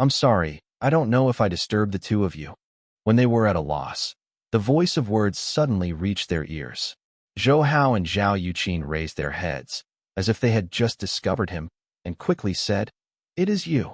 I'm sorry, I don't know if I disturbed the two of you. When they were at a loss, the voice of words suddenly reached their ears. Zhou Hao and Zhao Yuqin raised their heads, as if they had just discovered him, and quickly said, "It is you."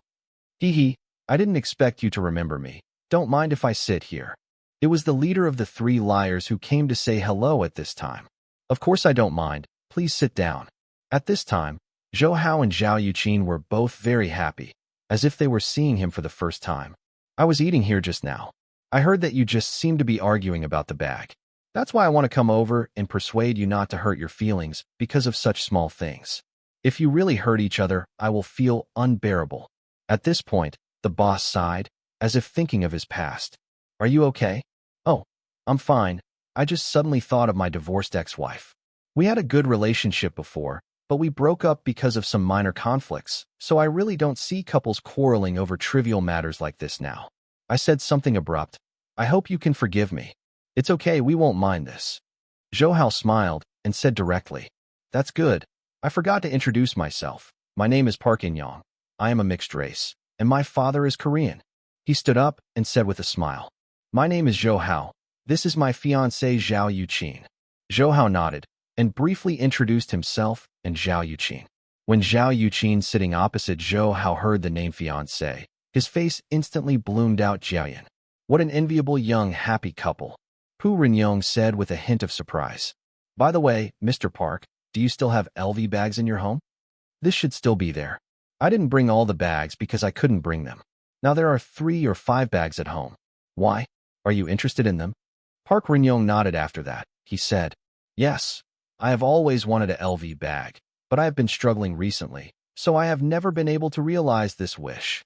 "Hee hee, I didn't expect you to remember me. Don't mind if I sit here." It was the leader of the three liars who came to say hello at this time. "Of course I don't mind, please sit down." At this time, Zhou Hao and Zhao Yuqin were both very happy, as if they were seeing him for the first time. "I was eating here just now. I heard that you just seemed to be arguing about the bag. That's why I want to come over and persuade you not to hurt your feelings because of such small things. If you really hurt each other, I will feel unbearable." At this point, the boss sighed, as if thinking of his past. "Are you okay?" "Oh, I'm fine. I just suddenly thought of my divorced ex-wife. We had a good relationship before, but we broke up because of some minor conflicts, so I really don't see couples quarreling over trivial matters like this now." I said something abrupt. "I hope you can forgive me." "It's okay, we won't mind this." Zhou Hao smiled and said directly, "That's good. I forgot to introduce myself. My name is Park In-young. I am a mixed race, and my father is Korean." He stood up and said with a smile, "My name is Zhou Hao. This is my fiancée Zhao Yuqin." Zhou Hao nodded and briefly introduced himself and Zhao Yuqin. When Zhao Yuqin sitting opposite Zhou Hao heard the name fiancé, his face instantly bloomed out. "Jiayan. What an enviable young, happy couple," Pu Rinyong said with a hint of surprise. "By the way, Mr. Park, do you still have LV bags in your home? This should still be there. I didn't bring all the bags because I couldn't bring them. Now there are 3 or 5 bags at home. Why? Are you interested in them?" Park Rinyong nodded after that. He said, "Yes, I have always wanted a LV bag, but I have been struggling recently, so I have never been able to realize this wish.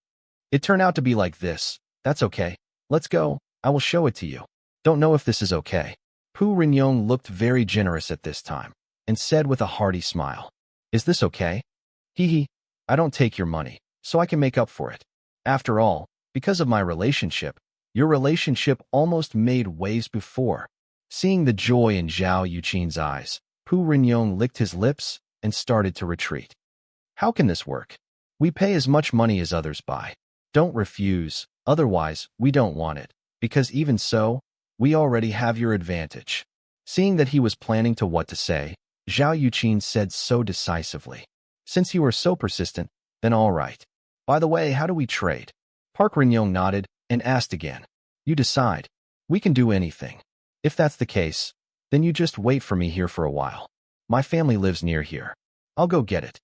It turned out to be like this. That's okay. Let's go. I will show it to you." "Don't know if this is okay." Pu Rinyong looked very generous at this time and said with a hearty smile, "Is this okay?" "Hee hee, I don't take your money, so I can make up for it. After all, because of my relationship, your relationship almost made waves before." Seeing the joy in Zhao Yuqin's eyes, Pu Rinyong licked his lips and started to retreat. "How can this work? We pay as much money as others buy. Don't refuse, otherwise we don't want it, because even so, we already have your advantage." Seeing that he was planning to what to say, Zhao Yuqin said so decisively, "Since you are so persistent, then all right. By the way, how do we trade?" Park Rinyong nodded and asked again, "You decide. We can do anything. If that's the case, then you just wait for me here for a while. My family lives near here. I'll go get it."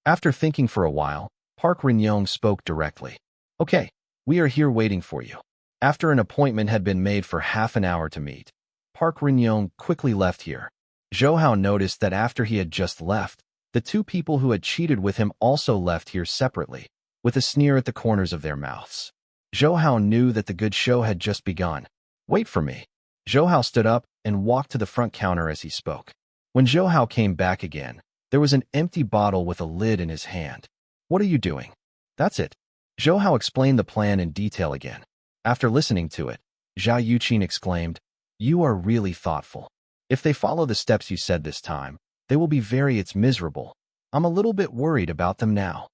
After thinking for a while, Park Rinyong spoke directly. "Okay, we are here waiting for you." After an appointment had been made for half an hour to meet, Park Rinyong quickly left here. Zhou Hao noticed that after he had just left, the two people who had cheated with him also left here separately, with a sneer at the corners of their mouths. Zhou Hao knew that the good show had just begun. "Wait for me." Zhou Hao stood up and walked to the front counter as he spoke. When Zhou Hao came back again, there was an empty bottle with a lid in his hand. "What are you doing?" "That's it." Zhou Hao explained the plan in detail again. After listening to it, Zhao Yuqin exclaimed, "You are really thoughtful. If they follow the steps you said this time, they will be it's miserable. I'm a little bit worried about them now."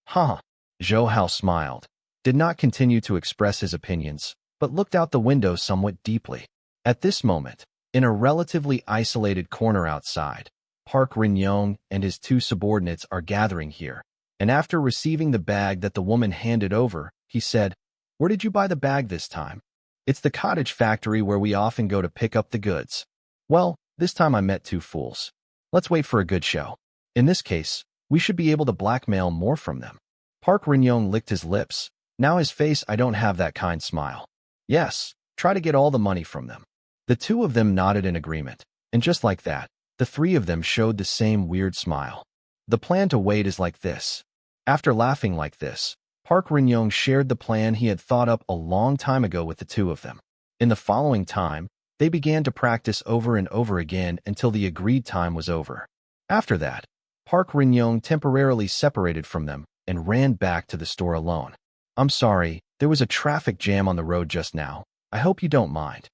"Huh." Zhou Hao smiled, did not continue to express his opinions, but looked out the window somewhat deeply. At this moment, in a relatively isolated corner outside, Park Rinyong and his 2 subordinates are gathering here, and after receiving the bag that the woman handed over, he said, "Where did you buy the bag this time?" "It's the cottage factory where we often go to pick up the goods." "Well, this time I met 2 fools. Let's wait for a good show. In this case, we should be able to blackmail more from them." Park Rinyong licked his lips. Now his face I don't have that kind smile. "Yes, try to get all the money from them." The 2 of them nodded in agreement, and just like that, the 3 of them showed the same weird smile. The plan to wait is like this. After laughing like this, Park Rinyong shared the plan he had thought up a long time ago with the 2 of them. In the following time, they began to practice over and over again until the agreed time was over. After that, Park Rinyong temporarily separated from them and ran back to the store alone. "I'm sorry, there was a traffic jam on the road just now. I hope you don't mind."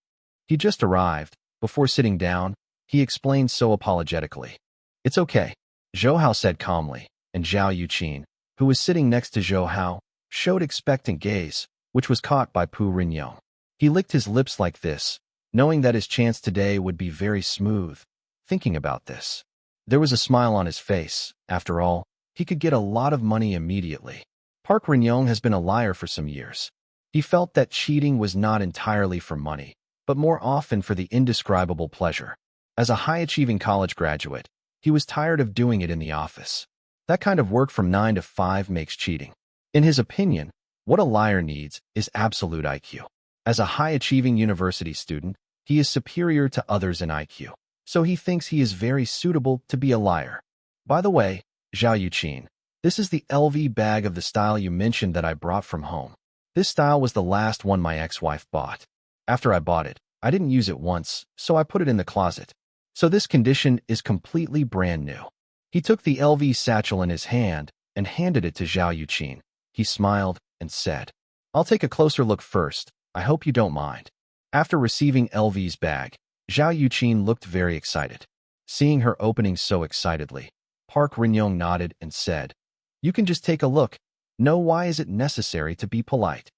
He just arrived. Before sitting down, he explained so apologetically. "It's okay," Zhou Hao said calmly, and Zhao Yuqin, who was sitting next to Zhou Hao, showed expectant gaze, which was caught by Pu Rinyong. He licked his lips like this, knowing that his chance today would be very smooth. Thinking about this, there was a smile on his face. After all, he could get a lot of money immediately. Park Rinyong has been a liar for some years. He felt that cheating was not entirely for money, but more often for the indescribable pleasure. As a high-achieving college graduate, he was tired of doing it in the office. That kind of work from 9 to 5 makes cheating. In his opinion, what a liar needs is absolute IQ. As a high-achieving university student, he is superior to others in IQ, so he thinks he is very suitable to be a liar. By the way, Zhao Yuqin, this is the LV bag of the style you mentioned that I brought from home. This style was the last one my ex-wife bought. After I bought it, I didn't use it once, so I put it in the closet. So this condition is completely brand new. He took the LV satchel in his hand and handed it to Zhao Yuqin. He smiled and said, "I'll take a closer look first. I hope you don't mind." After receiving LV's bag, Zhao Yuqin looked very excited. Seeing her opening so excitedly, Park Rinyong nodded and said, "You can just take a look. No, why is it necessary to be polite?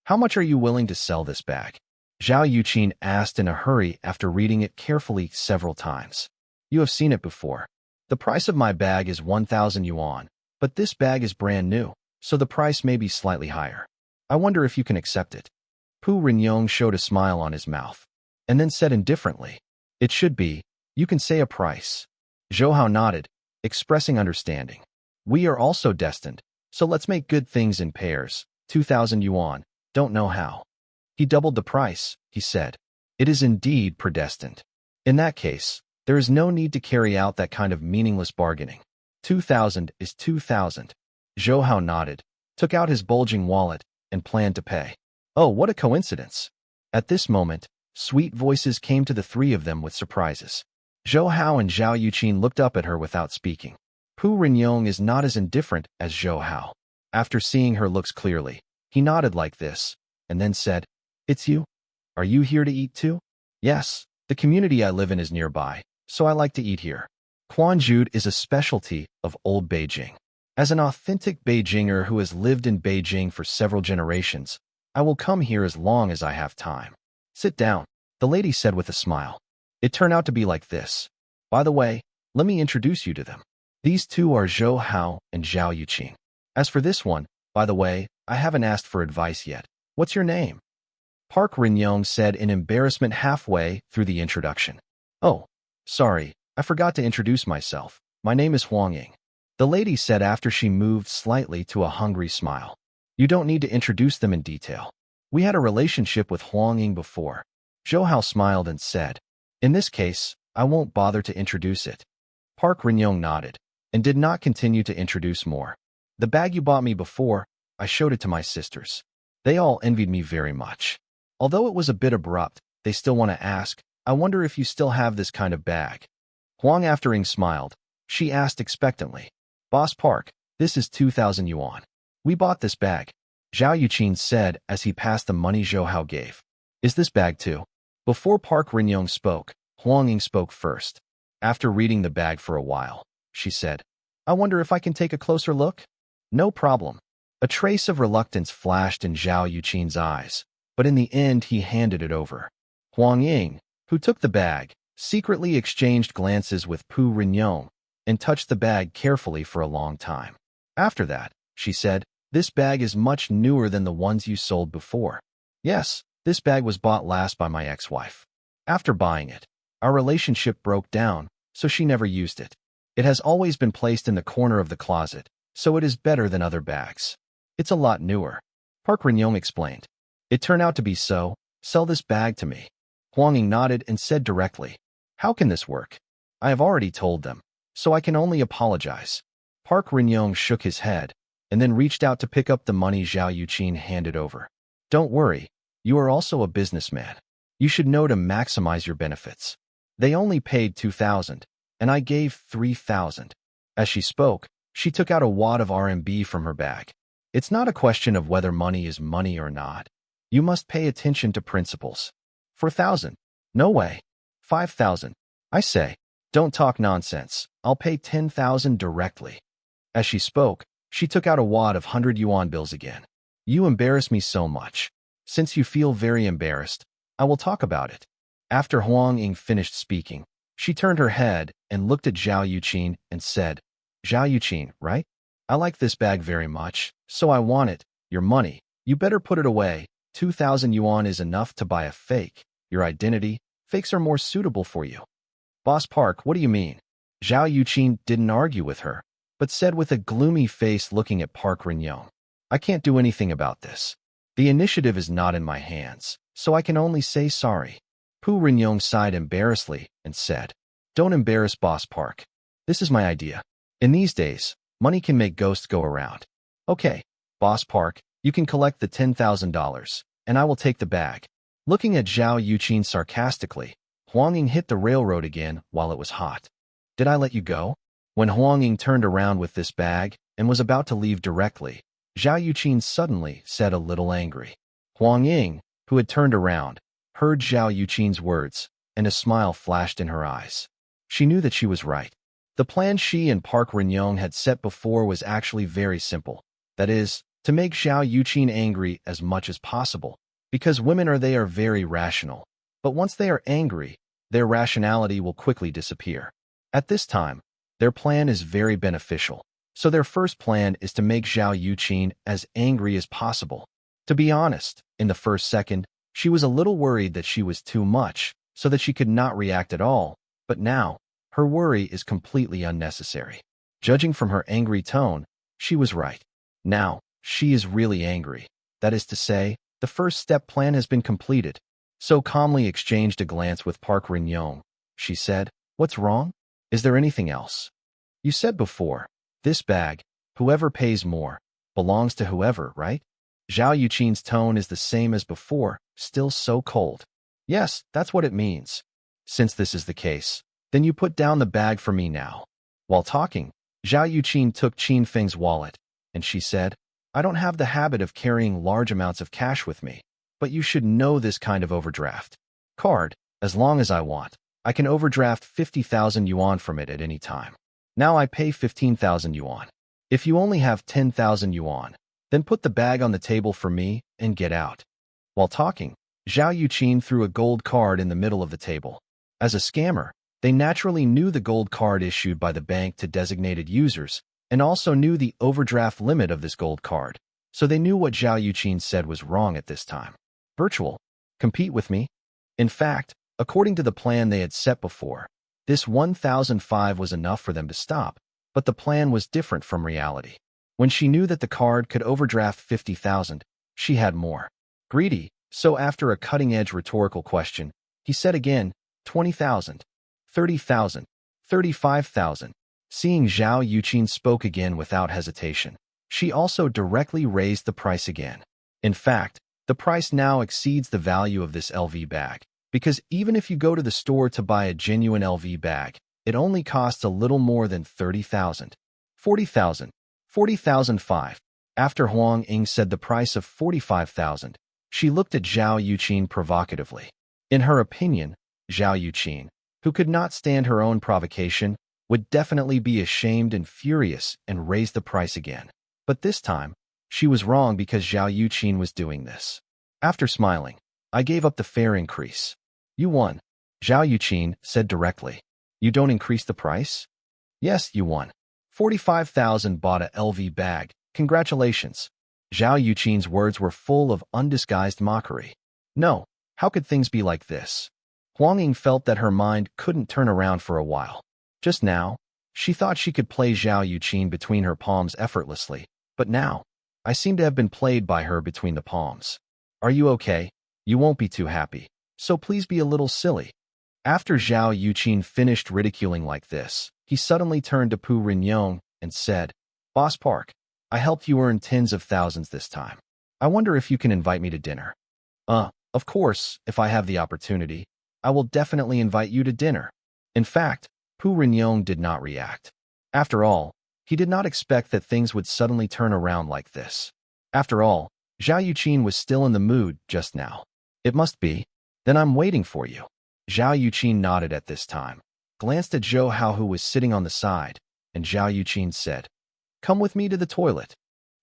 How much are you willing to sell this bag?" Zhao Yuqin asked in a hurry after reading it carefully several times. "You have seen it before. The price of my bag is 1,000 yuan, but this bag is brand new, so the price may be slightly higher. I wonder if you can accept it." Pu Rinyong showed a smile on his mouth, and then said indifferently, "It should be. You can say a price." Zhou Hao nodded, expressing understanding. "We are also destined, so let's make good things in pairs. 2,000 yuan, don't know how." He doubled the price, he said. "It is indeed predestined. In that case, there is no need to carry out that kind of meaningless bargaining. 2,000 is 2,000. Zhou Hao nodded, took out his bulging wallet, and planned to pay. Oh, what a coincidence. At this moment, sweet voices came to the three of them with surprises. Zhou Hao and Zhao Yuqin looked up at her without speaking. Pu Rinyong is not as indifferent as Zhou Hao. After seeing her looks clearly, he nodded like this, and then said, "It's you? Are you here to eat too?" "Yes, the community I live in is nearby, so I like to eat here." Quanjude is a specialty of old Beijing. As an authentic Beijinger who has lived in Beijing for several generations, I will come here as long as I have time. "Sit down," the lady said with a smile. "It turned out to be like this. By the way, let me introduce you to them. These two are Zhou Hao and Zhao Yuqin. As for this one, by the way, I haven't asked for advice yet. What's your name?" Park Rinyong said in embarrassment halfway through the introduction. "Oh, sorry, I forgot to introduce myself. My name is Huang Ying," the lady said after she moved slightly to a hungry smile. "You don't need to introduce them in detail. We had a relationship with Huang Ying before." Zhou Hao smiled and said, "In this case, I won't bother to introduce it." Park Rinyong nodded and did not continue to introduce more. "The bag you bought me before, I showed it to my sisters. They all envied me very much. Although it was a bit abrupt, they still want to ask, I wonder if you still have this kind of bag." Huang after Ying smiled. She asked expectantly, "Boss Park, this is 2,000 yuan. We bought this bag," Zhao Yuqin said as he passed the money Zhou Hao gave. "Is this bag too?" Before Park Rinyong spoke, Huang Ying spoke first. After reading the bag for a while, she said, "I wonder if I can take a closer look?" "No problem." A trace of reluctance flashed in Zhao Yuqin's eyes, but in the end he handed it over. Huang Ying, who took the bag, secretly exchanged glances with Pu Rinyong and touched the bag carefully for a long time. After that, she said, "This bag is much newer than the ones you sold before." "Yes, this bag was bought last by my ex-wife. After buying it, our relationship broke down, so she never used it. It has always been placed in the corner of the closet, so it is better than other bags. It's a lot newer," Park Rinyong explained. "It turned out to be so. Sell this bag to me." Huang Ying nodded and said directly, "How can this work? I have already told them, so I can only apologize." Park Rinyong shook his head and then reached out to pick up the money Zhao Yuqin handed over. "Don't worry, you are also a businessman. You should know to maximize your benefits. They only paid 2,000, and I gave 3,000. As she spoke, she took out a wad of RMB from her bag. "It's not a question of whether money is money or not. You must pay attention to principles. 4,000? No way. 5,000. I say, don't talk nonsense. I'll pay 10,000 directly." As she spoke, she took out a wad of 100 yuan bills again. You embarrass me so much. Since you feel very embarrassed, I will talk about it. After Huang Ying finished speaking, she turned her head and looked at Zhao Yuqin and said, Zhao Yuqin, right? I like this bag very much, so I want it. Your money. You better put it away. 2,000 yuan is enough to buy a fake. Your identity. Fakes are more suitable for you. Boss Park, what do you mean? Zhao Yuqin didn't argue with her, but said with a gloomy face looking at Park Rinyong, I can't do anything about this. The initiative is not in my hands, so I can only say sorry. Pu Rinyong sighed embarrassedly and said, Don't embarrass Boss Park. This is my idea. In these days, money can make ghosts go around. Okay, Boss Park, you can collect the $10,000, and I will take the bag. Looking at Zhao Yuqin sarcastically, Huang Ying hit the railroad again while it was hot. Did I let you go? When Huang Ying turned around with this bag and was about to leave directly, Zhao Yuqin suddenly said a little angry. Huang Ying, who had turned around, heard Zhao Yuqin's words, and a smile flashed in her eyes. She knew that she was right. The plan she and Park Rinyong had set before was actually very simple. That is, to make Zhao Yuqin angry as much as possible, because women are very rational. But once they are angry, their rationality will quickly disappear. At this time, their plan is very beneficial. So their first plan is to make Zhao Yuqin as angry as possible. To be honest, in the first second, she was a little worried that she was too much, so that she could not react at all, but now, her worry is completely unnecessary. Judging from her angry tone, she was right. Now, she is really angry. That is to say, the first step plan has been completed. So calmly exchanged a glance with Park Rinyong. She said, What's wrong? Is there anything else? You said before, this bag, whoever pays more, belongs to whoever, right? Zhao Yuqin's tone is the same as before, still so cold. Yes, that's what it means. Since this is the case, then you put down the bag for me now. While talking, Zhao Yuqin took Qin Feng's wallet, and she said, I don't have the habit of carrying large amounts of cash with me, but you should know this kind of overdraft card. As long as I want, I can overdraft 50,000 yuan from it at any time. Now I pay 15,000 yuan. If you only have 10,000 yuan, then put the bag on the table for me and get out. While talking, Zhao Yuqin threw a gold card in the middle of the table. As a scammer, they naturally knew the gold card issued by the bank to designated users, and also knew the overdraft limit of this gold card, so they knew what Zhao Yuqin said was wrong at this time. Virtual. Compete with me? In fact, according to the plan they had set before, this 1,005 was enough for them to stop, but the plan was different from reality. When she knew that the card could overdraft 50,000, she had more. Greedy, so after a cutting-edge rhetorical question, he said again, 20,000, 30,000, 35,000. Seeing Zhao Yuqin spoke again without hesitation, she also directly raised the price again. In fact, the price now exceeds the value of this LV bag, because even if you go to the store to buy a genuine LV bag, it only costs a little more than 30,000, 40,000, 40,005. After Huang Ying said the price of 45,000, she looked at Zhao Yuqin provocatively. In her opinion, Zhao Yuqin, who could not stand her own provocation, would definitely be ashamed and furious and raise the price again. But this time, she was wrong because Zhao Yuqin was doing this. After smiling, I gave up the fare increase. You won. Zhao Yuqin said directly. You don't increase the price? Yes, you won. 45,000 bought a LV bag. Congratulations. Zhao Yuqin's words were full of undisguised mockery. No, how could things be like this? Huang Ying felt that her mind couldn't turn around for a while. Just now, she thought she could play Zhao Yuqin between her palms effortlessly, but now, I seem to have been played by her between the palms. Are you okay? You won't be too happy, so please be a little silly. After Zhao Yuqin finished ridiculing like this, he suddenly turned to Pu Rinyong and said, Boss Park, I helped you earn tens of thousands this time. I wonder if you can invite me to dinner. Of course, if I have the opportunity, I will definitely invite you to dinner. In fact, Pu Rinyong did not react. After all, he did not expect that things would suddenly turn around like this. After all, Zhao Yuqin was still in the mood just now. It must be. Then I'm waiting for you. Zhao Yuqin nodded at this time, glanced at Zhou Hao who was sitting on the side, and Zhao Yuqin said, Come with me to the toilet.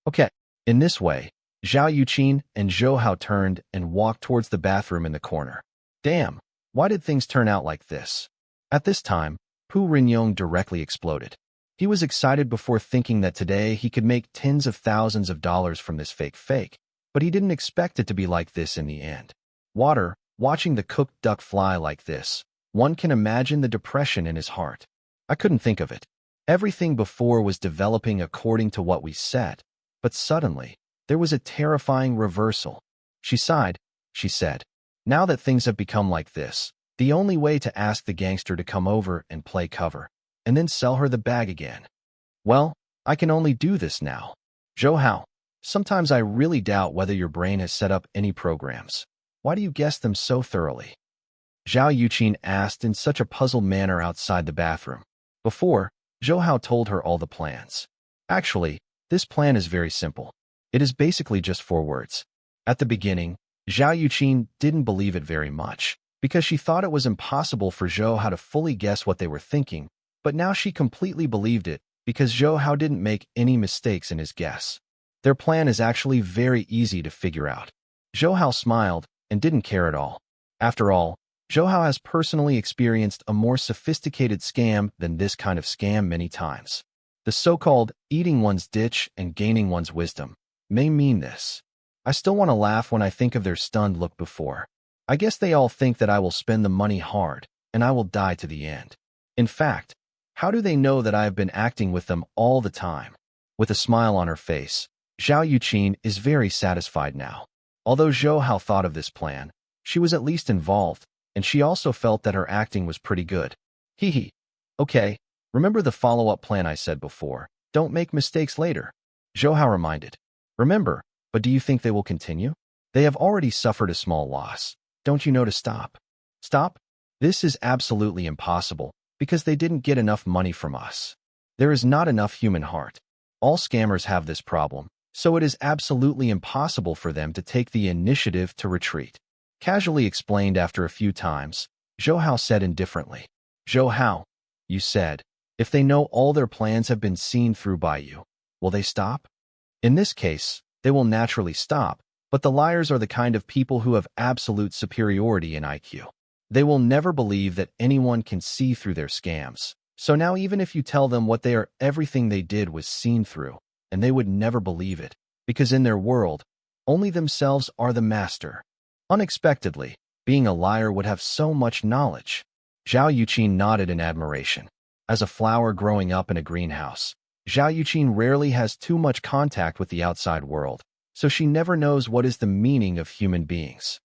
Okay. In this way, Zhao Yuqin and Zhou Hao turned and walked towards the bathroom in the corner. Damn, why did things turn out like this? At this time, Pu Rinyong directly exploded. He was excited before thinking that today he could make tens of thousands of dollars from this fake, but he didn't expect it to be like this in the end. Watching the cooked duck fly like this, one can imagine the depression in his heart. I couldn't think of it. Everything before was developing according to what we said, but suddenly, there was a terrifying reversal. She sighed. She said, now that things have become like this, the only way to ask the gangster to come over and play cover, and then sell her the bag again. Well, I can only do this now. Zhou Hao, sometimes I really doubt whether your brain has set up any programs. Why do you guess them so thoroughly? Zhao Yuqin asked in such a puzzled manner outside the bathroom. Before, Zhou Hao told her all the plans. Actually, this plan is very simple. It is basically just 4 words. At the beginning, Zhao Yuqin didn't believe it very much, because she thought it was impossible for Zhou Hao to fully guess what they were thinking, but now she completely believed it, because Zhou Hao didn't make any mistakes in his guess. Their plan is actually very easy to figure out. Zhou Hao smiled and didn't care at all. After all, Zhou Hao has personally experienced a more sophisticated scam than this kind of scam many times. The so-called eating one's ditch and gaining one's wisdom may mean this. I still want to laugh when I think of their stunned look before. I guess they all think that I will spend the money hard, and I will die to the end. In fact, how do they know that I have been acting with them all the time? With a smile on her face, Zhao Yuqin is very satisfied now. Although Zhou Hao thought of this plan, she was at least involved, and she also felt that her acting was pretty good. Hee. Okay, remember the follow-up plan I said before. Don't make mistakes later. Zhou Hao reminded. Remember, but do you think they will continue? They have already suffered a small loss. Don't you know to stop? Stop? This is absolutely impossible, because they didn't get enough money from us. There is not enough human heart. All scammers have this problem, so it is absolutely impossible for them to take the initiative to retreat. Casually explained after a few times, Zhou Hao said indifferently. Zhou Hao, you said, if they know all their plans have been seen through by you, will they stop? In this case, they will naturally stop, but the liars are the kind of people who have absolute superiority in IQ. They will never believe that anyone can see through their scams. So now even if you tell them what they are, everything they did was seen through, and they would never believe it, because in their world, only themselves are the master. Unexpectedly, being a liar would have so much knowledge. Zhao Yuqin nodded in admiration. As a flower growing up in a greenhouse, Zhao Yuqin rarely has too much contact with the outside world, so she never knows what is the meaning of human beings.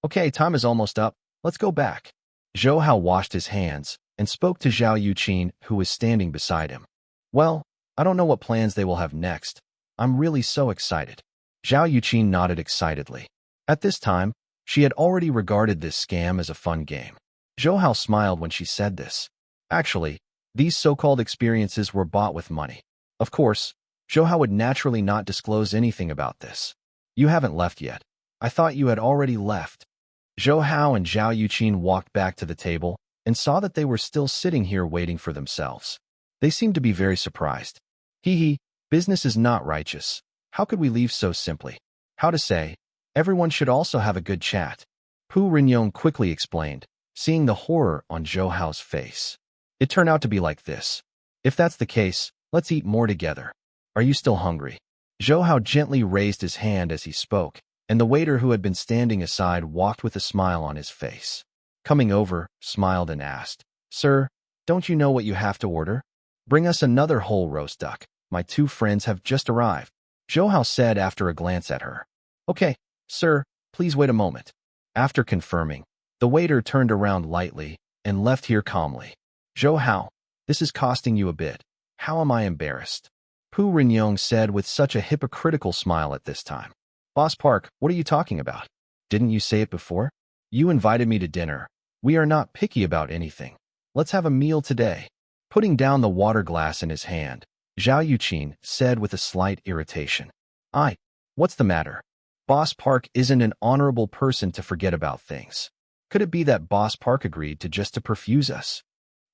Okay, time is almost up. Let's go back. Zhou Hao washed his hands and spoke to Zhao Yuqin, who was standing beside him. Well, I don't know what plans they will have next. I'm really so excited. Zhao Yuqin nodded excitedly. At this time, she had already regarded this scam as a fun game. Zhou Hao smiled when she said this. Actually, these so-called experiences were bought with money. Of course, Zhou Hao would naturally not disclose anything about this. You haven't left yet. I thought you had already left. Zhou Hao and Zhao Yuqin walked back to the table and saw that they were still sitting here waiting for themselves. They seemed to be very surprised. Business is not righteous. How could we leave so simply? How to say, everyone should also have a good chat. Pu Rinyong quickly explained, seeing the horror on Zhou Hao's face. It turned out to be like this. If that's the case, let's eat more together. Are you still hungry? Zhou Hao gently raised his hand as he spoke, and the waiter who had been standing aside walked with a smile on his face. Coming over, smiled and asked, Sir, don't you know what you have to order? Bring us another whole roast duck. My 2 friends have just arrived. Zhou Hao said after a glance at her. Okay, sir, please wait a moment. After confirming, the waiter turned around lightly and left here calmly. Zhou Hao, this is costing you a bit. How am I embarrassed? Pu Rinyong said with such a hypocritical smile at this time. Boss Park, what are you talking about? Didn't you say it before? You invited me to dinner. We are not picky about anything. Let's have a meal today. Putting down the water glass in his hand, Zhao Yuqin said with a slight irritation. What's the matter? Boss Park isn't an honorable person to forget about things. Could it be that Boss Park agreed to perfuse us?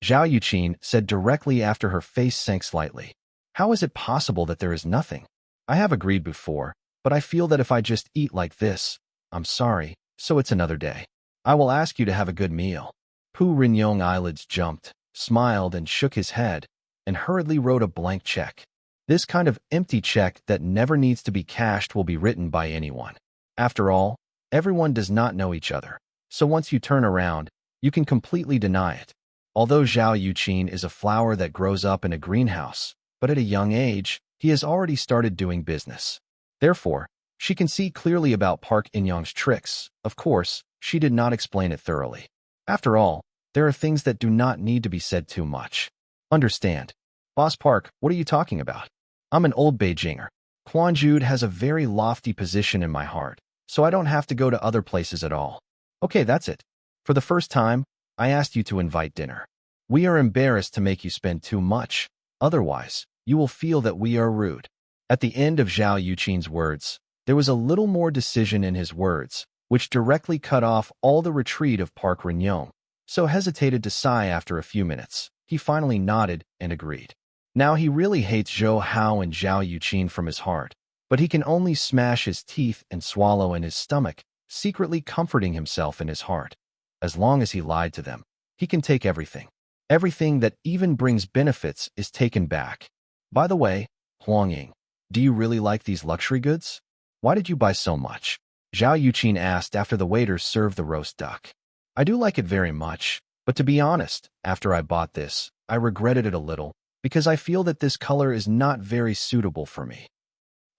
Zhao Yuqin said directly after her face sank slightly. How is it possible that there is nothing? I have agreed before, but I feel that if I just eat like this, I'm sorry, so it's another day. I will ask you to have a good meal. Pu Rinyong eyelids jumped, smiled and shook his head, and hurriedly wrote a blank check. This kind of empty check that never needs to be cashed will be written by anyone. After all, everyone does not know each other, so once you turn around, you can completely deny it. Although Zhao Yuqin is a flower that grows up in a greenhouse, but at a young age, he has already started doing business. Therefore, she can see clearly about Park In-young's tricks. Of course, she did not explain it thoroughly. After all, there are things that do not need to be said too much. Understand. Boss Park, what are you talking about? I'm an old Beijinger. Quanjude has a very lofty position in my heart, so I don't have to go to other places at all. Okay, that's it. For the first time, I asked you to invite dinner. We are embarrassed to make you spend too much. Otherwise, you will feel that we are rude. At the end of Zhao Yuqin's words, there was a little more decision in his words, which directly cut off all the retreat of Park Rinyong, so hesitated to sigh after a few minutes. He finally nodded and agreed. Now he really hates Zhou Hao and Zhao Yuqin from his heart, but he can only smash his teeth and swallow in his stomach, secretly comforting himself in his heart. As long as he lied to them, he can take everything. Everything that even brings benefits is taken back. By the way, Huang Ying, do you really like these luxury goods? Why did you buy so much? Zhao Yuqin asked after the waiter served the roast duck. I do like it very much, but to be honest, after I bought this, I regretted it a little, because I feel that this color is not very suitable for me.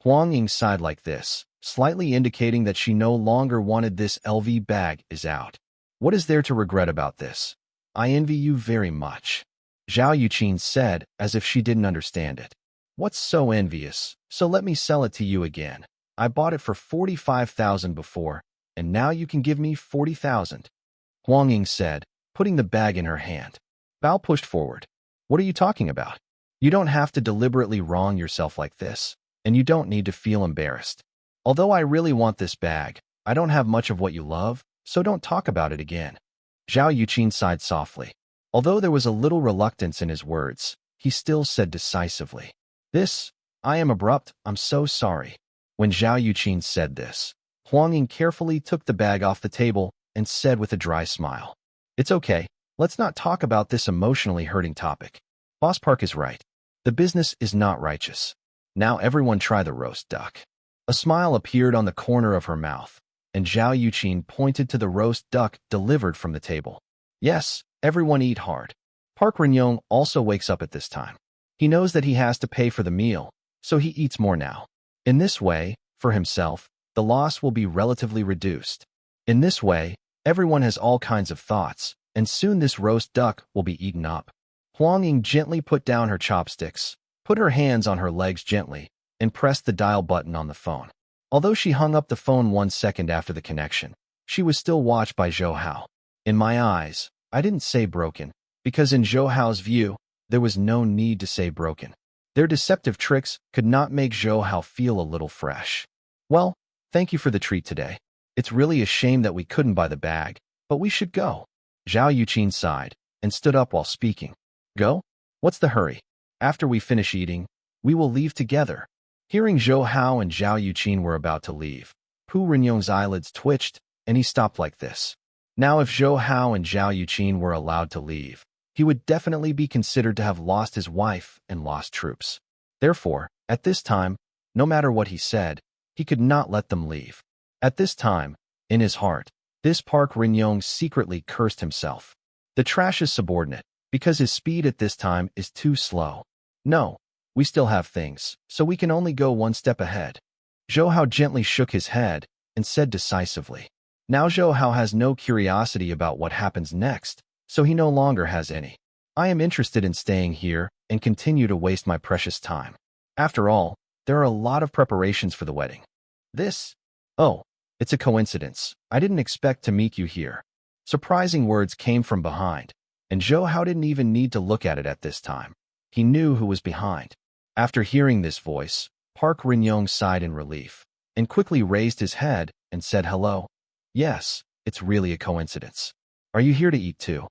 Huang Ying sighed like this, slightly indicating that she no longer wanted this LV bag is out. What is there to regret about this? I envy you very much. Zhao Yuqin said, as if she didn't understand it. What's so envious? So let me sell it to you again. I bought it for 45,000 before, and now you can give me 40,000. Huang Ying said, putting the bag in her hand. Bao pushed forward. What are you talking about? You don't have to deliberately wrong yourself like this, and you don't need to feel embarrassed. Although I really want this bag, I don't have much of what you love, so don't talk about it again. Zhao Yuqin sighed softly. Although there was a little reluctance in his words, he still said decisively, I am abrupt, I'm so sorry. When Zhao Yuqin said this, Huang Ying carefully took the bag off the table and said with a dry smile, It's okay, let's not talk about this emotionally hurting topic. Boss Park is right. The business is not righteous. Now everyone try the roast duck. A smile appeared on the corner of her mouth, and Zhao Yuqin pointed to the roast duck delivered from the table. Yes, everyone eat hard. Park Rinyong also wakes up at this time. He knows that he has to pay for the meal, so he eats more now. In this way, for himself, the loss will be relatively reduced. In this way, everyone has all kinds of thoughts, and soon this roast duck will be eaten up. Huang Ying gently put down her chopsticks, put her hands on her legs gently, and pressed the dial button on the phone. Although she hung up the phone 1 second after the connection, she was still watched by Zhou Hao. In my eyes, I didn't say broken, because in Zhou Hao's view, there was no need to say broken. Their deceptive tricks could not make Zhou Hao feel a little fresh. Well, thank you for the treat today. It's really a shame that we couldn't buy the bag, but we should go. Zhao Yuqin sighed and stood up while speaking. Go? What's the hurry? After we finish eating, we will leave together. Hearing Zhou Hao and Zhao Yuqin were about to leave, Pu Rinyong's eyelids twitched, and he stopped like this. Now if Zhou Hao and Zhao Yuqin were allowed to leave, he would definitely be considered to have lost his wife and lost troops. Therefore, at this time, no matter what he said, he could not let them leave. At this time, in his heart, this Park Rinyong secretly cursed himself. The trash is subordinate, because his speed at this time is too slow. No, we still have things, so we can only go 1 step ahead. Zhou Hao gently shook his head and said decisively. Now Zhou Hao has no curiosity about what happens next, so he no longer has any. I am interested in staying here and continue to waste my precious time. After all, there are a lot of preparations for the wedding. Oh, it's a coincidence. I didn't expect to meet you here. Surprising words came from behind, and Zhou Hao didn't even need to look at it at this time. He knew who was behind. After hearing this voice, Park Rinyong sighed in relief, and quickly raised his head and said hello. Yes, it's really a coincidence. Are you here to eat too?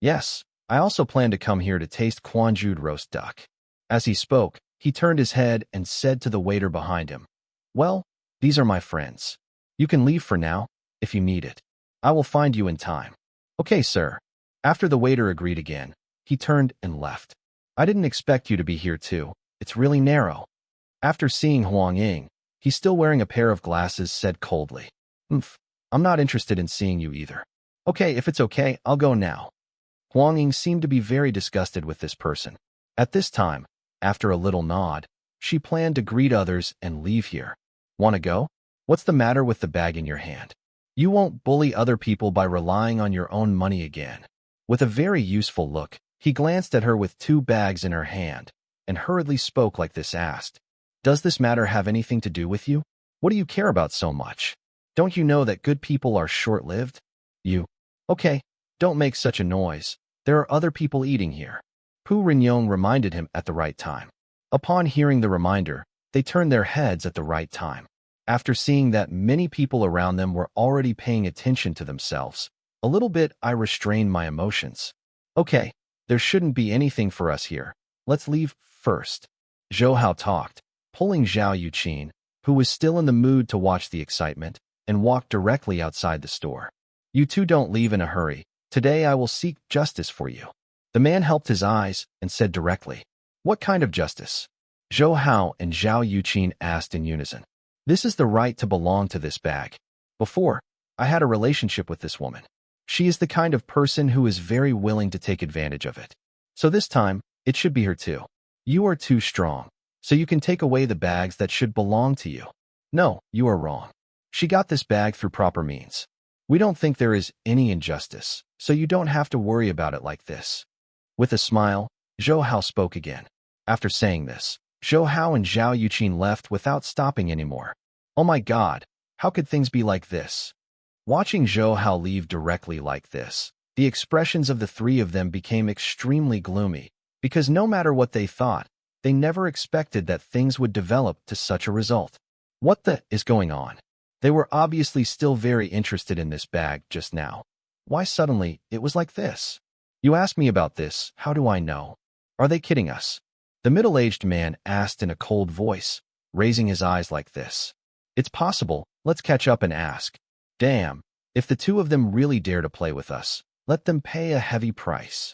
Yes, I also plan to come here to taste Quanjude roast duck. As he spoke, he turned his head and said to the waiter behind him, Well, These are my friends. You can leave for now, if you need it. I will find you in time. Okay, sir. After the waiter agreed again, he turned and left. I didn't expect you to be here too. It's really narrow. After seeing Huang Ying, he's still wearing a pair of glasses, said coldly. I'm not interested in seeing you either. Okay, if it's okay, I'll go now. Huang Ying seemed to be very disgusted with this person. At this time, after a little nod, she planned to greet others and leave here. Wanna go? What's the matter with the bag in your hand? You won't bully other people by relying on your own money again. With a very useful look, he glanced at her with 2 bags in her hand and hurriedly spoke like this, asked, Does this matter have anything to do with you? What do you care about so much? Don't you know that good people are short-lived? Okay, don't make such a noise. There are other people eating here. Pu Rinyong reminded him at the right time. Upon hearing the reminder, they turned their heads at the right time. After seeing that many people around them were already paying attention to themselves, a little bit I restrained my emotions. Okay, there shouldn't be anything for us here. Let's leave first. Zhou Hao talked, pulling Zhao Yuqin, who was still in the mood to watch the excitement, and walked directly outside the store. You two don't leave in a hurry. Today I will seek justice for you. The man helped his eyes and said directly, What kind of justice? Zhou Hao and Zhao Yuqin asked in unison. This is the right to belong to this bag. Before, I had a relationship with this woman. She is the kind of person who is very willing to take advantage of it. So this time, it should be her too. You are too strong, so you can take away the bags that should belong to you. No, you are wrong. She got this bag through proper means. We don't think there is any injustice, so you don't have to worry about it like this. With a smile, Zhou Hao spoke again. After saying this, Zhou Hao and Zhao Yuqin left without stopping anymore. Oh my God, how could things be like this? Watching Zhou Hao leave directly like this, the expressions of the 3 of them became extremely gloomy, because no matter what they thought, they never expected that things would develop to such a result. What the is going on? They were obviously still very interested in this bag just now. Why suddenly it was like this? You ask me about this, how do I know? Are they kidding us? The middle-aged man asked in a cold voice, raising his eyes like this. It's possible, let's catch up and ask. Damn, if the 2 of them really dare to play with us, let them pay a heavy price.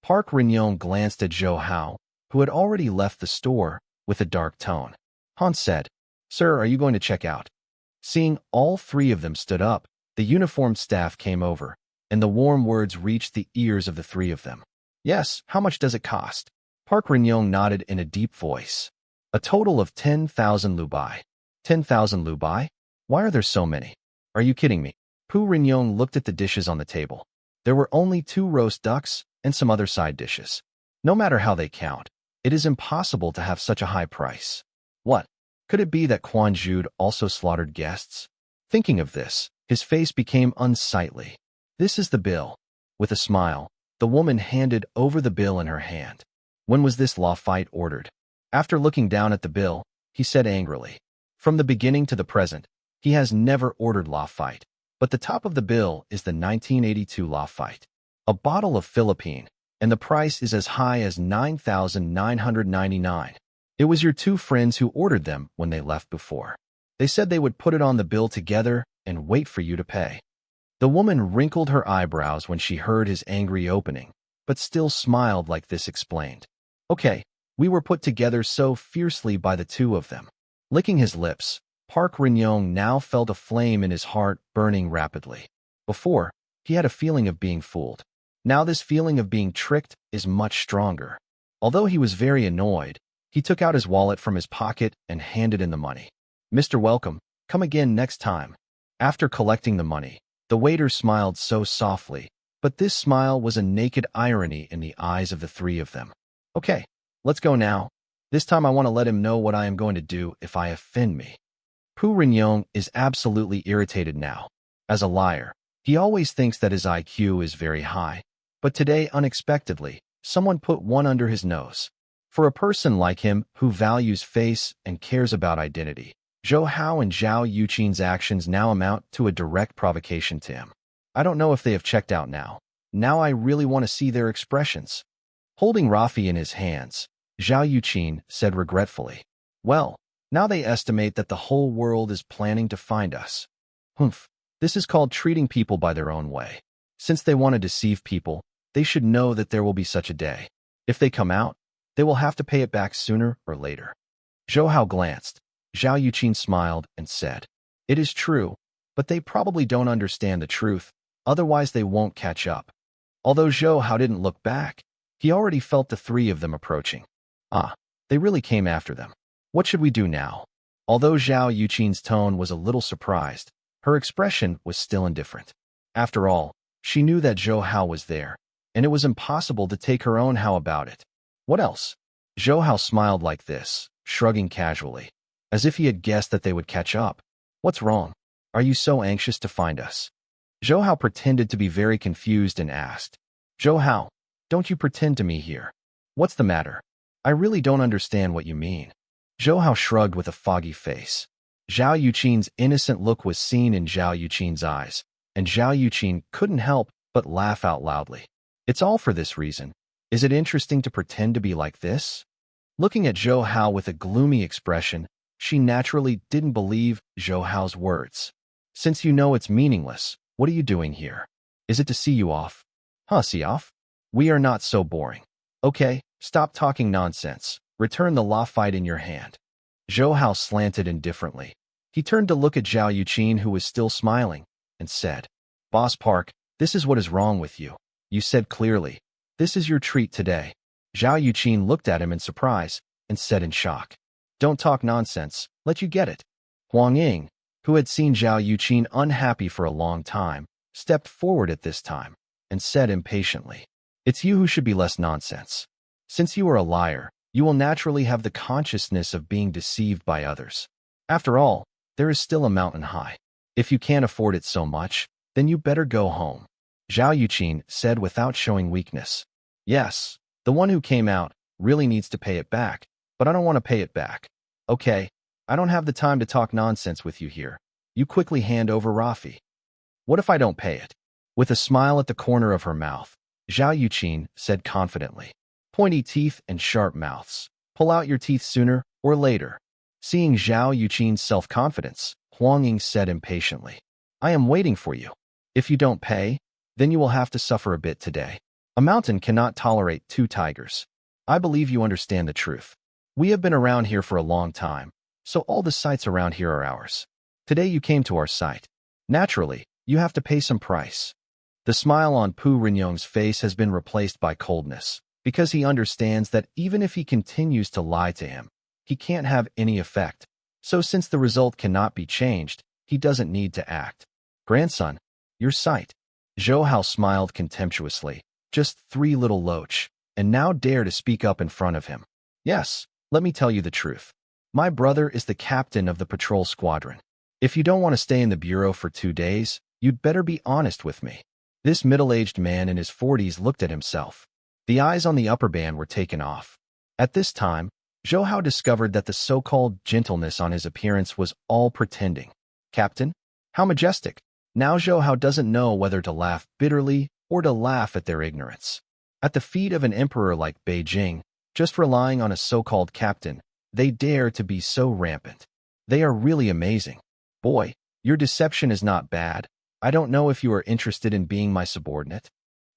Park Rinyong glanced at Zhou Hao, who had already left the store, with a dark tone. Han said, Sir, are you going to check out? Seeing all 3 of them stood up, the uniformed staff came over, and the warm words reached the ears of the 3 of them. Yes, how much does it cost? Park Rinyong nodded in a deep voice. A total of 10,000 lubai. 10,000 lubai? Why are there so many? Are you kidding me? Pu Rinyong looked at the dishes on the table. There were only 2 roast ducks and some other side dishes. No matter how they count, it is impossible to have such a high price. What? Could it be that Quan Jude also slaughtered guests? Thinking of this, his face became unsightly. This is the bill. With a smile, the woman handed over the bill in her hand. When was this law fight ordered? After looking down at the bill, he said angrily. From the beginning to the present, he has never ordered law fight. But the top of the bill is the 1982 law fight. A bottle of Philippine, and the price is as high as 9,999. It was your 2 friends who ordered them when they left before. They said they would put it on the bill together and wait for you to pay. The woman wrinkled her eyebrows when she heard his angry opening, but still smiled like this explained. Okay, we were put together so fiercely by the 2 of them. Licking his lips, Park Rinyong now felt a flame in his heart burning rapidly. Before, he had a feeling of being fooled. Now this feeling of being tricked is much stronger. Although he was very annoyed, he took out his wallet from his pocket and handed in the money. Mr. Welcome, come again next time. After collecting the money, the waiter smiled so softly, but this smile was a naked irony in the eyes of the 3 of them. Okay, let's go now. This time I want to let him know what I am going to do if I offend me. Pu Rinyong is absolutely irritated now. As a liar, he always thinks that his IQ is very high, but today, unexpectedly, someone put one under his nose. For a person like him who values face and cares about identity, Zhou Hao and Zhao Yuqin's actions now amount to a direct provocation to him. I don't know if they have checked out now. Now I really want to see their expressions. Holding Rafi in his hands, Zhao Yuqin said regretfully, Well, Now they estimate that the whole world is planning to find us. Humph. This is called treating people by their own way. Since they want to deceive people, they should know that there will be such a day. If they come out, they will have to pay it back sooner or later. Zhou Hao glanced. Zhao Yuqin smiled and said, "It is true, but they probably don't understand the truth, otherwise they won't catch up." Although Zhou Hao didn't look back, he already felt the three of them approaching. They really came after them. What should we do now? Although Zhao Yuqin's tone was a little surprised, her expression was still indifferent. After all, she knew that Zhou Hao was there, and it was impossible to take her own how about it. What else? Zhou Hao smiled like this, shrugging casually, as if he had guessed that they would catch up. What's wrong? Are you so anxious to find us? Zhou Hao pretended to be very confused and asked, Zhou Hao, don't you pretend to me here. What's the matter? I really don't understand what you mean. Zhou Hao shrugged with a foggy face. Zhao Yuqin's innocent look was seen in Zhao Yuqin's eyes, and Zhao Yuqin couldn't help but laugh out loudly. It's all for this reason. Is it interesting to pretend to be like this? Looking at Zhou Hao with a gloomy expression, she naturally didn't believe Zhou Hao's words. Since you know it's meaningless, what are you doing here? Is it to see you off? See off? We are not so boring. Okay, stop talking nonsense. Return the law fight in your hand. Zhou Hao slanted indifferently. He turned to look at Zhao Yuqin, who was still smiling, and said, Boss Park, this is what is wrong with you. You said clearly. This is your treat today. Zhao Yuqin looked at him in surprise and said in shock, Don't talk nonsense, let you get it. Huang Ying, who had seen Zhao Yuqin unhappy for a long time, stepped forward at this time and said impatiently, It's you who should be less nonsense. Since you are a liar, you will naturally have the consciousness of being deceived by others. After all, there is still a mountain high. If you can't afford it so much, then you better go home. Zhao Yuqin said without showing weakness. Yes, the one who came out really needs to pay it back, but I don't want to pay it back. Okay, I don't have the time to talk nonsense with you here. You quickly hand over Rafi. What if I don't pay it? With a smile at the corner of her mouth, Zhao Yuqin said confidently. Pointy teeth and sharp mouths. Pull out your teeth sooner or later. Seeing Zhao Yuqin's self-confidence, Huang Ying said impatiently, I am waiting for you. If you don't pay, then you will have to suffer a bit today. A mountain cannot tolerate two tigers. I believe you understand the truth. We have been around here for a long time, so all the sites around here are ours. Today you came to our site. Naturally, you have to pay some price. The smile on Pu Rinyong's face has been replaced by coldness, because he understands that even if he continues to lie to him, he can't have any effect. So since the result cannot be changed, he doesn't need to act. Grandson, your sight. Zhou Hao smiled contemptuously. Just 3 little loach, and now dare to speak up in front of him. Yes, let me tell you the truth. My brother is the captain of the patrol squadron. If you don't want to stay in the bureau for 2 days, you'd better be honest with me. This middle-aged man in his 40s looked at himself. The eyes on the upper band were taken off. At this time, Zhou Hao discovered that the so-called gentleness on his appearance was all pretending. Captain? How majestic! Now Zhou Hao doesn't know whether to laugh bitterly or to laugh at their ignorance. At the feet of an emperor like Beijing, just relying on a so-called captain, they dare to be so rampant. They are really amazing. Boy, your deception is not bad. I don't know if you are interested in being my subordinate.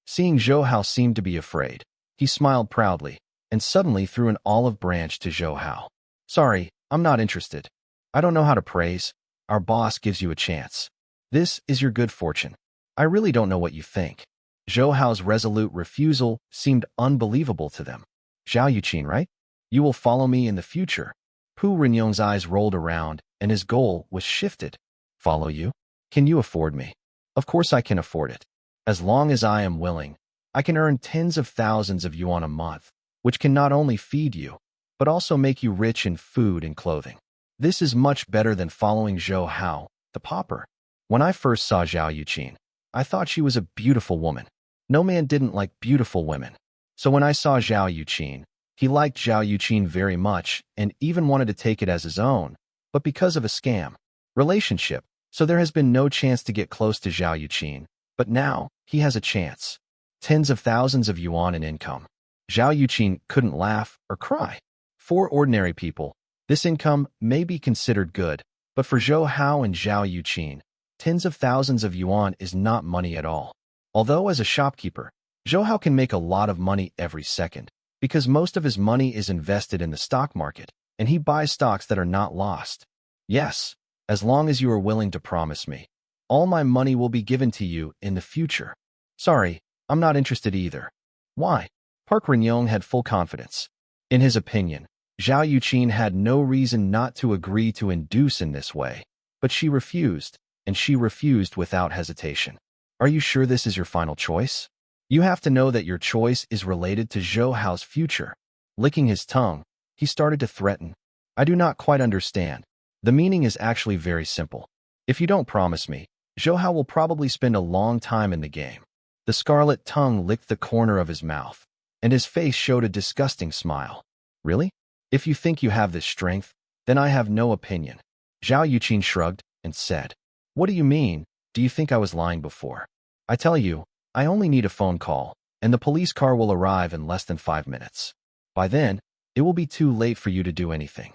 Seeing Zhou Hao seemed to be afraid, he smiled proudly, and suddenly threw an olive branch to Zhou Hao. Sorry, I'm not interested. I don't know how to praise. Our boss gives you a chance. This is your good fortune. I really don't know what you think. Zhou Hao's resolute refusal seemed unbelievable to them. Zhao Yuqin, right? You will follow me in the future. Pu Rinyong's eyes rolled around, and his goal was shifted. Follow you? Can you afford me? Of course I can afford it. As long as I am willing, I can earn tens of thousands of yuan a month, which can not only feed you, but also make you rich in food and clothing. This is much better than following Zhou Hao, the pauper. When I first saw Zhao Yuqin, I thought she was a beautiful woman. No man didn't like beautiful women. So when I saw Zhao Yuqin, he liked Zhao Yuqin very much and even wanted to take it as his own, but because of a scam relationship, so there has been no chance to get close to Zhao Yuqin, but now he has a chance. Tens of thousands of yuan in income. Zhao Yuqin couldn't laugh or cry. 4 ordinary people, This income may be considered good, but for Zhou Hao and Zhao Yuqin, tens of thousands of yuan is not money at all. Although as a shopkeeper, Zhou Hao can make a lot of money every second, because most of his money is invested in the stock market, and he buys stocks that are not lost. Yes, as long as you are willing to promise me, all my money will be given to you in the future. Sorry, I'm not interested either. Why? Park Renyong had full confidence. In his opinion, Zhao Yuqin had no reason not to agree to induce in this way, but she refused, and she refused without hesitation. Are you sure this is your final choice? You have to know that your choice is related to Zhou Hao's future. Licking his tongue, he started to threaten. I do not quite understand. The meaning is actually very simple. If you don't promise me, Zhou Hao will probably spend a long time in the game. The scarlet tongue licked the corner of his mouth, and his face showed a disgusting smile. Really? If you think you have this strength, then I have no opinion. Zhao Yuqin shrugged and said, What do you mean? Do you think I was lying before? I tell you, I only need a phone call, and the police car will arrive in less than 5 minutes. By then, it will be too late for you to do anything.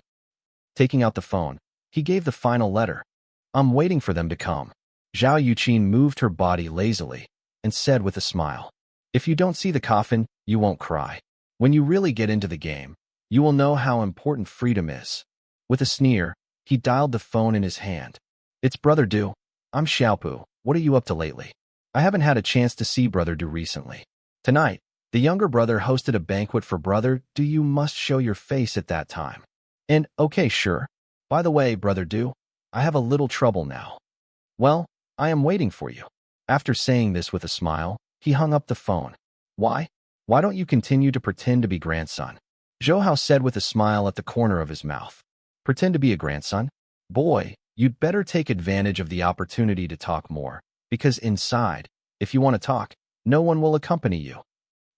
Taking out the phone, he gave the final letter. I'm waiting for them to come. Zhao Yuqin moved her body lazily and said with a smile, If you don't see the coffin, you won't cry. When you really get into the game, you will know how important freedom is. With a sneer, he dialed the phone in his hand. It's Brother Du. I'm Xiaopu. What are you up to lately? I haven't had a chance to see Brother Du recently. Tonight, the younger brother hosted a banquet for Brother Du. You must show your face at that time. And, okay, sure. By the way, Brother Du, I have a little trouble now. Well, I am waiting for you. After saying this with a smile, he hung up the phone. Why? Why don't you continue to pretend to be grandson? Zhou Hao said with a smile at the corner of his mouth. Pretend to be a grandson? Boy, you'd better take advantage of the opportunity to talk more, because inside, if you want to talk, no one will accompany you.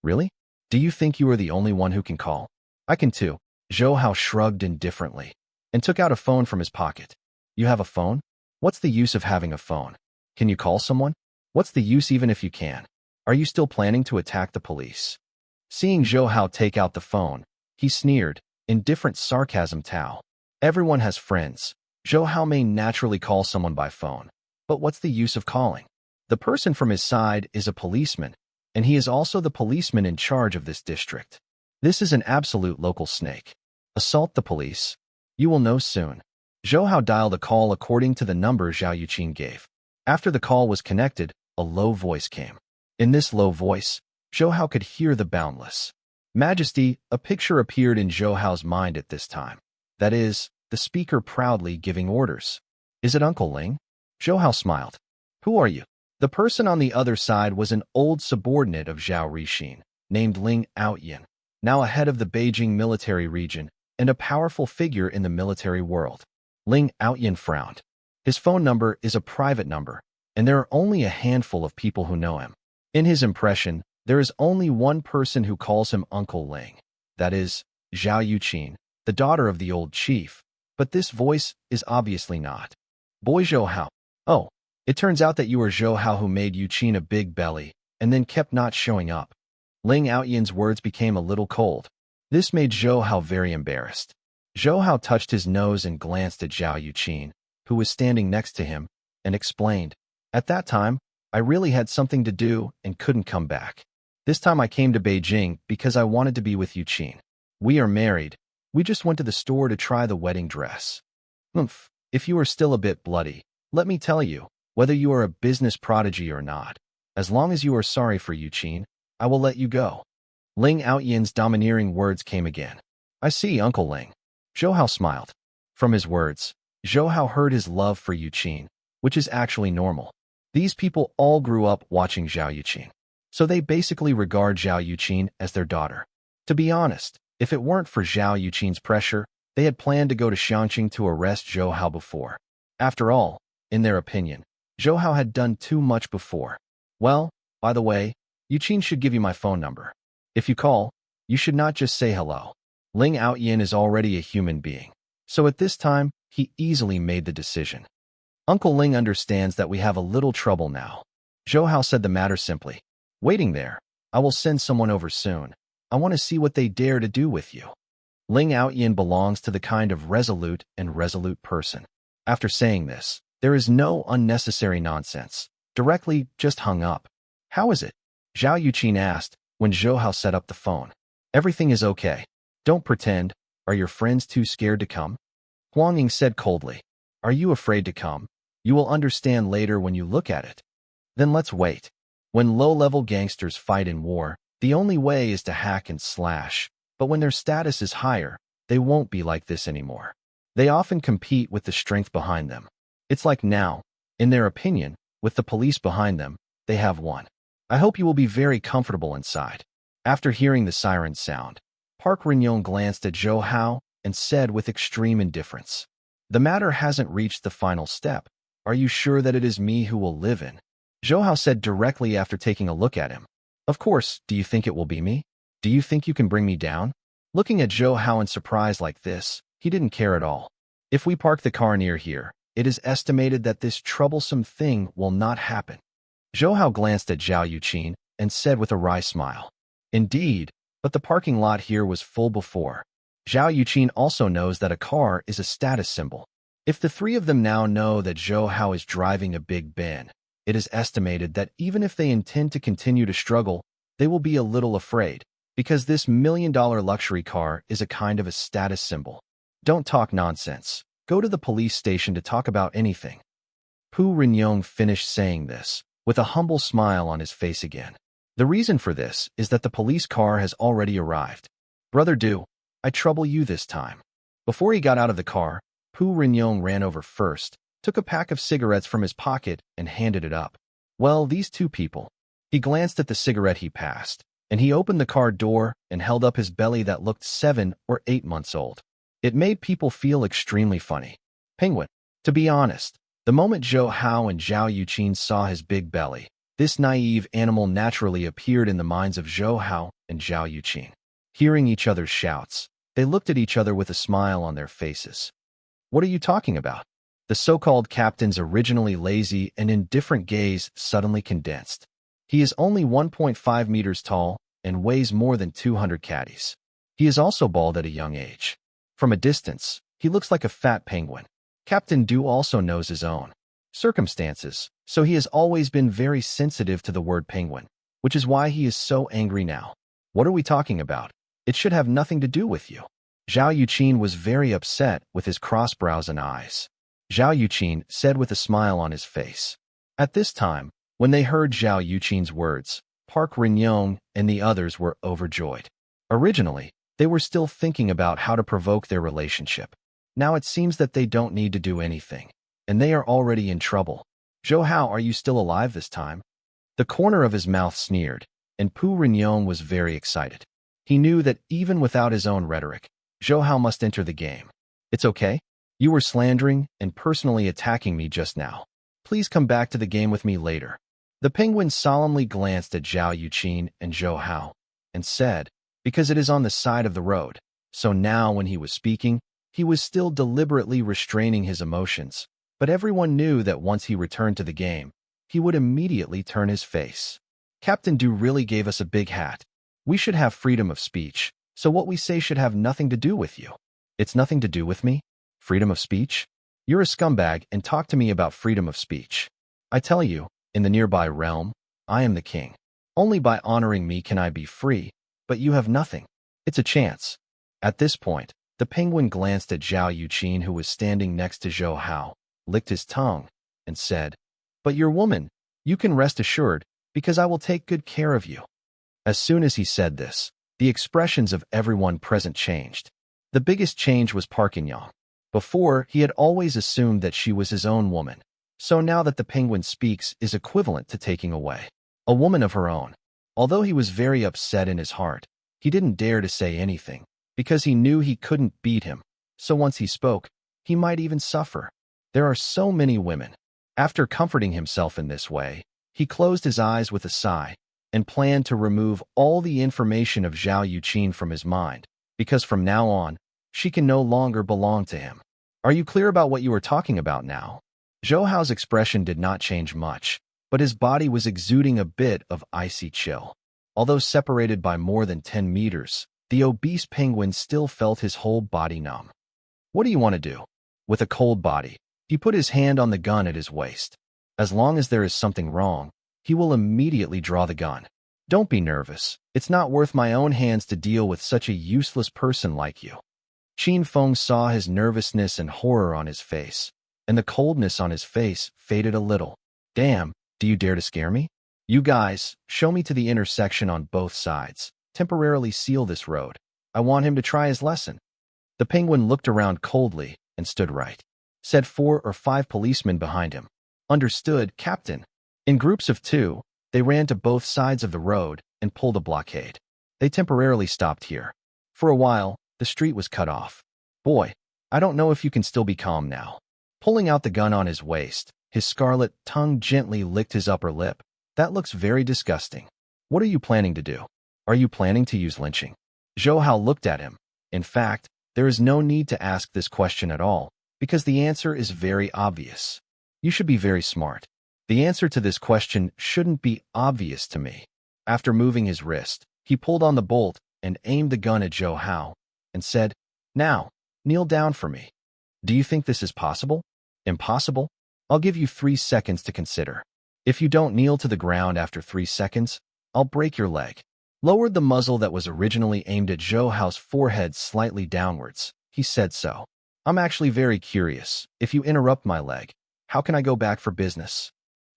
Really? Do you think you are the only one who can call? I can too. Zhou Hao shrugged indifferently and took out a phone from his pocket. You have a phone? What's the use of having a phone? Can you call someone? What's the use even if you can? Are you still planning to attack the police? Seeing Zhou Hao take out the phone, he sneered, indifferent sarcasm Tao. Everyone has friends. Zhou Hao may naturally call someone by phone. But what's the use of calling? The person from his side is a policeman, and he is also the policeman in charge of this district. This is an absolute local snake. Assault the police. You will know soon. Zhou Hao dialed a call according to the number Zhao Yuqin gave. After the call was connected, a low voice came. In this low voice, Zhou Hao could hear the boundless majesty. A picture appeared in Zhou Hao's mind at this time. That is, the speaker proudly giving orders. Is it Uncle Ling? Zhou Hao smiled. Who are you? The person on the other side was an old subordinate of Zhao Rixin, named Ling Outyin, now a head of the Beijing military region and a powerful figure in the military world. Ling Outyin frowned. His phone number is a private number, and there are only a handful of people who know him. In his impression, there is only one person who calls him Uncle Ling. That is, Zhao Yuqin, the daughter of the old chief. But this voice is obviously not. Boy Zhou Hao. Oh, it turns out that you are Zhou Hao who made Yuqin a big belly and then kept not showing up. Ling Outyin's words became a little cold. This made Zhou Hao very embarrassed. Zhou Hao touched his nose and glanced at Zhao Yuqin, who was standing next to him, and explained, At that time, I really had something to do and couldn't come back. This time I came to Beijing because I wanted to be with Yuqin. We are married. We just went to the store to try the wedding dress. If you are still a bit bloody, let me tell you, whether you are a business prodigy or not, as long as you are sorry for Yuqin, I will let you go. Ling Outyin's domineering words came again. I see, Uncle Ling. Zhou Hao smiled. From his words, Zhou Hao heard his love for Yuqin, which is actually normal. These people all grew up watching Zhao Yuqin, so they basically regard Zhao Yuqin as their daughter. To be honest, if it weren't for Zhao Yuqin's pressure, they had planned to go to Xiangqing to arrest Zhou Hao before. After all, in their opinion, Zhou Hao had done too much before. Well, by the way, Yuqin should give you my phone number. If you call, you should not just say hello. Ling Outyin is already a human being, so at this time, he easily made the decision. Uncle Ling understands that we have a little trouble now. Zhou Hao said the matter simply. Waiting there, I will send someone over soon. I want to see what they dare to do with you. Ling Outyin belongs to the kind of resolute person. After saying this, there is no unnecessary nonsense. Directly just hung up. How is it? Zhao Yuqin asked when Zhou Hao set up the phone. Everything is okay. Don't pretend. Are your friends too scared to come? Huang Ying said coldly. Are you afraid to come? You will understand later when you look at it. Then let's wait. When low-level gangsters fight in war, the only way is to hack and slash. But when their status is higher, they won't be like this anymore. They often compete with the strength behind them. It's like now, in their opinion, with the police behind them, they have won. I hope you will be very comfortable inside. After hearing the siren sound, Park Rin-yong glanced at Zhou Hao and said with extreme indifference, the matter hasn't reached the final step. Are you sure that it is me who will live in? Zhou Hao said directly after taking a look at him. Of course, do you think it will be me? Do you think you can bring me down? Looking at Zhou Hao in surprise like this, he didn't care at all. If we park the car near here, it is estimated that this troublesome thing will not happen. Zhou Hao glanced at Zhao Yuqin and said with a wry smile. Indeed, but the parking lot here was full before. Zhao Yuqin also knows that a car is a status symbol. If the three of them now know that Zhou Hao is driving a Big Ben, it is estimated that even if they intend to continue to struggle, they will be a little afraid, because this million-dollar luxury car is a kind of a status symbol. Don't talk nonsense. Go to the police station to talk about anything. Pu Rin-yong finished saying this, with a humble smile on his face again. The reason for this is that the police car has already arrived. Brother Du, I trouble you this time. Before he got out of the car, Pu Rin-yong ran over first, took a pack of cigarettes from his pocket and handed it up. Well, these two people. He glanced at the cigarette he passed, and he opened the car door and held up his belly that looked 7 or 8 months old. It made people feel extremely funny. Penguin. To be honest, the moment Zhou Hao and Zhao Yuqin saw his big belly, this naive animal naturally appeared in the minds of Zhou Hao and Zhao Yuqin. Hearing each other's shouts, they looked at each other with a smile on their faces. What are you talking about? The so-called captain's originally lazy and indifferent gaze suddenly condensed. He is only 1.5 meters tall and weighs more than 200 caddies. He is also bald at a young age. From a distance, he looks like a fat penguin. Captain Du also knows his own circumstances, so he has always been very sensitive to the word penguin, which is why he is so angry now. What are we talking about? It should have nothing to do with you. Zhao Yuqin was very upset with his cross brows and eyes. Zhao Yuqin said with a smile on his face. At this time, when they heard Zhao Yuqin's words, Park Rin-yong and the others were overjoyed. Originally, they were still thinking about how to provoke their relationship. Now it seems that they don't need to do anything, and they are already in trouble. Zhou Hao, are you still alive this time? The corner of his mouth sneered, and Pu Rin-yong was very excited. He knew that even without his own rhetoric, Zhou Hao must enter the game. It's okay. You were slandering and personally attacking me just now. Please come back to the game with me later. The penguin solemnly glanced at Zhao Yuqin and Zhou Hao and said, because it is on the side of the road. So now when he was speaking, he was still deliberately restraining his emotions, but everyone knew that once he returned to the game, he would immediately turn his face. Captain Du really gave us a big hat. We should have freedom of speech, so what we say should have nothing to do with you. It's nothing to do with me? Freedom of speech? You're a scumbag and talk to me about freedom of speech. I tell you, in the nearby realm, I am the king. Only by honoring me can I be free, but you have nothing. It's a chance. At this point, the penguin glanced at Zhao Yuqin, who was standing next to Zhou Hao, licked his tongue, and said, But you're woman, you can rest assured, because I will take good care of you. As soon as he said this, the expressions of everyone present changed. The biggest change was Park In-yong. Before, he had always assumed that she was his own woman, so now that the penguin speaks is equivalent to taking away a woman of her own. Although he was very upset in his heart, he didn't dare to say anything, because he knew he couldn't beat him, so once he spoke, he might even suffer. There are so many women. After comforting himself in this way, he closed his eyes with a sigh and planned to remove all the information of Zhao Yuqin from his mind, because from now on, she can no longer belong to him. Are you clear about what you are talking about now? Zhou Hao's expression did not change much, but his body was exuding a bit of icy chill. Although separated by more than 10 meters, The obese penguin still felt his whole body numb. What do you want to do? With a cold body, he put his hand on the gun at his waist. As long as there is something wrong, he will immediately draw the gun. Don't be nervous. It's not worth my own hands to deal with such a useless person like you. Qin Feng saw his nervousness and horror on his face, and the coldness on his face faded a little. Damn, do you dare to scare me? You guys, show me to the intersection on both sides. Temporarily seal this road. I want him to try his lesson. The penguin looked around coldly and stood right. Said 4 or 5 policemen behind him. Understood, Captain. In groups of 2, they ran to both sides of the road and pulled a blockade. They temporarily stopped here. For a while, the street was cut off. Boy, I don't know if you can still be calm now. Pulling out the gun on his waist, his scarlet tongue gently licked his upper lip. That looks very disgusting. What are you planning to do? Are you planning to use lynching? Zhou Hao looked at him. In fact, there is no need to ask this question at all, because the answer is very obvious. You should be very smart. The answer to this question shouldn't be obvious to me. After moving his wrist, he pulled on the bolt and aimed the gun at Zhou Hao and said, "Now, kneel down for me." Do you think this is possible? Impossible? I'll give you 3 seconds to consider. If you don't kneel to the ground after 3 seconds, I'll break your leg. Lowered the muzzle that was originally aimed at Zhou Hao's forehead slightly downwards. He said so. I'm actually very curious. If you interrupt my leg, how can I go back for business?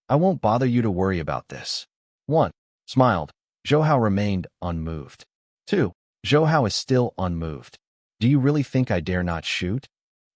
I won't bother you to worry about this. 1. Smiled. Zhou Hao remained unmoved. 2. Zhou Hao is still unmoved. Do you really think I dare not shoot?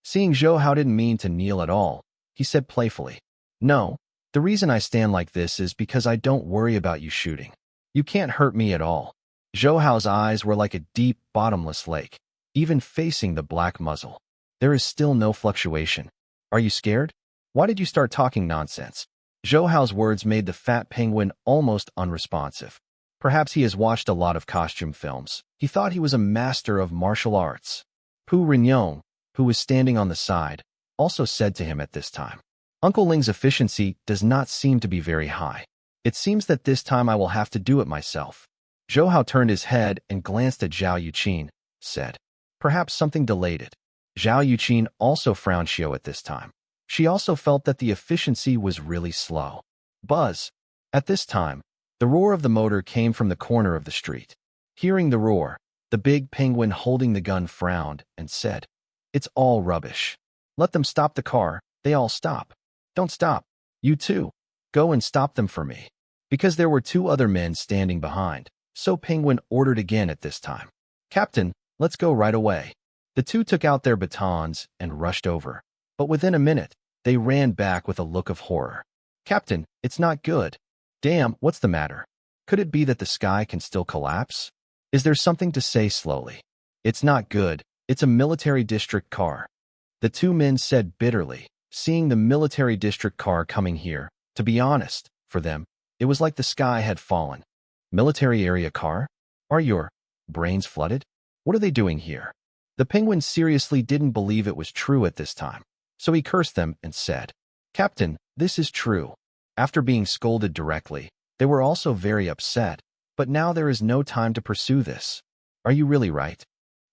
Seeing Zhou Hao didn't mean to kneel at all, he said playfully, "No, the reason I stand like this is because I don't worry about you shooting. You can't hurt me at all." Zhou Hao's eyes were like a deep, bottomless lake, even facing the black muzzle. There is still no fluctuation. Are you scared? Why did you start talking nonsense? Zhou Hao's words made the fat penguin almost unresponsive. Perhaps he has watched a lot of costume films. He thought he was a master of martial arts. Pu Rinyong, who was standing on the side, also said to him at this time, "Uncle Ling's efficiency does not seem to be very high. It seems that this time I will have to do it myself." Zhou Hao turned his head and glanced at Zhao Yuqin, said, "Perhaps something delayed it." Zhao Yuqin also frowned Xiao at this time. She also felt that the efficiency was really slow. Buzz. At this time, the roar of the motor came from the corner of the street. Hearing the roar, the big penguin holding the gun frowned and said, "It's all rubbish. Let them stop the car." They all stop. "Don't stop. You too. Go and stop them for me." Because there were 2 other men standing behind, so Penguin ordered again at this time, "Captain, let's go right away." The 2 took out their batons and rushed over. But within a minute, they ran back with a look of horror. "Captain, it's not good. Damn, what's the matter? Could it be that the sky can still collapse? Is there something to say slowly? It's not good. It's a military district car." The 2 men said bitterly, seeing the military district car coming here. To be honest, for them, it was like the sky had fallen. Military area car? Are your brains flooded? What are they doing here? The penguin seriously didn't believe it was true at this time, so he cursed them and said, "Captain, this is true." After being scolded directly, they were also very upset, but now there is no time to pursue this. Are you really right?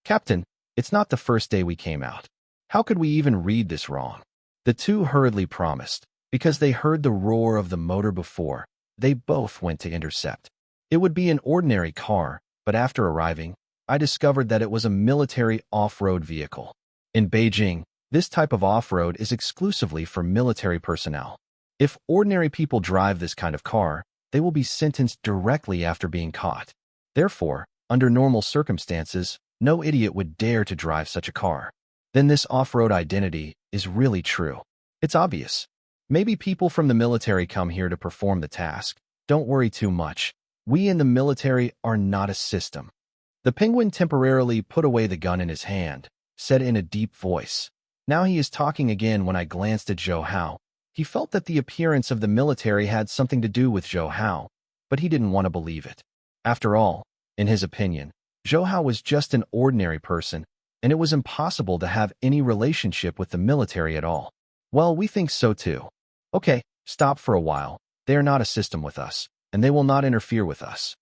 Captain, it's not the first day we came out. How could we even read this wrong? The 2 hurriedly promised. Because they heard the roar of the motor before, they both went to intercept. It would be an ordinary car, but after arriving, I discovered that it was a military off-road vehicle. In Beijing, this type of off-road is exclusively for military personnel. If ordinary people drive this kind of car, they will be sentenced directly after being caught. Therefore, under normal circumstances, no idiot would dare to drive such a car. Then this off-road identity is really true. It's obvious. Maybe people from the military come here to perform the task. Don't worry too much. We in the military are not a system. The penguin temporarily put away the gun in his hand, said in a deep voice. Now he is talking again. When I glanced at Zhou Hao, he felt that the appearance of the military had something to do with Zhou Hao, but he didn't want to believe it. After all, in his opinion, Zhou Hao was just an ordinary person, and it was impossible to have any relationship with the military at all. Well, we think so too. Okay, stop for a while. They are not a system with us, and they will not interfere with us.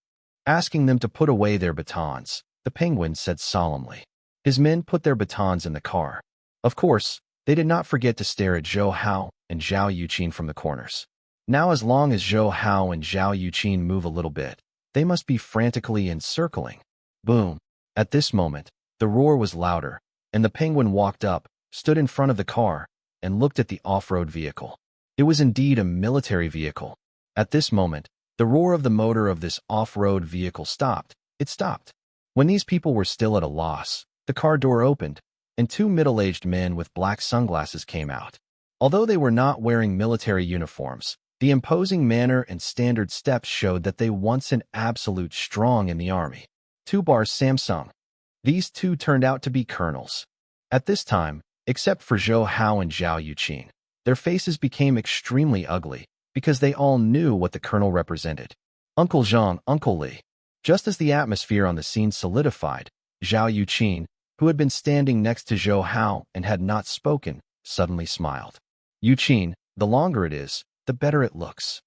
Asking them to put away their batons, the penguin said solemnly. His men put their batons in the car. Of course, they did not forget to stare at Zhou Hao and Zhao Yuqin from the corners. Now as long as Zhou Hao and Zhao Yuqin move a little bit, they must be frantically encircling. Boom! At this moment, the roar was louder, and the penguin walked up, stood in front of the car, and looked at the off-road vehicle. It was indeed a military vehicle. At this moment, the roar of the motor of this off-road vehicle stopped. It stopped. When these people were still at a loss, the car door opened, and two middle-aged men with black sunglasses came out. Although they were not wearing military uniforms, the imposing manner and standard steps showed that they once an absolute strong in the army. 2 bars Samsung. These two turned out to be colonels. At this time, except for Zhou Hao and Zhao Yuqin, their faces became extremely ugly because they all knew what the colonel represented. Uncle Zhang, Uncle Li. Just as the atmosphere on the scene solidified, Zhao Yuqin, who had been standing next to Zhou Hao and had not spoken, suddenly smiled. Yuqin, the longer it is, the better it looks.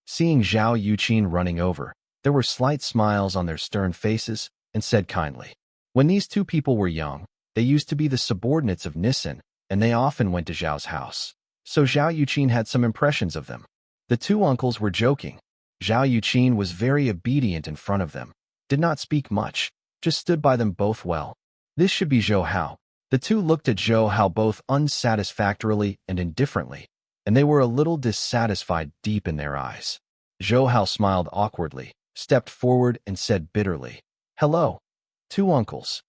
Seeing Zhao Yuqin running over, there were slight smiles on their stern faces, and said kindly. When these two people were young, they used to be the subordinates of Nissen, and they often went to Zhao's house. So Zhao Yuqin had some impressions of them. The two uncles were joking. Zhao Yuqin was very obedient in front of them, did not speak much, just stood by them both well. This should be Zhou Hao. The two looked at Zhou Hao both unsatisfactorily and indifferently, and they were a little dissatisfied deep in their eyes. Zhou Hao smiled awkwardly, stepped forward and said bitterly, "Hello, two uncles.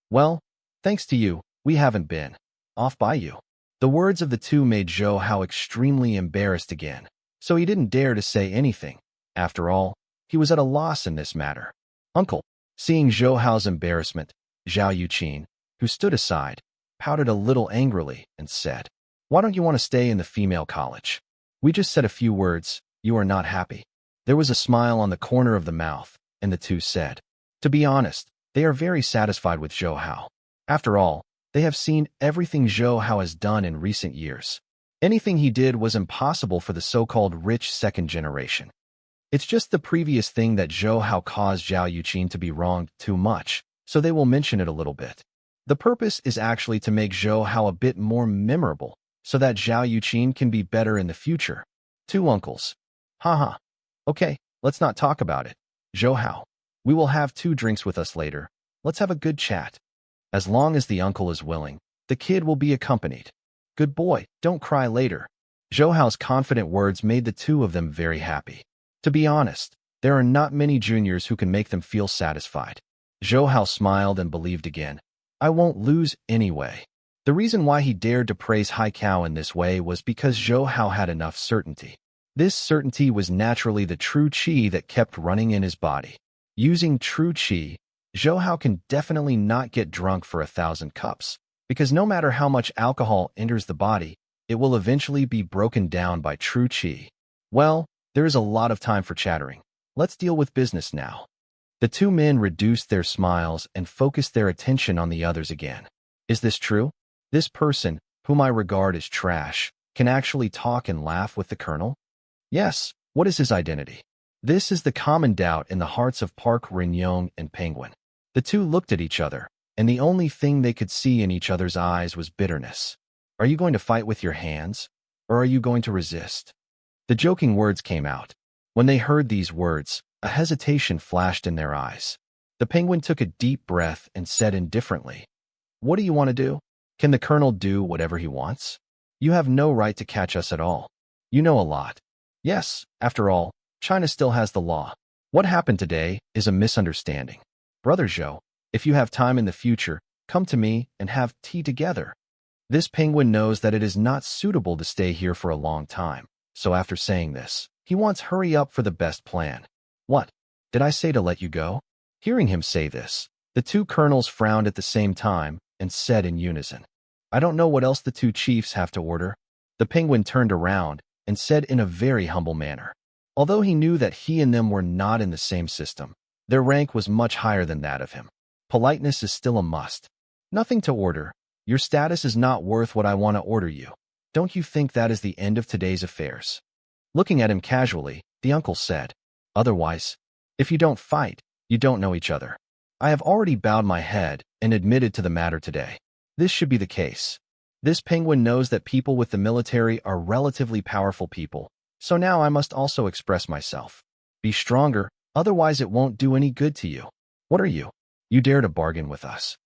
Well, thanks to you, we haven't been off by you." The words of the two made Zhou Hao extremely embarrassed again, so he didn't dare to say anything. After all, he was at a loss in this matter. Uncle, seeing Zhou Hao's embarrassment, Zhao Yuqin, who stood aside, pouted a little angrily and said, "Why don't you want to stay in the female college? We just said a few words, you are not happy." There was a smile on the corner of the mouth, and the two said, "To be honest, they are very satisfied with Zhou Hao. After all, they have seen everything Zhou Hao has done in recent years. Anything he did was impossible for the so-called rich second generation. It's just the previous thing that Zhou Hao caused Zhao Yuqin to be wronged too much, so they will mention it a little bit. The purpose is actually to make Zhou Hao a bit more memorable, so that Zhao Yuqin can be better in the future." Two uncles. Haha. Okay, let's not talk about it. Zhou Hao, we will have 2 drinks with us later. Let's have a good chat. As long as the uncle is willing, the kid will be accompanied. Good boy, don't cry later. Zhou Hao's confident words made the two of them very happy. To be honest, there are not many juniors who can make them feel satisfied. Zhou Hao smiled and believed again. I won't lose anyway. The reason why he dared to praise Hai Kao in this way was because Zhou Hao had enough certainty. This certainty was naturally the true qi that kept running in his body. Using true qi, Zhou Hao can definitely not get drunk for 1,000 cups, because no matter how much alcohol enters the body, it will eventually be broken down by true qi. Well, there is a lot of time for chattering. Let's deal with business now. The two men reduced their smiles and focused their attention on the others again. Is this true? This person, whom I regard as trash, can actually talk and laugh with the colonel? Yes, what is his identity? This is the common doubt in the hearts of Park Rin-yong and Penguin. The two looked at each other, and the only thing they could see in each other's eyes was bitterness. Are you going to fight with your hands, or are you going to resist? The joking words came out. When they heard these words, a hesitation flashed in their eyes. The penguin took a deep breath and said indifferently, "What do you want to do? Can the colonel do whatever he wants? You have no right to catch us at all. You know a lot. Yes, after all, China still has the law. What happened today is a misunderstanding. Brother Zhou, if you have time in the future, come to me and have tea together." This penguin knows that it is not suitable to stay here for a long time, so after saying this, he wants hurry up for the best plan. What? Did I say to let you go? Hearing him say this, the two colonels frowned at the same time and said in unison, I don't know what else the two chiefs have to order. The penguin turned around and said in a very humble manner. Although he knew that he and them were not in the same system, their rank was much higher than that of him. Politeness is still a must. Nothing to order. Your status is not worth what I want to order you. Don't you think that is the end of today's affairs? Looking at him casually, the uncle said, Otherwise, if you don't fight, you don't know each other. I have already bowed my head and admitted to the matter today. This should be the case. This penguin knows that people with the military are relatively powerful people, so now I must also express myself. Be stronger, otherwise it won't do any good to you. What are you? You dare to bargain with us?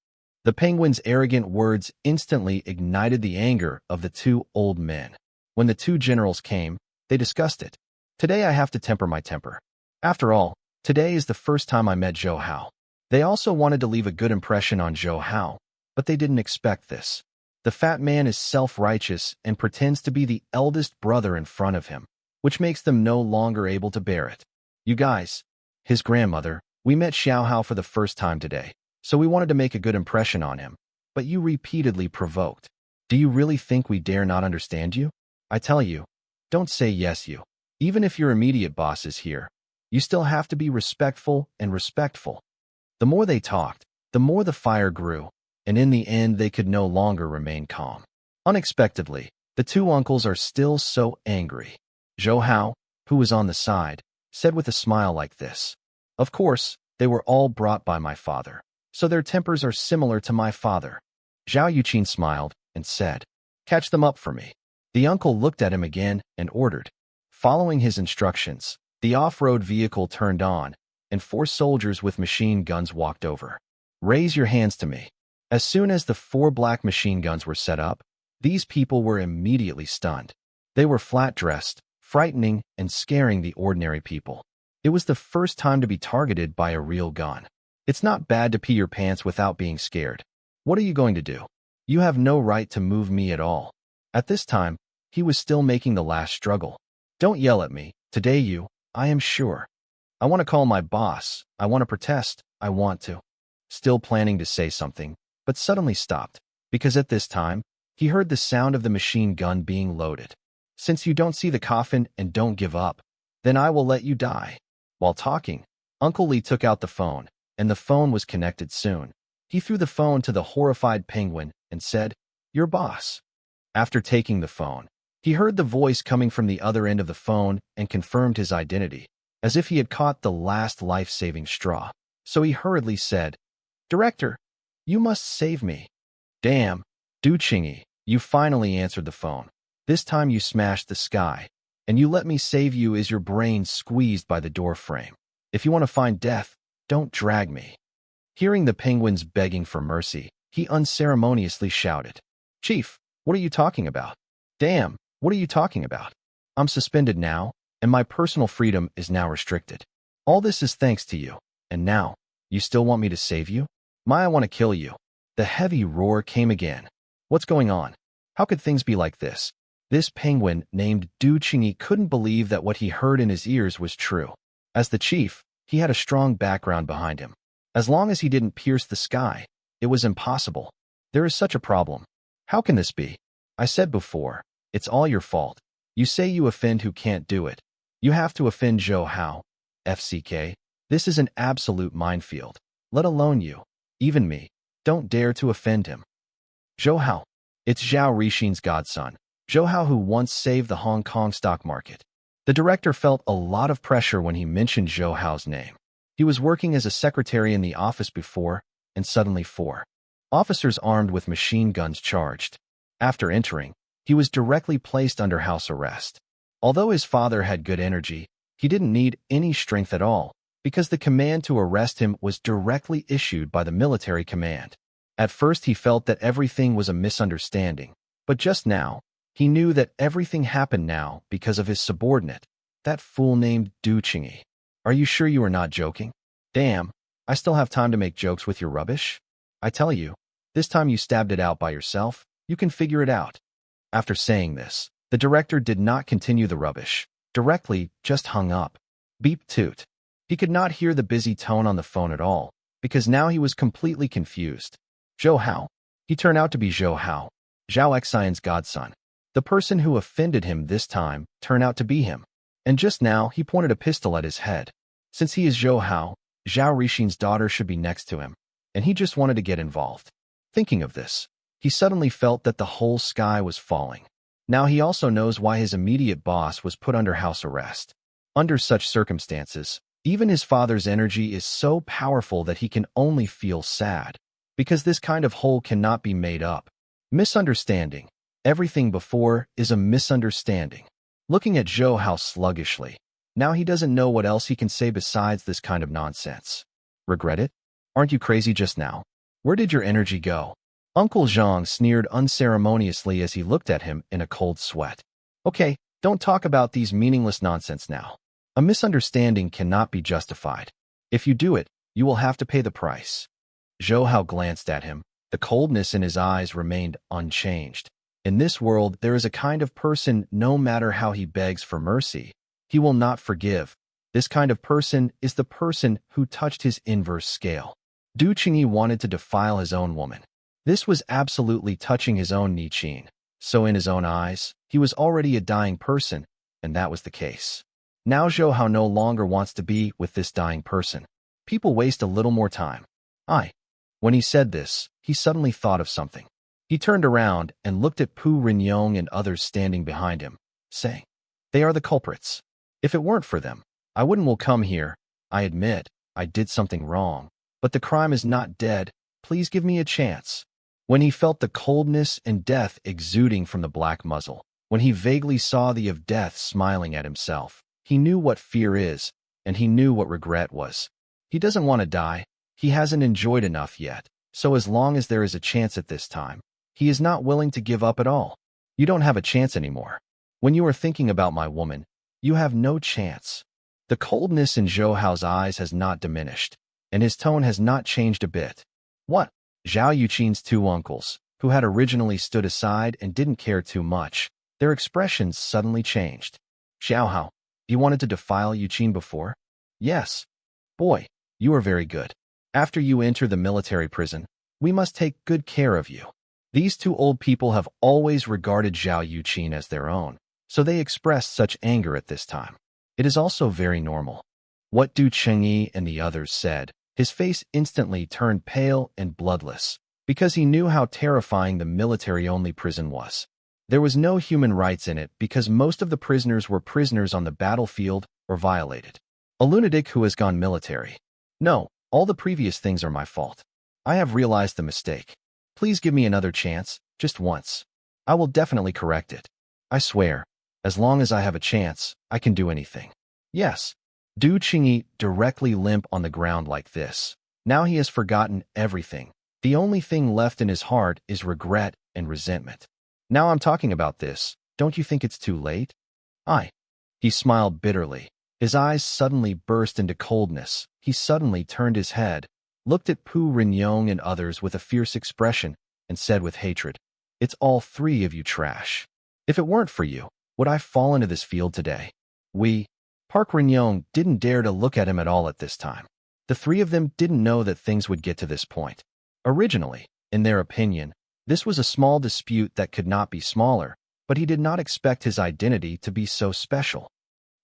The penguin's arrogant words instantly ignited the anger of the two old men. When the two generals came, they discussed it. Today I have to temper my temper. After all, today is the first time I met Zhou Hao. They also wanted to leave a good impression on Zhou Hao, but they didn't expect this. The fat man is self-righteous and pretends to be the eldest brother in front of him, which makes them no longer able to bear it. You guys, his grandmother, we met Xiao Hao for the first time today, so we wanted to make a good impression on him, but you repeatedly provoked. Do you really think we dare not understand you? I tell you, don't say yes you. Even if your immediate boss is here, you still have to be respectful and respectful. The more they talked, the more the fire grew, and in the end they could no longer remain calm. Unexpectedly, the two uncles are still so angry. Zhou Hao, who was on the side, said with a smile like this. Of course, they were all brought by my father, so their tempers are similar to my father. Zhao Yuqin smiled and said, catch them up for me. The uncle looked at him again and ordered. Following his instructions, the off-road vehicle turned on, and 4 soldiers with machine guns walked over. Raise your hands to me. As soon as the 4 black machine guns were set up, these people were immediately stunned. They were flat-dressed, frightening, and scaring the ordinary people. It was the first time to be targeted by a real gun. It's not bad to pee your pants without being scared. What are you going to do? You have no right to move me at all. At this time, he was still making the last struggle. Don't yell at me. Today I am sure. I want to call my boss. I want to protest. I want to. Still planning to say something, but suddenly stopped, because at this time, he heard the sound of the machine gun being loaded. Since you don't see the coffin and don't give up, then I will let you die. While talking, Uncle Lee took out the phone, and the phone was connected soon. He threw the phone to the horrified penguin and said, your boss. After taking the phone, he heard the voice coming from the other end of the phone and confirmed his identity, as if he had caught the last life-saving straw. So he hurriedly said, Director, you must save me. Damn, Du Qingyi, you finally answered the phone. This time you smashed the sky, and you let me save you as your brain squeezed by the door frame. If you want to find death, don't drag me. Hearing the penguins begging for mercy, he unceremoniously shouted, Chief, what are you talking about? Damn, what are you talking about? I'm suspended now, and my personal freedom is now restricted. All this is thanks to you, and now, you still want me to save you? I want to kill you. The heavy roar came again. What's going on? How could things be like this? This penguin named Du Qingyi couldn't believe that what he heard in his ears was true. As the chief, he had a strong background behind him. As long as he didn't pierce the sky, it was impossible. There is such a problem. How can this be? I said before, it's all your fault. You say you offend who can't do it. You have to offend Zhou Hao. FCK, this is an absolute minefield. Let alone you. Even me. Don't dare to offend him. Zhou Hao. It's Zhao Rixin's godson. Zhou Hao, who once saved the Hong Kong stock market. The director felt a lot of pressure when he mentioned Zhou Hao's name. He was working as a secretary in the office before, and suddenly 4 officers armed with machine guns charged. After entering, he was directly placed under house arrest. Although his father had good energy, he didn't need any strength at all, because the command to arrest him was directly issued by the military command. At first he felt that everything was a misunderstanding, but just now, he knew that everything happened now because of his subordinate, that fool named Du Qingyi. Are you sure you are not joking? Damn, I still have time to make jokes with your rubbish? I tell you, this time you stabbed it out by yourself, you can figure it out. After saying this, the director did not continue the rubbish, directly just hung up. Beep toot. He could not hear the busy tone on the phone at all, because now he was completely confused. Zhou Hao. He turned out to be Zhou Hao, Zhao Xian's godson. The person who offended him this time turned out to be him. And just now he pointed a pistol at his head. Since he is Zhou Hao, Zhao Rixin's daughter should be next to him, and he just wanted to get involved. Thinking of this, he suddenly felt that the whole sky was falling. Now he also knows why his immediate boss was put under house arrest. Under such circumstances, Even his father's energy is so powerful that he can only feel sad, because this kind of whole cannot be made up. Misunderstanding. Everything before is a misunderstanding. Looking at Zhou Hao sluggishly. Now he doesn't know what else he can say besides this kind of nonsense. Regret it? Aren't you crazy just now? Where did your energy go? Uncle Zhang sneered unceremoniously as he looked at him in a cold sweat. Okay, don't talk about these meaningless nonsense now. A misunderstanding cannot be justified. If you do it, you will have to pay the price. Zhou Hao glanced at him. The coldness in his eyes remained unchanged. In this world, there is a kind of person, no matter how he begs for mercy, he will not forgive. This kind of person is the person who touched his inverse scale. Du Qingyi wanted to defile his own woman. This was absolutely touching his own Niqin. So in his own eyes, he was already a dying person, and that was the case. Now Zhou Hao no longer wants to be with this dying person. People waste a little more time. When he said this, he suddenly thought of something. He turned around and looked at Pu Rinyong and others standing behind him, saying, "They are the culprits. If it weren't for them, I wouldn't will come here. I admit, I did something wrong, but the crime is not dead. Please give me a chance." When he felt the coldness and death exuding from the black muzzle, when he vaguely saw the of death smiling at himself, he knew what fear is, and he knew what regret was. He doesn't want to die. He hasn't enjoyed enough yet, so as long as there is a chance at this time, he is not willing to give up at all. You don't have a chance anymore. When you are thinking about my woman, you have no chance. The coldness in Zhou Hao's eyes has not diminished, and his tone has not changed a bit. What? Zhao Yuqin's two uncles, who had originally stood aside and didn't care too much, their expressions suddenly changed. Xiao Hao, you wanted to defile Yuqin before? Yes. Boy, you are very good. After you enter the military prison, we must take good care of you. These two old people have always regarded Zhao Yuqin as their own, so they expressed such anger at this time. It is also very normal. What Du Qingyi and the others said, his face instantly turned pale and bloodless, because he knew how terrifying the military-only prison was. There was no human rights in it because most of the prisoners were prisoners on the battlefield or violated. A lunatic who has gone military. No, all the previous things are my fault. I have realized the mistake. Please give me another chance, just once. I will definitely correct it. I swear, as long as I have a chance, I can do anything. Yes. Du Qingyi directly limp on the ground like this. Now he has forgotten everything. The only thing left in his heart is regret and resentment. Now I'm talking about this, don't you think it's too late? He smiled bitterly. His eyes suddenly burst into coldness. He suddenly turned his head, looked at Pu Rinyong and others with a fierce expression, and said with hatred, "It's all three of you trash. If it weren't for you, would I fall into this field today?" Park Rinyong didn't dare to look at him at all at this time. The three of them didn't know that things would get to this point. Originally, in their opinion, this was a small dispute that could not be smaller, but he did not expect his identity to be so special.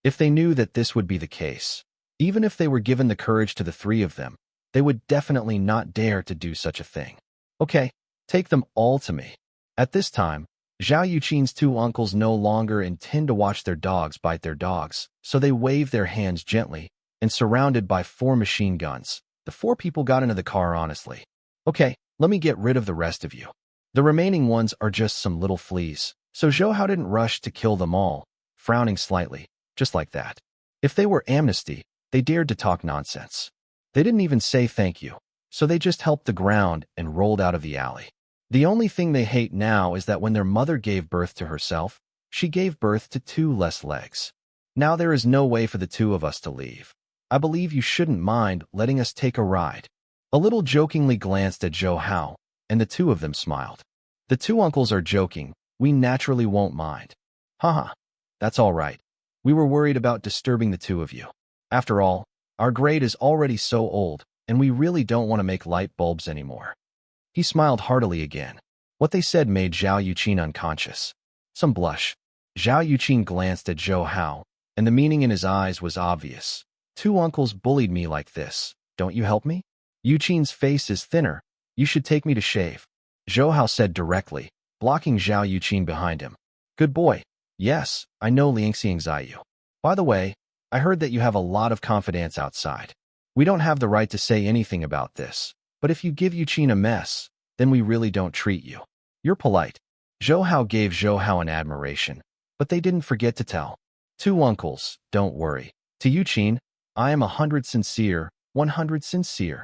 If they knew that this would be the case, even if they were given the courage to the three of them, they would definitely not dare to do such a thing. Okay, take them all to me. At this time, Zhao Yuqin's two uncles no longer intend to watch their dogs bite their dogs, so they waved their hands gently, and surrounded by 4 machine guns, the 4 people got into the car honestly. Okay, let me get rid of the rest of you. The remaining ones are just some little fleas, so Zhou Hao didn't rush to kill them all, frowning slightly, just like that. If they were amnesty, they dared to talk nonsense. They didn't even say thank you, so they just helped the ground and rolled out of the alley. The only thing they hate now is that when their mother gave birth to herself, she gave birth to 2 less legs. Now there is no way for the 2 of us to leave. I believe you shouldn't mind letting us take a ride. A little jokingly glanced at Zhou Hao, and the 2 of them smiled. The 2 uncles are joking, we naturally won't mind. Haha, that's all right. We were worried about disturbing the 2 of you. After all, our grade is already so old, and we really don't want to make light bulbs anymore. He smiled heartily again. What they said made Zhao Yuqin unconscious. Some blush. Zhao Yuqin glanced at Zhou Hao, and the meaning in his eyes was obvious. 2 uncles bullied me like this. Don't you help me? Yuqin's face is thinner. You should take me to shave. Zhou Hao said directly, blocking Zhao Yuqin behind him. Good boy. Yes, I know Liangxiang Ziyu. By the way, I heard that you have a lot of confidants outside. We don't have the right to say anything about this, but if you give Yuqin a mess, then we really don't treat you. You're polite. Zhou Hao gave Zhou Hao an admiration, but they didn't forget to tell. Two uncles, don't worry. To Yuqin, I am 100 sincere, 100 sincere.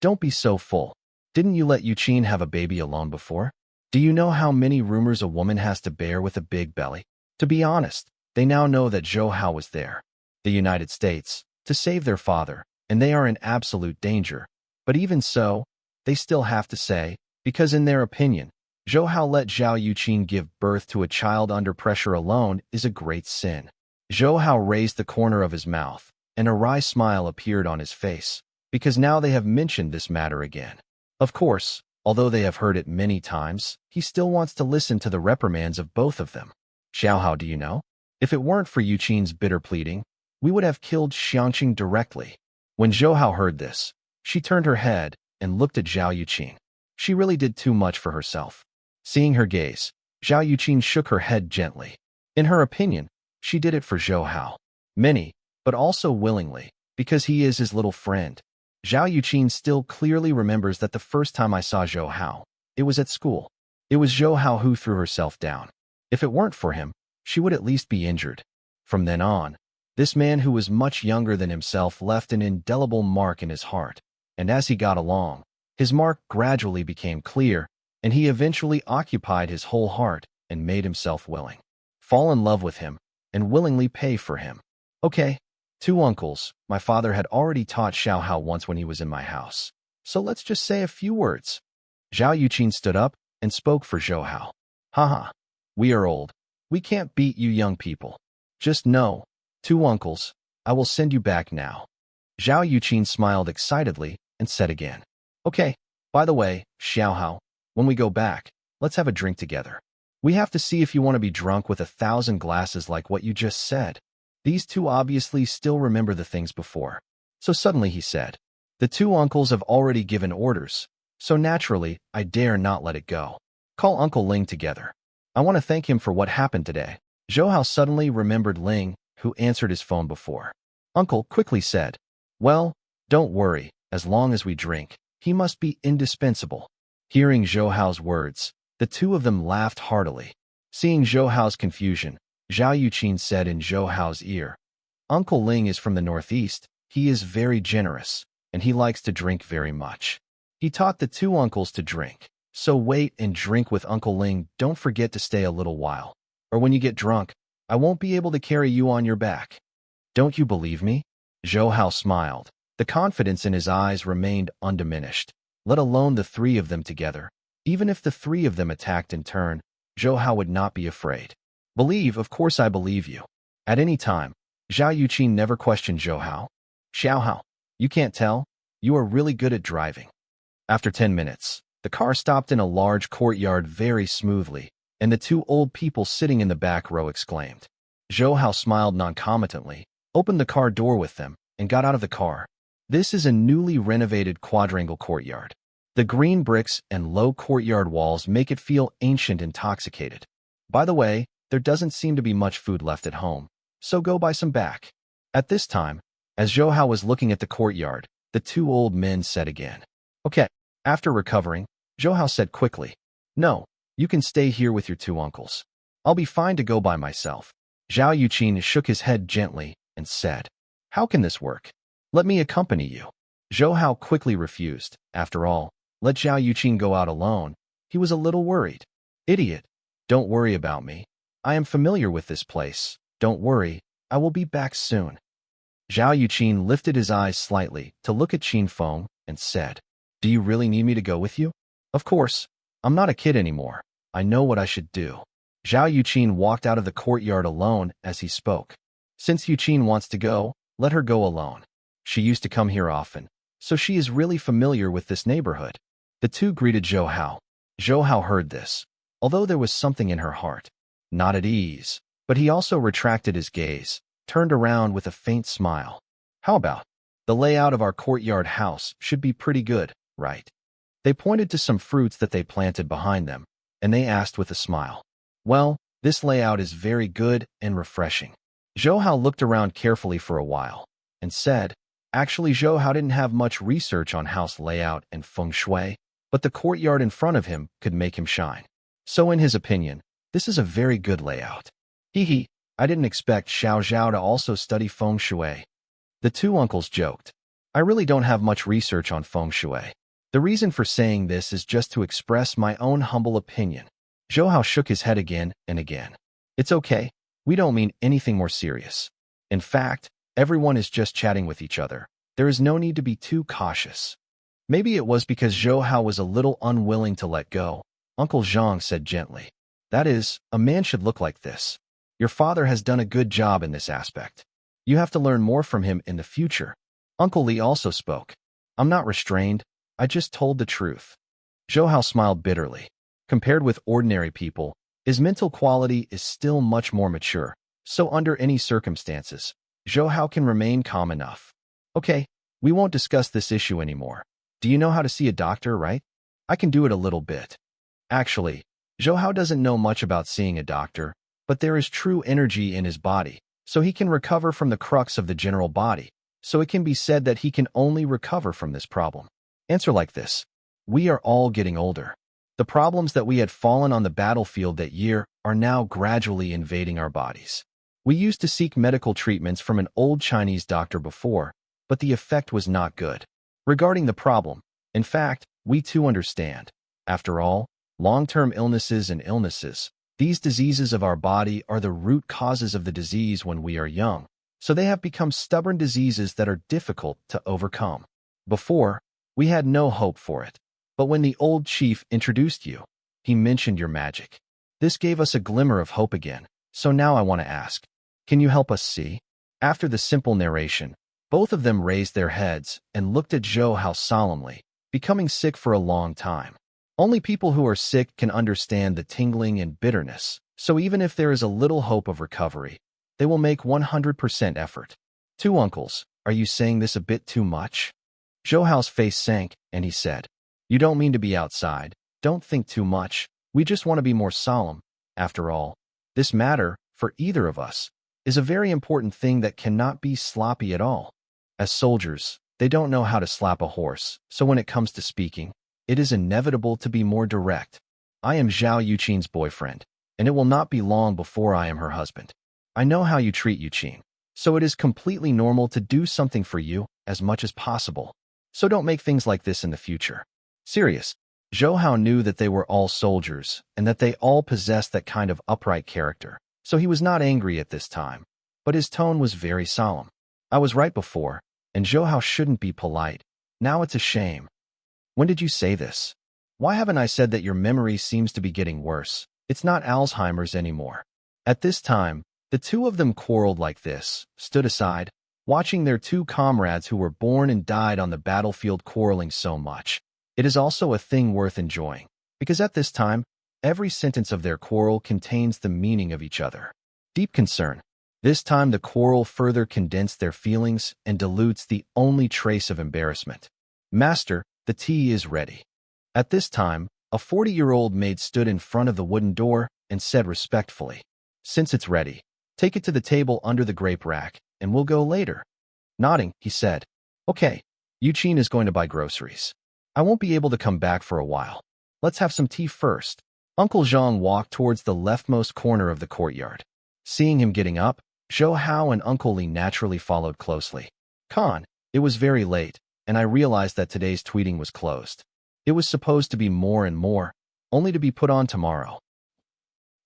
Don't be so full. Didn't you let Yuqin have a baby alone before? Do you know how many rumors a woman has to bear with a big belly? To be honest, they now know that Zhou Hao was there. The United States, to save their father, and they are in absolute danger. But even so, they still have to say, because in their opinion, Zhou Hao let Zhao Yuqin give birth to a child under pressure alone is a great sin. Zhou Hao raised the corner of his mouth, and a wry smile appeared on his face, because now they have mentioned this matter again. Of course, although they have heard it many times, he still wants to listen to the reprimands of both of them. Xiao Hao, do you know? If it weren't for Yuqin's bitter pleading, we would have killed Xiangqing directly. When Zhou Hao heard this, she turned her head and looked at Zhao Yuqin. She really did too much for herself. Seeing her gaze, Zhao Yuqin shook her head gently. In her opinion, she did it for Zhou Hao. Many, but also willingly, because he is his little friend. Zhao Yuqin still clearly remembers that the first time I saw Zhou Hao, it was at school. It was Zhou Hao who threw herself down. If it weren't for him, she would at least be injured. From then on, this man who was much younger than himself left an indelible mark in his heart, and as he got along, his mark gradually became clear, and he eventually occupied his whole heart and made himself willing. Fall in love with him, and willingly pay for him. Okay, two uncles, my father had already taught Xiao Hao once when he was in my house, so let's just say a few words. Zhao Yuqin stood up and spoke for Zhou Hao. Haha, we are old. We can't beat you young people. Just know, two uncles, I will send you back now. Zhao Yuqin smiled excitedly and said again. Okay, by the way, Xiao Hao, when we go back, let's have a drink together. We have to see if you want to be drunk with 1,000 glasses like what you just said. These two obviously still remember the things before. So suddenly he said, the two uncles have already given orders, so naturally, I dare not let it go. Call Uncle Ling together. I want to thank him for what happened today. Zhou Hao suddenly remembered Ling, who answered his phone before. Uncle quickly said, well, don't worry, as long as we drink, he must be indispensable. Hearing Zhou Hao's words, the two of them laughed heartily. Seeing Zhou Hao's confusion, Zhao Yuqin said in Zhou Hao's ear, Uncle Ling is from the northeast, he is very generous, and he likes to drink very much. He taught the two uncles to drink, so wait and drink with Uncle Ling, don't forget to stay a little while. Or when you get drunk, I won't be able to carry you on your back. Don't you believe me? Zhou Hao smiled. The confidence in his eyes remained undiminished, let alone the three of them together. Even if the three of them attacked in turn, Zhou Hao would not be afraid. Believe, of course I believe you. At any time, Zhao Yuqin never questioned Zhou Hao. Xiao Hao, you can't tell? You are really good at driving. After 10 minutes, the car stopped in a large courtyard very smoothly, and the two old people sitting in the back row exclaimed. Zhou Hao smiled noncommittently, opened the car door with them, and got out of the car. This is a newly renovated quadrangle courtyard. The green bricks and low courtyard walls make it feel ancient and intoxicated. By the way, there doesn't seem to be much food left at home, so go buy some back. At this time, as Zhou Hao was looking at the courtyard, the two old men said again. Okay. After recovering, Zhou Hao said quickly, no, you can stay here with your two uncles. I'll be fine to go by myself. Zhao Yuqin shook his head gently and said, how can this work? Let me accompany you. Zhou Hao quickly refused. After all, let Zhao Yuqin go out alone. He was a little worried. Idiot. Don't worry about me. I am familiar with this place. Don't worry, I will be back soon. Zhao Yuqin lifted his eyes slightly to look at Qin Feng and said, do you really need me to go with you? Of course. I'm not a kid anymore. I know what I should do. Zhao Yuqin walked out of the courtyard alone as he spoke. Since Yuqin wants to go, let her go alone. She used to come here often, so she is really familiar with this neighborhood. The two greeted Zhou Hao. Zhou Hao heard this, although there was something in her heart. Not at ease, but he also retracted his gaze, turned around with a faint smile. How about? The layout of our courtyard house should be pretty good, right? They pointed to some fruits that they planted behind them, and they asked with a smile. Well, this layout is very good and refreshing. Zhou Hao looked around carefully for a while and said, actually, Zhou Hao didn't have much research on house layout and feng shui, but the courtyard in front of him could make him shine. So in his opinion, this is a very good layout. Hee, I didn't expect Xiao Zhao to also study feng shui. The two uncles joked. I really don't have much research on feng shui. The reason for saying this is just to express my own humble opinion. Zhou Hao shook his head again and again. It's okay. We don't mean anything more serious. In fact, everyone is just chatting with each other. There is no need to be too cautious. Maybe it was because Zhou Hao was a little unwilling to let go. Uncle Zhang said gently. That is, a man should look like this. Your father has done a good job in this aspect. You have to learn more from him in the future. Uncle Li also spoke. I'm not restrained. I just told the truth. Zhou Hao smiled bitterly. Compared with ordinary people, his mental quality is still much more mature, so under any circumstances, Zhou Hao can remain calm enough. Okay, we won't discuss this issue anymore. Do you know how to see a doctor, right? I can do it a little bit. Actually, Zhou Hao doesn't know much about seeing a doctor, but there is true energy in his body, so he can recover from the crux of the general body, so it can be said that he can only recover from this problem. Answer like this. We are all getting older. The problems that we had fallen on the battlefield that year are now gradually invading our bodies. We used to seek medical treatments from an old Chinese doctor before, but the effect was not good. Regarding the problem, in fact, we too understand. After all, long-term illnesses, these diseases of our body are the root causes of the disease when we are young, so they have become stubborn diseases that are difficult to overcome. Before, we had no hope for it. But when the old chief introduced you, he mentioned your magic. This gave us a glimmer of hope again. So now I want to ask, can you help us see? After the simple narration, both of them raised their heads and looked at Zhou Hao solemnly, becoming sick for a long time. Only people who are sick can understand the tingling and bitterness, so even if there is a little hope of recovery, they will make 100% effort. Two uncles, are you saying this a bit too much? Zhou Hao's face sank, and he said, you don't mean to be outside. Don't think too much. We just want to be more solemn. After all, this matter, for either of us, is a very important thing that cannot be sloppy at all. As soldiers, they don't know how to slap a horse, so when it comes to speaking, it is inevitable to be more direct. I am Zhao Yuqin's boyfriend, and it will not be long before I am her husband. I know how you treat Yuqin, so it is completely normal to do something for you as much as possible. So don't make things like this in the future. Serious. Zhou Hao knew that they were all soldiers and that they all possessed that kind of upright character, so he was not angry at this time, but his tone was very solemn. I was right before, and Zhou Hao shouldn't be polite. Now it's a shame. When did you say this? Why haven't I said that your memory seems to be getting worse? It's not Alzheimer's anymore. At this time, the two of them quarreled like this, stood aside, watching their two comrades who were born and died on the battlefield quarreling so much. It is also a thing worth enjoying, because at this time, every sentence of their quarrel contains the meaning of each other. Deep concern. This time the quarrel further condensed their feelings and dilutes the only trace of embarrassment. Master, the tea is ready. At this time, a 40-year-old maid stood in front of the wooden door and said respectfully, since it's ready, take it to the table under the grape rack, and we'll go later. Nodding, he said, okay, Yuqin is going to buy groceries. I won't be able to come back for a while. Let's have some tea first. Uncle Zhang walked towards the leftmost corner of the courtyard. Seeing him getting up, Zhou Hao and Uncle Li naturally followed closely. Con, it was very late, and I realized that today's tweeting was closed. It was supposed to be more and more, only to be put on tomorrow.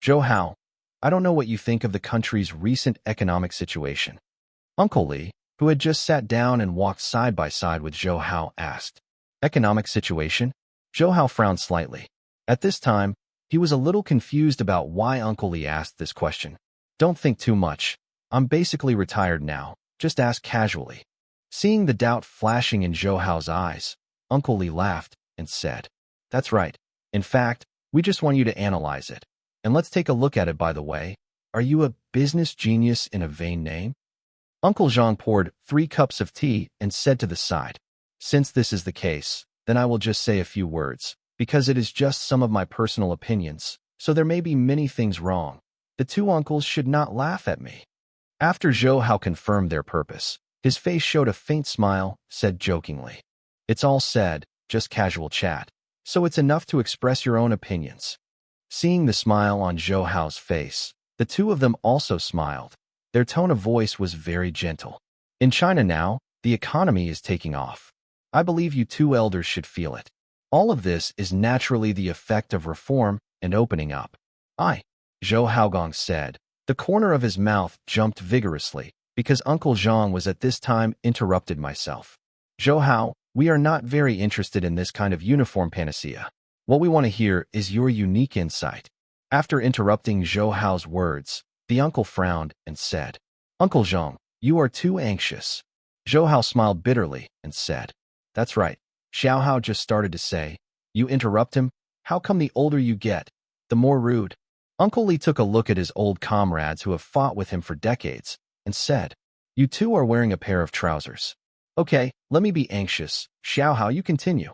Zhou Hao, I don't know what you think of the country's recent economic situation. Uncle Li, who had just sat down and walked side by side with Zhou Hao, asked. Economic situation? Zhou Hao frowned slightly. At this time, he was a little confused about why Uncle Li asked this question. Don't think too much. I'm basically retired now. Just ask casually. Seeing the doubt flashing in Zhou Hao's eyes, Uncle Li laughed and said, that's right. In fact, we just want you to analyze it. And let's take a look at it, by the way. Are you a business genius in a vain name? Uncle Zhang poured 3 cups of tea and said to the side, since this is the case, then I will just say a few words, because it is just some of my personal opinions, so there may be many things wrong. The two uncles should not laugh at me. After Zhou Hao confirmed their purpose, his face showed a faint smile, said jokingly, "It's all said, just casual chat, so it's enough to express your own opinions." Seeing the smile on Zhou Hao's face, the two of them also smiled. Their tone of voice was very gentle. "In China now, the economy is taking off. I believe you two elders should feel it. All of this is naturally the effect of reform and opening up." Zhou Haogong said. The corner of his mouth jumped vigorously, because Uncle Zhang was at this time interrupted myself. "Zhou Hao, we are not very interested in this kind of uniform panacea. What we want to hear is your unique insight." After interrupting Zhou Hao's words, the uncle frowned and said, "Uncle Zhang, you are too anxious." Zhou Hao smiled bitterly and said, "That's right. Xiao Hao just started to say. You interrupt him? How come the older you get, the more rude?" Uncle Li took a look at his old comrades who have fought with him for decades and said, "You two are wearing a pair of trousers. Okay, let me be anxious. Xiao Hao, you continue."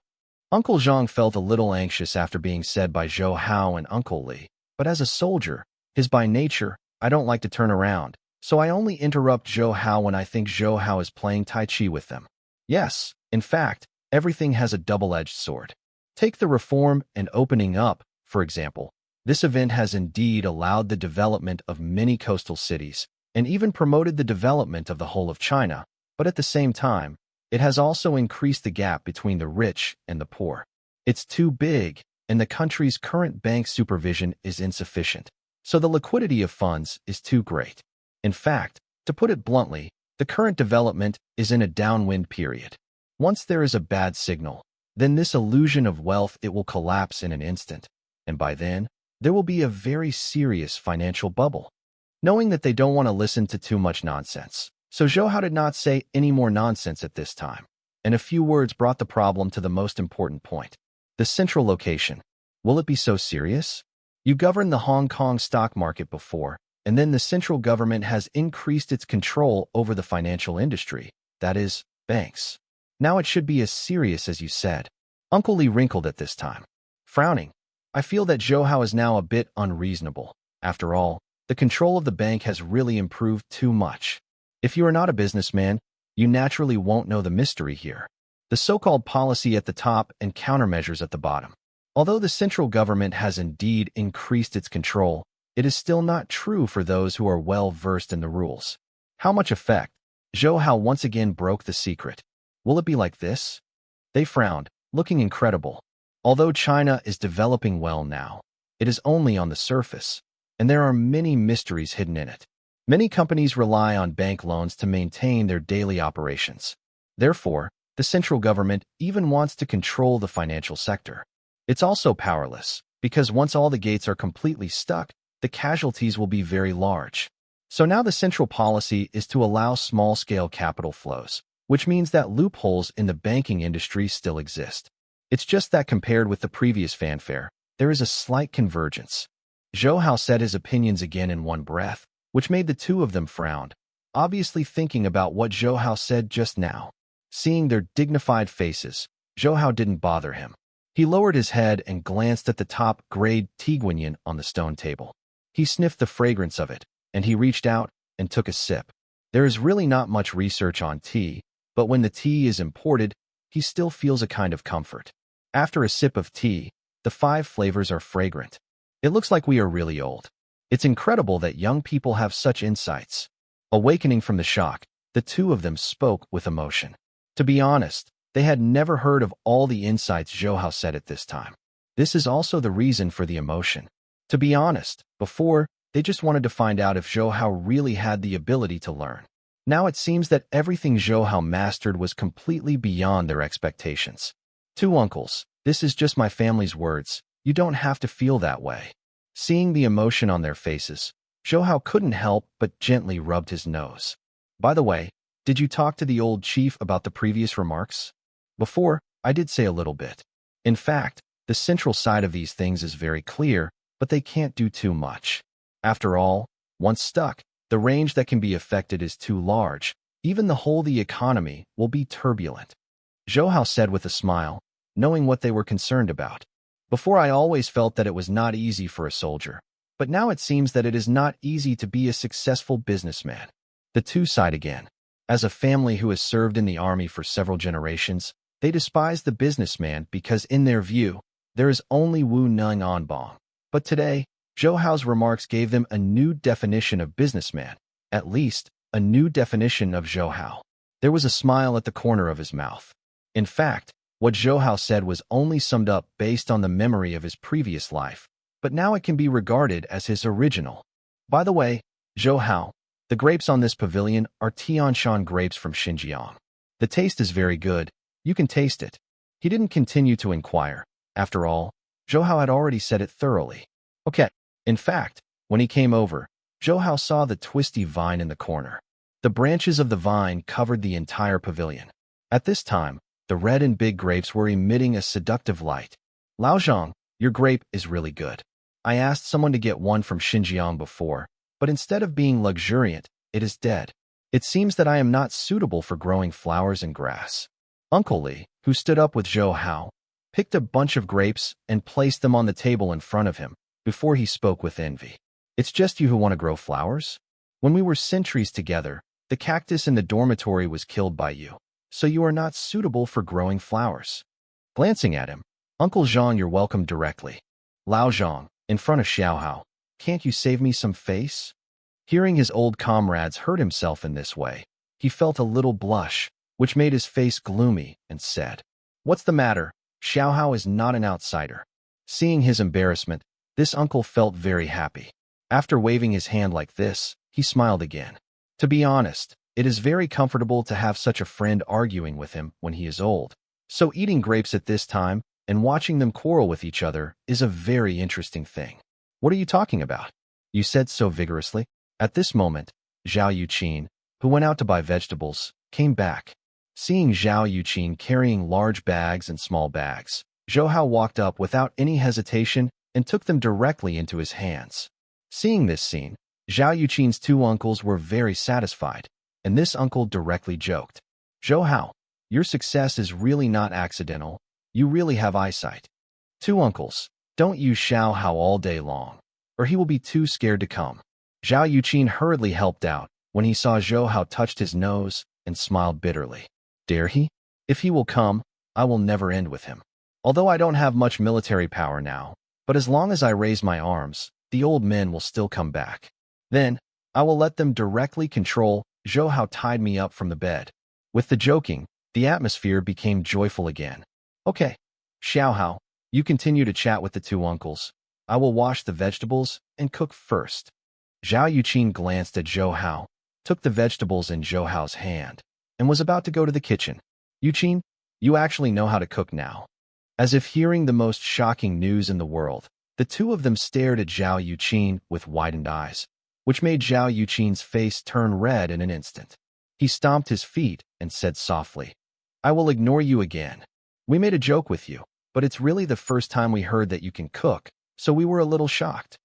Uncle Zhang felt a little anxious after being said by Zhou Hao and Uncle Li, but as a soldier, his by nature, I don't like to turn around, so I only interrupt Zhou Hao when I think Zhou Hao is playing Tai Chi with them. Yes, in fact, everything has a double-edged sword. Take the reform and opening up, for example. This event has indeed allowed the development of many coastal cities and even promoted the development of the whole of China, but at the same time, it has also increased the gap between the rich and the poor. It's too big, and the country's current bank supervision is insufficient, so the liquidity of funds is too great. In fact, to put it bluntly, the current development is in a downwind period. Once there is a bad signal, then this illusion of wealth it will collapse in an instant, and by then, there will be a very serious financial bubble. Knowing that they don't want to listen to too much nonsense, so Zhou Hao did not say any more nonsense at this time, and a few words brought the problem to the most important point. The central location. Will it be so serious? You governed the Hong Kong stock market before, and then the central government has increased its control over the financial industry, that is, banks. Now it should be as serious as you said. Uncle Li wrinkled at this time, frowning. I feel that Zhou Hao is now a bit unreasonable. After all, the control of the bank has really improved too much. If you are not a businessman, you naturally won't know the mystery here. The so-called policy at the top and countermeasures at the bottom. Although the central government has indeed increased its control, it is still not true for those who are well versed in the rules. How much effect? Zhou Hao once again broke the secret. Will it be like this? They frowned, looking incredible. Although China is developing well now, it is only on the surface, and there are many mysteries hidden in it. Many companies rely on bank loans to maintain their daily operations. Therefore, the central government even wants to control the financial sector. It's also powerless, because once all the gates are completely stuck, the casualties will be very large. So now the central policy is to allow small-scale capital flows, which means that loopholes in the banking industry still exist. It's just that compared with the previous fanfare, there is a slight convergence. Zhou Hao said his opinions again in one breath, which made the two of them frown, obviously thinking about what Zhou Hao said just now. Seeing their dignified faces, Zhou Hao didn't bother him. He lowered his head and glanced at the top-grade tea guanyin on the stone table. He sniffed the fragrance of it, and he reached out and took a sip. There is really not much research on tea, but when the tea is imported, he still feels a kind of comfort. After a sip of tea, the 5 flavors are fragrant. It looks like we are really old. It's incredible that young people have such insights. Awakening from the shock, the two of them spoke with emotion. To be honest, they had never heard of all the insights Zhou Hao said at this time. This is also the reason for the emotion. To be honest, before, they just wanted to find out if Zhou Hao really had the ability to learn. Now it seems that everything Zhou Hao mastered was completely beyond their expectations. 2 uncles, this is just my family's words. You don't have to feel that way. Seeing the emotion on their faces, Zhou Hao couldn't help but gently rubbed his nose. By the way, did you talk to the old chief about the previous remarks? Before, I did say a little bit. In fact, the central side of these things is very clear, but they can't do too much. After all, once stuck, the range that can be affected is too large. Even the economy will be turbulent. Zhou Hao said with a smile, knowing what they were concerned about. Before I always felt that it was not easy for a soldier, but now it seems that it is not easy to be a successful businessman. The two sighed again. As a family who has served in the army for several generations, they despise the businessman because in their view, there is only Wu Nung Onbong. But today, Zhou Hao's remarks gave them a new definition of businessman, at least a new definition of Zhou Hao. There was a smile at the corner of his mouth. In fact, what Zhou Hao said was only summed up based on the memory of his previous life, but now it can be regarded as his original. By the way, Zhou Hao, the grapes on this pavilion are Tianshan grapes from Xinjiang. The taste is very good. You can taste it. He didn't continue to inquire. After all, Zhou Hao had already said it thoroughly. Okay. In fact, when he came over, Zhou Hao saw the twisty vine in the corner. The branches of the vine covered the entire pavilion. At this time, the red and big grapes were emitting a seductive light. Lao Zhang, your grape is really good. I asked someone to get one from Xinjiang before, but instead of being luxuriant, it is dead. It seems that I am not suitable for growing flowers and grass. Uncle Li, who stood up with Zhou Hao, picked a bunch of grapes and placed them on the table in front of him before he spoke with envy. It's just you who want to grow flowers? When we were sentries together, the cactus in the dormitory was killed by you, so you are not suitable for growing flowers. Glancing at him, Uncle Zhang, you're welcome directly. Lao Zhang, in front of Xiao Hao, can't you save me some face? Hearing his old comrades hurt himself in this way, he felt a little blush, which made his face gloomy, and said, What's the matter? Xiao Hao is not an outsider. Seeing his embarrassment, this uncle felt very happy. After waving his hand like this, he smiled again. To be honest, it is very comfortable to have such a friend arguing with him when he is old. So eating grapes at this time and watching them quarrel with each other is a very interesting thing. What are you talking about? You said so vigorously. At this moment, Zhao Yuqin, who went out to buy vegetables, came back. Seeing Zhao Yuqin carrying large bags and small bags, Zhou Hao walked up without any hesitation and took them directly into his hands. Seeing this scene, Zhao Yuqin's two uncles were very satisfied, and this uncle directly joked, Zhou Hao, your success is really not accidental. You really have eyesight. Two uncles, don't use Xiao Hao all day long, or he will be too scared to come. Zhao Yuqin hurriedly helped out when he saw Zhou Hao touched his nose and smiled bitterly. Dare he? If he will come, I will never end with him. Although I don't have much military power now, but as long as I raise my arms, the old men will still come back. Then, I will let them directly control. Zhou Hao tied me up from the bed. With the joking, the atmosphere became joyful again. Okay, Xiao Hao, you continue to chat with the two uncles. I will wash the vegetables and cook first. Zhao Yuqin glanced at Zhou Hao, took the vegetables in Zhou Hao's hand, and was about to go to the kitchen. Yuqin, you actually know how to cook now. As if hearing the most shocking news in the world, the two of them stared at Zhao Yuqin with widened eyes, which made Zhao Yuqin's face turn red in an instant. He stomped his feet and said softly, I will ignore you again. We made a joke with you, but it's really the first time we heard that you can cook, so we were a little shocked.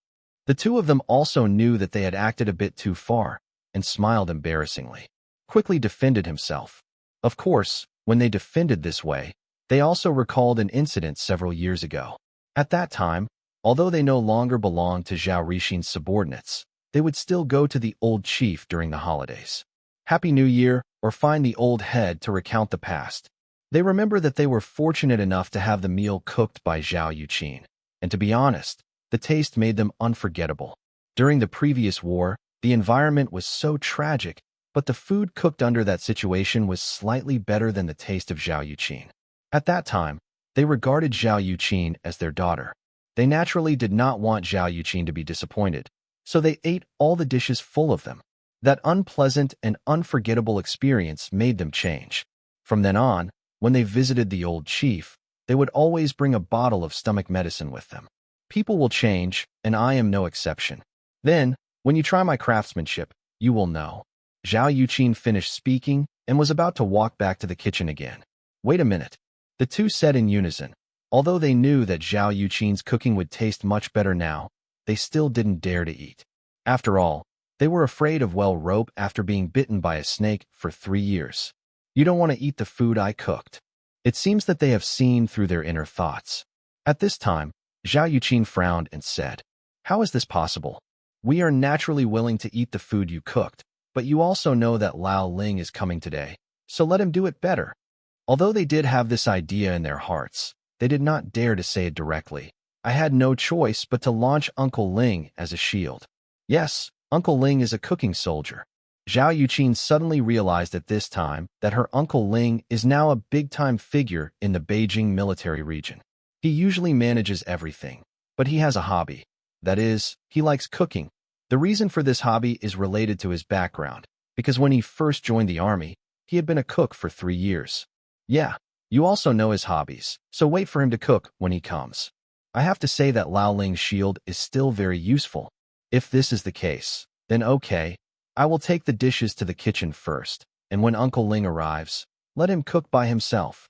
The two of them also knew that they had acted a bit too far, and smiled embarrassingly. Quickly defended himself. Of course, when they defended this way, they also recalled an incident several years ago. At that time, although they no longer belonged to Zhao Rixin's subordinates, they would still go to the old chief during the holidays. Happy New Year, or find the old head to recount the past. They remember that they were fortunate enough to have the meal cooked by Zhao Yuqin, and to be honest, the taste made them unforgettable. During the previous war, the environment was so tragic, but the food cooked under that situation was slightly better than the taste of Zhao Yuqin. At that time, they regarded Zhao Yuqin as their daughter. They naturally did not want Zhao Yuqin to be disappointed, so they ate all the dishes full of them. That unpleasant and unforgettable experience made them change. From then on, when they visited the old chief, they would always bring a bottle of stomach medicine with them. People will change, and I am no exception. Then, when you try my craftsmanship, you will know. Zhao Yuqin finished speaking and was about to walk back to the kitchen again. Wait a minute. The two said in unison. Although they knew that Zhao Yuqin's cooking would taste much better now, they still didn't dare to eat. After all, they were afraid of rope after being bitten by a snake for 3 years. You don't want to eat the food I cooked. It seems that they have seen through their inner thoughts. At this time, Zhao Yuqin frowned and said, How is this possible? We are naturally willing to eat the food you cooked, but you also know that Lao Ling is coming today, so let him do it better. Although they did have this idea in their hearts, they did not dare to say it directly. I had no choice but to launch Uncle Ling as a shield. Yes, Uncle Ling is a cooking soldier. Zhao Yuqin suddenly realized at this time that her Uncle Ling is now a big-time figure in the Beijing military region. He usually manages everything, but he has a hobby. That is, he likes cooking. The reason for this hobby is related to his background, because when he first joined the army, he had been a cook for 3 years. Yeah, you also know his hobbies, so wait for him to cook when he comes. I have to say that Lao Ling's shield is still very useful. If this is the case, then okay, I will take the dishes to the kitchen first, and when Uncle Ling arrives, let him cook by himself.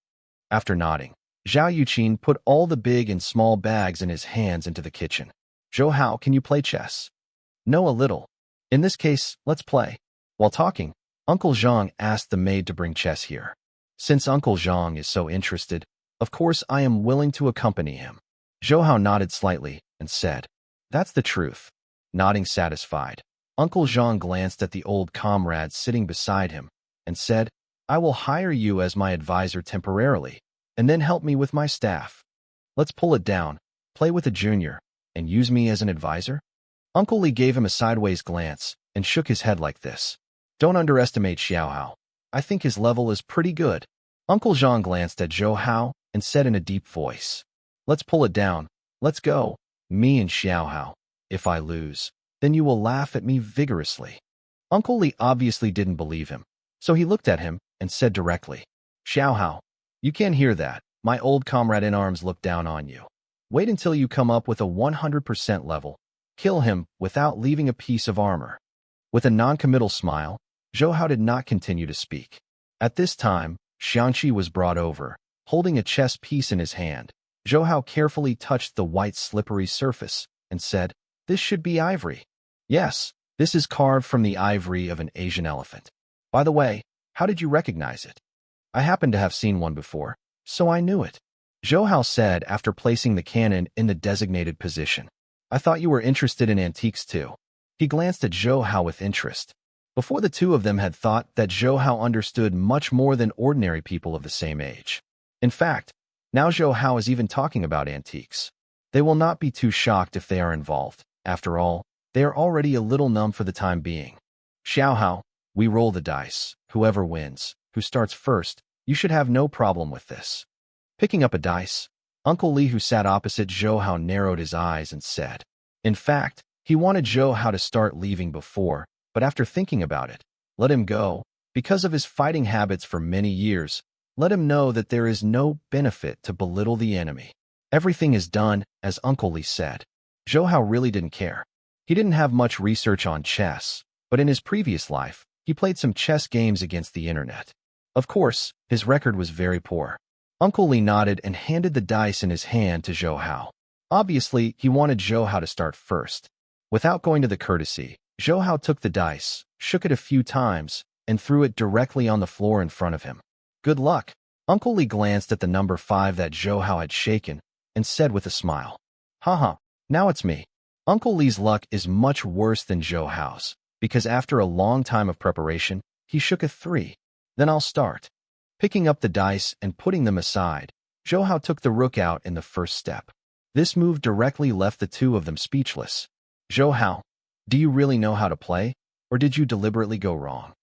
After nodding, Zhao Yuqin put all the big and small bags in his hands into the kitchen. Zhou Hao, can you play chess? No, a little. In this case, let's play. While talking, Uncle Zhang asked the maid to bring chess here. Since Uncle Zhang is so interested, of course I am willing to accompany him. Zhou Hao nodded slightly and said, "That's the truth." Nodding satisfied, Uncle Zhang glanced at the old comrade sitting beside him and said, "I will hire you as my advisor temporarily, and then help me with my staff. Let's pull it down, play with a junior, and use me as an advisor?" Uncle Li gave him a sideways glance and shook his head like this. "Don't underestimate Xiao Hao. I think his level is pretty good." Uncle Zhang glanced at Zhou Hao and said in a deep voice, "Let's pull it down. Let's go. Me and Xiao Hao. If I lose, then you will laugh at me vigorously." Uncle Li obviously didn't believe him, so he looked at him and said directly, "Xiao Hao, you can't hear that. My old comrade in arms looked down on you. Wait until you come up with a 100% level. Kill him without leaving a piece of armor." With a non-committal smile, Zhou Hao did not continue to speak. At this time, Xiangqi was brought over, holding a chess piece in his hand. Zhou Hao carefully touched the white slippery surface and said, "This should be ivory." "Yes, this is carved from the ivory of an Asian elephant. By the way, how did you recognize it?" "I happen to have seen one before, so I knew it," Zhou Hao said after placing the cannon in the designated position. "I thought you were interested in antiques too." He glanced at Zhou Hao with interest. Before, the two of them had thought that Zhou Hao understood much more than ordinary people of the same age. In fact, now Zhou Hao is even talking about antiques. They will not be too shocked if they are involved. After all, they are already a little numb for the time being. "Xiao Hao, we roll the dice. Whoever wins, who starts first, you should have no problem with this." Picking up a dice, Uncle Li, who sat opposite Zhou Hao, narrowed his eyes and said, in fact, he wanted Zhou Hao to start leaving before, but after thinking about it, let him go. Because of his fighting habits for many years, let him know that there is no benefit to belittle the enemy. Everything is done, as Uncle Li said. Zhou Hao really didn't care. He didn't have much research on chess, but in his previous life, he played some chess games against the internet. Of course, his record was very poor. Uncle Li nodded and handed the dice in his hand to Zhou Hao. Obviously, he wanted Zhou Hao to start first. Without going to the courtesy, Zhou Hao took the dice, shook it a few times, and threw it directly on the floor in front of him. "Good luck." Uncle Li glanced at the number 5 that Zhou Hao had shaken and said with a smile, "Haha, now it's me." Uncle Li's luck is much worse than Zhou Hao's, because after a long time of preparation, he shook a 3. "Then I'll start." Picking up the dice and putting them aside, Zhou Hao took the rook out in the first step. This move directly left the two of them speechless. "Zhou Hao, do you really know how to play, or did you deliberately go wrong?"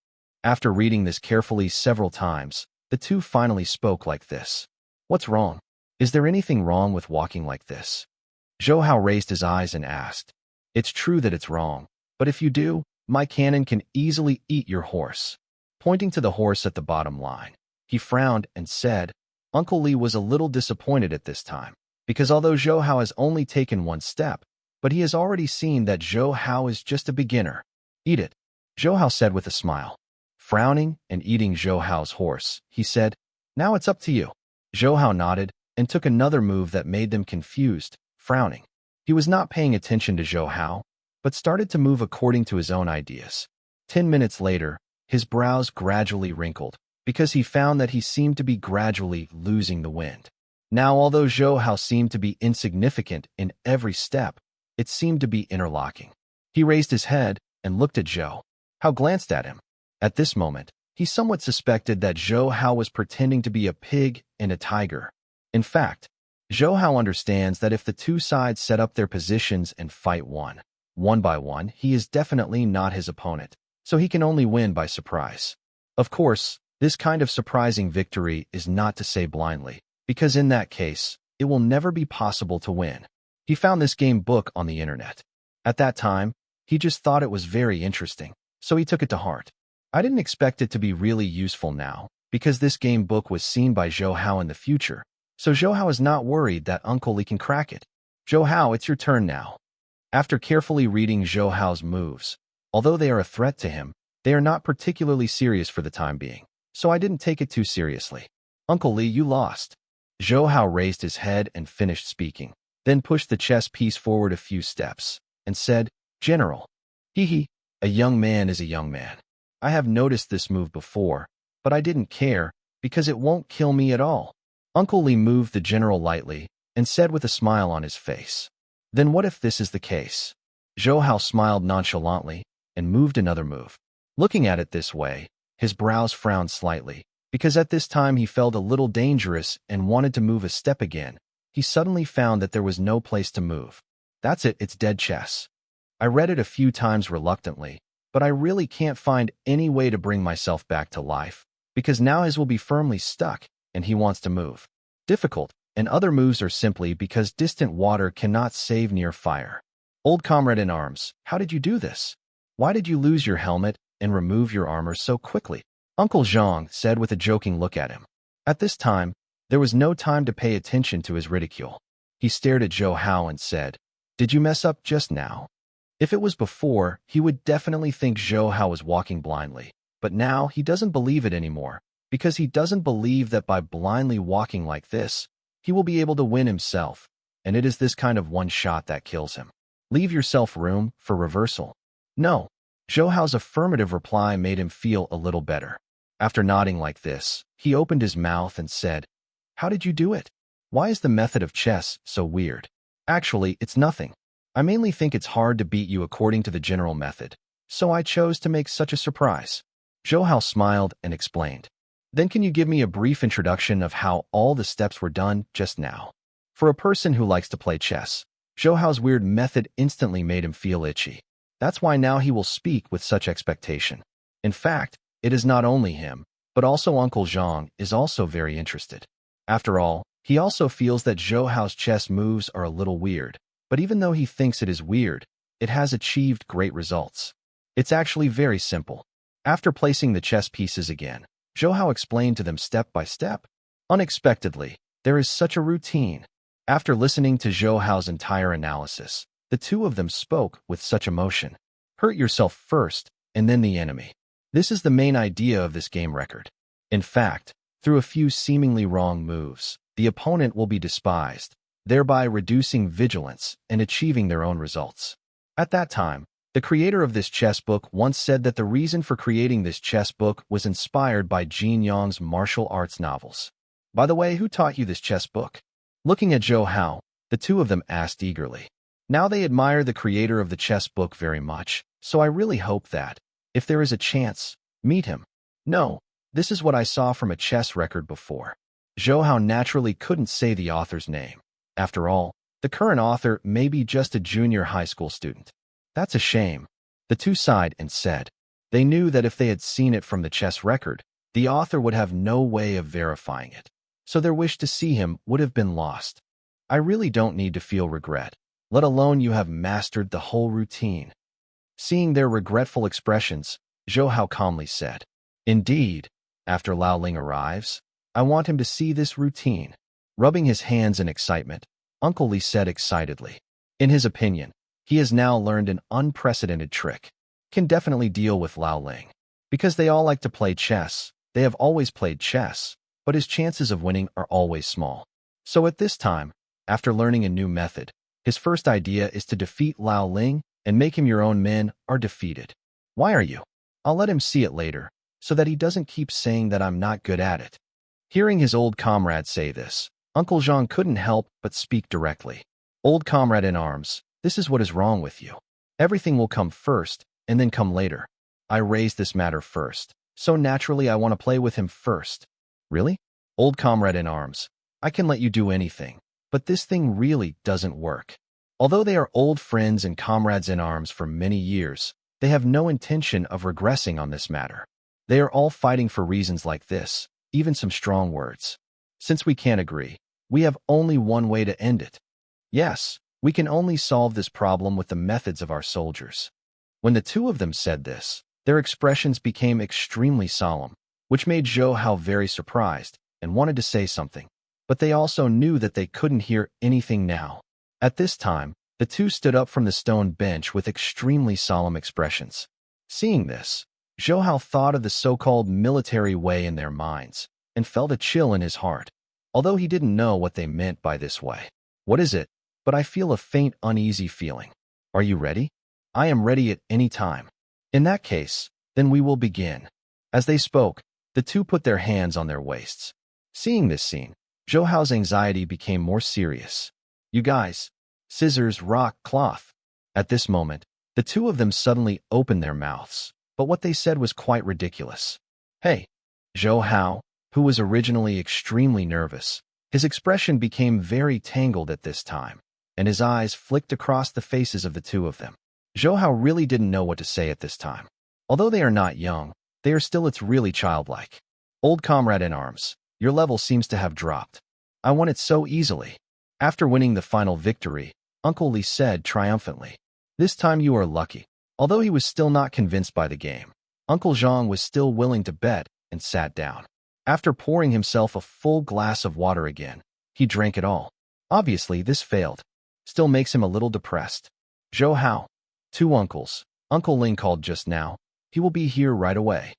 After reading this carefully several times, the two finally spoke like this. "What's wrong? Is there anything wrong with walking like this?" Zhou Hao raised his eyes and asked, "It's true that it's wrong, but if you do, my cannon can easily eat your horse." Pointing to the horse at the bottom line, he frowned and said, Uncle Li was a little disappointed at this time, because although Zhou Hao has only taken one step, but he has already seen that Zhou Hao is just a beginner. "Eat it," Zhou Hao said with a smile. Frowning and eating Zhou Hao's horse, he said, "Now it's up to you." Zhou Hao nodded and took another move that made them confused, frowning. He was not paying attention to Zhou Hao, but started to move according to his own ideas. 10 minutes later, his brows gradually wrinkled, because he found that he seemed to be gradually losing the wind. Now, although Zhou Hao seemed to be insignificant in every step, it seemed to be interlocking. He raised his head and looked at Zhou Hao glanced at him. At this moment, he somewhat suspected that Zhou Hao was pretending to be a pig and a tiger. In fact, Zhou Hao understands that if the two sides set up their positions and fight one by one, he is definitely not his opponent, so he can only win by surprise. Of course, this kind of surprising victory is not to say blindly, because in that case, it will never be possible to win. He found this game book on the internet. At that time, he just thought it was very interesting, so he took it to heart. I didn't expect it to be really useful now, because this game book was seen by Zhou Hao in the future, so Zhou Hao is not worried that Uncle Li can crack it. Zhou Hao, it's your turn now. After carefully reading Zhou Hao's moves, although they are a threat to him, they are not particularly serious for the time being, so I didn't take it too seriously. Uncle Li, you lost. Zhou Hao raised his head and finished speaking, then pushed the chess piece forward a few steps, and said, General. Hee, a young man is a young man. I have noticed this move before, but I didn't care, because it won't kill me at all. Uncle Li moved the general lightly, and said with a smile on his face, Then what if this is the case? Zhou Hao smiled nonchalantly, and moved another move. Looking at it this way, his brows frowned slightly, because at this time he felt a little dangerous and wanted to move a step again. He suddenly found that there was no place to move. That's it, it's dead chess. I read it a few times reluctantly, but I really can't find any way to bring myself back to life, because now his will be firmly stuck, and he wants to move. Difficult, and other moves are simply because distant water cannot save near fire. Old comrade in arms, how did you do this? Why did you lose your helmet and remove your armor so quickly? Uncle Zhang said with a joking look at him. At this time, there was no time to pay attention to his ridicule. He stared at Zhou Hao and said, Did you mess up just now? If it was before, he would definitely think Zhou Hao was walking blindly, but now he doesn't believe it anymore, because he doesn't believe that by blindly walking like this, he will be able to win himself, and it is this kind of one shot that kills him. Leave yourself room for reversal. No. Zhou Hao's affirmative reply made him feel a little better. After nodding like this, he opened his mouth and said, How did you do it? Why is the method of chess so weird? Actually, it's nothing. I mainly think it's hard to beat you according to the general method, so I chose to make such a surprise. Zhou Hao smiled and explained. Then can you give me a brief introduction of how all the steps were done just now? For a person who likes to play chess, Zhou Hao's weird method instantly made him feel itchy. That's why now he will speak with such expectation. In fact, it is not only him, but also Uncle Zhang is also very interested. After all, he also feels that Zhou Hao's chess moves are a little weird, but even though he thinks it is weird, it has achieved great results. It's actually very simple. After placing the chess pieces again, Zhou Hao explained to them step by step. Unexpectedly, there is such a routine. After listening to Zhou Hao's entire analysis, the two of them spoke with such emotion. Hurt yourself first, and then the enemy. This is the main idea of this game record. In fact, through a few seemingly wrong moves, the opponent will be despised, thereby reducing vigilance and achieving their own results. At that time, the creator of this chess book once said that the reason for creating this chess book was inspired by Jin Yang's martial arts novels. By the way, who taught you this chess book? Looking at Zhou Hao, the two of them asked eagerly. Now they admire the creator of the chess book very much, so I really hope that, if there is a chance, meet him. No, this is what I saw from a chess record before. Zhou Hao naturally couldn't say the author's name. After all, the current author may be just a junior high school student. That's a shame. The two sighed and said. They knew that if they had seen it from the chess record, the author would have no way of verifying it, so their wish to see him would have been lost. I really don't need to feel regret, let alone you have mastered the whole routine. Seeing their regretful expressions, Zhou Hao calmly said, Indeed, after Lao Ling arrives, I want him to see this routine. Rubbing his hands in excitement, Uncle Li said excitedly. In his opinion, he has now learned an unprecedented trick. Can definitely deal with Lao Ling. Because they all like to play chess, they have always played chess, but his chances of winning are always small. So at this time, after learning a new method, his first idea is to defeat Lao Ling and make him your own men are defeated. Why are you? I'll let him see it later, so that he doesn't keep saying that I'm not good at it. Hearing his old comrade say this, Uncle Zhang couldn't help but speak directly. Old comrade in arms, this is what is wrong with you. Everything will come first, and then come later. I raised this matter first, so naturally I want to play with him first. Really? Old comrade in arms, I can let you do anything, but this thing really doesn't work. Although they are old friends and comrades in arms for many years, they have no intention of regressing on this matter. They are all fighting for reasons like this, even some strong words. Since we can't agree, we have only one way to end it. Yes, we can only solve this problem with the methods of our soldiers. When the two of them said this, their expressions became extremely solemn, which made Zhou Hao very surprised and wanted to say something, but they also knew that they couldn't hear anything now. At this time, the two stood up from the stone bench with extremely solemn expressions. Seeing this, Zhou Hao thought of the so-called military way in their minds and felt a chill in his heart, although he didn't know what they meant by this way. What is it? But I feel a faint uneasy feeling. Are you ready? I am ready at any time. In that case, then we will begin. As they spoke, the two put their hands on their waists. Seeing this scene, Zhou Hao's anxiety became more serious. You guys, scissors, rock, cloth. At this moment, the two of them suddenly opened their mouths, but what they said was quite ridiculous. Hey, Zhou Hao, who was originally extremely nervous, his expression became very tangled at this time, and his eyes flicked across the faces of the two of them. Zhou Hao really didn't know what to say at this time. Although they are not young, they are still really childlike. Old comrade in arms, your level seems to have dropped. I won it so easily. After winning the final victory, Uncle Li said triumphantly. This time you are lucky. Although he was still not convinced by the game, Uncle Zhang was still willing to bet and sat down. After pouring himself a full glass of water again, he drank it all. Obviously, this failed. Still makes him a little depressed. Zhou Hao. Two uncles. Uncle Ling called just now. He will be here right away.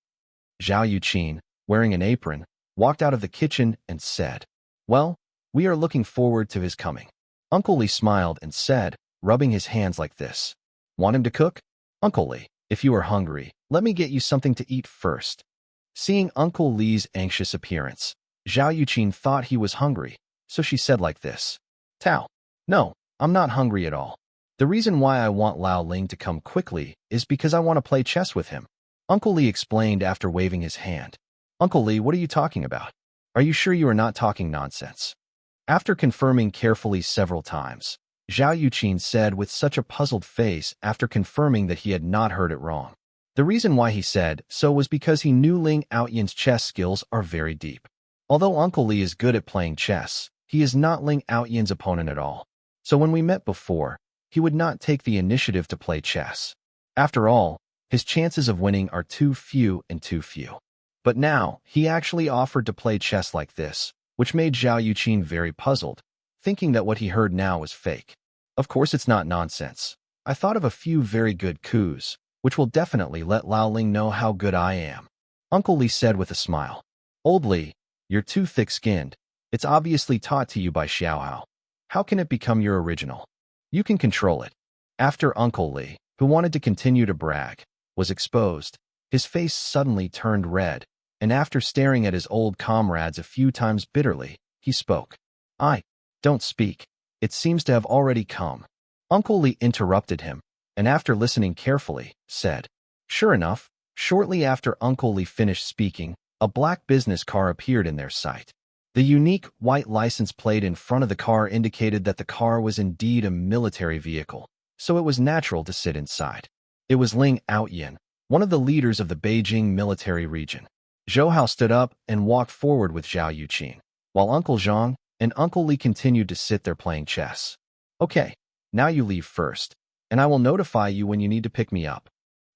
Zhao Yuqin, wearing an apron, walked out of the kitchen and said, Well, we are looking forward to his coming. Uncle Li smiled and said, rubbing his hands like this. Want him to cook? Uncle Li, if you are hungry, let me get you something to eat first. Seeing Uncle Li's anxious appearance, Zhao Yuqin thought he was hungry, so she said like this. Tao. No, I'm not hungry at all. The reason why I want Lao Ling to come quickly is because I want to play chess with him. Uncle Li explained after waving his hand. Uncle Li, what are you talking about? Are you sure you are not talking nonsense? After confirming carefully several times, Zhao Yuqin said with such a puzzled face after confirming that he had not heard it wrong. The reason why he said so was because he knew Ling Aoyan's chess skills are very deep. Although Uncle Li is good at playing chess, he is not Ling Aoyan's opponent at all. So when we met before, he would not take the initiative to play chess. After all, his chances of winning are too few and too few. But now, he actually offered to play chess like this, which made Zhao Yuqin very puzzled, thinking that what he heard now was fake. Of course it's not nonsense. I thought of a few very good coups, which will definitely let Lao Ling know how good I am. Uncle Li said with a smile. Old Li, you're too thick-skinned. It's obviously taught to you by Xiao Hao. How can it become your original? You can control it. After Uncle Li, who wanted to continue to brag, was exposed, his face suddenly turned red, and after staring at his old comrades a few times bitterly, he spoke. Don't speak. It seems to have already come. Uncle Li interrupted him, and after listening carefully, said, Sure enough, shortly after Uncle Li finished speaking, a black business car appeared in their sight. The unique white license plate in front of the car indicated that the car was indeed a military vehicle, so it was natural to sit inside. It was Ling Aoyan, one of the leaders of the Beijing military region. Zhou Hao stood up and walked forward with Zhao Yuqin, while Uncle Zhang and Uncle Li continued to sit there playing chess. Okay, now you leave first, and I will notify you when you need to pick me up.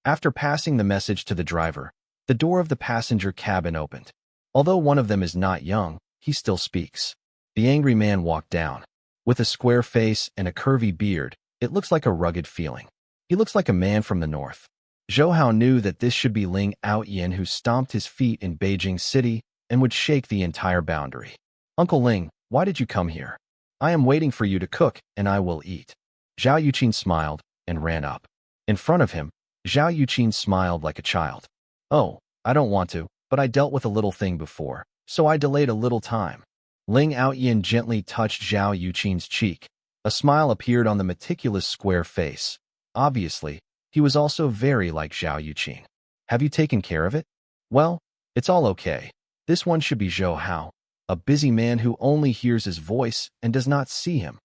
After passing the message to the driver, the door of the passenger cabin opened. Although one of them is not young, he still speaks. The angry man walked down. With a square face and a curvy beard, it looks like a rugged feeling. He looks like a man from the north. Zhou Hao knew that this should be Ling Aoyan, who stomped his feet in Beijing City and would shake the entire boundary. Uncle Ling, why did you come here? I am waiting for you to cook, and I will eat. Zhao Yuqin smiled and ran up. In front of him, Zhao Yuqin smiled like a child. Oh, I don't want to, but I dealt with a little thing before, so I delayed a little time. Ling Aoyan gently touched Zhao Yuqin's cheek. A smile appeared on the meticulous square face. Obviously, he was also very like Zhao Yuqin. Have you taken care of it? Well, it's all okay. This one should be Zhou Hao, a busy man who only hears his voice and does not see him.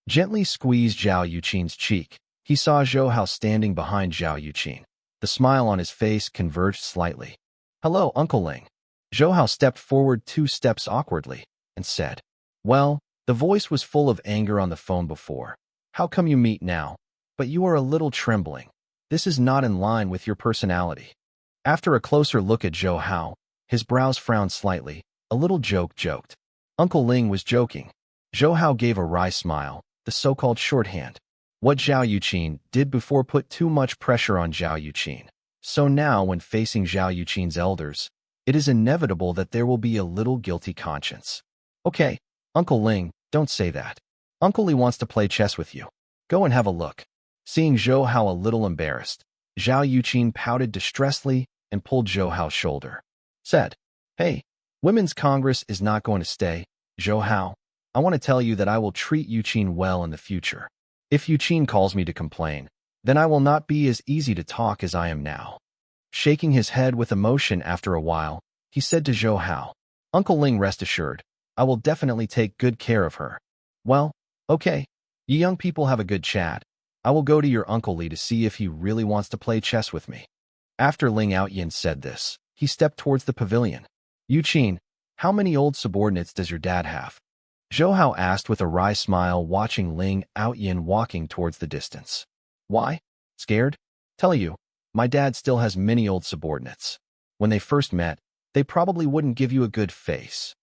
Gently squeezed Zhao Yuqin's cheek. He saw Zhou Hao standing behind Zhao Yuqin. The smile on his face converged slightly. Hello, Uncle Ling. Zhou Hao stepped forward 2 steps awkwardly and said, well, the voice was full of anger on the phone before. How come you meet now? But you are a little trembling. This is not in line with your personality. After a closer look at Zhou Hao, his brows frowned slightly. A little joked. Uncle Ling was joking. Zhou Hao gave a wry smile, the so-called shorthand. What Zhao Yuqin did before put too much pressure on Zhao Yuqin. So now when facing Zhao Yuqin's elders, it is inevitable that there will be a little guilty conscience. Okay, Uncle Ling, don't say that. Uncle Lee wants to play chess with you. Go and have a look. Seeing Zhou Hao a little embarrassed, Zhao Yuqin pouted distressfully and pulled Zhou Hao's shoulder. Said, hey, Women's Congress is not going to stay. Zhou Hao, I want to tell you that I will treat Yuqin well in the future. If Yuqin calls me to complain, then I will not be as easy to talk as I am now. Shaking his head with emotion after a while, he said to Zhou Hao, Uncle Ling, rest assured, I will definitely take good care of her. Well, okay. You young people have a good chat. I will go to your Uncle Lee to see if he really wants to play chess with me. After Ling Outyin said this, he stepped towards the pavilion. Yuqin, how many old subordinates does your dad have? Zhou Hao asked with a wry smile, watching Ling Outyin walking towards the distance. Why? Scared? Tell you, my dad still has many old subordinates. When they first met, they probably wouldn't give you a good face.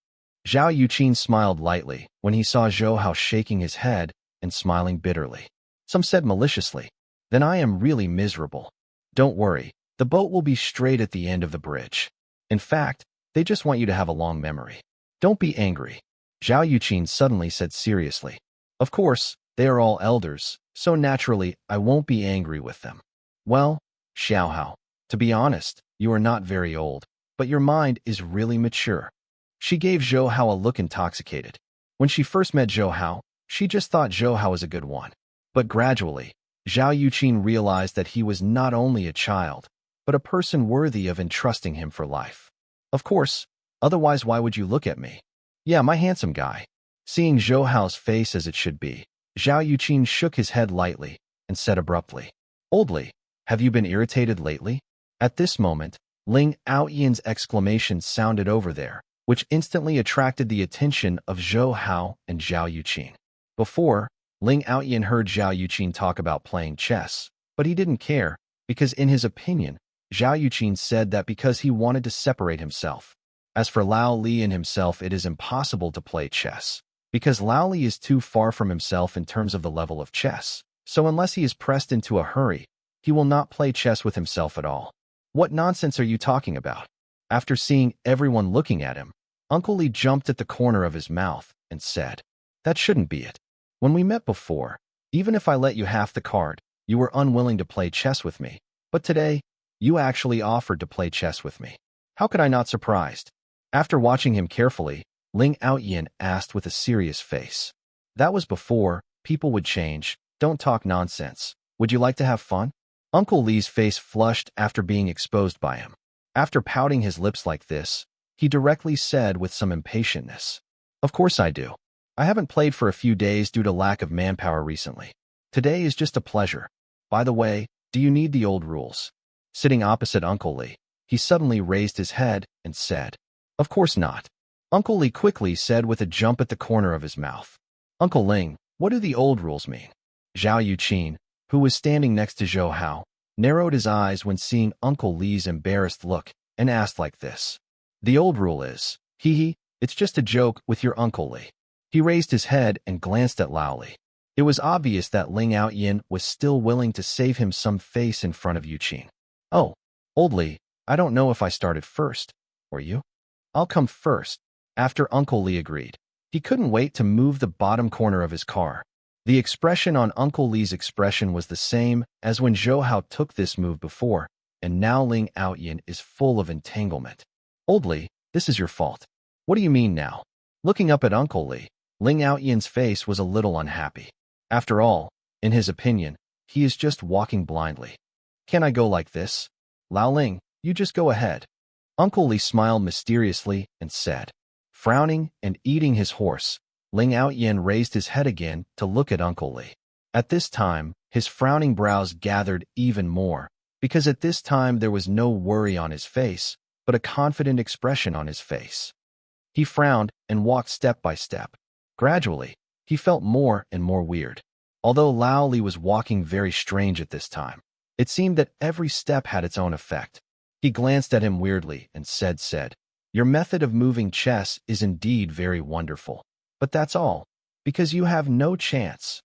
Zhao Yuqin smiled lightly when he saw Zhou Hao shaking his head and smiling bitterly. Some said maliciously, then I am really miserable. Don't worry, the boat will be straight at the end of the bridge. In fact, they just want you to have a long memory. Don't be angry. Zhao Yuqin suddenly said seriously. Of course, they are all elders, so naturally I won't be angry with them. Well, Xiao Hao, to be honest, you are not very old, but your mind is really mature. She gave Zhou Hao a look intoxicated. When she first met Zhou Hao, she just thought Zhou Hao was a good one. But gradually, Zhao Yuqin realized that he was not only a child, but a person worthy of entrusting him for life. Of course, otherwise why would you look at me? Yeah, my handsome guy. Seeing Zhou Hao's face as it should be, Zhao Yuqin shook his head lightly and said abruptly, Oldly, have you been irritated lately? At this moment, Ling Outyin's exclamation sounded over there, which instantly attracted the attention of Zhou Hao and Zhao Yuqin. Before, Ling Outyin heard Zhao Yuqin talk about playing chess, but he didn't care, because in his opinion, Zhao Yuqin said that because he wanted to separate himself. As for Lao Li and himself, it is impossible to play chess, because Lao Li is too far from himself in terms of the level of chess, so unless he is pressed into a hurry, he will not play chess with himself at all. What nonsense are you talking about? After seeing everyone looking at him, Uncle Li jumped at the corner of his mouth and said, That shouldn't be it. When we met before, even if I let you half the card, you were unwilling to play chess with me, but today, you actually offered to play chess with me. How could I not surprised? After watching him carefully, Ling Outyin asked with a serious face. That was before, people would change, don't talk nonsense. Would you like to have fun? Uncle Li's face flushed after being exposed by him. After pouting his lips like this, he directly said with some impatientness, Of course I do. I haven't played for a few days due to lack of manpower recently. Today is just a pleasure. By the way, do you need the old rules? Sitting opposite Uncle Li, he suddenly raised his head and said, Of course not. Uncle Li quickly said with a jump at the corner of his mouth. Uncle Ling, what do the old rules mean? Zhao Yuqin, who was standing next to Zhou Hao, narrowed his eyes when seeing Uncle Li's embarrassed look and asked like this. The old rule is, it's just a joke with your Uncle Li. He raised his head and glanced at Lao Li. It was obvious that Ling Outyin was still willing to save him some face in front of Yuqin. Oh, Old Li, I don't know if I started first, or you? I'll come first. After Uncle Li agreed, he couldn't wait to move the bottom corner of his car. The expression on Uncle Li's expression was the same as when Zhou Hao took this move before, and now Ling Outyin is full of entanglement. Old Li, this is your fault. What do you mean now? Looking up at Uncle Li, Ling Outyin's face was a little unhappy. After all, in his opinion, he is just walking blindly. Can I go like this? Lao Ling, You just go ahead. Uncle Li smiled mysteriously and said. Frowning and eating his horse, Ling Outyin raised his head again to look at Uncle Li. At this time, his frowning brows gathered even more, because at this time there was no worry on his face, but a confident expression on his face. He frowned and walked step by step. Gradually, he felt more and more weird. Although Lao Li was walking very strange at this time, it seemed that every step had its own effect. He glanced at him weirdly and said, Your method of moving chess is indeed very wonderful. But that's all, because you have no chance.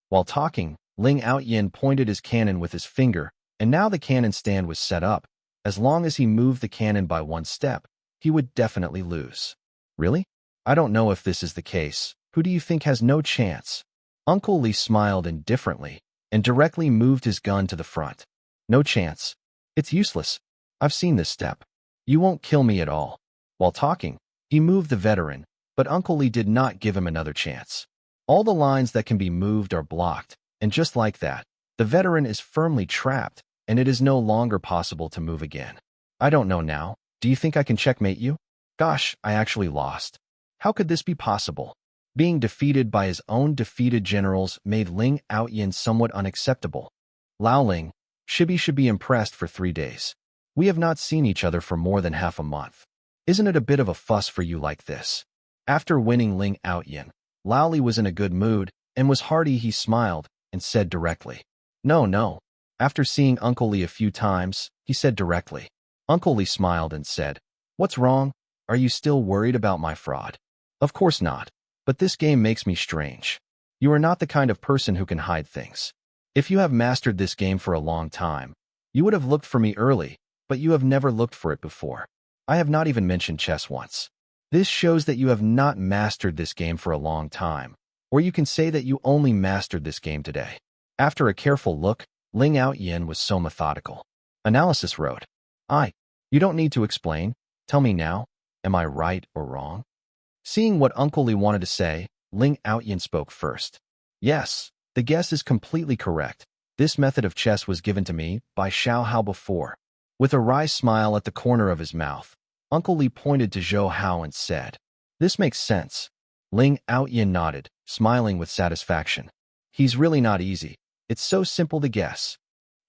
While talking, Ling Outyin pointed his cannon with his finger, and now the cannon stand was set up. As long as he moved the cannon by one step, he would definitely lose. Really? I don't know if this is the case. Who do you think has no chance? Uncle Li smiled indifferently and directly moved his gun to the front. No chance. It's useless. I've seen this step. You won't kill me at all. While talking, he moved the veteran, but Uncle Li did not give him another chance. All the lines that can be moved are blocked, and just like that, the veteran is firmly trapped, and it is no longer possible to move again. I don't know now. Do you think I can checkmate you? Gosh, I actually lost. How could this be possible? Being defeated by his own defeated generals made Ling Outyin somewhat unacceptable. Lao Ling, Shibi should be impressed for 3 days. We have not seen each other for more than half a month. Isn't it a bit of a fuss for you like this? After winning Ling Outyin, Lao Li was in a good mood and was hearty. He smiled and said directly. No. After seeing Uncle Li a few times, he said directly. Uncle Li smiled and said, What's wrong? Are you still worried about my fraud? Of course not. But this game makes me strange. You are not the kind of person who can hide things. If you have mastered this game for a long time, you would have looked for me early, but you have never looked for it before. I have not even mentioned chess once. This shows that you have not mastered this game for a long time, or you can say that you only mastered this game today. After a careful look, Ling Outyin was so methodical. Analysis wrote, You don't need to explain. Tell me now, am I right or wrong? Seeing what Uncle Li wanted to say, Ling Outyin spoke first. Yes, the guess is completely correct. This method of chess was given to me by Xiao Hao before. With a wry smile at the corner of his mouth, Uncle Li pointed to Zhou Hao and said, This makes sense. Ling Outyin nodded, smiling with satisfaction. He's really not easy. It's so simple to guess.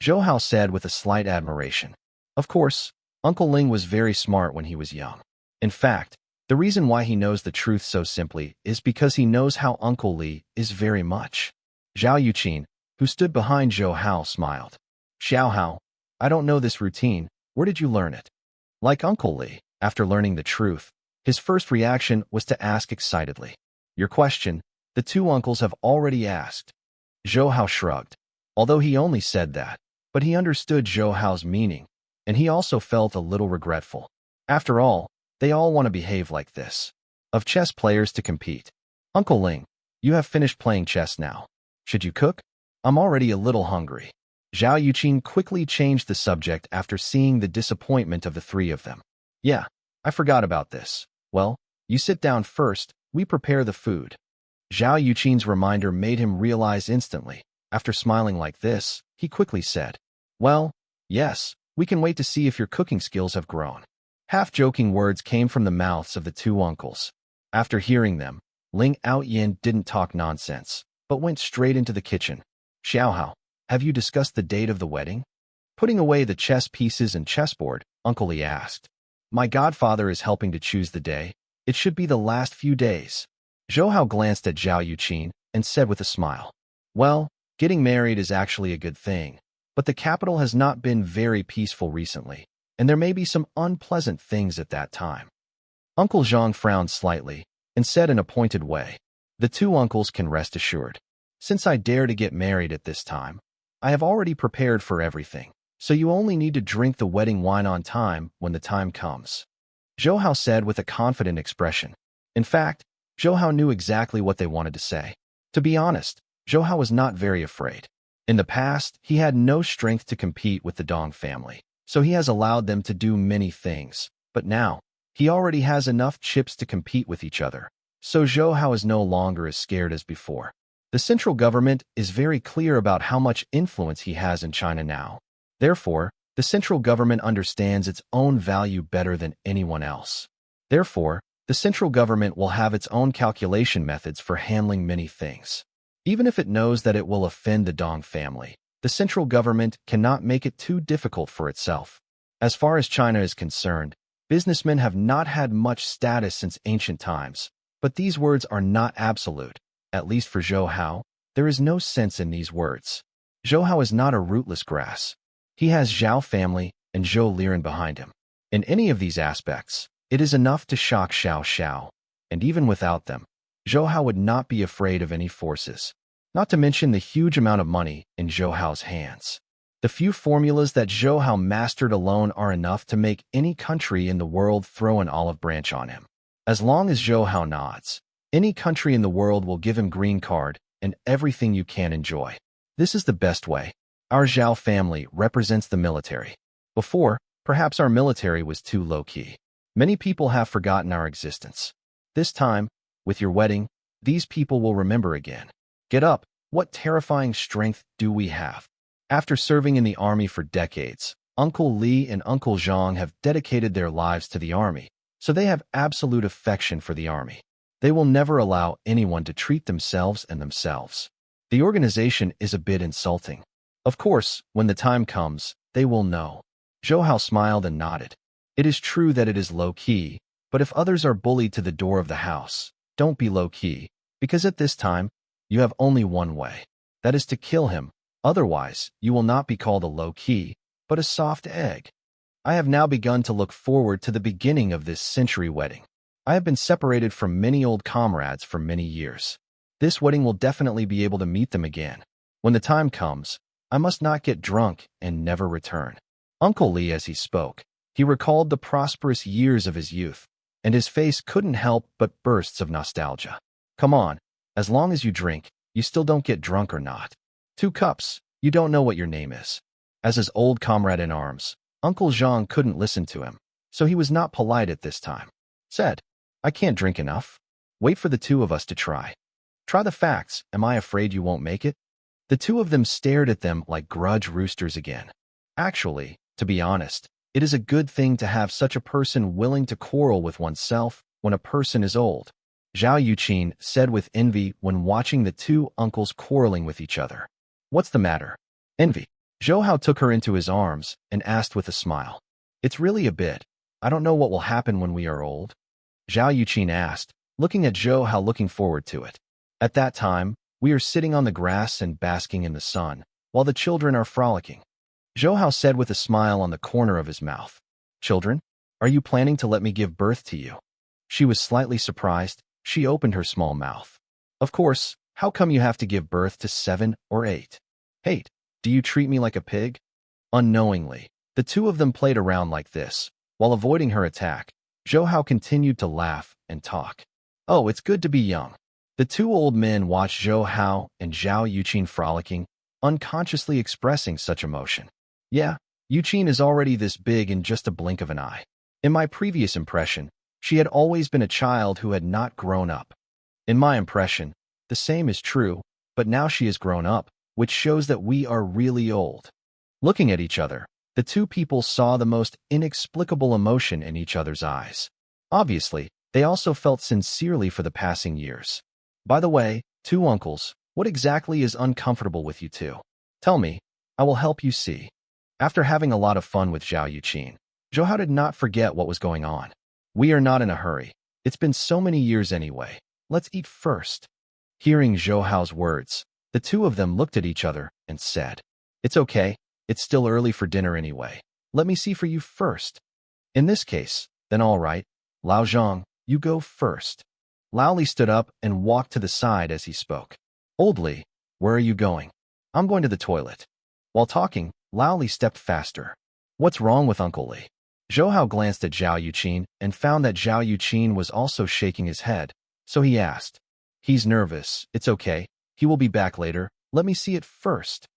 Zhou Hao said with a slight admiration. Of course, Uncle Ling was very smart when he was young. In fact, the reason why he knows the truth so simply is because he knows how Uncle Li is very much. Zhao Yuqin, who stood behind Zhou Hao, smiled. Xiao Hao, I don't know this routine. Where did you learn it? Like Uncle Li, after learning the truth, his first reaction was to ask excitedly. Your question, the two uncles have already asked. Zhou Hao shrugged. Although he only said that, but he understood Zhou Hao's meaning, and he also felt a little regretful. After all, they all want to behave like this. Of chess players to compete. Uncle Ling, you have finished playing chess now. Should you cook? I'm already a little hungry. Zhao Yuqin quickly changed the subject after seeing the disappointment of the three of them. Yeah, I forgot about this. Well, you sit down first, we prepare the food. Zhao Yuqin's reminder made him realize instantly. After smiling like this, he quickly said, Well, yes, we can wait to see if your cooking skills have grown. Half-joking words came from the mouths of the two uncles. After hearing them, Ling Outyin didn't talk nonsense, but went straight into the kitchen. Xiao Hao, have you discussed the date of the wedding? Putting away the chess pieces and chessboard, Uncle Li asked. My godfather is helping to choose the day. It should be the last few days. Zhou Hao glanced at Zhao Yuqin and said with a smile, Well, getting married is actually a good thing, but the capital has not been very peaceful recently, and there may be some unpleasant things at that time. Uncle Zhang frowned slightly and said in a pointed way, The two uncles can rest assured. Since I dare to get married at this time, I have already prepared for everything, so you only need to drink the wedding wine on time when the time comes. Zhou Hao said with a confident expression. In fact, Zhou Hao knew exactly what they wanted to say. To be honest, Zhou Hao was not very afraid. In the past, he had no strength to compete with the Dong family, so he has allowed them to do many things. But now, he already has enough chips to compete with each other, so Zhou Hao is no longer as scared as before. The central government is very clear about how much influence he has in China now. Therefore, The central government understands its own value better than anyone else. Therefore, the central government will have its own calculation methods for handling many things. Even if it knows that it will offend the Dong family, the central government cannot make it too difficult for itself. As far as China is concerned, businessmen have not had much status since ancient times, but these words are not absolute. At least for Zhou Hao, there is no sense in these words. Zhou Hao is not a rootless grass. He has Zhao family and Zhou Liren behind him. In any of these aspects, it is enough to shock Xiao Xiao, and even without them, Zhou Hao would not be afraid of any forces. Not to mention the huge amount of money in Zhou Hao's hands. The few formulas that Zhou Hao mastered alone are enough to make any country in the world throw an olive branch on him. As long as Zhou Hao nods, any country in the world will give him green card and everything you can enjoy. This is the best way. Our Zhao family represents the military. Before, perhaps our military was too low-key. Many people have forgotten our existence. This time, with your wedding, these people will remember again. Get up, what terrifying strength do we have? After serving in the army for decades, Uncle Li and Uncle Zhang have dedicated their lives to the army, so they have absolute affection for the army. They will never allow anyone to treat themselves. The organization is a bit insulting. Of course, when the time comes, they will know. Zhou Hao smiled and nodded. It is true that it is low-key, but if others are bullied to the door of the house, don't be low-key, because at this time, you have only one way. That is to kill him. Otherwise, you will not be called a low-key, but a soft egg. I have now begun to look forward to the beginning of this century wedding. I have been separated from many old comrades for many years. This wedding will definitely be able to meet them again. When the time comes, I must not get drunk and never return. Uncle Li, as he spoke, he recalled the prosperous years of his youth, and his face couldn't help but bursts of nostalgia. Come on, as long as you drink, you still don't get drunk or not. 2 cups, you don't know what your name is. As his old comrade in arms, Uncle Zhang couldn't listen to him, so he was not polite at this time. Said, I can't drink enough. Wait for the 2 of us to try. Try the facts, am I afraid you won't make it? The 2 of them stared at them like grudge roosters again. Actually, to be honest, it is a good thing to have such a person willing to quarrel with oneself when a person is old. Zhao Yuqin said with envy when watching the 2 uncles quarreling with each other. What's the matter? Envy. Zhou Hao took her into his arms and asked with a smile. It's really a bit. I don't know what will happen when we are old. Zhao Yuqin asked, looking at Zhou Hao looking forward to it. At that time, we are sitting on the grass and basking in the sun, while the children are frolicking. Zhou Hao said with a smile on the corner of his mouth. Children, are you planning to let me give birth to you? She was slightly surprised. She opened her small mouth. Of course, how come you have to give birth to 7 or 8? 8, do you treat me like a pig? Unknowingly, the 2 of them played around like this. While avoiding her attack, Zhou Hao continued to laugh and talk. Oh, it's good to be young. The 2 old men watched Zhou Hao and Zhao Yuqin frolicking, unconsciously expressing such emotion. Yeah, Yuqin is already this big in just a blink of an eye. In my previous impression, she had always been a child who had not grown up. In my impression, the same is true, but now she has grown up, which shows that we are really old. Looking at each other, the 2 people saw the most inexplicable emotion in each other's eyes. Obviously, they also felt sincerely for the passing years. By the way, 2 uncles, what exactly is uncomfortable with you 2? Tell me, I will help you see. After having a lot of fun with Zhao Yuqin, Zhou Hao did not forget what was going on. We are not in a hurry. It's been so many years anyway. Let's eat first. Hearing Zhou Hao's words, the 2 of them looked at each other and said, It's okay. It's still early for dinner anyway. Let me see for you first. In this case, then all right. Lao Zhang, you go first. Lao Li stood up and walked to the side as he spoke. Old Li, where are you going? I'm going to the toilet. While talking, Lao Li stepped faster. What's wrong with Uncle Li? Zhou Hao glanced at Zhao Yuqin and found that Zhao Yuqin was also shaking his head, so he asked. He's nervous. It's okay. He will be back later. Let me see it first.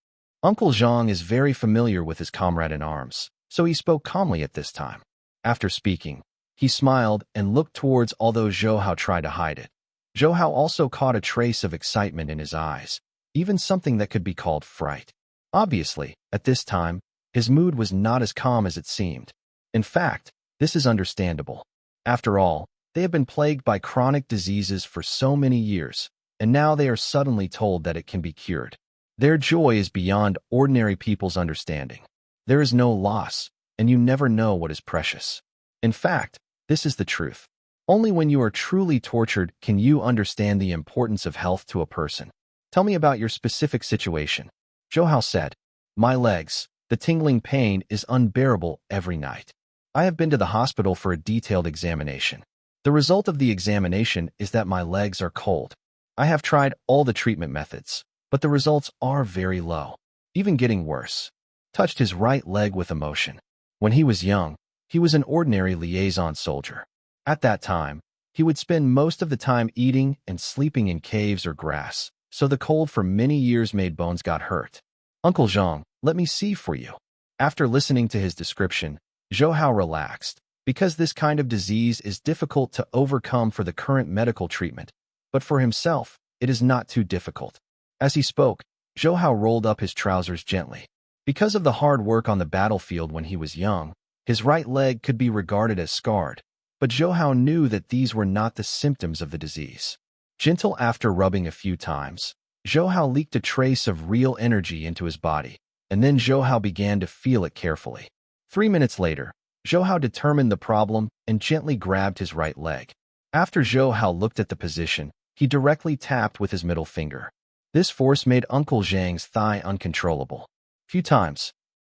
Uncle Zhang is very familiar with his comrade in arms, so he spoke calmly at this time. After speaking, he smiled and looked towards although Zhou Hao tried to hide it. Zhou Hao also caught a trace of excitement in his eyes, even something that could be called fright. Obviously, at this time, His mood was not as calm as it seemed. In fact, this is understandable. After all, they have been plagued by chronic diseases for so many years, and now they are suddenly told that it can be cured. Their joy is beyond ordinary people's understanding. There is no loss, and you never know what is precious. In fact, this is the truth. Only when you are truly tortured can you understand the importance of health to a person. Tell me about your specific situation. Zhou Hao said, My legs, the tingling pain is unbearable every night. I have been to the hospital for a detailed examination. The result of the examination is that my legs are cold. I have tried all the treatment methods, but the results are very low, even getting worse. Touched his right leg with emotion. When he was young, he was an ordinary liaison soldier. At that time, he would spend most of the time eating and sleeping in caves or grass, so the cold for many years made bones got hurt. Uncle Zhang, let me see for you. After listening to his description, Zhou Hao relaxed, because this kind of disease is difficult to overcome for the current medical treatment, but for himself, it is not too difficult. As he spoke, Zhou Hao rolled up his trousers gently. Because of the hard work on the battlefield when he was young, his right leg could be regarded as scarred, but Zhou Hao knew that these were not the symptoms of the disease. Gentle after rubbing a few times, Zhou Hao leaked a trace of real energy into his body, and then Zhou Hao began to feel it carefully. 3 minutes later, Zhou Hao determined the problem and gently grabbed his right leg. After Zhou Hao looked at the position, he directly tapped with his middle finger. This force made Uncle Zhang's thigh uncontrollable. Few times.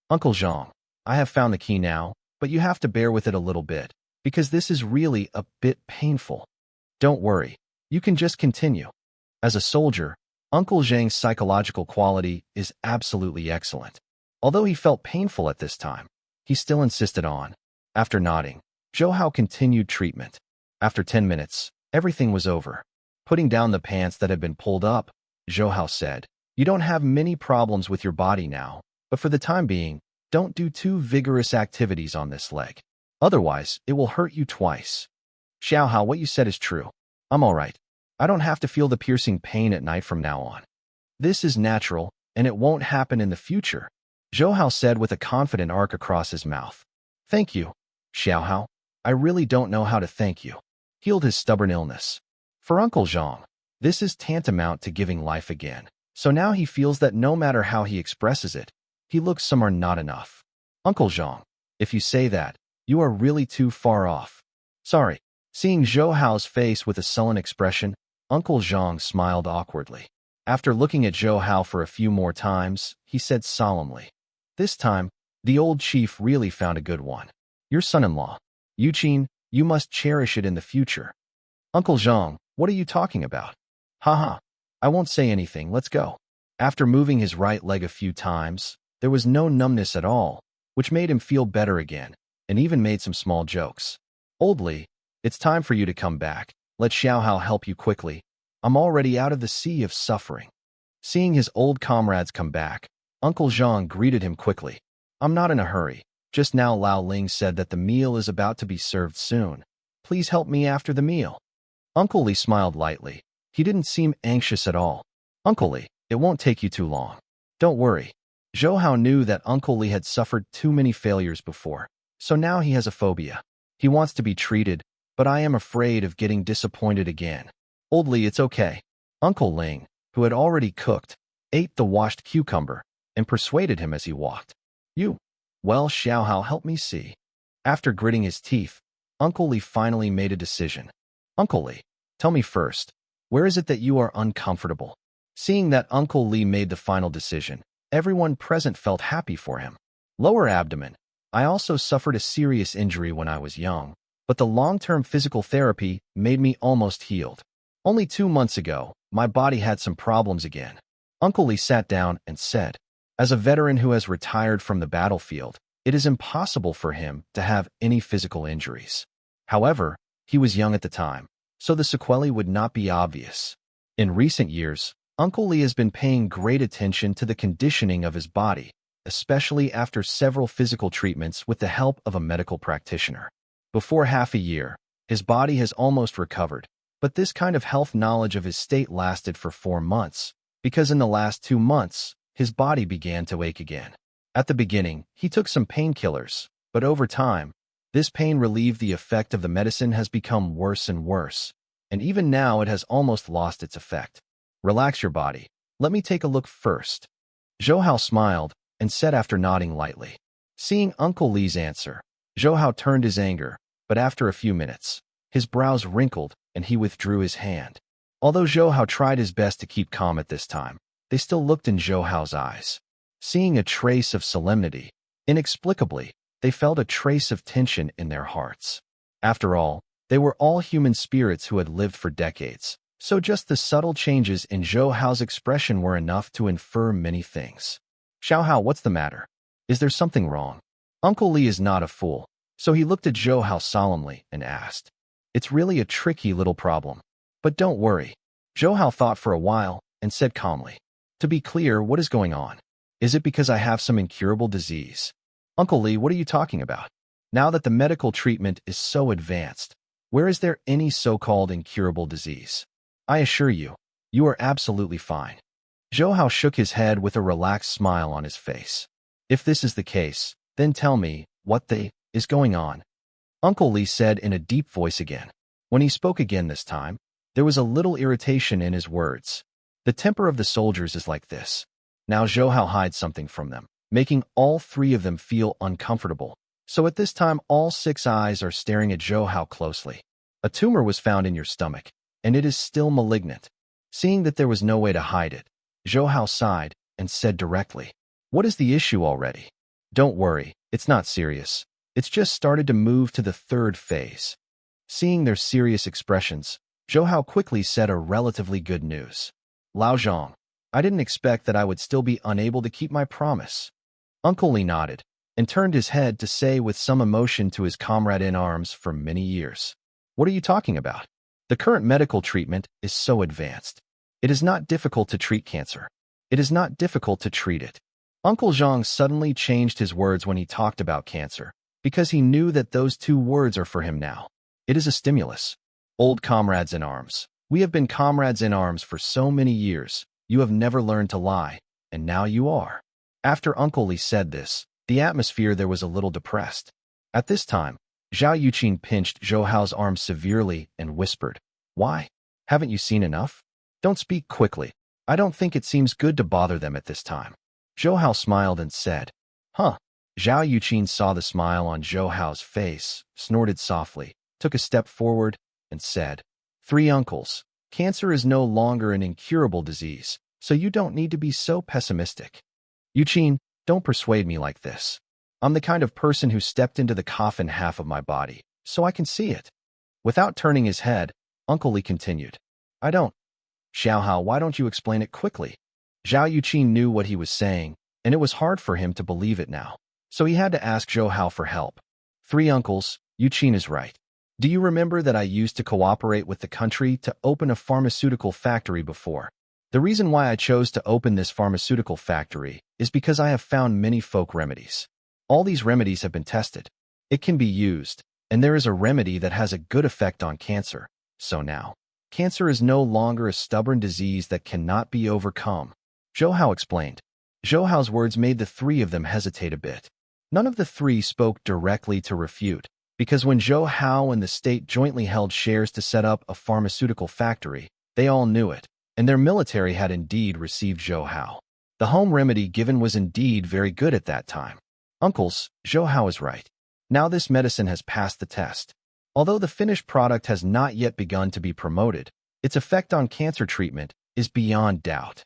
Uncle Zhang, I have found the key now, but you have to bear with it a little bit, because this is really a bit painful. Don't worry, you can just continue. As a soldier, Uncle Zhang's psychological quality is absolutely excellent. Although he felt painful at this time, he still insisted on. After nodding, Zhou Hao continued treatment. After 10 minutes, everything was over. Putting down the pants that had been pulled up, Zhou Hao said, You don't have many problems with your body now, but for the time being, don't do too vigorous activities on this leg. Otherwise, it will hurt you twice. Xiao Hao, what you said is true. I'm all right. I don't have to feel the piercing pain at night from now on. This is natural, and it won't happen in the future, Zhou Hao said with a confident arc across his mouth. Thank you, Xiao Hao. I really don't know how to thank you. Healed his stubborn illness. For Uncle Zhang, this is tantamount to giving life again. So now he feels that no matter how he expresses it, he looks some are not enough. Uncle Zhang, if you say that, you are really too far off. Sorry. Seeing Zhou Hao's face with a sullen expression, Uncle Zhang smiled awkwardly. After looking at Zhou Hao for a few more times, he said solemnly, This time, the old chief really found a good one. Your son-in-law, Yuqin, you must cherish it in the future. Uncle Zhang, what are you talking about? Haha, I won't say anything, let's go. After moving his right leg a few times, there was no numbness at all, which made him feel better again, and even made some small jokes. Oldly, it's time for you to come back. Let Xiao Hao help you quickly. I'm already out of the sea of suffering. Seeing his old comrades come back, Uncle Zhang greeted him quickly. I'm not in a hurry. Just now Lao Ling said that the meal is about to be served soon. Please help me after the meal. Uncle Li smiled lightly. He didn't seem anxious at all. Uncle Li, it won't take you too long. Don't worry. Zhou Hao knew that Uncle Li had suffered too many failures before, so now he has a phobia. He wants to be treated, but I am afraid of getting disappointed again. Old Li, it's okay. Uncle Ling, who had already cooked, ate the washed cucumber and persuaded him as he walked. Well, Xiao Hao, help me see. After gritting his teeth, Uncle Li finally made a decision. Uncle Li, tell me first, where is it that you are uncomfortable? Seeing that Uncle Li made the final decision, everyone present felt happy for him. Lower abdomen. I also suffered a serious injury when I was young, but the long-term physical therapy made me almost healed. Only 2 months ago, my body had some problems again. Uncle Li sat down and said, As a veteran who has retired from the battlefield, it is impossible for him to have any physical injuries. However, he was young at the time, so the sequelae would not be obvious. In recent years, Uncle Li has been paying great attention to the conditioning of his body, especially after several physical treatments with the help of a medical practitioner. Before half a year, his body has almost recovered, but this kind of health knowledge of his state lasted for 4 months, because in the last 2 months, his body began to ache again. At the beginning, he took some painkillers, but over time, this pain relieved the effect of the medicine has become worse and worse, and even now it has almost lost its effect. Relax your body. Let me take a look first. Zhou Hao smiled and said after nodding lightly. Seeing Uncle Li's answer, Zhou Hao turned his anger, but after a few minutes, his brows wrinkled and he withdrew his hand. Although Zhou Hao tried his best to keep calm at this time, they still looked in Zhou Hao's eyes. Seeing a trace of solemnity, inexplicably, they felt a trace of tension in their hearts. After all, they were all human spirits who had lived for decades, so just the subtle changes in Zhou Hao's expression were enough to infer many things. Xiao Hao, what's the matter? Is there something wrong? Uncle Li is not a fool, so he looked at Zhou Hao solemnly and asked. It's really a tricky little problem. But don't worry. Zhou Hao thought for a while and said calmly. To be clear, what is going on? Is it because I have some incurable disease? Uncle Li, what are you talking about? Now that the medical treatment is so advanced, where is there any so-called incurable disease? I assure you, you are absolutely fine. Zhou Hao shook his head with a relaxed smile on his face. If this is the case, then tell me, what is going on? Uncle Li said in a deep voice again. When he spoke again this time, there was a little irritation in his words. The temper of the soldiers is like this. Now Zhou Hao hides something from them, making all three of them feel uncomfortable. So at this time all 6 eyes are staring at Zhou Hao closely. A tumor was found in your stomach, and it is still malignant. Seeing that there was no way to hide it, Zhou Hao sighed and said directly, What is the issue already? Don't worry, it's not serious. It's just started to move to the 3rd phase. Seeing their serious expressions, Zhou Hao quickly said a relatively good news. Lao Zhang, I didn't expect that I would still be unable to keep my promise. Uncle Li nodded and turned his head to say with some emotion to his comrade in arms for many years. What are you talking about? The current medical treatment is so advanced. It is not difficult to treat cancer. It is not difficult to treat it. Uncle Zhang suddenly changed his words when he talked about cancer, because he knew that those 2 words are for him now. It is a stimulus. Old comrades in arms. We have been comrades in arms for so many years. You have never learned to lie, and now you are. After Uncle Li said this, the atmosphere there was a little depressed. At this time, Zhao Yuqin pinched Zhou Hao's arm severely and whispered, Why? Haven't you seen enough? Don't speak quickly. I don't think it seems good to bother them at this time. Zhou Hao smiled and said, Huh. Zhao Yuqin saw the smile on Zhou Hao's face, snorted softly, took a step forward, and said, 3 uncles, cancer is no longer an incurable disease, so you don't need to be so pessimistic. Yuqin, don't persuade me like this. I'm the kind of person who stepped into the coffin half of my body, so I can see it. Without turning his head, Uncle Li continued, I don't. Xiao Hao, why don't you explain it quickly? Zhao Yuqin knew what he was saying, and it was hard for him to believe it now. So he had to ask Zhou Hao for help. 3 uncles, Yuqin is right. Do you remember that I used to cooperate with the country to open a pharmaceutical factory before? The reason why I chose to open this pharmaceutical factory is because I have found many folk remedies. All these remedies have been tested. It can be used, and there is a remedy that has a good effect on cancer. So now, cancer is no longer a stubborn disease that cannot be overcome. Zhou Hao explained. Zhou Hao's words made the 3 of them hesitate a bit. None of the 3 spoke directly to refute, because when Zhou Hao and the state jointly held shares to set up a pharmaceutical factory, they all knew it, and their military had indeed received Zhou Hao. The home remedy given was indeed very good at that time. Uncles, Zhou Hao is right. Now this medicine has passed the test. Although the finished product has not yet begun to be promoted, its effect on cancer treatment is beyond doubt.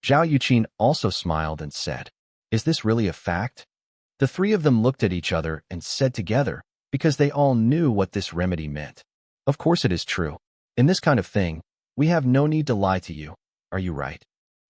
Zhao Yuqin also smiled and said, Is this really a fact? The 3 of them looked at each other and said together, because they all knew what this remedy meant. Of course it is true. In this kind of thing, we have no need to lie to you. Are you right?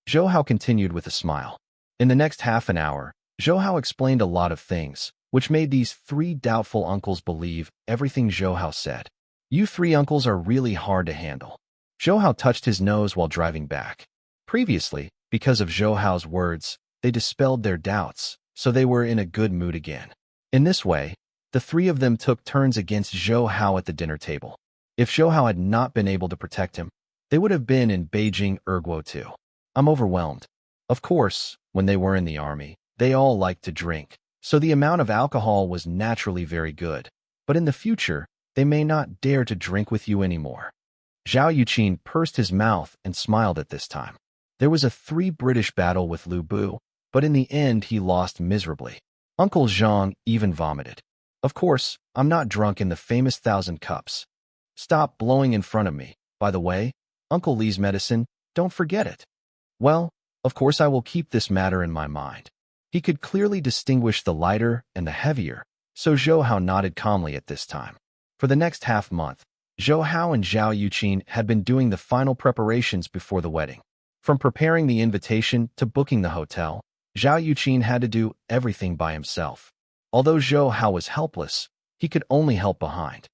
Zhou Hao continued with a smile. In the next half an hour, Zhou Hao explained a lot of things, which made these 3 doubtful uncles believe everything Zhou Hao said. You 3 uncles are really hard to handle. Zhou Hao touched his nose while driving back. Previously, because of Zhou Hao's words, they dispelled their doubts, so they were in a good mood again. In this way, the 3 of them took turns against Zhou Hao at the dinner table. If Zhou Hao had not been able to protect him, they would have been in Beijing Erguo too. I'm overwhelmed. Of course, when they were in the army, They all liked to drink, so the amount of alcohol was naturally very good. But in the future, they may not dare to drink with you anymore. Zhao Yuqin pursed his mouth and smiled at this time. There was a 3 British battle with Lu Bu, but in the end he lost miserably. Uncle Zhang even vomited. Of course, I'm not drunk in the famous 1,000 cups. Stop blowing in front of me. By the way, Uncle Li's medicine, don't forget it. Well, of course I will keep this matter in my mind. He could clearly distinguish the lighter and the heavier, so Zhou Hao nodded calmly at this time. For the next half-month, Zhou Hao and Zhao Yuqin had been doing the final preparations before the wedding. From preparing the invitation to booking the hotel, Zhao Yuqin had to do everything by himself. Although Zhou Hao was helpless, he could only help behind.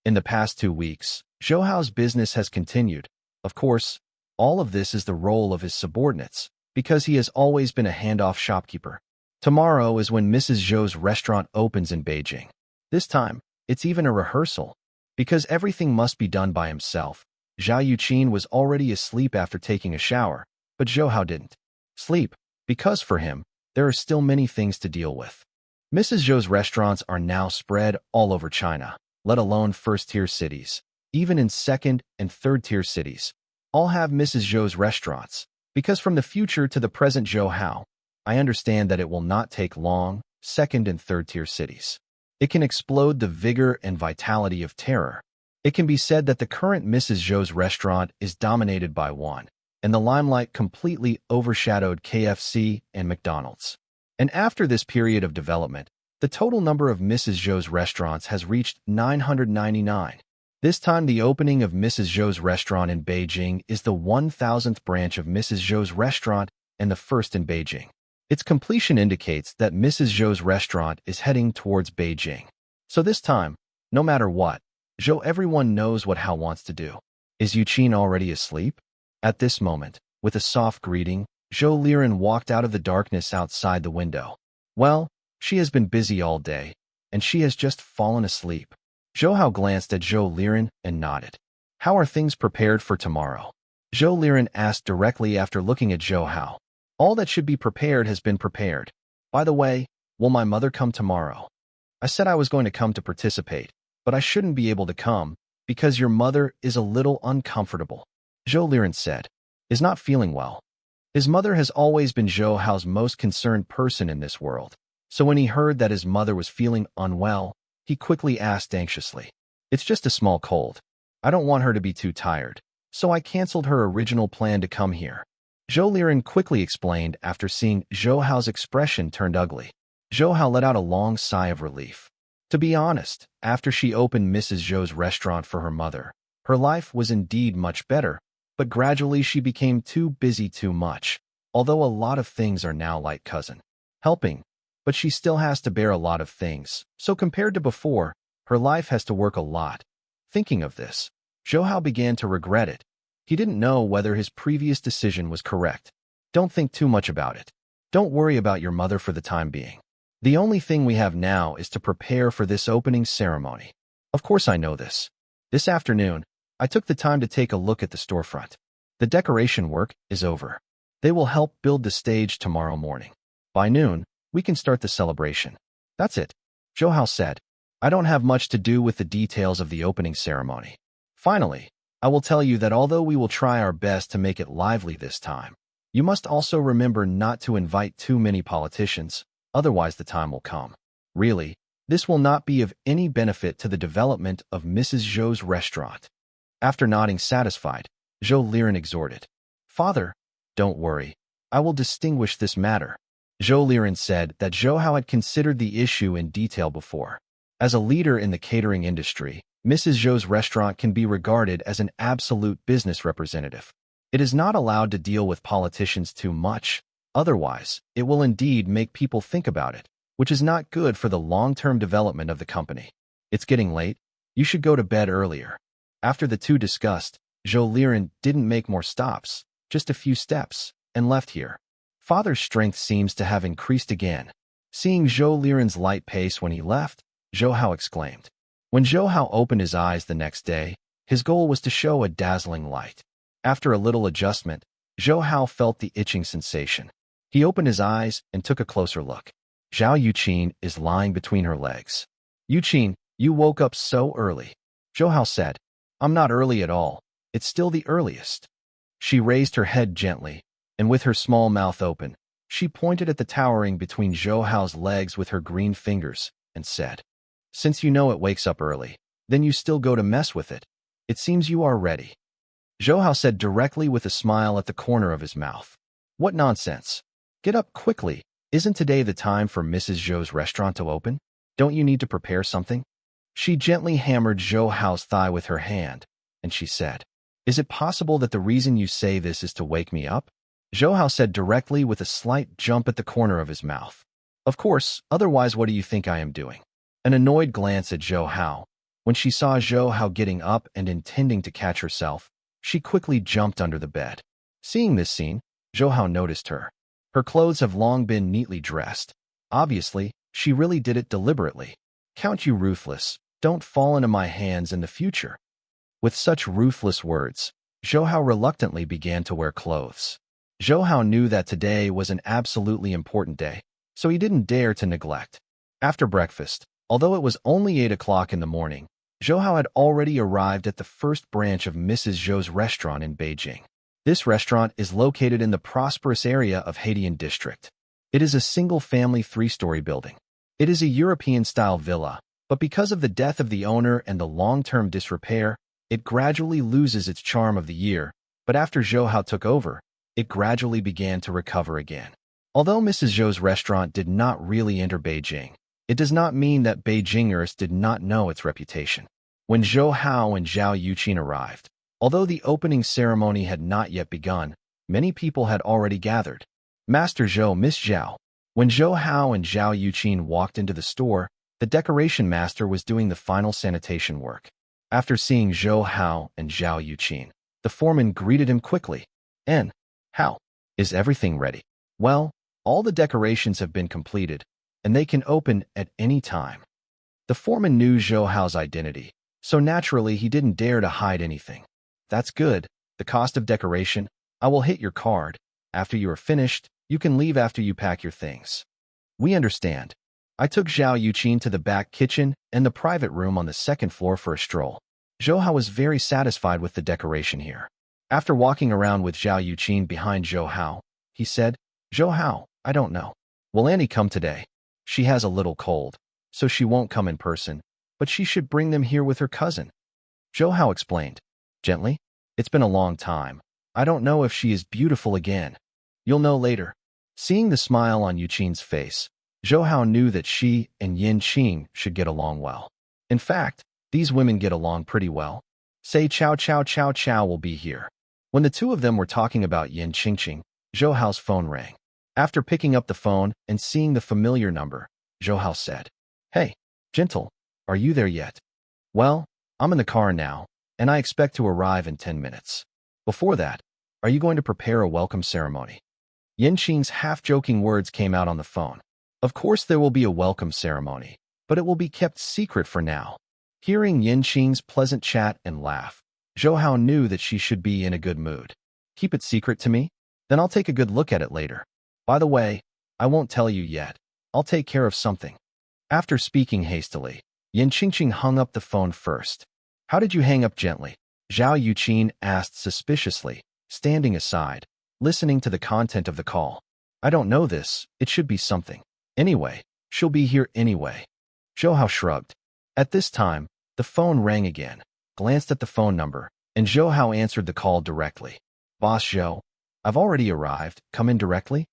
In the past 2 weeks, Zhou Hao's business has continued. Of course, all of this is the role of his subordinates, because he has always been a handoff shopkeeper. Tomorrow is when Mrs. Zhou's restaurant opens in Beijing. This time, it's even a rehearsal. Because everything must be done by himself, Zhao Yuqin was already asleep after taking a shower, but Zhou Hao didn't sleep, because for him, there are still many things to deal with. Mrs. Zhou's restaurants are now spread all over China, let alone first-tier cities. Even in second- and third-tier cities, all have Mrs. Zhou's restaurants. Because from the future to the present Zhou Hao, I understand that it will not take long, second- and third-tier cities. It can explode the vigor and vitality of terror. It can be said that the current Mrs. Zhou's restaurant is dominated by one, and the limelight completely overshadowed KFC and McDonald's. And after this period of development, the total number of Mrs. Zhou's restaurants has reached 999. This time the opening of Mrs. Zhou's restaurant in Beijing is the 1,000th branch of Mrs. Zhou's restaurant and the first in Beijing. Its completion indicates that Mrs. Zhou's restaurant is heading towards Beijing. So this time, no matter what, Zhou everyone knows what Hao wants to do. Is Yuqin already asleep? At this moment, with a soft greeting, Zhou Liren walked out of the darkness outside the window. Well, she has been busy all day, and she has just fallen asleep. Zhou Hao glanced at Zhou Liren and nodded. How are things prepared for tomorrow? Zhou Liren asked directly after looking at Zhou Hao. All that should be prepared has been prepared. By the way, will my mother come tomorrow? I said I was going to come to participate, but I shouldn't be able to come, because your mother is a little uncomfortable. Zhou Liren said, is not feeling well. His mother has always been Zhou Hao's most concerned person in this world, so when he heard that his mother was feeling unwell, he quickly asked anxiously, it's just a small cold. I don't want her to be too tired, so I canceled her original plan to come here. Zhou Liren quickly explained after seeing Zhou Hao's expression turned ugly. Zhou Hao let out a long sigh of relief. To be honest, after she opened Mrs. Zhou's restaurant for her mother, her life was indeed much better, but gradually she became too busy too much, although a lot of things are now like cousin helping, but she still has to bear a lot of things, so compared to before, her life has to work a lot. Thinking of this, Zhou Hao began to regret it. He didn't know whether his previous decision was correct. Don't think too much about it. Don't worry about your mother for the time being. The only thing we have now is to prepare for this opening ceremony. Of course I know this. This afternoon, I took the time to take a look at the storefront. The decoration work is over. They will help build the stage tomorrow morning. By noon, we can start the celebration. That's it, Zhou Hao said. I don't have much to do with the details of the opening ceremony. Finally, I will tell you that although we will try our best to make it lively this time, you must also remember not to invite too many politicians, otherwise the time will come. Really, this will not be of any benefit to the development of Mrs. Zhou's restaurant. After nodding satisfied, Zhou Liren exhorted. Father, don't worry. I will distinguish this matter. Zhou Liren said that Zhou Hao had considered the issue in detail before. As a leader in the catering industry, Mrs. Zhou's restaurant can be regarded as an absolute business representative. It is not allowed to deal with politicians too much, otherwise, it will indeed make people think about it, which is not good for the long-term development of the company. It's getting late. You should go to bed earlier. After the two discussed, Zhou Liren didn't make more stops, just a few steps, and left here. Father's strength seems to have increased again. Seeing Zhou Liren's light pace when he left, Zhou Hao exclaimed. When Zhou Hao opened his eyes the next day, his goal was to show a dazzling light. After a little adjustment, Zhou Hao felt the itching sensation. He opened his eyes and took a closer look. Zhao Yuqin is lying between her legs. Yuqin, you woke up so early. Zhou Hao said. I'm not early at all. It's still the earliest. She raised her head gently, and with her small mouth open, she pointed at the towering between Zhou Hao's legs with her green fingers and said, Since you know it wakes up early, then you still go to mess with it. It seems you are ready. Zhou Hao said directly with a smile at the corner of his mouth. What nonsense. Get up quickly. Isn't today the time for Mrs. Zhou's restaurant to open? Don't you need to prepare something? She gently hammered Zhou Hao's thigh with her hand, and she said, Is it possible that the reason you say this is to wake me up? Zhou Hao said directly with a slight jump at the corner of his mouth. Of course, otherwise what do you think I am doing? An annoyed glance at Zhou Hao. When she saw Zhou Hao getting up and intending to catch herself, she quickly jumped under the bed. Seeing this scene, Zhou Hao noticed her. Her clothes have long been neatly dressed. Obviously, she really did it deliberately. Count you ruthless. Don't fall into my hands in the future. With such ruthless words, Zhou Hao reluctantly began to wear clothes. Zhou Hao knew that today was an absolutely important day, so he didn't dare to neglect. After breakfast, although it was only 8 o'clock in the morning, Zhou Hao had already arrived at the first branch of Mrs. Zhou's restaurant in Beijing. This restaurant is located in the prosperous area of Haidian District. It is a single-family 3-story building. It is a European-style villa, but because of the death of the owner and the long-term disrepair, it gradually loses its charm of the year, but after Zhou Hao took over, it gradually began to recover again. Although Mrs. Zhou's restaurant did not really enter Beijing, it does not mean that Beijingers did not know its reputation. When Zhou Hao and Zhao Yuqin arrived, although the opening ceremony had not yet begun, many people had already gathered. Master Zhou, Miss Zhao. When Zhou Hao and Zhao Yuqin walked into the store, the decoration master was doing the final sanitation work. After seeing Zhou Hao and Zhao Yuqin, the foreman greeted him quickly. How? Is everything ready? Well, all the decorations have been completed, and they can open at any time. The foreman knew Zhou Hao's identity, so naturally he didn't dare to hide anything. That's good. The cost of decoration, I will hit your card. After you are finished, you can leave after you pack your things. We understand. I took Zhao Yuqin to the back kitchen and the private room on the second floor for a stroll. Zhou Hao was very satisfied with the decoration here. After walking around with Zhao Yuqin behind Zhou Hao, he said, Zhou Hao, I don't know. Will Annie come today? She has a little cold, so she won't come in person, but she should bring them here with her cousin. Zhou Hao explained, gently, It's been a long time. I don't know if she is beautiful again. You'll know later. Seeing the smile on Yuqin's face, Zhou Hao knew that she and Yin Qing should get along well. In fact, these women get along pretty well. Say Chow Chow Chow Chow will be here. When the two of them were talking about Yin Qingqing, Zhou Hao's phone rang. After picking up the phone and seeing the familiar number, Zhou Hao said, Hey, gentle, are you there yet? Well, I'm in the car now, and I expect to arrive in 10 minutes. Before that, are you going to prepare a welcome ceremony? Yin Qing's half-joking words came out on the phone. Of course there will be a welcome ceremony, but it will be kept secret for now. Hearing Yin Qing's pleasant chat and laugh, Zhou Hao knew that she should be in a good mood. Keep it secret to me? Then I'll take a good look at it later. By the way, I won't tell you yet. I'll take care of something. After speaking hastily, Yin Qingqing hung up the phone first. How did you hang up gently? Zhao Yuqin asked suspiciously, standing aside, listening to the content of the call. I don't know this. It should be something. Anyway, she'll be here anyway. Zhou Hao shrugged. At this time, the phone rang again, glanced at the phone number, and Zhou Hao answered the call directly. Boss Zhou, I've already arrived. Come in directly?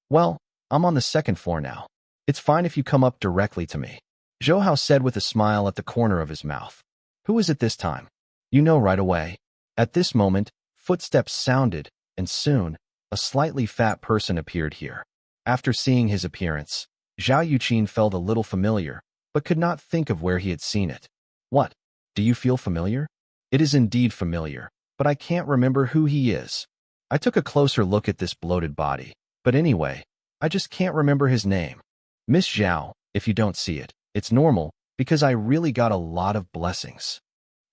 Well, I'm on the second floor now. It's fine if you come up directly to me. Zhou Hao said with a smile at the corner of his mouth. Who is it this time? You know right away. At this moment, footsteps sounded, and soon, a slightly fat person appeared here. After seeing his appearance, Zhao Yuqin felt a little familiar, but could not think of where he had seen it. What? Do you feel familiar? It is indeed familiar, but I can't remember who he is. I took a closer look at this bloated body, but anyway, I just can't remember his name. Miss Zhao, if you don't see it, it's normal, because I really got a lot of blessings.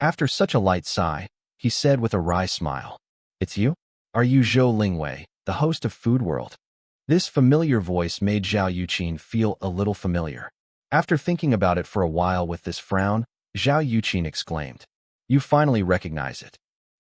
After such a light sigh, he said with a wry smile, It's you? Are you Zhou Lingwei, the host of Food World? This familiar voice made Zhao Yuqin feel a little familiar. After thinking about it for a while with this frown, Zhao Yuqin exclaimed, "You finally recognize it."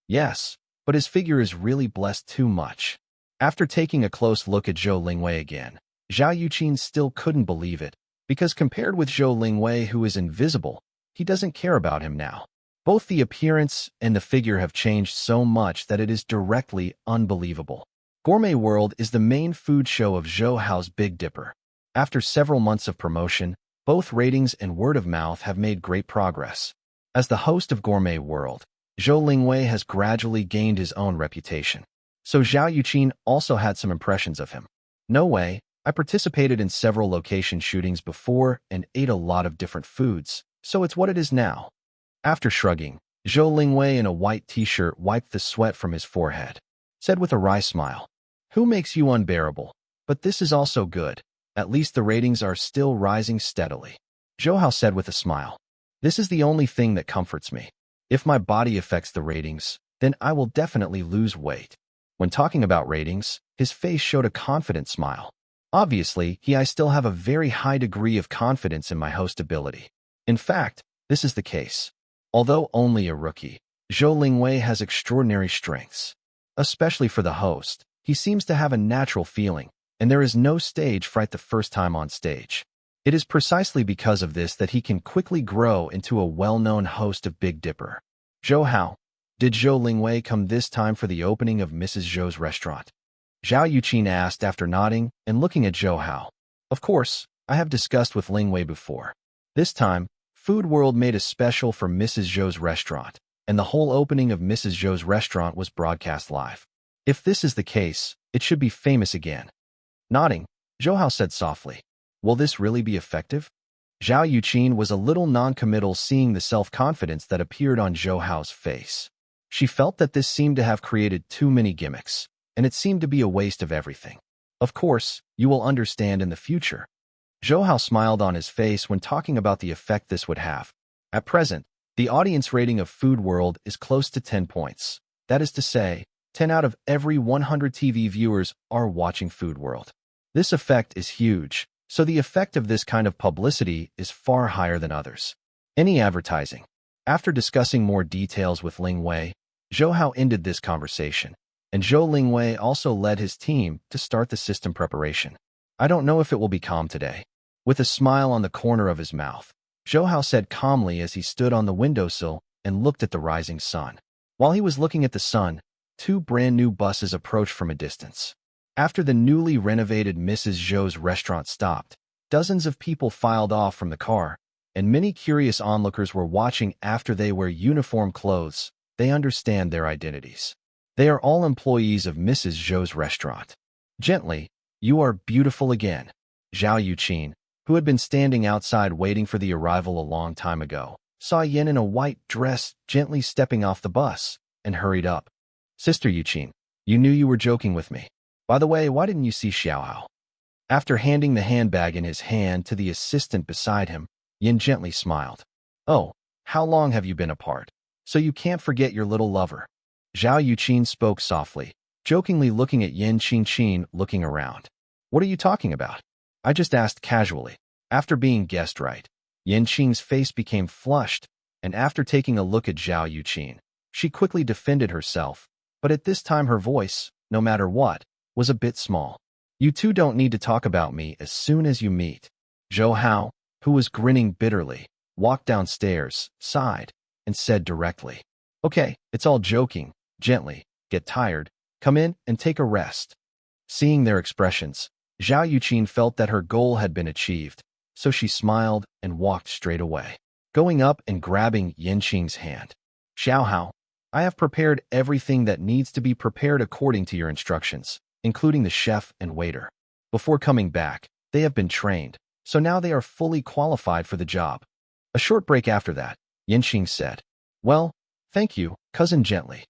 "Yes, but his figure is really blessed too much." After taking a close look at Zhou Lingwei again, Zhao Yuqin still couldn't believe it, because compared with Zhou Lingwei, who is invisible, he doesn't care about him now. Both the appearance and the figure have changed so much that it is directly unbelievable. Gourmet World is the main food show of Zhou Hao's Big Dipper. After several months of promotion, both ratings and word of mouth have made great progress. As the host of Gourmet World, Zhou Lingwei has gradually gained his own reputation. So Zhao Yuqin also had some impressions of him. "No way, I participated in several location shootings before and ate a lot of different foods, so it's what it is now." After shrugging, Zhou Lingwei in a white t-shirt wiped the sweat from his forehead, said with a wry smile, "Who makes you unbearable? But this is also good. At least the ratings are still rising steadily." Zhou Hao said with a smile, "This is the only thing that comforts me. If my body affects the ratings, then I will definitely lose weight." When talking about ratings, his face showed a confident smile. Obviously, I still have a very high degree of confidence in my host ability. In fact, this is the case. Although only a rookie, Zhou Lingwei has extraordinary strengths. Especially for the host, he seems to have a natural feeling, and there is no stage fright the first time on stage. It is precisely because of this that he can quickly grow into a well-known host of Big Dipper. "Zhou Hao, did Zhou Lingwei come this time for the opening of Mrs. Zhou's restaurant?" Zhao Yuqin asked after nodding and looking at Zhou Hao. "Of course, I have discussed with Lingwei before. This time, Food World made a special for Mrs. Zhou's restaurant, and the whole opening of Mrs. Zhou's restaurant was broadcast live. If this is the case, it should be famous again." Nodding, Zhou Hao said softly, "Will this really be effective?" Zhao Yuqin was a little non-committal seeing the self-confidence that appeared on Zhou Hao's face. She felt that this seemed to have created too many gimmicks, and it seemed to be a waste of everything. "Of course, you will understand in the future." Zhou Hao smiled on his face when talking about the effect this would have. At present, the audience rating of Food World is close to 10 points. That is to say, 10 out of every 100 TV viewers are watching Food World. This effect is huge, so the effect of this kind of publicity is far higher than others. Any advertising. After discussing more details with Lingwei, Zhou Hao ended this conversation, and Zhou Lingwei also led his team to start the system preparation. "I don't know if it will be calm today." With a smile on the corner of his mouth, Zhou Hao said calmly as he stood on the windowsill and looked at the rising sun. While he was looking at the sun, two brand-new buses approached from a distance. After the newly renovated Mrs. Zhou's restaurant stopped, dozens of people filed off from the car, and many curious onlookers were watching. After they wear uniform clothes, they understand their identities. They are all employees of Mrs. Zhou's restaurant. Gently, "You are beautiful again." Zhao Yuqin, who had been standing outside waiting for the arrival a long time ago, saw Yin in a white dress gently stepping off the bus, and hurried up. "Sister Yuqin, you knew you were joking with me. By the way, why didn't you see Xiao Hao?" After handing the handbag in his hand to the assistant beside him, Yin gently smiled. "Oh, how long have you been apart? So you can't forget your little lover." Zhao Yuqin spoke softly, jokingly looking at Yin Qingqin looking around. "What are you talking about?" "I just asked casually." After being guessed right, Yin Qing's face became flushed, and after taking a look at Zhao Yuqin, she quickly defended herself, but at this time her voice, no matter what, was a bit small. "You two don't need to talk about me as soon as you meet." Zhou Hao, who was grinning bitterly, walked downstairs, sighed, and said directly, "Okay, it's all joking. Gently, get tired, come in and take a rest." Seeing their expressions, Zhao Yuqin felt that her goal had been achieved, so she smiled and walked straight away, going up and grabbing Yin Qing's hand. "Xiao Hao, I have prepared everything that needs to be prepared according to your instructions, including the chef and waiter. Before coming back, they have been trained, so now they are fully qualified for the job." A short break after that, Yin Qing said, "Well, thank you, cousin gently.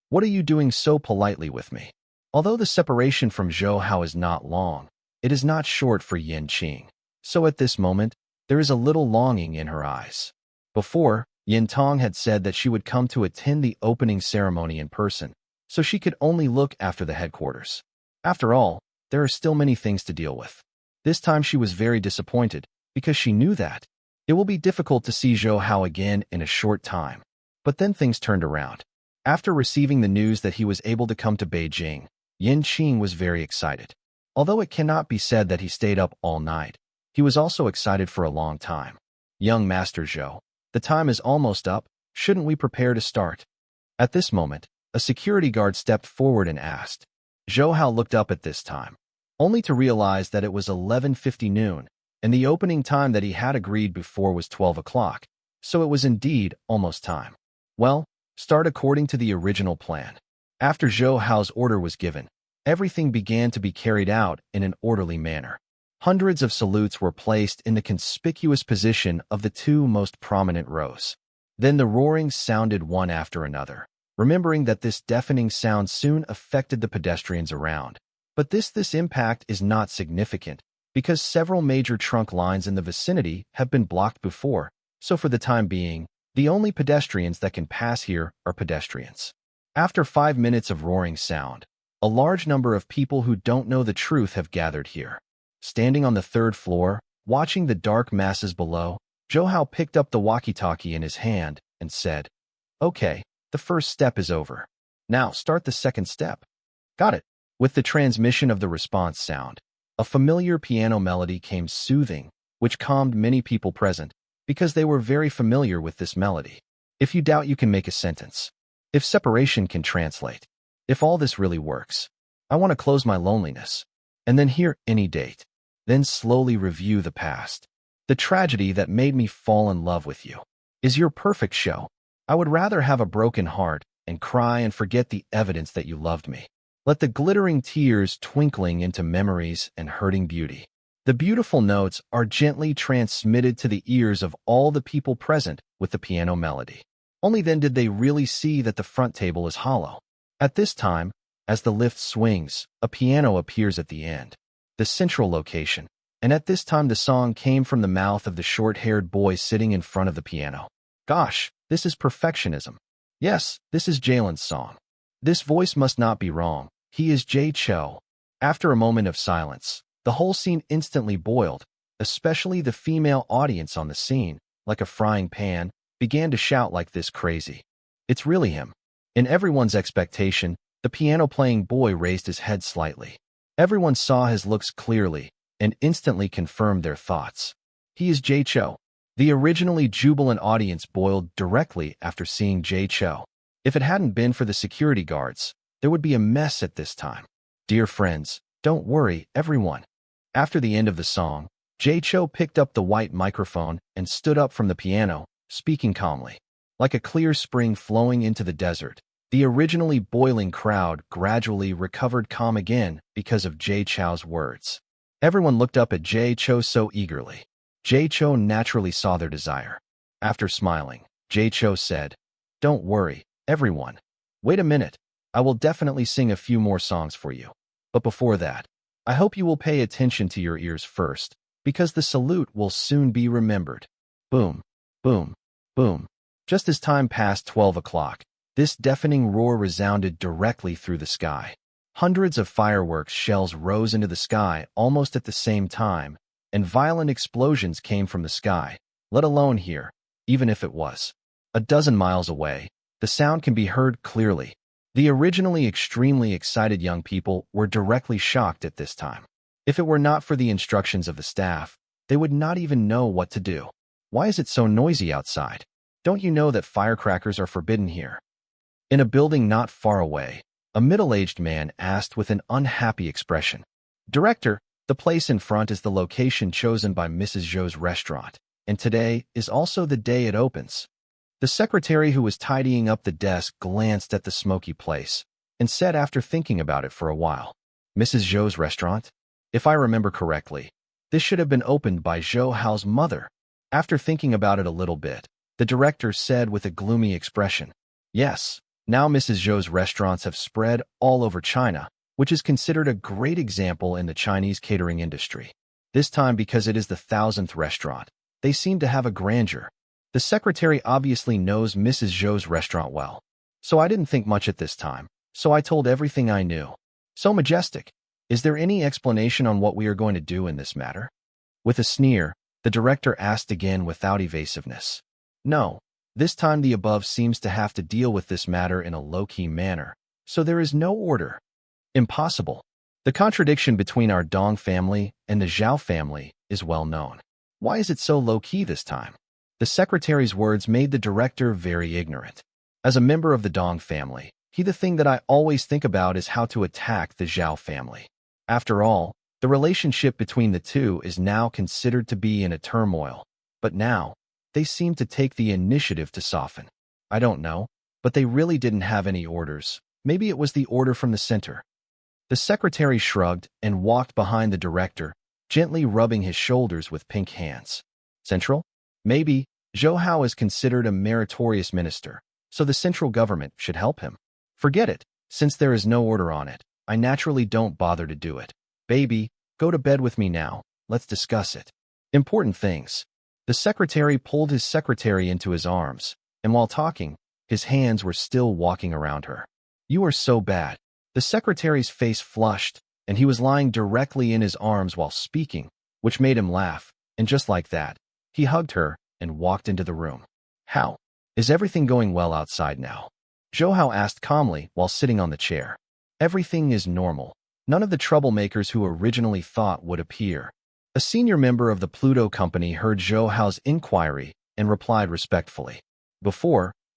What are you doing so politely with me?" Although the separation from Zhou Hao is not long, it is not short for Yin Qing, so at this moment, there is a little longing in her eyes. Before, Yin Tong had said that she would come to attend the opening ceremony in person, so she could only look after the headquarters. After all, there are still many things to deal with. This time she was very disappointed, because she knew that it will be difficult to see Zhou Hao again in a short time. But then things turned around. After receiving the news that he was able to come to Beijing, Yin Qing was very excited. Although it cannot be said that he stayed up all night, he was also excited for a long time. Young Master Zhou, the time is almost up, shouldn't we prepare to start? At this moment, a security guard stepped forward and asked. Zhou Hao looked up at this time, only to realize that it was 11:50 noon, and the opening time that he had agreed before was 12 o'clock, so it was indeed almost time. Well, start according to the original plan. After Zhou Hao's order was given, everything began to be carried out in an orderly manner. Hundreds of salutes were placed in the conspicuous position of the two most prominent rows. Then the roaring sounded one after another, remembering that this deafening sound soon affected the pedestrians around. But this impact is not significant, because several major trunk lines in the vicinity have been blocked before, so for the time being, the only pedestrians that can pass here are pedestrians. After 5 minutes of roaring sound, a large number of people who don't know the truth have gathered here. Standing on the 3rd floor, watching the dark masses below, Zhou Hao picked up the walkie-talkie in his hand and said, "Okay, the first step is over. Now start the second step." Got it. With the transmission of the response sound, a familiar piano melody came soothing, which calmed many people present, because they were very familiar with this melody. If you doubt, you can make a sentence. If separation can translate. If all this really works. I want to close my loneliness. And then hear any date. Then slowly review the past. The tragedy that made me fall in love with you is your perfect show. I would rather have a broken heart and cry and forget the evidence that you loved me. Let the glittering tears twinkling into memories and hurting beauty. The beautiful notes are gently transmitted to the ears of all the people present with the piano melody. Only then did they really see that the front table is hollow. At this time, as the lift swings, a piano appears at the end, the central location, and at this time the song came from the mouth of the short-haired boy sitting in front of the piano. Gosh, this is perfectionism. Yes, this is Jalen's song. This voice must not be wrong. He is Jay Cho. After a moment of silence, the whole scene instantly boiled, especially the female audience on the scene, like a frying pan, began to shout like this crazy. It's really him. In everyone's expectation, the piano-playing boy raised his head slightly. Everyone saw his looks clearly and instantly confirmed their thoughts. He is Jay Cho. The originally jubilant audience boiled directly after seeing Jay Cho. If it hadn't been for the security guards, there would be a mess at this time. Dear friends, don't worry, everyone. After the end of the song, Jay Cho picked up the white microphone and stood up from the piano, speaking calmly. Like a clear spring flowing into the desert, the originally boiling crowd gradually recovered calm again because of Jay Cho's words. Everyone looked up at Jay Cho so eagerly. Jay Cho naturally saw their desire. After smiling, Jay Cho said, "Don't worry, everyone. Wait a minute. I will definitely sing a few more songs for you. But before that, I hope you will pay attention to your ears first, because the salute will soon be remembered." Boom, boom, boom. Just as time passed 12 o'clock, this deafening roar resounded directly through the sky. Hundreds of fireworks shells rose into the sky almost at the same time, and violent explosions came from the sky, let alone here, even if it was a dozen miles away. The sound can be heard clearly. The originally extremely excited young people were directly shocked at this time. If it were not for the instructions of the staff, they would not even know what to do. Why is it so noisy outside? Don't you know that firecrackers are forbidden here? In a building not far away, a middle-aged man asked with an unhappy expression, "Director, the place in front is the location chosen by Mrs. Zhou's restaurant, and today is also the day it opens." The secretary who was tidying up the desk glanced at the smoky place and said after thinking about it for a while, "Mrs. Zhou's restaurant? If I remember correctly, this should have been opened by Zhou Hao's mother." After thinking about it a little bit, the director said with a gloomy expression, "Yes, now Mrs. Zhou's restaurants have spread all over China, which is considered a great example in the Chinese catering industry. This time, because it is the 1,000th restaurant, they seem to have a grandeur. The secretary obviously knows Mrs. Zhou's restaurant well, so I didn't think much at this time, so I told everything I knew. So majestic. Is there any explanation on what we are going to do in this matter? With a sneer, the director asked again without evasiveness. No, this time the above seems to have to deal with this matter in a low-key manner, so there is no order. Impossible. The contradiction between our Dong family and the Zhao family is well known. Why is it so low-key this time? The secretary's words made the director very ignorant. As a member of the Dong family, the thing that I always think about is how to attack the Zhao family. After all, the relationship between the two is now considered to be in a turmoil, but now, they seem to take the initiative to soften. I don't know, but they really didn't have any orders. Maybe it was the order from the center. The secretary shrugged and walked behind the director, gently rubbing his shoulders with pink hands. Central? Maybe. Zhou Hao is considered a meritorious minister, so the central government should help him. Forget it. Since there is no order on it, I naturally don't bother to do it. Baby, go to bed with me now. Let's discuss it. Important things. The secretary pulled his secretary into his arms, and while talking, his hands were still walking around her. You are so bad. The secretary's face flushed, and he was lying directly in his arms while speaking, which made him laugh, and just like that, he hugged her and walked into the room. How? Is everything going well outside now? Zhou Hao asked calmly while sitting on the chair. Everything is normal. None of the troublemakers who originally thought would appear. A senior member of the Pluto company heard Zhou Hao's inquiry and replied respectfully.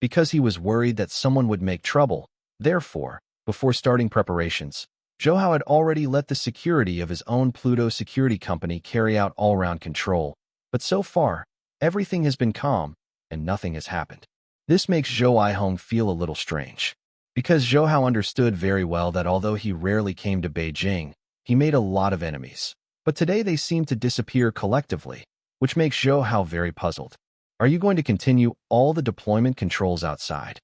Because he was worried that someone would make trouble, therefore, before starting preparations, Zhou Hao had already let the security of his own Pluto security company carry out all-round control. But so far, everything has been calm, and nothing has happened. This makes Zhou Aihong feel a little strange. Because Zhou Hao understood very well that although he rarely came to Beijing, he made a lot of enemies. But today they seem to disappear collectively, which makes Zhou Hao very puzzled. Are you going to continue all the deployment controls outside?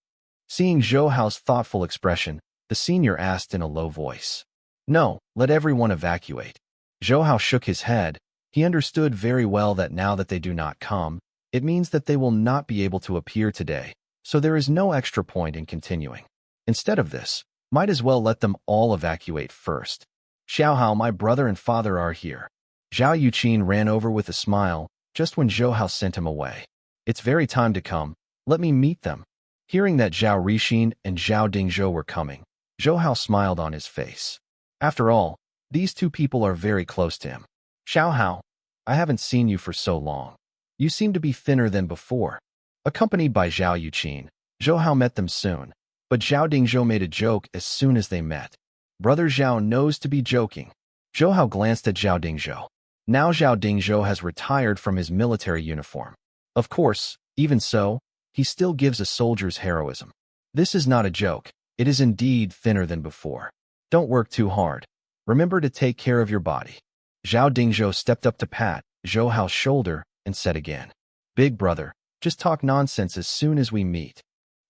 Seeing Zhou Hao's thoughtful expression, the senior asked in a low voice. No, let everyone evacuate. Zhou Hao shook his head. He understood very well that now that they do not come, it means that they will not be able to appear today, so there is no extra point in continuing. Instead of this, might as well let them all evacuate first. Xiao Hao, my brother and father are here. Zhao Yuqin ran over with a smile, just when Zhou Hao sent him away. It's very time to come. Let me meet them. Hearing that Zhao Rixin and Zhao Dingzhou were coming, Zhou Hao smiled on his face. After all, these two people are very close to him. Xiao Hao, I haven't seen you for so long. You seem to be thinner than before. Accompanied by Zhao Yuqin, Zhou Hao met them soon, but Zhao Dingzhou made a joke as soon as they met. Brother Zhao knows to be joking. Zhou Hao glanced at Zhao Dingzhou. Now Zhao Dingzhou has retired from his military uniform. Of course, even so, he still gives a soldier's heroism. This is not a joke. It is indeed thinner than before. Don't work too hard. Remember to take care of your body. Zhao Dingzhou stepped up to pat Zhou Hao's shoulder and said again, Big brother, just talk nonsense as soon as we meet.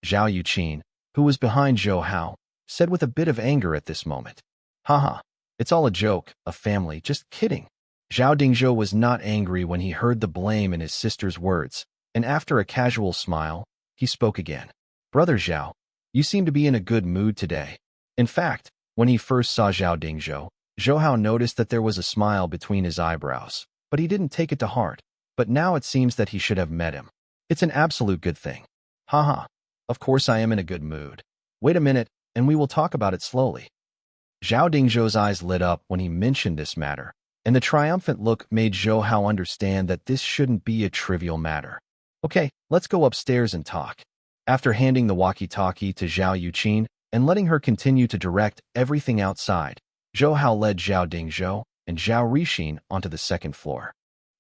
Zhao Yuqin, who was behind Zhou Hao, said with a bit of anger at this moment. Haha, it's all a joke, a family, just kidding. Zhao Dingzhou was not angry when he heard the blame in his sister's words, and after a casual smile, he spoke again. Brother Zhao, you seem to be in a good mood today. In fact, when he first saw Zhao Dingzhou, Zhou Hao noticed that there was a smile between his eyebrows, but he didn't take it to heart. But now it seems that he should have met him. It's an absolute good thing. Haha, of course I am in a good mood. Wait a minute, and we will talk about it slowly. Zhao Dingzhou's eyes lit up when he mentioned this matter, and the triumphant look made Zhou Hao understand that this shouldn't be a trivial matter. Okay, let's go upstairs and talk. After handing the walkie-talkie to Zhao Yuqin and letting her continue to direct everything outside, Zhou Hao led Zhao Dingzhou and Zhao Rixin onto the second floor.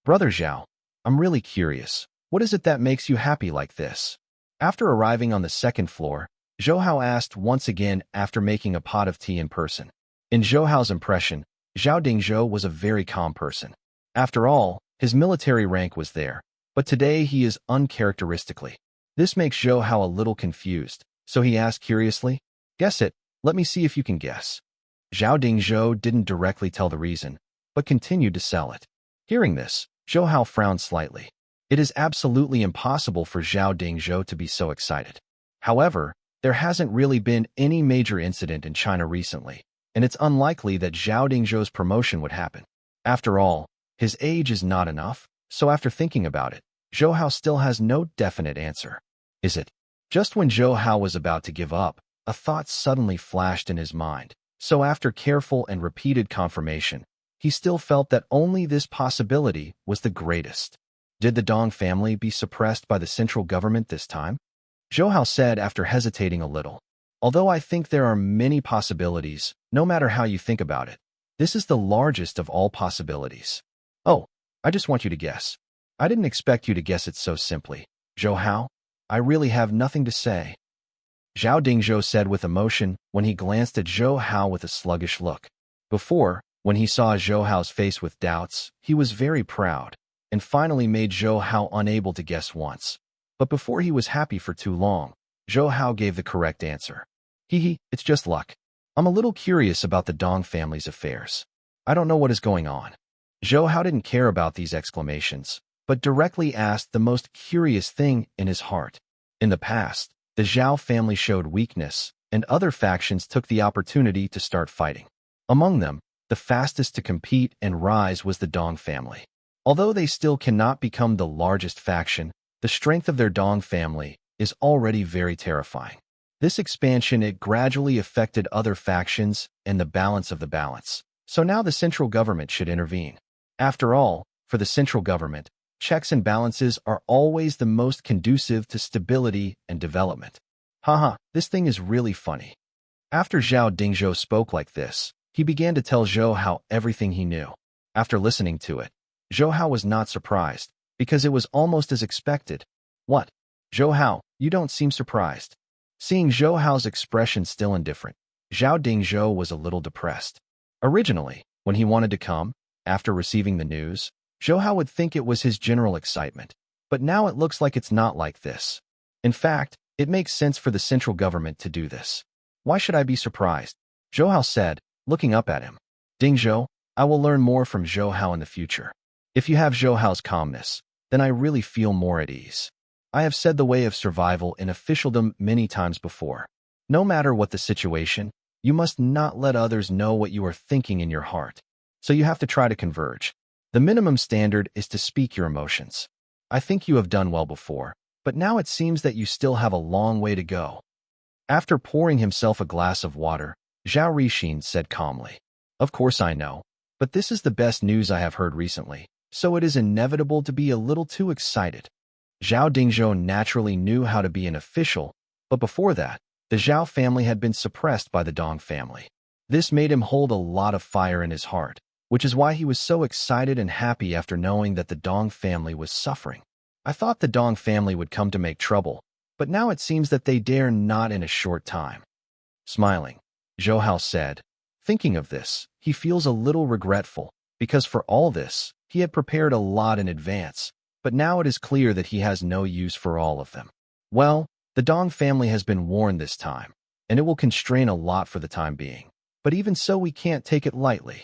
Brother Zhao, I'm really curious. What is it that makes you happy like this? After arriving on the second floor, Zhou Hao asked once again after making a pot of tea in person. In Zhou Hao's impression, Zhao Dingzhou was a very calm person. After all, his military rank was there, but today he is uncharacteristically. This makes Zhou Hao a little confused, so he asked curiously, Guess it, let me see if you can guess. Zhao Dingzhou didn't directly tell the reason, but continued to sell it. Hearing this, Zhou Hao frowned slightly. It is absolutely impossible for Zhao Dingzhou to be so excited. However, there hasn't really been any major incident in China recently, and it's unlikely that Zhao Dingzhou's promotion would happen. After all, his age is not enough, so after thinking about it, Zhou Hao still has no definite answer. Is it? Just when Zhou Hao was about to give up, a thought suddenly flashed in his mind. So after careful and repeated confirmation, he still felt that only this possibility was the greatest. Did the Dong family be suppressed by the central government this time? Zhou Hao said after hesitating a little. Although I think there are many possibilities, no matter how you think about it, this is the largest of all possibilities. Oh, I just want you to guess. I didn't expect you to guess it so simply. Zhou Hao, I really have nothing to say. Zhao Dingzhou said with emotion when he glanced at Zhou Hao with a sluggish look. Before, when he saw Zhou Hao's face with doubts, he was very proud, and finally made Zhou Hao unable to guess once. But before he was happy for too long, Zhou Hao gave the correct answer. It's just luck. I'm a little curious about the Dong family's affairs. I don't know what is going on. Zhou Hao didn't care about these exclamations, but directly asked the most curious thing in his heart. In the past, the Zhao family showed weakness, and other factions took the opportunity to start fighting. Among them, the fastest to compete and rise was the Dong family. Although they still cannot become the largest faction, the strength of their Dong family is already very terrifying. This expansion gradually affected other factions and the balance of the balance. So now the central government should intervene. After all, for the central government, checks and balances are always the most conducive to stability and development. Haha, this thing is really funny. After Zhao Dingzhou spoke like this, he began to tell Zhou Hao everything he knew. After listening to it, Zhou Hao was not surprised, because it was almost as expected. What? Zhou Hao, you don't seem surprised. Seeing Zhou Hao's expression still indifferent, Zhao Dingzhou was a little depressed. Originally, when he wanted to come, after receiving the news, Zhou Hao would think it was his general excitement. But now it looks like it's not like this. In fact, it makes sense for the central government to do this. Why should I be surprised? Zhou Hao said, looking up at him. Dingzhou, I will learn more from Zhou Hao in the future. If you have Zhou Hao's calmness, then I really feel more at ease. I have said the way of survival in officialdom many times before. No matter what the situation, you must not let others know what you are thinking in your heart. So you have to try to converge. The minimum standard is to speak your emotions. I think you have done well before, but now it seems that you still have a long way to go. After pouring himself a glass of water, Zhao Rixin said calmly, Of course I know, but this is the best news I have heard recently, so it is inevitable to be a little too excited. Zhao Dingzhou naturally knew how to be an official, but before that, the Zhao family had been suppressed by the Dong family. This made him hold a lot of fire in his heart, which is why he was so excited and happy after knowing that the Dong family was suffering. I thought the Dong family would come to make trouble, but now it seems that they dare not in a short time. Smiling, Zhou Hao said, thinking of this, he feels a little regretful, because for all this, he had prepared a lot in advance. But now it is clear that he has no use for all of them. Well, the Dong family has been warned this time, and it will constrain a lot for the time being. But even so, we can't take it lightly.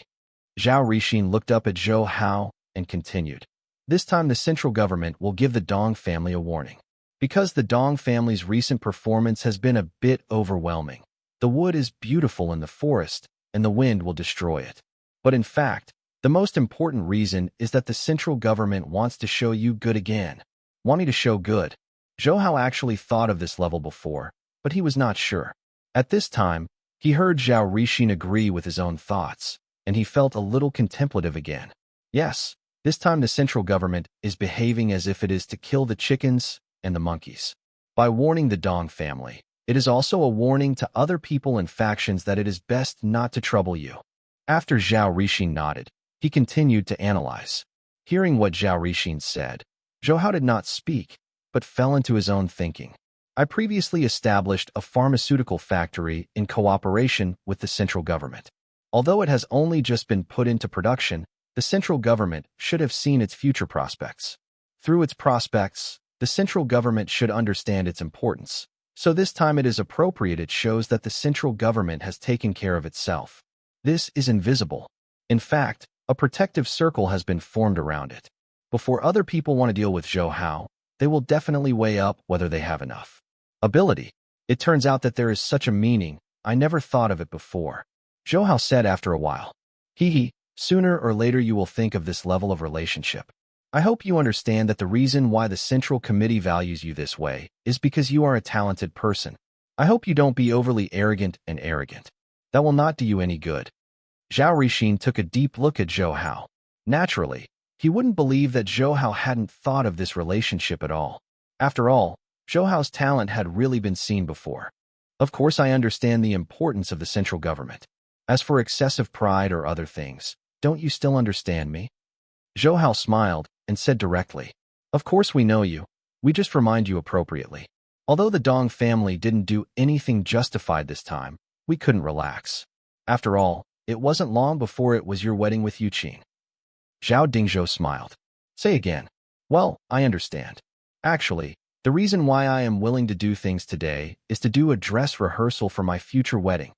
Zhao Rixin looked up at Zhou Hao and continued. This time the central government will give the Dong family a warning. Because the Dong family's recent performance has been a bit overwhelming. The wood is beautiful in the forest, and the wind will destroy it. But in fact, the most important reason is that the central government wants to show you good again. Wanting to show good. Zhou Hao actually thought of this level before, but he was not sure. At this time, he heard Zhao Rixin agree with his own thoughts, and he felt a little contemplative again. Yes, this time the central government is behaving as if it is to kill the chickens and the monkeys. By warning the Dong family, it is also a warning to other people and factions that it is best not to trouble you. After Zhao Rixin nodded, he continued to analyze. Hearing what Zhao Rixin said, Zhou Hao did not speak, but fell into his own thinking. I previously established a pharmaceutical factory in cooperation with the central government. Although it has only just been put into production, the central government should have seen its future prospects. Through its prospects, the central government should understand its importance. So this time it is appropriate it shows that the central government has taken care of itself. This is invisible. In fact, a protective circle has been formed around it. Before other people want to deal with Zhou Hao, they will definitely weigh up whether they have enough ability. It turns out that there is such a meaning. I never thought of it before. Zhou Hao said after a while. Hee, sooner or later you will think of this level of relationship. I hope you understand that the reason why the Central Committee values you this way is because you are a talented person. I hope you don't be overly arrogant. That will not do you any good. Zhao Rixin took a deep look at Zhou Hao. Naturally, he wouldn't believe that Zhou Hao hadn't thought of this relationship at all. After all, Zhou Hao's talent had really been seen before. Of course, I understand the importance of the central government. As for excessive pride or other things, don't you still understand me? Zhou Hao smiled and said directly, Of course we know you. We just remind you appropriately. Although the Dong family didn't do anything justified this time, we couldn't relax. After all, it wasn't long before it was your wedding with Yuqin. Zhao Dingzhou smiled. Say again. Well, I understand. Actually, the reason why I am willing to do things today is to do a dress rehearsal for my future wedding.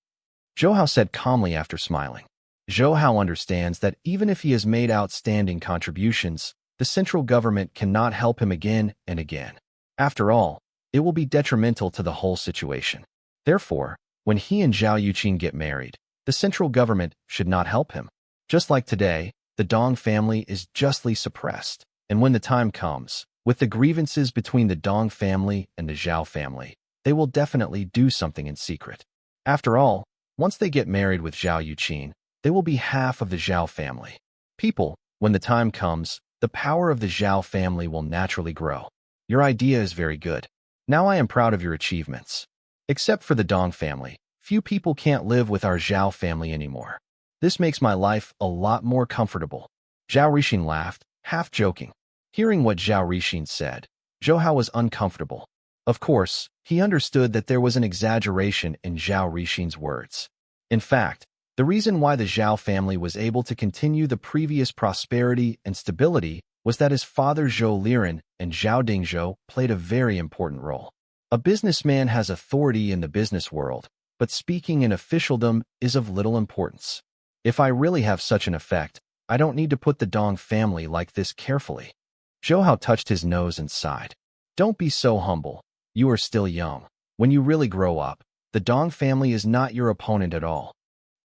Zhou Hao said calmly after smiling. Zhou Hao understands that even if he has made outstanding contributions, the central government cannot help him again and again. After all, it will be detrimental to the whole situation. Therefore, when he and Zhao Yuqin get married, the central government should not help him. Just like today, the Dong family is justly suppressed, and when the time comes, with the grievances between the Dong family and the Zhao family, they will definitely do something in secret. After all, once they get married with Zhao Yuqin, they will be half of the Zhao family. People, when the time comes, the power of the Zhao family will naturally grow. Your idea is very good. Now I am proud of your achievements. Except for the Dong family, few people can't live with our Zhao family anymore. This makes my life a lot more comfortable. Zhao Rixin laughed, half joking. Hearing what Zhao Rixin said, Zhou Hao was uncomfortable. Of course, he understood that there was an exaggeration in Zhao Rixin's words. In fact, the reason why the Zhao family was able to continue the previous prosperity and stability was that his father Zhou Liren and Zhao Dingzhou played a very important role. A businessman has authority in the business world, but speaking in officialdom is of little importance. If I really have such an effect, I don't need to put the Dong family like this carefully. Zhou Hao touched his nose and sighed. Don't be so humble. You are still young. When you really grow up, the Dong family is not your opponent at all.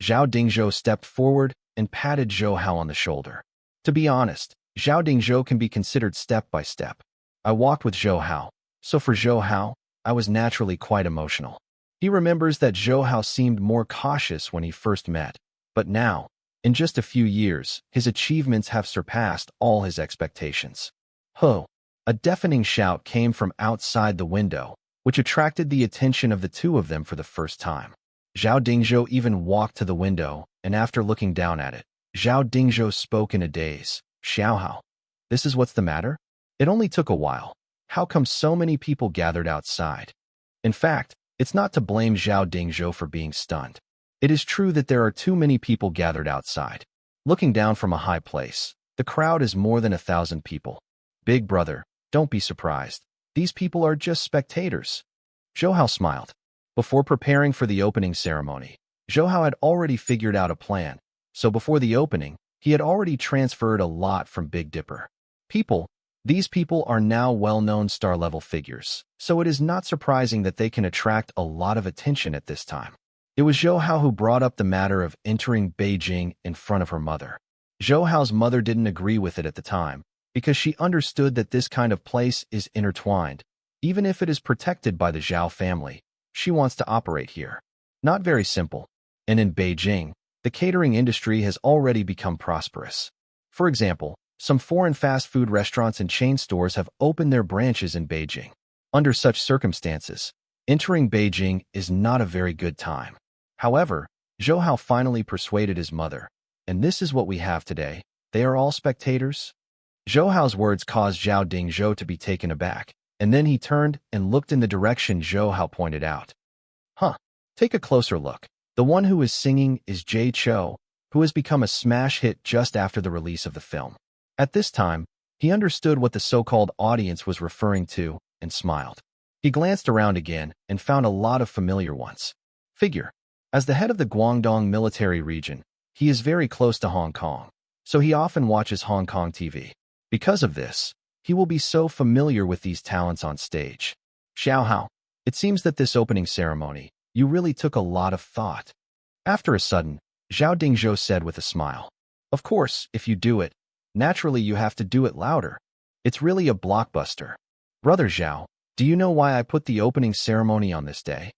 Zhao Dingzhou stepped forward and patted Zhou Hao on the shoulder. To be honest, Zhao Dingzhou can be considered step by step. I walked with Zhou Hao, so for Zhou Hao, I was naturally quite emotional. He remembers that Zhou Hao seemed more cautious when he first met, but now, in just a few years, his achievements have surpassed all his expectations. Ho! A deafening shout came from outside the window, which attracted the attention of the two of them for the first time. Zhao Dingzhou even walked to the window, and after looking down at it, Zhao Dingzhou spoke in a daze. Xiao Hao, this is what's the matter? It only took a while. How come so many people gathered outside? In fact, it's not to blame Zhao Dingzhou for being stunned. It is true that there are too many people gathered outside. Looking down from a high place, the crowd is more than 1,000 people. Big brother, don't be surprised. These people are just spectators. Zhou Hao smiled. Before preparing for the opening ceremony, Zhou Hao had already figured out a plan, so before the opening, he had already transferred a lot from Big Dipper. These people are now well-known star-level figures, so it is not surprising that they can attract a lot of attention at this time. It was Zhou Hao who brought up the matter of entering Beijing in front of her mother. Zhou Hao's mother didn't agree with it at the time, because she understood that this kind of place is intertwined. Even if it is protected by the Zhao family, she wants to operate here. Not very simple. And in Beijing, the catering industry has already become prosperous. For example, some foreign fast food restaurants and chain stores have opened their branches in Beijing. Under such circumstances, entering Beijing is not a very good time. However, Zhou Hao finally persuaded his mother, and this is what we have today. They are all spectators. Zhou Hao's words caused Zhao Dingzhou to be taken aback, and then he turned and looked in the direction Zhou Hao pointed out. Take a closer look. The one who is singing is Jay Cho, who has become a smash hit just after the release of the film. At this time, he understood what the so-called audience was referring to and smiled. He glanced around again and found a lot of familiar ones. As the head of the Guangdong military region, he is very close to Hong Kong, so he often watches Hong Kong TV. Because of this, he will be so familiar with these talents on stage. Xiao Hao, it seems that this opening ceremony, you really took a lot of thought. After a sudden, Zhao Dingzhou said with a smile. Of course, if you do it, naturally you have to do it louder. It's really a blockbuster. Brother Zhao, do you know why I put the opening ceremony on this day?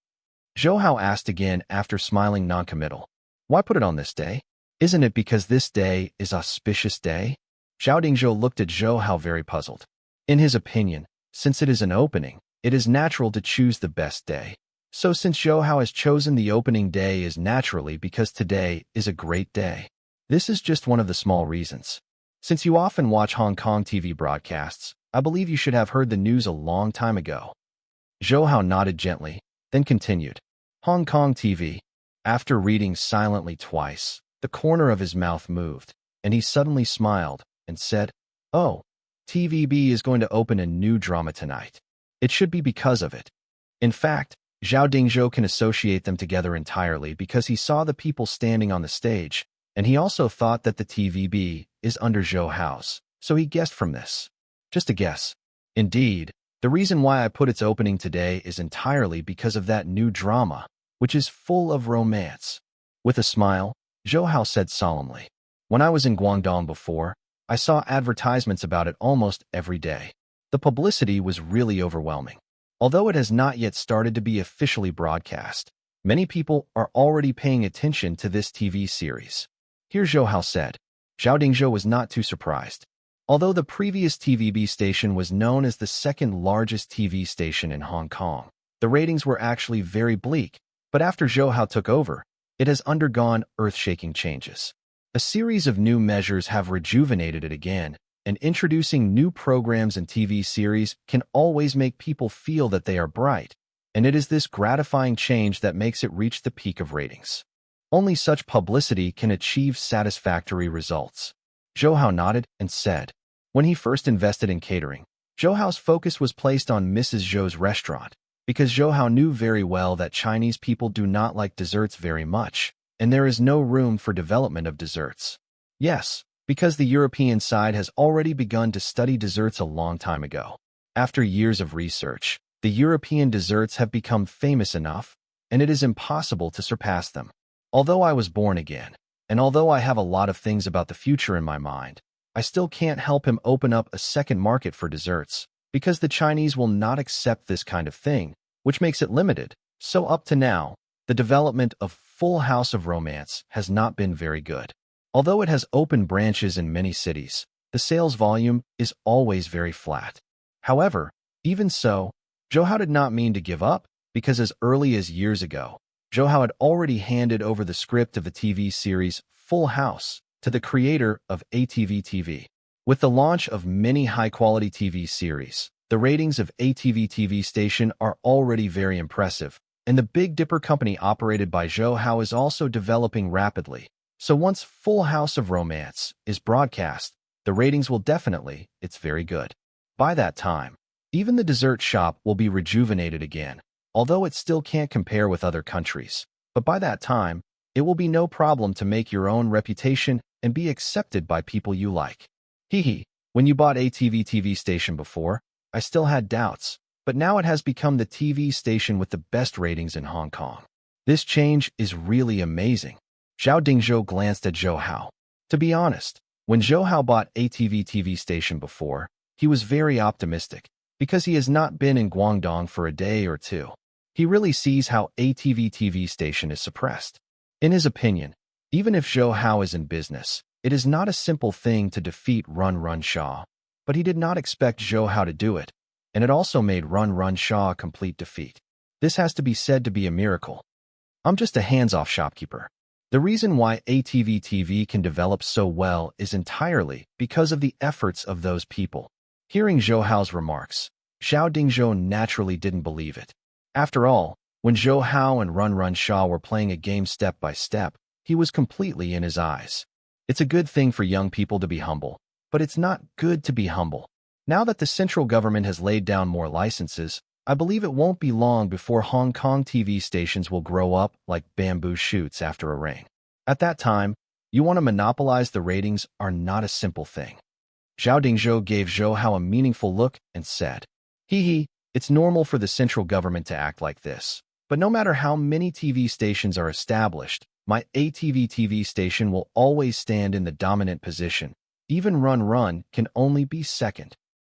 Zhou Hao asked again after smiling non-committal. Why put it on this day? Isn't it because this day is auspicious day? Zhao Dingzhou looked at Zhou Hao very puzzled. In his opinion, since it is an opening, it is natural to choose the best day. So since Zhou Hao has chosen the opening day is naturally because today is a great day. This is just one of the small reasons. Since you often watch Hong Kong TV broadcasts, I believe you should have heard the news a long time ago. Zhou Hao nodded gently, then continued. Hong Kong TV. After reading silently twice, the corner of his mouth moved, and he suddenly smiled and said, Oh, TVB is going to open a new drama tonight. It should be because of it. In fact, Zhao Dingzhou can associate them together entirely because he saw the people standing on the stage, and he also thought that the TVB is under Zhou Hao's, so he guessed from this. Just a guess. Indeed, the reason why I put its opening today is entirely because of that new drama, which is full of romance. With a smile, Zhou Hao said solemnly, When I was in Guangdong before, I saw advertisements about it almost every day. The publicity was really overwhelming. Although it has not yet started to be officially broadcast, many people are already paying attention to this TV series. Here Zhou Hao said. Zhao Dingzhou was not too surprised. Although the previous TVB station was known as the second largest TV station in Hong Kong, the ratings were actually very bleak, but after Zhou Hao took over, it has undergone earth-shaking changes. A series of new measures have rejuvenated it again, and introducing new programs and TV series can always make people feel that they are bright, and it is this gratifying change that makes it reach the peak of ratings. Only such publicity can achieve satisfactory results. Zhou Hao nodded and said, When he first invested in catering, Zhou Hao's focus was placed on Mrs. Zhou's restaurant, because Zhou Hao knew very well that Chinese people do not like desserts very much, and there is no room for development of desserts. Yes, because the European side has already begun to study desserts a long time ago. After years of research, the European desserts have become famous enough, and it is impossible to surpass them. Although I was born again, and although I have a lot of things about the future in my mind, I still can't help him open up a second market for desserts, because the Chinese will not accept this kind of thing, which makes it limited. So up to now, the development of Full House of Romance has not been very good. Although it has opened branches in many cities, the sales volume is always very flat. However, even so, Zhou Hao did not mean to give up, because as early as years ago, Zhou Hao had already handed over the script of the TV series Full House to the creator of ATV TV. With the launch of many high-quality TV series, the ratings of ATV TV station are already very impressive, and the Big Dipper company operated by Zhou Hao is also developing rapidly. So once Full House of Romance is broadcast, the ratings will definitely, it's very good. By that time, even the dessert shop will be rejuvenated again, although it still can't compare with other countries. But by that time, it will be no problem to make your own reputation and be accepted by people you like. Hee, when you bought ATV TV station before, I still had doubts, but now it has become the TV station with the best ratings in Hong Kong. This change is really amazing. Zhao Dingzhou glanced at Zhou Hao. To be honest, when Zhou Hao bought ATV TV station before, he was very optimistic, because he has not been in Guangdong for a day or two. He really sees how ATV TV station is suppressed. In his opinion, even if Zhou Hao is in business, it is not a simple thing to defeat Run Run Shaw. But he did not expect Zhou Hao to do it, and it also made Run Run Shaw a complete defeat. This has to be said to be a miracle. I'm just a hands-off shopkeeper. The reason why ATV TV can develop so well is entirely because of the efforts of those people. Hearing Zhou Hao's remarks, Zhao Dingzhou naturally didn't believe it. After all, when Zhou Hao and Run Run Shaw were playing a game step by step, he was completely in his eyes. It's a good thing for young people to be humble, but it's not good to be humble. Now that the central government has laid down more licenses, I believe it won't be long before Hong Kong TV stations will grow up like bamboo shoots after a rain. At that time, you want to monopolize the ratings are not a simple thing. Zhao Dingzhou gave Zhou Hao a meaningful look and said, it's normal for the central government to act like this. But no matter how many TV stations are established, My ATV TV station will always stand in the dominant position. Even Run Run can only be second.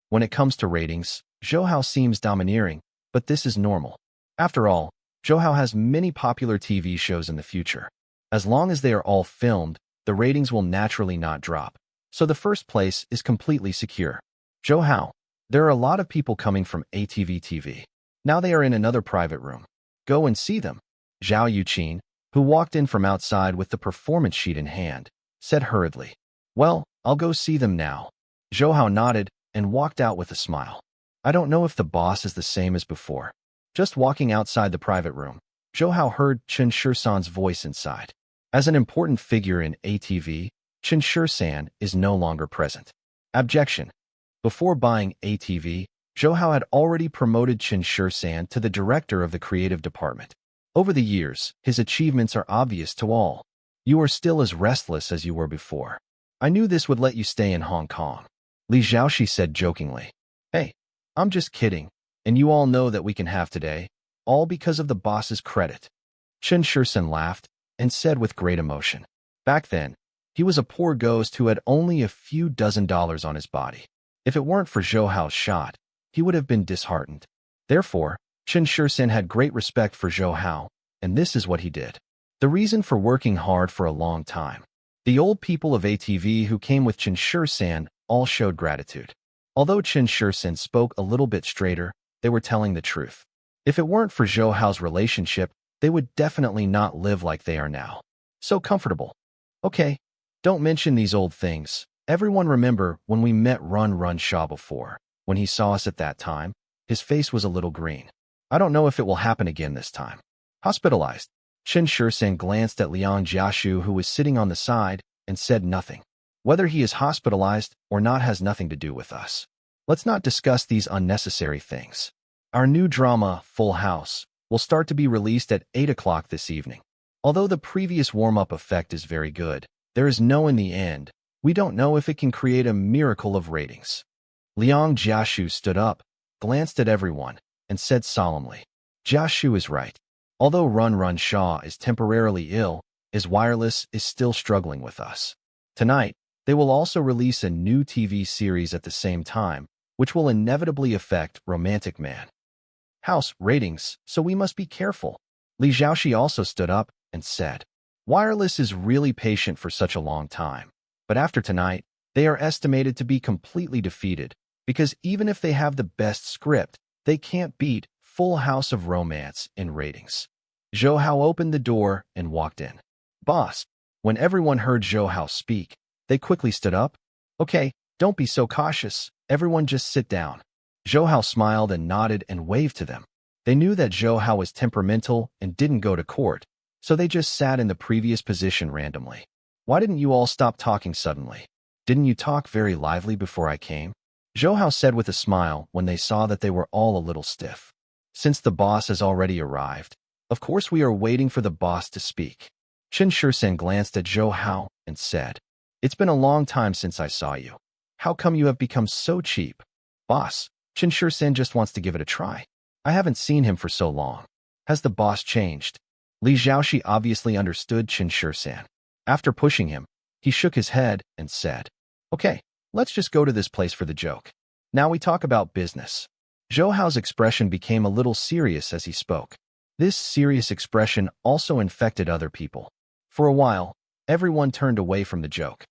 When it comes to ratings, Zhou seems domineering, but this is normal. After all, Zhou has many popular TV shows in the future. As long as they are all filmed, the ratings will naturally not drop. So the first place is completely secure. Zhou, there are a lot of people coming from ATV TV. Now they are in another private room. Go and see them. Zhao Yuqin, who walked in from outside with the performance sheet in hand, said hurriedly. Well, I'll go see them now. Zhou nodded and walked out with a smile. I don't know if the boss is the same as before. Just walking outside the private room, Zhou heard Chen Shisan's voice inside. As an important figure in ATV, Chen Shisan is no longer present. Objection. Before buying ATV, Zhou had already promoted Chen Shisan to the director of the creative department. Over the years, his achievements are obvious to all. You are still as restless as you were before. I knew this would let you stay in Hong Kong. Li Zhaoxi said jokingly. Hey, I'm just kidding, and you all know that we can have today, all because of the boss's credit. Chen Shisan laughed and said with great emotion. Back then, he was a poor ghost who had only a few dozen dollars on his body. If it weren't for Zhou shot, he would have been disheartened. Therefore, Chen Shisan had great respect for Zhou, and this is what he did. The reason for working hard for a long time. The old people of ATV who came with Chen Shisan all showed gratitude. Although Chen Shisan spoke a little bit straighter, they were telling the truth. If it weren't for Zhou's relationship, they would definitely not live like they are now. So comfortable. Okay, don't mention these old things. Everyone remember when we met Run Run Shaw before. When he saw us at that time, his face was a little green. I don't know if it will happen again this time. Hospitalized. Chen Shisan glanced at Liang Jiashu, who was sitting on the side, and said nothing. Whether he is hospitalized or not has nothing to do with us. Let's not discuss these unnecessary things. Our new drama, Full House, will start to be released at 8 o'clock this evening. Although the previous warm-up effect is very good, there is no in the end. We don't know if it can create a miracle of ratings. Liang Jiashu stood up, glanced at everyone, and said solemnly, Jiashu is right. Although Run Run Shaw is temporarily ill, his wireless is still struggling with us. Tonight, they will also release a new TV series at the same time, which will inevitably affect Romantic Man House ratings, so we must be careful. Li Zhaoxi also stood up and said, Wireless is really patient for such a long time, but after tonight, they are estimated to be completely defeated, because even if they have the best script, they can't beat Full House of Romance in ratings. Zhou opened the door and walked in. Boss. When everyone heard Zhou speak, they quickly stood up. Okay, don't be so cautious. Everyone just sit down. Zhou smiled and nodded and waved to them. They knew that Zhou was temperamental and didn't go to court, so they just sat in the previous position randomly. Why didn't you all stop talking suddenly? Didn't you talk very lively before I came? Zhou said with a smile when they saw that they were all a little stiff. Since the boss has already arrived, of course we are waiting for the boss to speak. Chen Shisan glanced at Zhou and said, It's been a long time since I saw you. How come you have become so cheap? Boss, Chen Shisan just wants to give it a try. I haven't seen him for so long. Has the boss changed? Li Zhaoxi obviously understood Chen Shisan. After pushing him, he shook his head and said, Okay, let's just go to this place for the joke. Now we talk about business. Zhou's expression became a little serious as he spoke. This serious expression also infected other people. For a while, everyone turned away from the joke.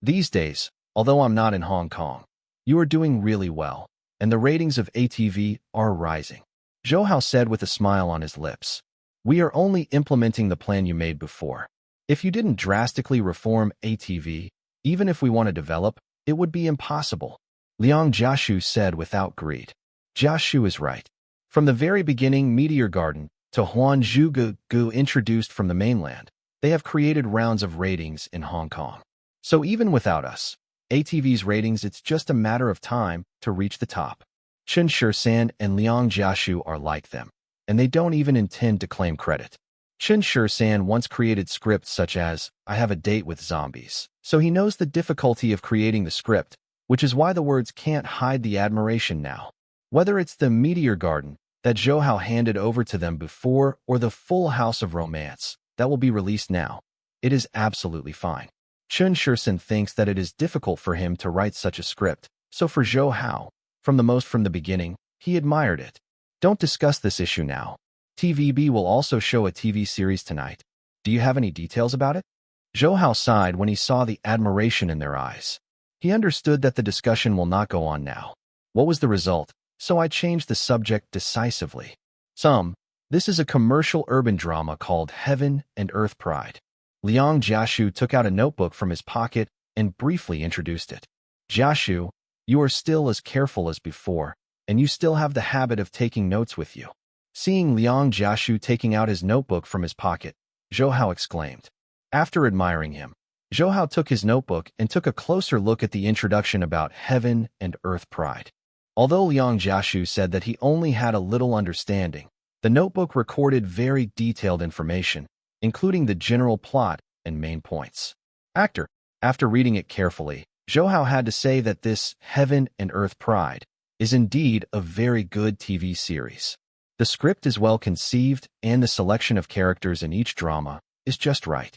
These days, although I'm not in Hong Kong, you are doing really well, and the ratings of ATV are rising. Zhou said with a smile on his lips. We are only implementing the plan you made before. If you didn't drastically reform ATV, even if we want to develop, it would be impossible. Liang Jiashu said without greed. Jiashu is right. From the very beginning, Meteor Garden to Huanzhu Gu introduced from the mainland, they have created rounds of ratings in Hong Kong. So even without us, ATV's ratings, it's just a matter of time to reach the top. Chen Shisan and Liang Jiashu are like them, and they don't even intend to claim credit. Chen Shisan once created scripts such as, I have a date with zombies, so he knows the difficulty of creating the script, which is why the words can't hide the admiration now. Whether it's the Meteor Garden that Zhou handed over to them before or the Full House of Romance, that will be released now. It is absolutely fine. Chun Shursen thinks that it is difficult for him to write such a script, so for Zhou Hao, from the beginning, he admired it. Don't discuss this issue now. TVB will also show a TV series tonight. Do you have any details about it? Zhou Hao sighed when he saw the admiration in their eyes. He understood that the discussion will not go on now. What was the result? So I changed the subject decisively. This is a commercial urban drama called Heaven and Earth Pride. Liang Jiashu took out a notebook from his pocket and briefly introduced it. Jiashu, you are still as careful as before, and you still have the habit of taking notes with you. Seeing Liang Jiashu taking out his notebook from his pocket, Zhou Hao exclaimed. After admiring him, Zhou Hao took his notebook and took a closer look at the introduction about Heaven and Earth Pride. Although Liang Jiashu said that he only had a little understanding, the notebook recorded very detailed information, including the general plot and main points. After reading it carefully, Zhou Hao had to say that this Heaven and Earth Pride is indeed a very good TV series. The script is well conceived and the selection of characters in each drama is just right.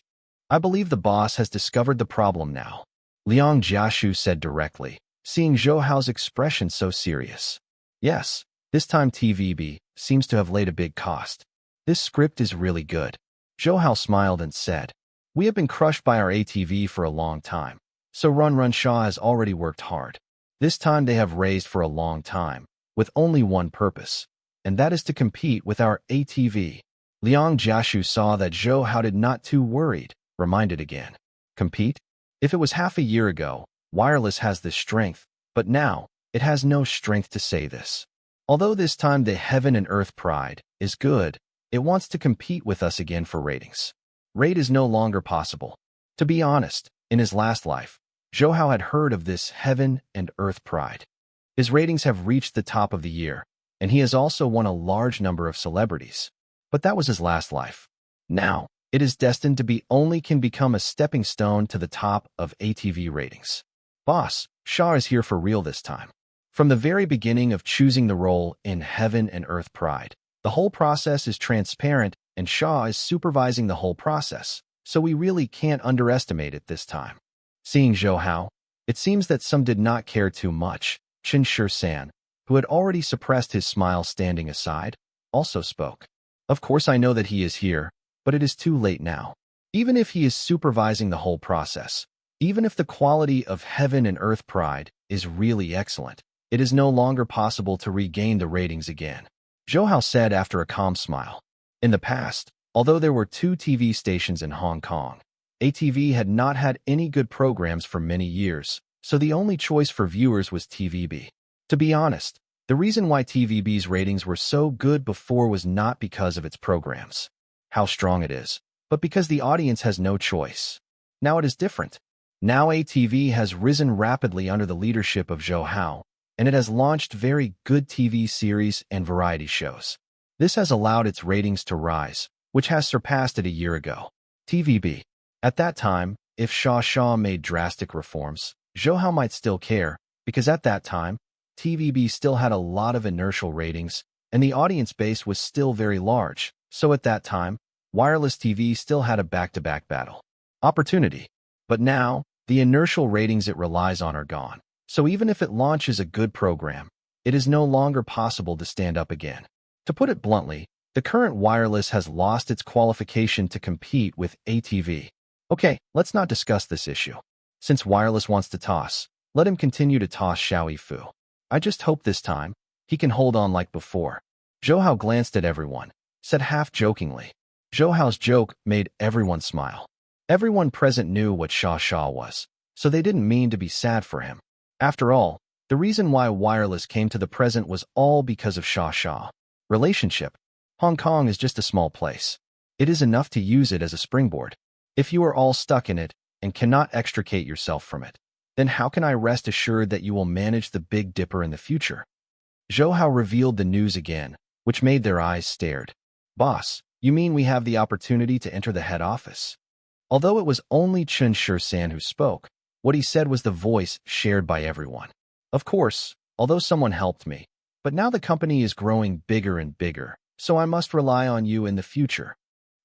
I believe the boss has discovered the problem now, Liang Jiashu said directly, seeing Zhou Hao's expression so serious. Yes, this time TVB seems to have laid a big cost. This script is really good. Zhou Hao smiled and said, we have been crushed by our ATV for a long time, so Run Shaw has already worked hard. This time they have raised for a long time, with only one purpose, and that is to compete with our ATV. Liang Jiashu saw that Zhou Hao did not too worried, reminded again. Compete? If it was half a year ago, wireless has this strength, but now, it has no strength to say this. Although this time the Heaven and Earth Pride is good, it wants to compete with us again for ratings. Rate is no longer possible. To be honest, in his last life, Zhou Hao had heard of this Heaven and Earth Pride. His ratings have reached the top of the year, and he has also won a large number of celebrities. But that was his last life. Now, it is destined to be only can become a stepping stone to the top of ATV ratings. Boss, Shaw is here for real this time. From the very beginning of choosing the role in Heaven and Earth Pride, the whole process is transparent and Shaw is supervising the whole process, so we really can't underestimate it this time. Seeing Zhou Hao, it seems that some did not care too much. Chen Shur-san, who had already suppressed his smile standing aside, also spoke. Of course I know that he is here, but it is too late now. Even if he is supervising the whole process, even if the quality of Heaven and Earth Pride is really excellent, it is no longer possible to regain the ratings again, Zhou Hao said after a calm smile. In the past, although there were 2 TV stations in Hong Kong, ATV had not had any good programs for many years, so the only choice for viewers was TVB. To be honest, the reason why TVB's ratings were so good before was not because of its programs, how strong it is, but because the audience has no choice. Now it is different. Now ATV has risen rapidly under the leadership of Zhou Hao, and it has launched very good TV series and variety shows. This has allowed its ratings to rise, which has surpassed it a year ago. TVB. At that time, if Shaw made drastic reforms, Zhou Hao might still care, because at that time, TVB still had a lot of inertial ratings, and the audience base was still very large, so at that time, wireless TV still had a back-to-back battle opportunity. But now, the inertial ratings it relies on are gone, so even if it launches a good program, it is no longer possible to stand up again. To put it bluntly, the current wireless has lost its qualification to compete with ATV. Okay, let's not discuss this issue. Since wireless wants to toss, let him continue to toss Xiao Yifu. I just hope this time, he can hold on like before. Zhou Hao glanced at everyone, said half-jokingly. Zhou Hao's joke made everyone smile. Everyone present knew what Shaw was, so they didn't mean to be sad for him. After all, the reason why wireless came to the present was all because of Shaw. Relationship. Hong Kong is just a small place. It is enough to use it as a springboard. If you are all stuck in it and cannot extricate yourself from it, then how can I rest assured that you will manage the Big Dipper in the future? Zhou Hao revealed the news again, which made their eyes stared. Boss, you mean we have the opportunity to enter the head office? Although it was only Chen Shur-san who spoke, what he said was the voice shared by everyone. Of course, although someone helped me, but now the company is growing bigger and bigger, so I must rely on you in the future.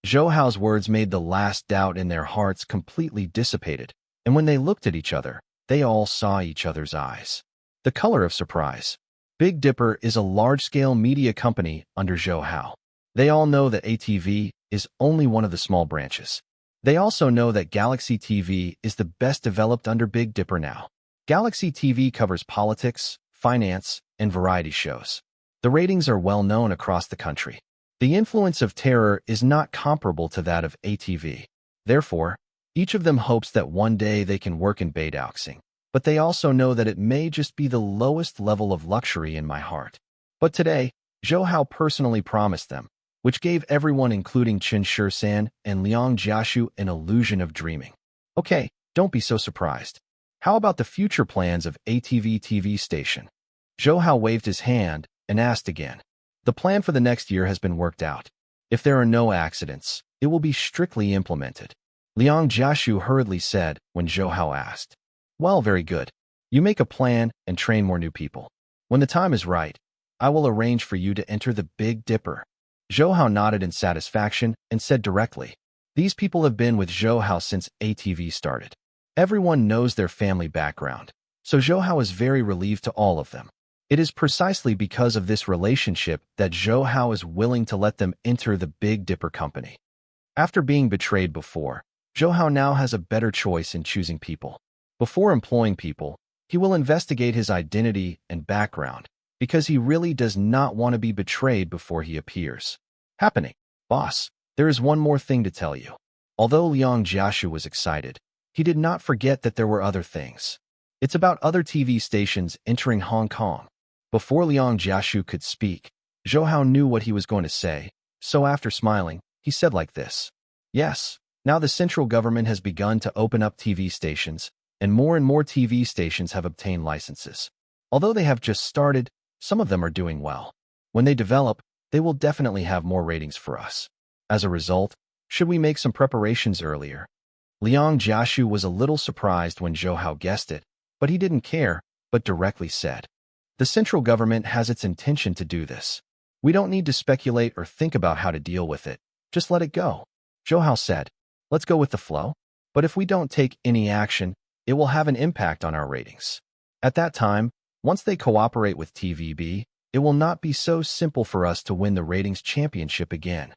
Zhou Hao's words made the last doubt in their hearts completely dissipated, and when they looked at each other, they all saw each other's eyes. The color of surprise. Big Dipper is a large-scale media company under Zhou Hao. They all know that ATV is only one of the small branches. They also know that Galaxy TV is the best developed under Big Dipper now. Galaxy TV covers politics, finance, and variety shows. The ratings are well known across the country. The influence of terror is not comparable to that of ATV. Therefore, each of them hopes that one day they can work in Beidouxing. But they also know that it may just be the lowest level of luxury in my heart. But today, Zhou Hao personally promised them, which gave everyone including Chen Shisan and Liang Jiashu an illusion of dreaming. Okay, don't be so surprised. How about the future plans of ATV TV station? Zhou Hao waved his hand and asked again. The plan for the next year has been worked out. If there are no accidents, it will be strictly implemented. Liang Jiashu hurriedly said when Zhou Hao asked. Well, very good. You make a plan and train more new people. When the time is right, I will arrange for you to enter the Big Dipper. Zhou Hao nodded in satisfaction and said directly, these people have been with Zhou Hao since ATV started. Everyone knows their family background, so Zhou Hao is very relieved to all of them. It is precisely because of this relationship that Zhou Hao is willing to let them enter the Big Dipper company. After being betrayed before, Zhou Hao now has a better choice in choosing people. Before employing people, he will investigate his identity and background, because he really does not want to be betrayed before he appears. Happening. Boss, there is one more thing to tell you. Although Liang Jiashu was excited, he did not forget that there were other things. It's about other TV stations entering Hong Kong. Before Liang Jiashu could speak, Zhou Hao knew what he was going to say, so after smiling, he said like this. Yes, now the central government has begun to open up TV stations, and more TV stations have obtained licenses. Although they have just started, some of them are doing well. When they develop, they will definitely have more ratings for us. As a result, should we make some preparations earlier? Liang Jiashu was a little surprised when Zhou Hao guessed it, but he didn't care, but directly said, the central government has its intention to do this. We don't need to speculate or think about how to deal with it. Just let it go. Zhou Hao said, let's go with the flow. But if we don't take any action, it will have an impact on our ratings. At that time, once they cooperate with TVB, it will not be so simple for us to win the ratings championship again.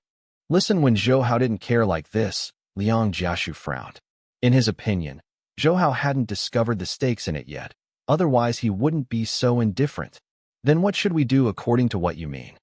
Listen, when Zhou Hao didn't care like this, Liang Jiashu frowned. In his opinion, Zhou Hao hadn't discovered the stakes in it yet. Otherwise, he wouldn't be so indifferent. Then what should we do according to what you mean?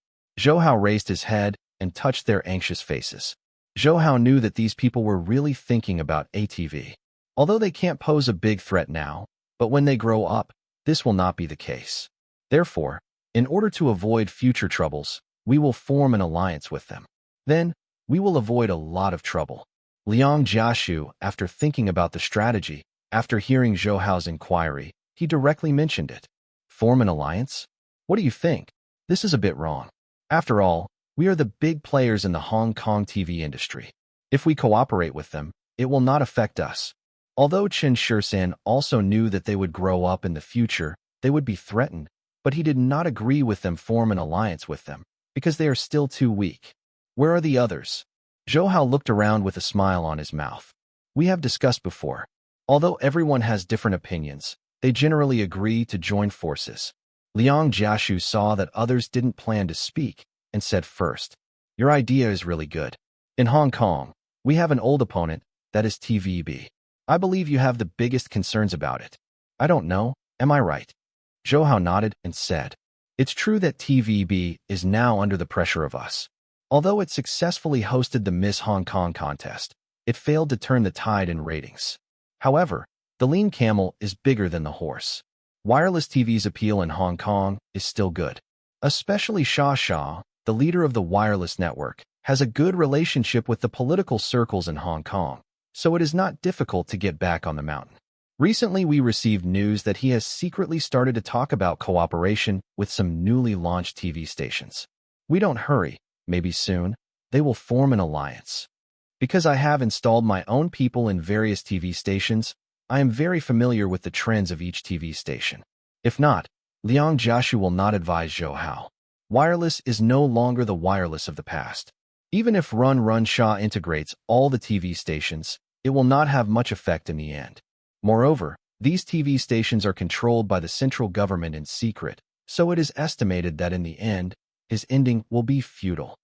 Zhou Hao raised his head and touched their anxious faces. Zhou Hao knew that these people were really thinking about ATV. Although they can't pose a big threat now, but when they grow up, this will not be the case. Therefore, in order to avoid future troubles, we will form an alliance with them. Then, we will avoid a lot of trouble. Liang Jiashu, after thinking about the strategy, after hearing Zhou Hao's inquiry, he directly mentioned it. Form an alliance? What do you think? This is a bit wrong. After all, we are the big players in the Hong Kong TV industry. If we cooperate with them, it will not affect us. Although Chen Shisan also knew that they would grow up in the future, they would be threatened, but he did not agree with them form an alliance with them, because they are still too weak. Where are the others? Zhou Hao looked around with a smile on his mouth. We have discussed before. Although everyone has different opinions, they generally agree to join forces. Liang Jiashu saw that others didn't plan to speak, and said first, your idea is really good. In Hong Kong, we have an old opponent, that is TVB. I believe you have the biggest concerns about it. I don't know, am I right? Zhou Hao nodded and said, it's true that TVB is now under the pressure of us. Although it successfully hosted the Miss Hong Kong contest, it failed to turn the tide in ratings. However, the lean camel is bigger than the horse. Wireless TV's appeal in Hong Kong is still good. Especially Xia, the leader of the wireless network, has a good relationship with the political circles in Hong Kong, so it is not difficult to get back on the mountain. Recently, we received news that he has secretly started to talk about cooperation with some newly launched TV stations. We don't hurry, maybe soon, they will form an alliance. Because I have installed my own people in various TV stations, I am very familiar with the trends of each TV station. If not, Liang Jiashu will not advise Zhou Hao. Wireless is no longer the wireless of the past. Even if Run Run Shaw integrates all the TV stations, it will not have much effect in the end. Moreover, these TV stations are controlled by the central government in secret, so it is estimated that in the end, his ending will be futile.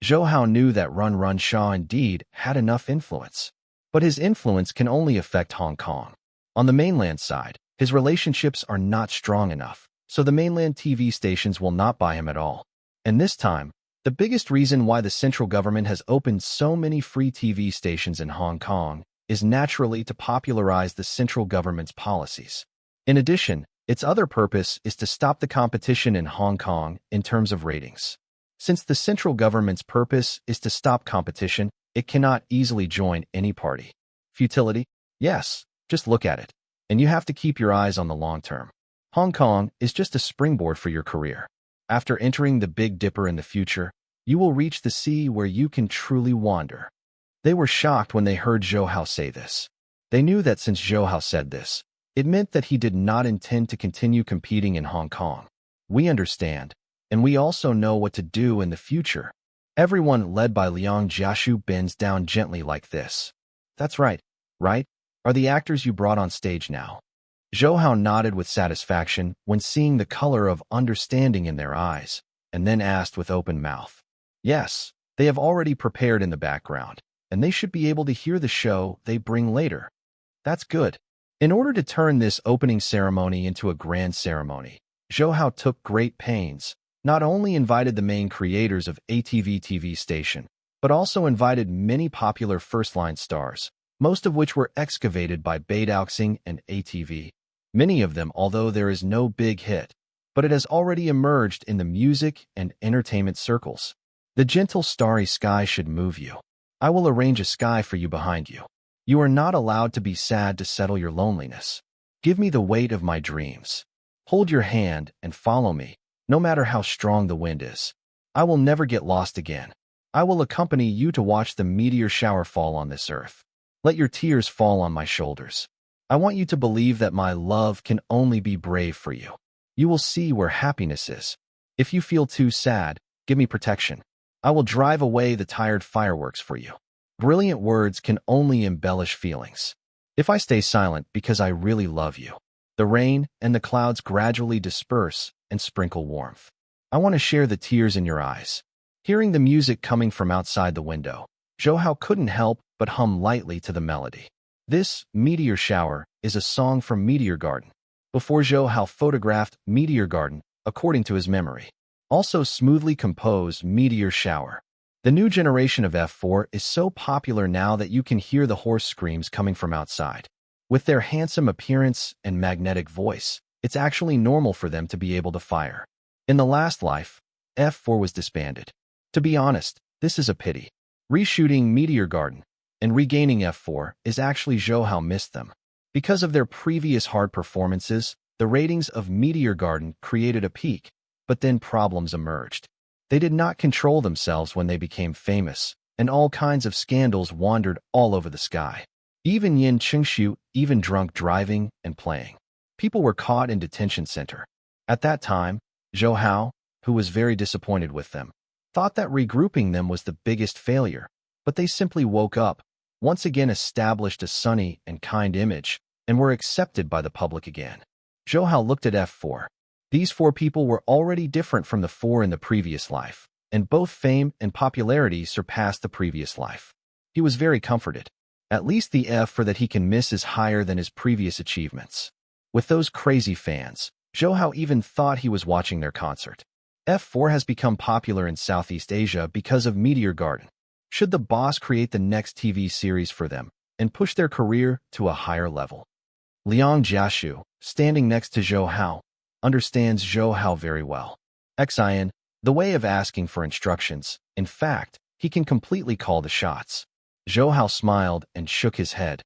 Zhou Hao knew that Run Run Shaw indeed had enough influence. But his influence can only affect Hong Kong. On the mainland side, his relationships are not strong enough, so the mainland TV stations will not buy him at all. And this time, the biggest reason why the central government has opened so many free TV stations in Hong Kong is naturally to popularize the central government's policies. In addition, its other purpose is to stop the competition in Hong Kong in terms of ratings. Since the central government's purpose is to stop competition, it cannot easily join any party. Futility? Yes, just look at it. And you have to keep your eyes on the long term. Hong Kong is just a springboard for your career. After entering the Big Dipper in the future, you will reach the sea where you can truly wander. They were shocked when they heard Zhou Hao say this. They knew that since Zhou Hao said this, it meant that he did not intend to continue competing in Hong Kong. We understand, and we also know what to do in the future. Everyone led by Liang Jiashu bends down gently like this. That's right, right? Are the actors you brought on stage now? Zhou Hao nodded with satisfaction when seeing the color of understanding in their eyes, and then asked with open mouth. Yes, they have already prepared in the background, and they should be able to hear the show they bring later. That's good. In order to turn this opening ceremony into a grand ceremony, Zhou Hao took great pains, not only invited the main creators of ATV TV station, but also invited many popular first-line stars, most of which were excavated by Beidouxing and ATV. Many of them, although there is no big hit, but it has already emerged in the music and entertainment circles. The gentle starry sky should move you. I will arrange a sky for you behind you. You are not allowed to be sad to settle your loneliness. Give me the weight of my dreams. Hold your hand and follow me, no matter how strong the wind is. I will never get lost again. I will accompany you to watch the meteor shower fall on this earth. Let your tears fall on my shoulders. I want you to believe that my love can only be brave for you. You will see where happiness is. If you feel too sad, give me protection. I will drive away the tired fireworks for you. Brilliant words can only embellish feelings. If I stay silent because I really love you, the rain and the clouds gradually disperse and sprinkle warmth. I want to share the tears in your eyes. Hearing the music coming from outside the window, Zhou Hao couldn't help but hum lightly to the melody. This, Meteor Shower, is a song from Meteor Garden. Before Zhou Hao photographed Meteor Garden, according to his memory. Also smoothly composed Meteor Shower. The new generation of F4 is so popular now that you can hear the horse screams coming from outside. With their handsome appearance and magnetic voice, it's actually normal for them to be able to fire. In the last life, F4 was disbanded. To be honest, this is a pity. Reshooting Meteor Garden and regaining F4 is actually Zhou Hao missed them. Because of their previous hard performances, the ratings of Meteor Garden created a peak, but then problems emerged. They did not control themselves when they became famous, and all kinds of scandals wandered all over the sky. Even Yin Qingshu, even drunk driving and playing. People were caught in detention center. At that time, Zhou Hao, who was very disappointed with them, thought that regrouping them was the biggest failure, but they simply woke up, once again established a sunny and kind image, and were accepted by the public again. Zhou Hao looked at F4. These 4 people were already different from the 4 in the previous life, and both fame and popularity surpassed the previous life. He was very comforted. At least the F4 that he can miss is higher than his previous achievements. With those crazy fans, Zhou Hao even thought he was watching their concert. F4 has become popular in Southeast Asia because of Meteor Garden. Should the boss create the next TV series for them and push their career to a higher level? Liang Jiashu, standing next to Zhou Hao, understands Zhou Hao very well. Xin, the way of asking for instructions. In fact, he can completely call the shots. Zhou Hao smiled and shook his head.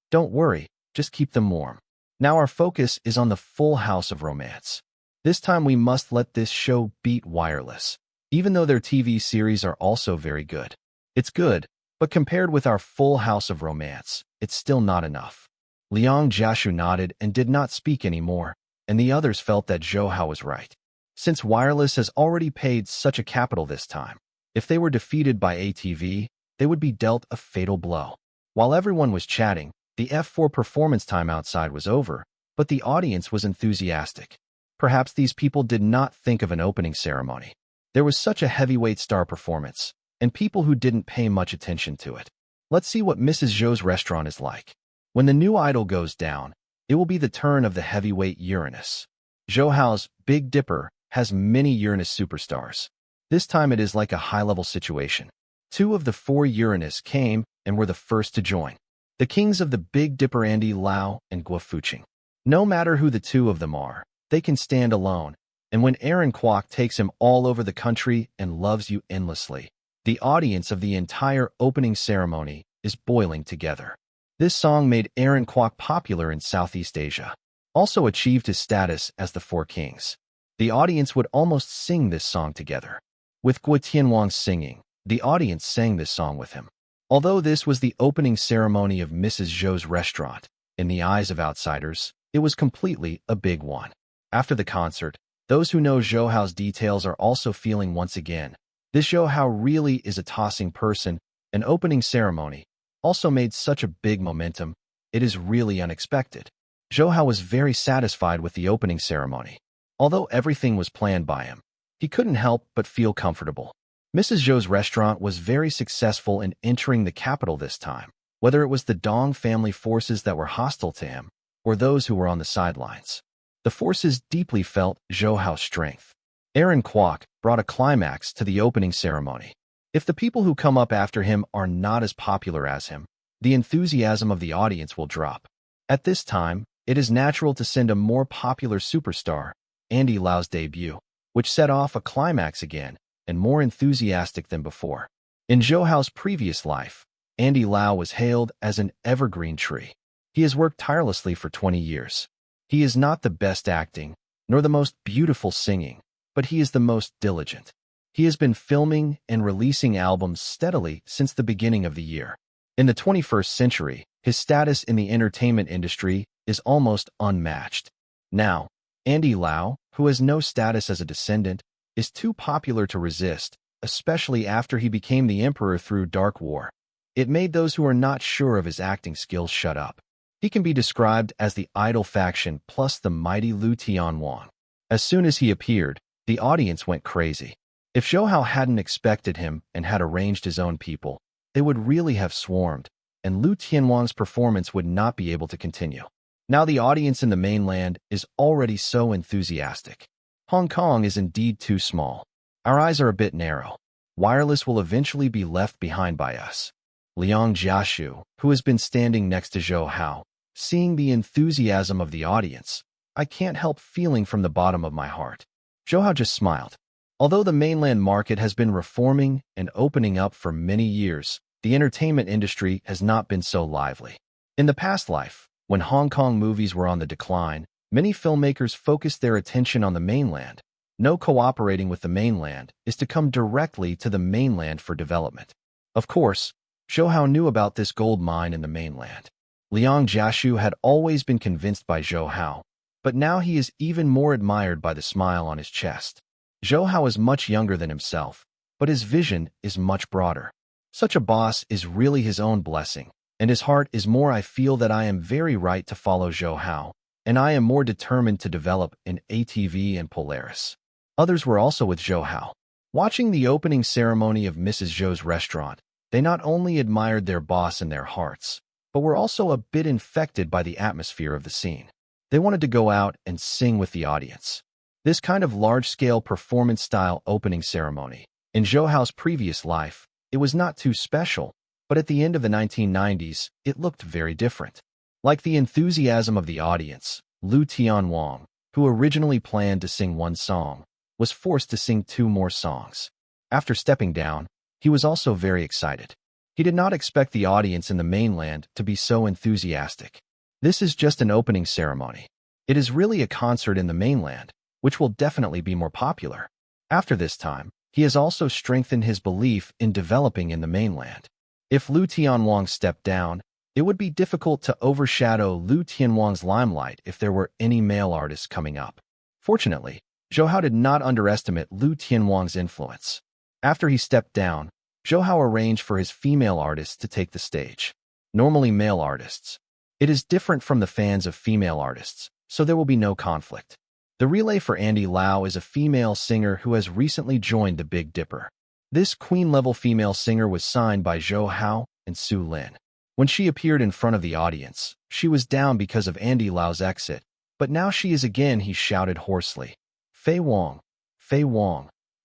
Don't worry, just keep them warm. Now our focus is on the full house of romance. This time we must let this show beat Wireless. Even though their TV series are also very good. It's good, but compared with our full house of romance, it's still not enough. Liang Jiashu nodded and did not speak anymore, and the others felt that Zhou Hao was right. Since Wireless has already paid such a capital this time, If they were defeated by ATV, they would be dealt a fatal blow. While everyone was chatting, the F4 performance time outside was over, but the audience was enthusiastic. Perhaps these people did not think of an opening ceremony. There was such a heavyweight star performance, and people who didn't pay much attention to it. Let's see what Mrs. Zhou's restaurant is like. When the new idol goes down, it will be the turn of the heavyweight Uranus. Zhou Hao's Big Dipper has many Uranus superstars. This time it is like a high-level situation. 2 of the 4 Uranus came and were the first to join. The kings of the Big Dipper, Andy Lau and Guo Fuqing. No matter who the 2 of them are, they can stand alone, and when Aaron Kwok takes him all over the country and loves you endlessly, the audience of the entire opening ceremony is boiling together. This song made Aaron Kwok popular in Southeast Asia, also achieved his status as the 4 kings. The audience would almost sing this song together. With Guo Tianwang singing, the audience sang this song with him. Although this was the opening ceremony of Mrs. Zhou's restaurant, in the eyes of outsiders, it was completely a big one. After the concert, those who know Zhou Hao's details are also feeling once again. This Zhou Hao really is a tossing person. An opening ceremony also made such a big momentum. It is really unexpected. Zhou Hao was very satisfied with the opening ceremony. Although everything was planned by him, he couldn't help but feel comfortable. Mrs. Zhou's restaurant was very successful in entering the capital this time, whether it was the Dong family forces that were hostile to him or those who were on the sidelines. The forces deeply felt Zhou Hao's strength. Aaron Kwok brought a climax to the opening ceremony. If the people who come up after him are not as popular as him, the enthusiasm of the audience will drop. At this time, it is natural to send a more popular superstar, Andy Lau's debut, which set off a climax again and more enthusiastic than before. In Zhou Hao's previous life, Andy Lau was hailed as an evergreen tree. He has worked tirelessly for 20 years. He is not the best acting, nor the most beautiful singing, but he is the most diligent. He has been filming and releasing albums steadily since the beginning of the year. In the 21st century, his status in the entertainment industry is almost unmatched. Now, Andy Lau, who has no status as a descendant, is too popular to resist, especially after he became the emperor through Dark War. It made those who are not sure of his acting skills shut up. He can be described as the idol faction plus the mighty Lu Tianwang. As soon as he appeared, the audience went crazy. If Zhou Hao hadn't expected him and had arranged his own people, they would really have swarmed, and Lu Tianwang's performance would not be able to continue. Now the audience in the mainland is already so enthusiastic. Hong Kong is indeed too small. Our eyes are a bit narrow. Wireless will eventually be left behind by us. Liang Jiashu, who has been standing next to Zhou Hao, seeing the enthusiasm of the audience, I can't help feeling from the bottom of my heart. Zhou Hao just smiled. Although the mainland market has been reforming and opening up for many years, the entertainment industry has not been so lively. In the past life, when Hong Kong movies were on the decline, many filmmakers focused their attention on the mainland. No cooperating with the mainland is to come directly to the mainland for development. Of course, Zhou Hao knew about this gold mine in the mainland. Liang Jiashu had always been convinced by Zhou Hao, but now he is even more admired by the smile on his chest. Zhou Hao is much younger than himself, but his vision is much broader. Such a boss is really his own blessing, and his heart is more. I feel that I am very right to follow Zhou Hao, and I am more determined to develop in ATV and Polaris. Others were also with Zhou Hao. Watching the opening ceremony of Mrs. Zhou's restaurant, they not only admired their boss in their hearts, but were also a bit infected by the atmosphere of the scene. They wanted to go out and sing with the audience. This kind of large-scale performance-style opening ceremony, in Zhou Hao's previous life, it was not too special, but at the end of the 1990s, it looked very different. Like the enthusiasm of the audience, Lu Tianwang, who originally planned to sing one song, was forced to sing 2 more songs. After stepping down, he was also very excited. He did not expect the audience in the mainland to be so enthusiastic. This is just an opening ceremony. It is really a concert in the mainland, which will definitely be more popular. After this time, he has also strengthened his belief in developing in the mainland. If Lu Tianwang stepped down, it would be difficult to overshadow Lu Tianwang's limelight if there were any male artists coming up. Fortunately, Zhou Hao did not underestimate Lu Tianwang's influence. After he stepped down, Zhou Hao arranged for his female artists to take the stage. Normally male artists. It is different from the fans of female artists, so there will be no conflict. The relay for Andy Lau is a female singer who has recently joined the Big Dipper. This queen-level female singer was signed by Zhou Hao and Su Lin. When she appeared in front of the audience, she was down because of Andy Lau's exit, but now she is again, he shouted hoarsely. Fei Wang,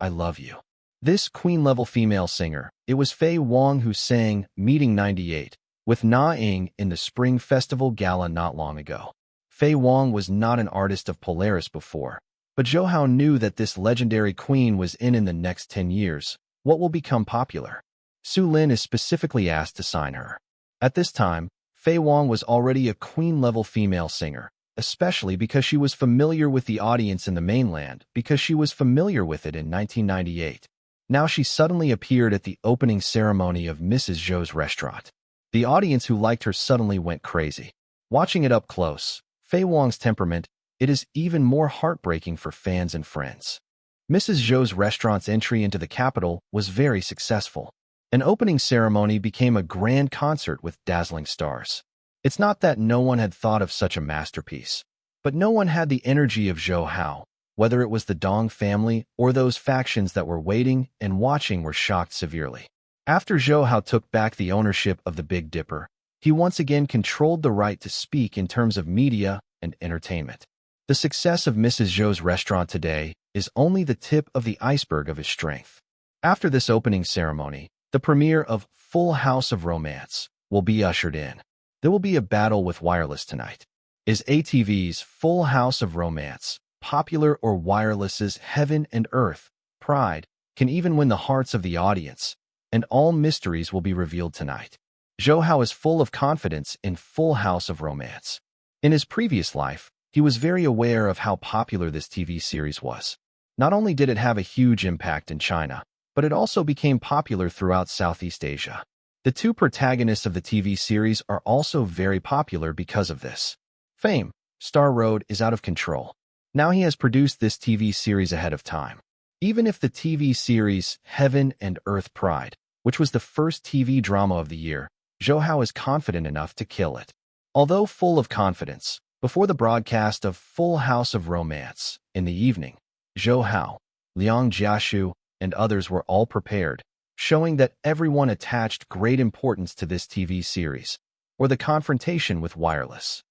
I love you. This queen-level female singer, it was Fei Wang who sang Meeting 98 with Na Ying in the Spring Festival Gala not long ago. Fei Wang was not an artist of Polaris before, but Zhou Hao knew that this legendary queen was in the next 10 years. What will become popular? Su Lin is specifically asked to sign her. At this time, Fei Wang was already a queen-level female singer, especially because she was familiar with the audience in the mainland, because she was familiar with it in 1998. Now she suddenly appeared at the opening ceremony of Mrs. Zhou's restaurant. The audience who liked her suddenly went crazy. Watching it up close, Fei Wang's temperament, it is even more heartbreaking for fans and friends. Mrs. Zhou's restaurant's entry into the capital was very successful. An opening ceremony became a grand concert with dazzling stars. It's not that no one had thought of such a masterpiece, but no one had the energy of Zhou Hao. Whether it was the Dong family or those factions that were waiting and watching were shocked severely. After Zhou Hao took back the ownership of the Big Dipper, he once again controlled the right to speak in terms of media and entertainment. The success of Mrs. Zhou's restaurant today is only the tip of the iceberg of his strength. After this opening ceremony, the premiere of Full House of Romance will be ushered in. There will be a battle with wireless tonight. Is ATV's Full House of Romance popular, or wireless's Heaven and Earth Pride can even win the hearts of the audience? And all mysteries will be revealed tonight. Zhou Hao is full of confidence in Full House of Romance. In his previous life, he was very aware of how popular this TV series was. Not only did it have a huge impact in China, but it also became popular throughout Southeast Asia. The two protagonists of the TV series are also very popular because of this. Fame, Star Road is out of control. Now he has produced this TV series ahead of time. Even if the TV series Heaven and Earth Pride, which was the first TV drama of the year, Zhou Hao is confident enough to kill it. Although full of confidence, before the broadcast of Full House of Romance in the evening, Zhou Hao, Liang Jiashu, and others were all prepared, showing that everyone attached great importance to this TV series, or the confrontation with wireless.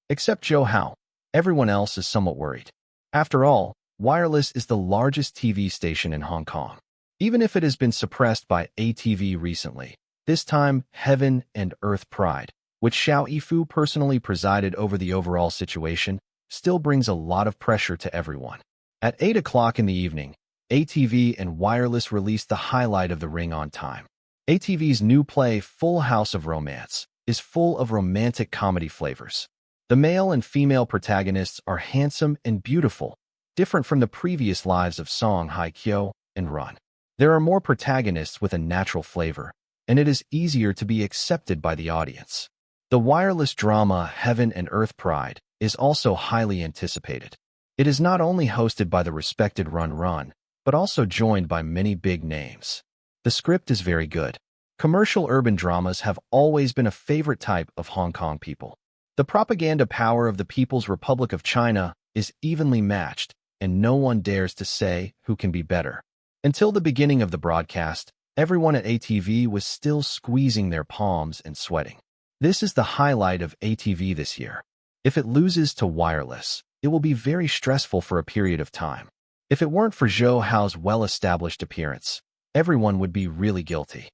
Except Zhou Hao, everyone else is somewhat worried. After all, wireless is the largest TV station in Hong Kong. Even if it has been suppressed by ATV recently, this time Heaven and Earth Pride, which Xiao Yifu personally presided over the overall situation, still brings a lot of pressure to everyone. At 8 o'clock in the evening, ATV and Wireless released the highlight of the ring on time. ATV's new play Full House of Romance is full of romantic comedy flavors. The male and female protagonists are handsome and beautiful, different from the previous lives of Song Hai Kyo and Run. There are more protagonists with a natural flavor, and it is easier to be accepted by the audience. The wireless drama Heaven and Earth Pride is also highly anticipated. It is not only hosted by the respected Run, but also joined by many big names. The script is very good. Commercial urban dramas have always been a favorite type of Hong Kong people. The propaganda power of the People's Republic of China is evenly matched, and no one dares to say who can be better. Until the beginning of the broadcast, everyone at ATV was still squeezing their palms and sweating. This is the highlight of ATV this year. If it loses to Wireless, it will be very stressful for a period of time. If it weren't for Zhou Hao's well-established appearance, everyone would be really guilty.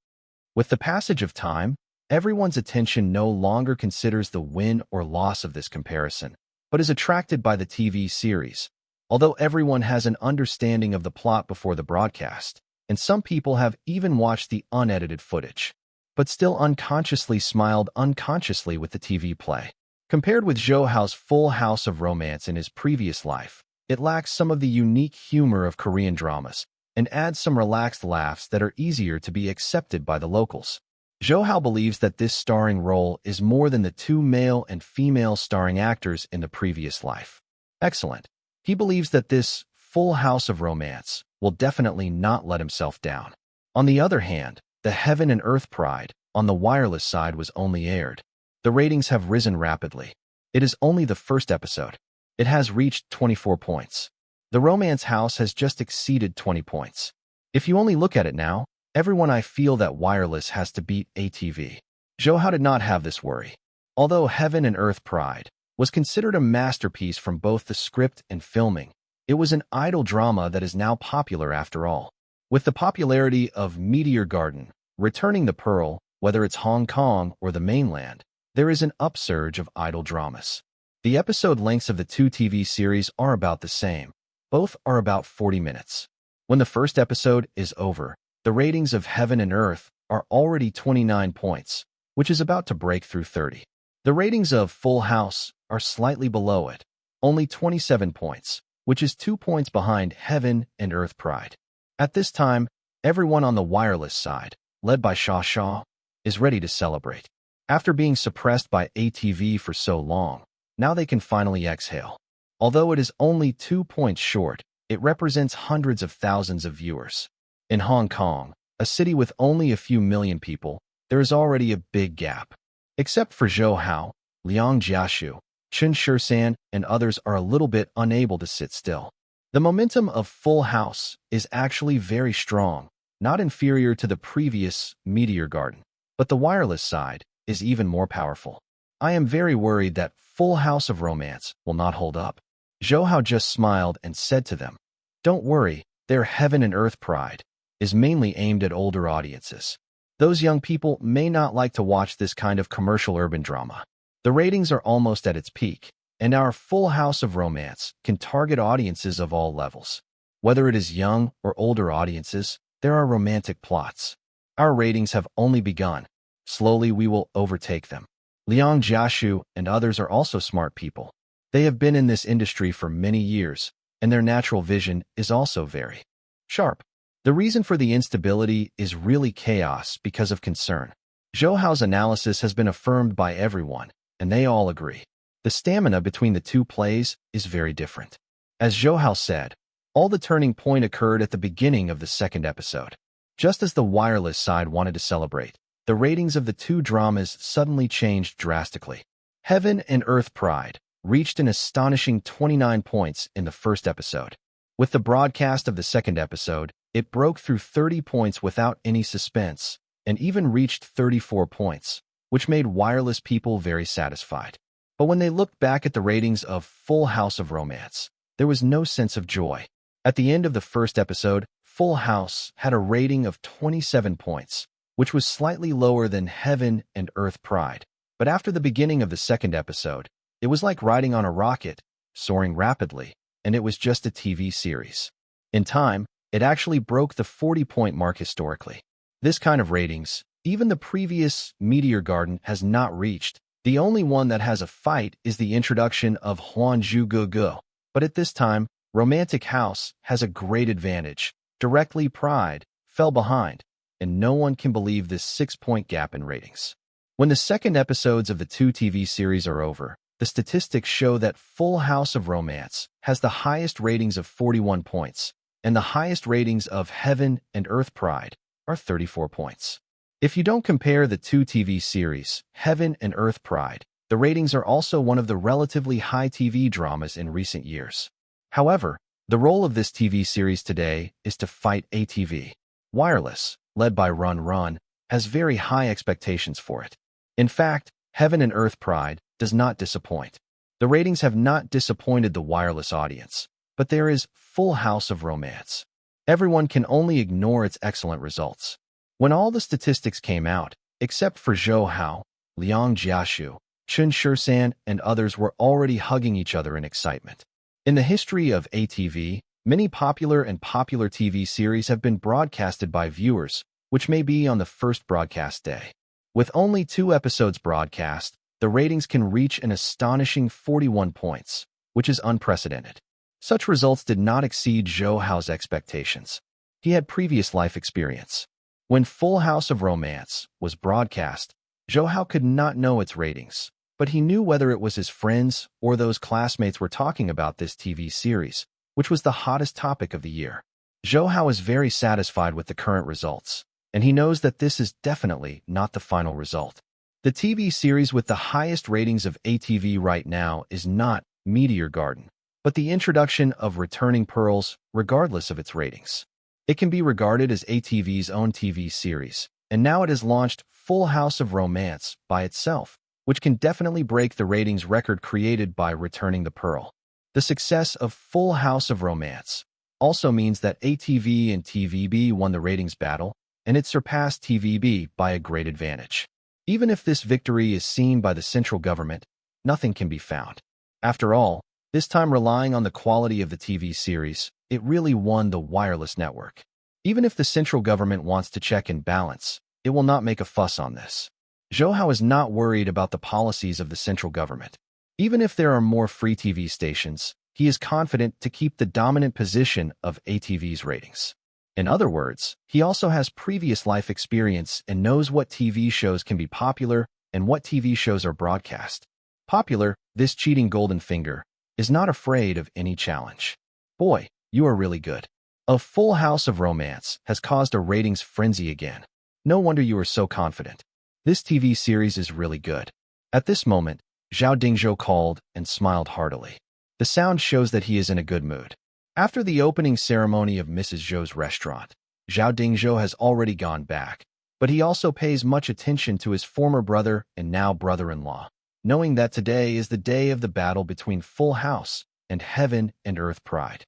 With the passage of time, everyone's attention no longer considers the win or loss of this comparison, but is attracted by the TV series. Although everyone has an understanding of the plot before the broadcast, and some people have even watched the unedited footage, but still unconsciously smiled unconsciously with the TV play. Compared with Zhou Hao's Full House of Romance in his previous life, it lacks some of the unique humor of Korean dramas, and adds some relaxed laughs that are easier to be accepted by the locals. Zhou Hao believes that this starring role is more than the two male and female starring actors in the previous life. Excellent. He believes that this Full House of Romance will definitely not let himself down. On the other hand, the Heaven and Earth Pride on the wireless side was only aired. The ratings have risen rapidly. It is only the first episode. It has reached 24 points. The Romance House has just exceeded 20 points. If you only look at it now, everyone I feel that wireless has to beat ATV. Zhou did not have this worry. Although Heaven and Earth Pride was considered a masterpiece from both the script and filming, it was an idol drama that is now popular after all. With the popularity of Meteor Garden, Returning the Pearl, whether it's Hong Kong or the mainland, there is an upsurge of idol dramas. The episode lengths of the two TV series are about the same. Both are about 40 minutes. When the first episode is over, the ratings of Heaven and Earth are already 29 points, which is about to break through 30. The ratings of Full House are slightly below it, only 27 points, which is 2 points behind Heaven and Earth Pride. At this time, everyone on the wireless side, led by Shaw, is ready to celebrate. After being suppressed by ATV for so long, now they can finally exhale. Although it is only 2 points short, it represents hundreds of thousands of viewers. In Hong Kong, a city with only a few million people, there is already a big gap. Except for Zhou Hao, Liang Jiashu, Chen Shisan, and others are a little bit unable to sit still. The momentum of Full House is actually very strong, not inferior to the previous Meteor Garden, but the wireless side is even more powerful. I am very worried that Full House of Romance will not hold up. Zhou Hao just smiled and said to them, "Don't worry, their Heaven and Earth Pride is mainly aimed at older audiences. Those young people may not like to watch this kind of commercial urban drama. The ratings are almost at its peak, and our Full House of Romance can target audiences of all levels. Whether it is young or older audiences, there are romantic plots. Our ratings have only begun. Slowly we will overtake them." Liang Jiashu and others are also smart people. They have been in this industry for many years, and their natural vision is also very sharp. The reason for the instability is really chaos because of concern. Zhou Hao's analysis has been affirmed by everyone, and they all agree. The stamina between the two plays is very different. As Zhou Hao said, all the turning point occurred at the beginning of the second episode. Just as the wireless side wanted to celebrate, the ratings of the two dramas suddenly changed drastically. Heaven and Earth Pride reached an astonishing 29 points in the first episode. With the broadcast of the second episode, it broke through 30 points without any suspense, and even reached 34 points, which made wireless people very satisfied. But when they looked back at the ratings of Full House of Romance, there was no sense of joy. At the end of the first episode, Full House had a rating of 27 points, which was slightly lower than Heaven and Earth Pride. But after the beginning of the second episode, it was like riding on a rocket, soaring rapidly, and it was just a TV series. In time, it actually broke the 40-point mark historically. This kind of ratings, even the previous Meteor Garden has not reached. The only one that has a fight is the introduction of Huanzhu Gugu. But at this time, Romantic House has a great advantage. Directly Pride fell behind, and no one can believe this 6-point gap in ratings. When the second episodes of the two TV series are over, the statistics show that Full House of Romance has the highest ratings of 41 points, and the highest ratings of Heaven and Earth Pride are 34 points. If you don't compare the two TV series, Heaven and Earth Pride, the ratings are also one of the relatively high TV dramas in recent years. However, the role of this TV series today is to fight ATV. Wireless, led by Run, has very high expectations for it. In fact, Heaven and Earth Pride does not disappoint. The ratings have not disappointed the wireless audience, but there is Full House of Romance. Everyone can only ignore its excellent results. When all the statistics came out, except for Zhou Hao, Liang Jiashu, Chen Shisan, and others were already hugging each other in excitement. In the history of ATV, many popular TV series have been broadcasted by viewers, which may be on the first broadcast day. With only 2 episodes broadcast, the ratings can reach an astonishing 41 points, which is unprecedented. Such results did not exceed Zhou Hao's expectations. He had previous life experience. When Full House of Romance was broadcast, Zhou Hao could not know its ratings, but he knew whether it was his friends or those classmates were talking about this TV series, which was the hottest topic of the year. Zhou Hao is very satisfied with the current results, and he knows that this is definitely not the final result. The TV series with the highest ratings of ATV right now is not Meteor Garden, but the introduction of Returning Pearls, regardless of its ratings. It can be regarded as ATV's own TV series, and now it has launched Full House of Romance by itself, which can definitely break the ratings record created by Returning the Pearl. The success of Full House of Romance also means that ATV and TVB won the ratings battle, and it surpassed TVB by a great advantage. Even if this victory is seen by the central government, nothing can be found. After all, this time relying on the quality of the TV series, it really won the wireless network. Even if the central government wants to check and balance, it will not make a fuss on this. Zhou Hao is not worried about the policies of the central government. Even if there are more free TV stations, he is confident to keep the dominant position of ATV's ratings. In other words, he also has previous life experience and knows what TV shows can be popular and what TV shows are broadcast. Popular, this cheating golden finger is not afraid of any challenge. Boy, you are really good. A Full House of Romance has caused a ratings frenzy again. No wonder you are so confident. This TV series is really good. At this moment, Zhao Dingzhou called and smiled heartily. The sound shows that he is in a good mood. After the opening ceremony of Mrs. Zhou's restaurant, Zhao Dingzhou has already gone back, but he also pays much attention to his former brother and now brother-in-law, knowing that today is the day of the battle between Full House and Heaven and Earth Pride.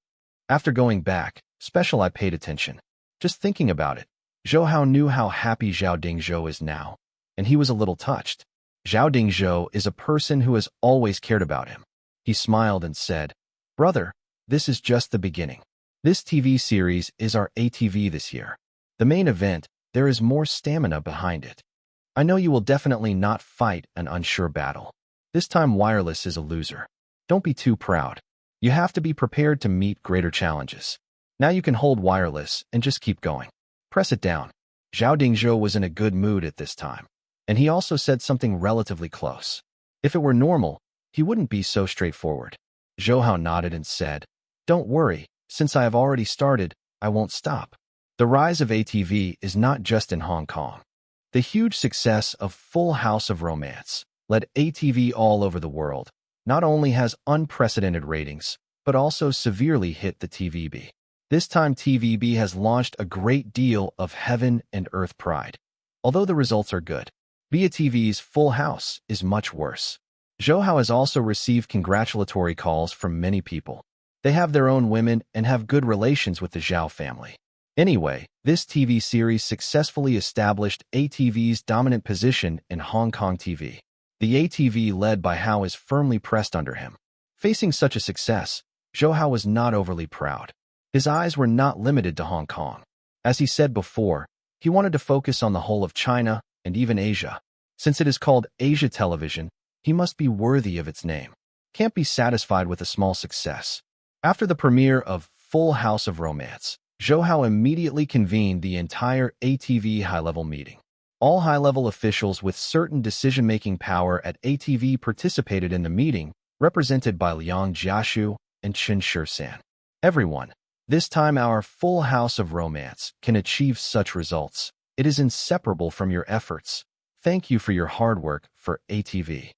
After going back, I paid attention. Just thinking about it, Zhou Hao knew how happy Zhao Dingzhou is now, and he was a little touched. Zhao Dingzhou is a person who has always cared about him. He smiled and said, "Brother, this is just the beginning. This TV series is our ATV this year. The main event, there is more stamina behind it. I know you will definitely not fight an unsure battle. This time wireless is a loser. Don't be too proud. You have to be prepared to meet greater challenges. Now you can hold wireless and just keep going. Press it down." Zhao Dingzhou was in a good mood at this time, and he also said something relatively close. If it were normal, he wouldn't be so straightforward. Zhou Hao nodded and said, "Don't worry, since I have already started, I won't stop." The rise of ATV is not just in Hong Kong. The huge success of Full House of Romance led ATV all over the world, not only has unprecedented ratings, but also severely hit the TVB. This time TVB has launched a great deal of Heaven and Earth Pride. Although the results are good, BATV's Full House is much worse. Zhou Hao has also received congratulatory calls from many people. They have their own women and have good relations with the Zhao family. Anyway, this TV series successfully established ATV's dominant position in Hong Kong TV. The ATV led by Hao is firmly pressed under him. Facing such a success, Zhou Hao was not overly proud. His eyes were not limited to Hong Kong. As he said before, he wanted to focus on the whole of China and even Asia. Since it is called Asia Television, he must be worthy of its name. Can't be satisfied with a small success. After the premiere of Full House of Romance, Zhou Hao immediately convened the entire ATV high-level meeting. All high-level officials with certain decision-making power at ATV participated in the meeting, represented by Liang Jiashu and Chen Shisan. Everyone, this time our Full House of Romance can achieve such results. It is inseparable from your efforts. Thank you for your hard work for ATV.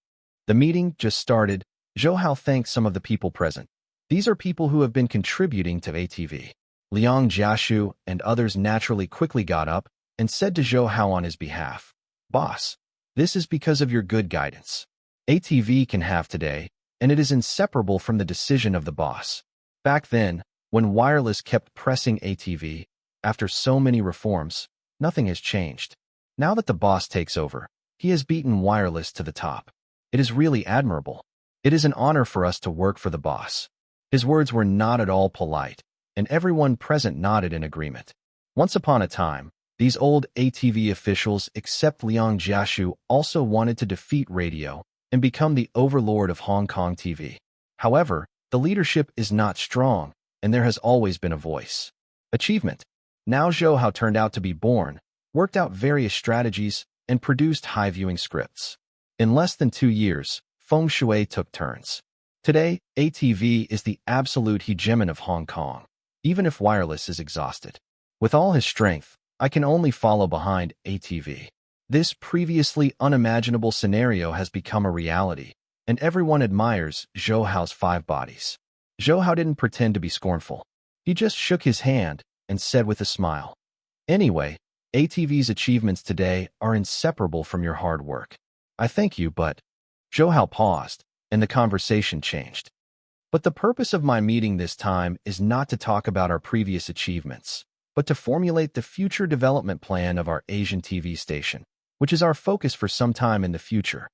The meeting just started. Zhou Hao thanked some of the people present. These are people who have been contributing to ATV. Liang Jiashu and others naturally quickly got up and said to Zhou Hao on his behalf, "Boss, this is because of your good guidance. ATV can have today, and it is inseparable from the decision of the boss." Back then, when wireless kept pressing ATV, after so many reforms, nothing has changed. Now that the boss takes over, he has beaten wireless to the top. It is really admirable. It is an honor for us to work for the boss. His words were not at all polite, and everyone present nodded in agreement. Once upon a time, these old ATV officials, except Liang Jiashu, also wanted to defeat radio and become the overlord of Hong Kong TV. However, the leadership is not strong, and there has always been a voice. Achievement. Now Zhou Hao turned out to be born, worked out various strategies, and produced high-viewing scripts. In less than 2 years, Feng Shui took turns. Today, ATV is the absolute hegemon of Hong Kong. even if wireless is exhausted. With all his strength, I can only follow behind ATV. This previously unimaginable scenario has become a reality, and everyone admires Zhou Hao's 5 bodies. Zhou Hao didn't pretend to be scornful. He just shook his hand and said with a smile, "Anyway, ATV's achievements today are inseparable from your hard work. I thank you, but..." Zhou Hao paused, and the conversation changed. "But the purpose of my meeting this time is not to talk about our previous achievements, but to formulate the future development plan of our Asian TV station, which is our focus for some time in the future."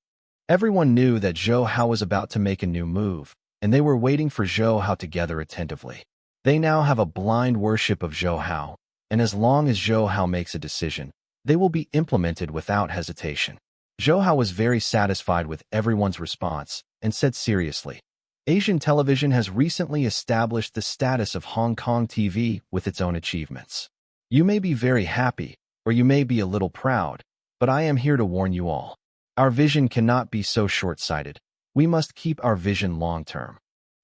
Everyone knew that Zhou Hao was about to make a new move, and they were waiting for Zhou Hao to gather attentively. They now have a blind worship of Zhou Hao, and as long as Zhou Hao makes a decision, they will be implemented without hesitation. Zhou Hao was very satisfied with everyone's response and said seriously, "Asian television has recently established the status of Hong Kong TV with its own achievements. You may be very happy, or you may be a little proud, but I am here to warn you all. Our vision cannot be so short-sighted. We must keep our vision long-term."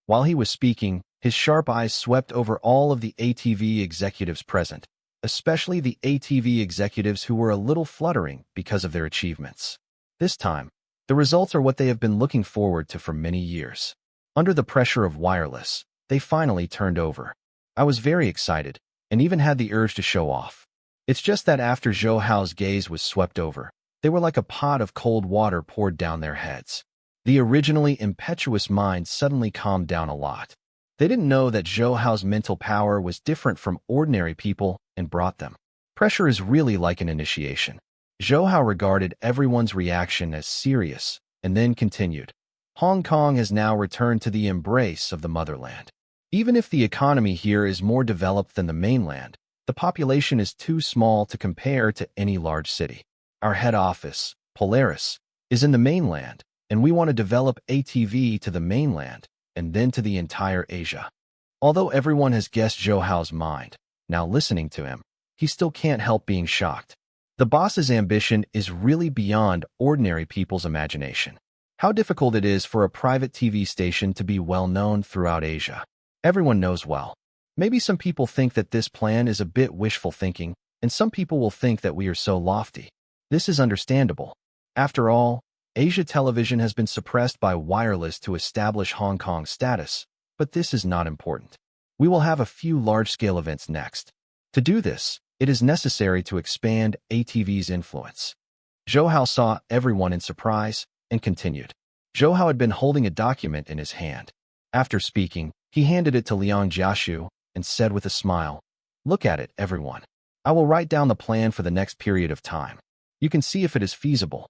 While he was speaking, his sharp eyes swept over all of the ATV executives present, especially the ATV executives who were a little fluttering because of their achievements. This time, the results are what they have been looking forward to for many years. Under the pressure of wireless, they finally turned over. I was very excited, and even had the urge to show off. It's just that after Zhou Hao's gaze was swept over, they were like a pot of cold water poured down their heads. The originally impetuous mind suddenly calmed down a lot. They didn't know that Zhou Hao's mental power was different from ordinary people and brought them. Pressure is really like an initiation. Zhou Hao regarded everyone's reaction as serious and then continued, "Hong Kong has now returned to the embrace of the motherland. Even if the economy here is more developed than the mainland, the population is too small to compare to any large city. Our head office, Polaris, is in the mainland, and we want to develop ATV to the mainland and then to the entire Asia." Although everyone has guessed Zhou Hao's mind, now listening to him, he still can't help being shocked. The boss's ambition is really beyond ordinary people's imagination. How difficult it is for a private TV station to be well known throughout Asia. Everyone knows well. Maybe some people think that this plan is a bit wishful thinking, and some people will think that we are so lofty. This is understandable. After all, Asia television has been suppressed by wireless to establish Hong Kong's status, but this is not important. We will have a few large-scale events next. To do this, it is necessary to expand ATV's influence. Zhou Hao saw everyone in surprise and continued. Zhou Hao had been holding a document in his hand. After speaking, he handed it to Liang Jiashu and said with a smile, "Look at it, everyone. I will write down the plan for the next period of time. You can see if it is feasible."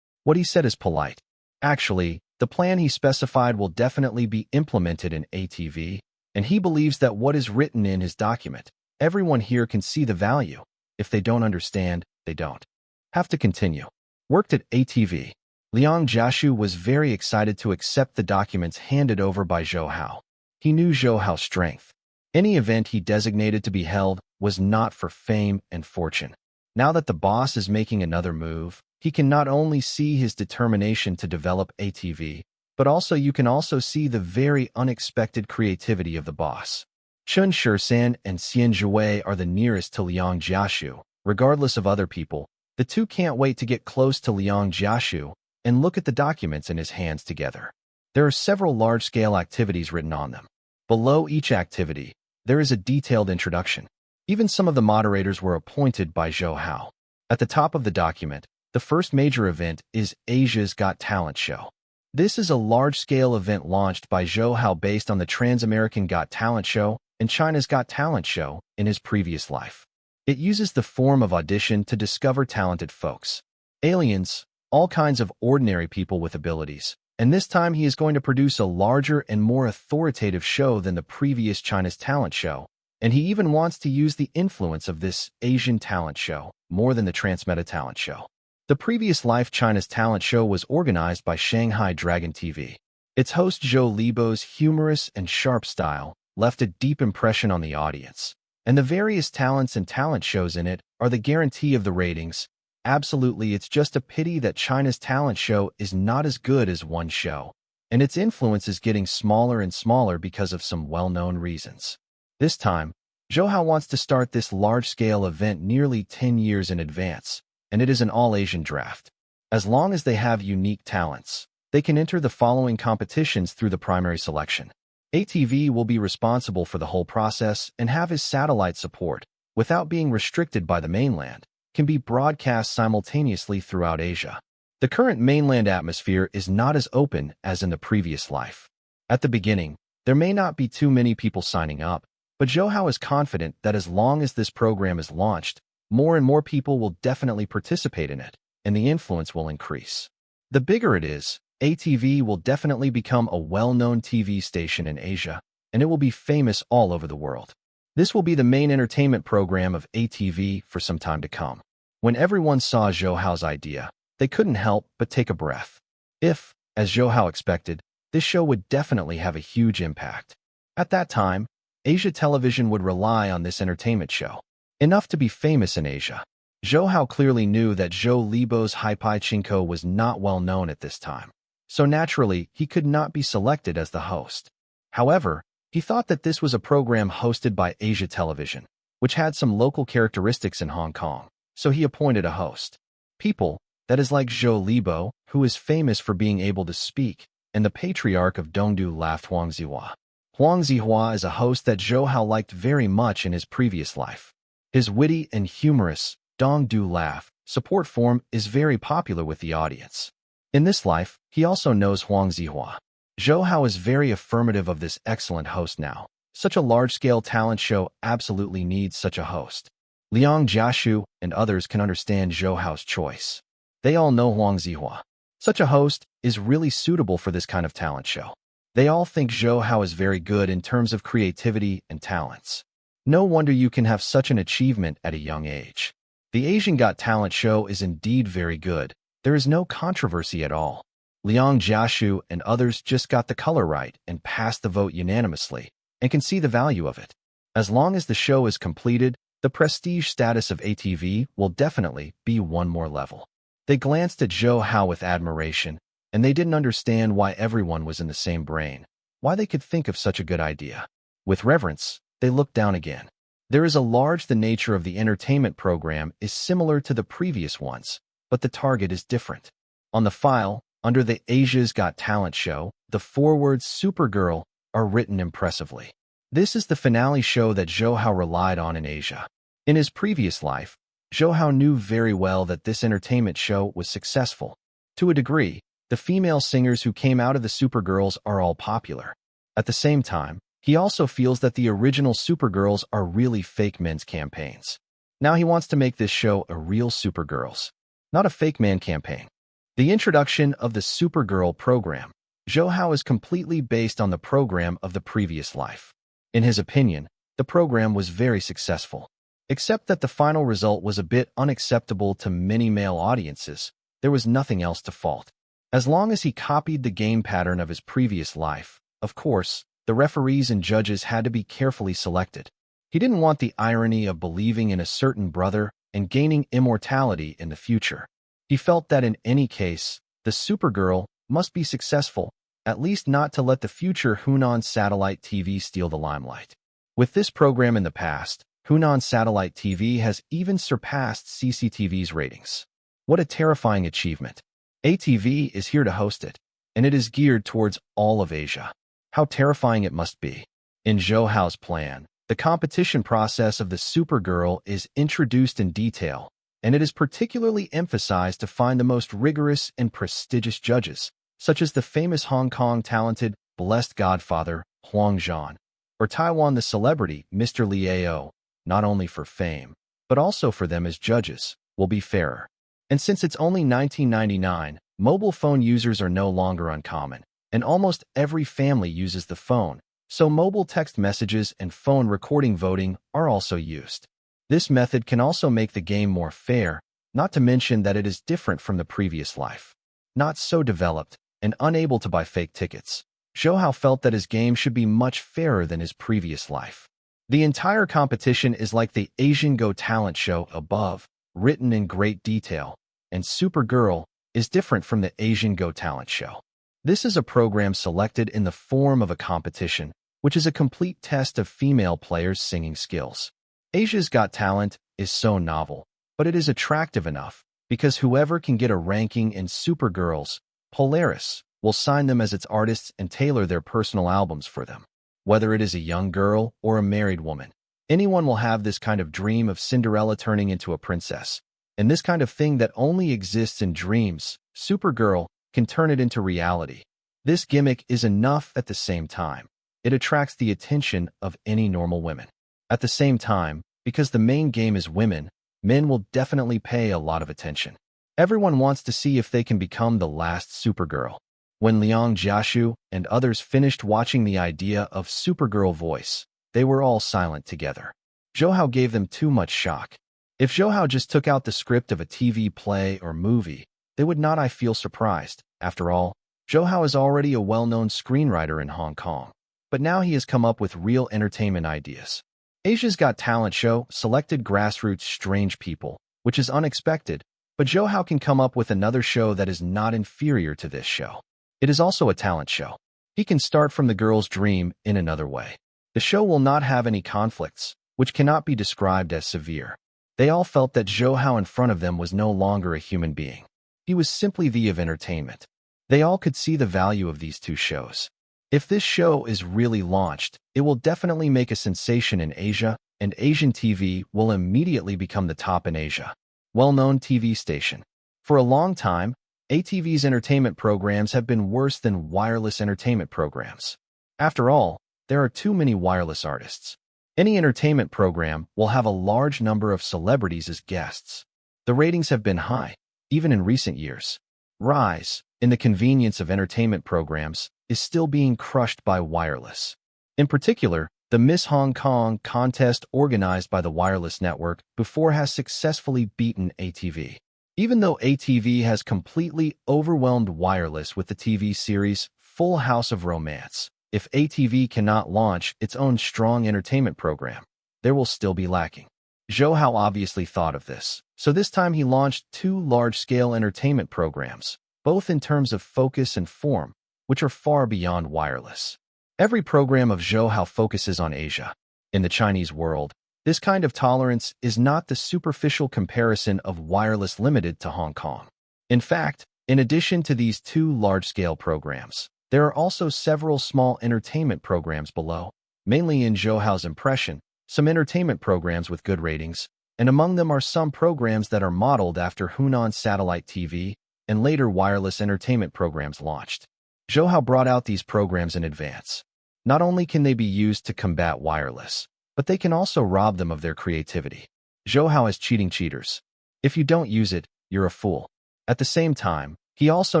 What he said is polite. Actually, the plan he specified will definitely be implemented in ATV, and he believes that what is written in his document, everyone here can see the value. If they don't understand, they don't have to continue. Worked at ATV. Liang Jiashu was very excited to accept the documents handed over by Zhou Hao. He knew Zhou Hao's strength. Any event he designated to be held was not for fame and fortune. Now that the boss is making another move, he can not only see his determination to develop ATV, but also you can also see the very unexpected creativity of the boss. Chun Shursan and Xian Zhui are the nearest to Liang Jiashu. Regardless of other people, the two can't wait to get close to Liang Jiashu and look at the documents in his hands together. There are several large-scale activities written on them. Below each activity, there is a detailed introduction. Even some of the moderators were appointed by Zhou Hao. At the top of the document, the first major event is Asia's Got Talent show. This is a large-scale event launched by Zhou Hao based on the Trans-American Got Talent show and China's Got Talent show in his previous life. It uses the form of audition to discover talented folks. Aliens, all kinds of ordinary people with abilities. And this time he is going to produce a larger and more authoritative show than the previous China's talent show. And he even wants to use the influence of this Asian talent show more than the Transmeta talent show. The previous life China's talent show was organized by Shanghai Dragon TV. Its host Zhou Libo's humorous and sharp style left a deep impression on the audience. And the various talents and talent shows in it are the guarantee of the ratings. Absolutely, it's just a pity that China's talent show is not as good as one show, and its influence is getting smaller and smaller because of some well-known reasons. This time, Zhou Hao wants to start this large-scale event nearly 10 years in advance, and it is an all-Asian draft. As long as they have unique talents, they can enter the following competitions through the primary selection. ATV will be responsible for the whole process and have his satellite support, without being restricted by the mainland, can be broadcast simultaneously throughout Asia. The current mainland atmosphere is not as open as in the previous life. At the beginning, there may not be too many people signing up, but Zhou Hao is confident that as long as this program is launched, more and more people will definitely participate in it, and the influence will increase. The bigger it is, ATV will definitely become a well-known TV station in Asia, and it will be famous all over the world. This will be the main entertainment program of ATV for some time to come. When everyone saw Zhou Hao's idea, they couldn't help but take a breath. If, as Zhou Hao expected, this show would definitely have a huge impact. At that time, Asia television would rely on this entertainment show. Enough to be famous in Asia. Zhou Hao clearly knew that Zhou Libo's Haipai Chinko was not well known at this time, so naturally he could not be selected as the host. However, he thought that this was a program hosted by Asia Television, which had some local characteristics in Hong Kong, so he appointed a host. People, that is like Zhou Libo, who is famous for being able to speak, and the patriarch of Dongdu laughed Huang Zihua. Huang Zihua is a host that Zhou Hao liked very much in his previous life. His witty and humorous Dongdu laugh support form is very popular with the audience. In this life, he also knows Huang Zihua. Zhou Hao is very affirmative of this excellent host now. Such a large-scale talent show absolutely needs such a host. Liang Jiashu and others can understand Zhou Hao's choice. They all know Huang Zihua. Such a host is really suitable for this kind of talent show. They all think Zhou Hao is very good in terms of creativity and talents. No wonder you can have such an achievement at a young age. The Asian Got Talent show is indeed very good. There is no controversy at all. Liang Jiashu and others just got the color right and passed the vote unanimously, and can see the value of it. As long as the show is completed, the prestige status of ATV will definitely be one more level. They glanced at Zhou Hao with admiration, and they didn't understand why everyone was in the same brain, why they could think of such a good idea. With reverence, they looked down again. There is a large the nature of the entertainment program is similar to the previous ones, but the target is different. On the file, under the Asia's Got Talent show, the 4 words Supergirl are written impressively. This is the finale show that Zhou Hao relied on in Asia. In his previous life, Zhou Hao knew very well that this entertainment show was successful. To a degree, the female singers who came out of the Supergirls are all popular. At the same time, he also feels that the original Supergirls are really fake men's campaigns. Now he wants to make this show a real Supergirls, not a fake man campaign. The introduction of the Supergirl program, Zhou Hao is completely based on the program of the previous life. In his opinion, the program was very successful. Except that the final result was a bit unacceptable to many male audiences, there was nothing else to fault. As long as he copied the game pattern of his previous life, of course, the referees and judges had to be carefully selected. He didn't want the irony of believing in a certain brother and gaining immortality in the future. He felt that in any case, the Supergirl must be successful, at least not to let the future Hunan satellite TV steal the limelight. With this program in the past, Hunan satellite TV has even surpassed CCTV's ratings. What a terrifying achievement. ATV is here to host it, and it is geared towards all of Asia. How terrifying it must be. In Zhou Hao's plan, the competition process of the Supergirl is introduced in detail, and it is particularly emphasized to find the most rigorous and prestigious judges, such as the famous Hong Kong talented, blessed godfather, Huang Zhan, or Taiwan the celebrity, Mr. Liao, not only for fame, but also for them as judges, will be fairer. And since it's only 1999, mobile phone users are no longer uncommon, and almost every family uses the phone, so mobile text messages and phone recording voting are also used. This method can also make the game more fair, not to mention that it is different from the previous life. Not so developed, and unable to buy fake tickets, Zhou Hao felt that his game should be much fairer than his previous life. The entire competition is like the Asian Go Talent show above, written in great detail, and Supergirl is different from the Asian Go Talent show. This is a program selected in the form of a competition, which is a complete test of female players' singing skills. Asia's Got Talent is so novel, but it is attractive enough because whoever can get a ranking in Supergirl's Polaris will sign them as its artists and tailor their personal albums for them. Whether it is a young girl or a married woman, anyone will have this kind of dream of Cinderella turning into a princess. And this kind of thing that only exists in dreams, Supergirl can turn it into reality. This gimmick is enough at the same time. It attracts the attention of any normal women. At the same time, because the main game is women, men will definitely pay a lot of attention. Everyone wants to see if they can become the last Supergirl. When Liang Jiashu and others finished watching the idea of Supergirl voice, they were all silent together. Zhou gave them too much shock. If Zhou just took out the script of a TV play or movie, they would not feel surprised. After all, Zhou is already a well-known screenwriter in Hong Kong. But now he has come up with real entertainment ideas. Asia's Got Talent show selected grassroots strange people, which is unexpected, but Zhou can come up with another show that is not inferior to this show. It is also a talent show. He can start from the girl's dream in another way. The show will not have any conflicts, which cannot be described as severe. They all felt that Zhou in front of them was no longer a human being. He was simply the of entertainment. They all could see the value of these two shows. If this show is really launched, it will definitely make a sensation in Asia, and Asian TV will immediately become the top in Asia. Well-known TV station. For a long time, ATV's entertainment programs have been worse than wireless entertainment programs. After all, there are too many wireless artists. Any entertainment program will have a large number of celebrities as guests. The ratings have been high, even in recent years. Rise in the convenience of entertainment programs is still being crushed by wireless. In particular, the Miss Hong Kong contest organized by the wireless network before has successfully beaten ATV. Even though ATV has completely overwhelmed wireless with the TV series Full House of Romance, if ATV cannot launch its own strong entertainment program, there will still be lacking. Zhou obviously thought of this, so this time he launched two large-scale entertainment programs, both in terms of focus and form, which are far beyond wireless. Every program of Zhou focuses on Asia. In the Chinese world, this kind of tolerance is not the superficial comparison of wireless limited to Hong Kong. In fact, in addition to these two large-scale programs, there are also several small entertainment programs below, mainly in Zhou's impression, some entertainment programs with good ratings, and among them are some programs that are modeled after Hunan satellite TV and later wireless entertainment programs launched. Zhou brought out these programs in advance. Not only can they be used to combat wireless, but they can also rob them of their creativity. Zhou is cheating cheaters. If you don't use it, you're a fool. At the same time, he also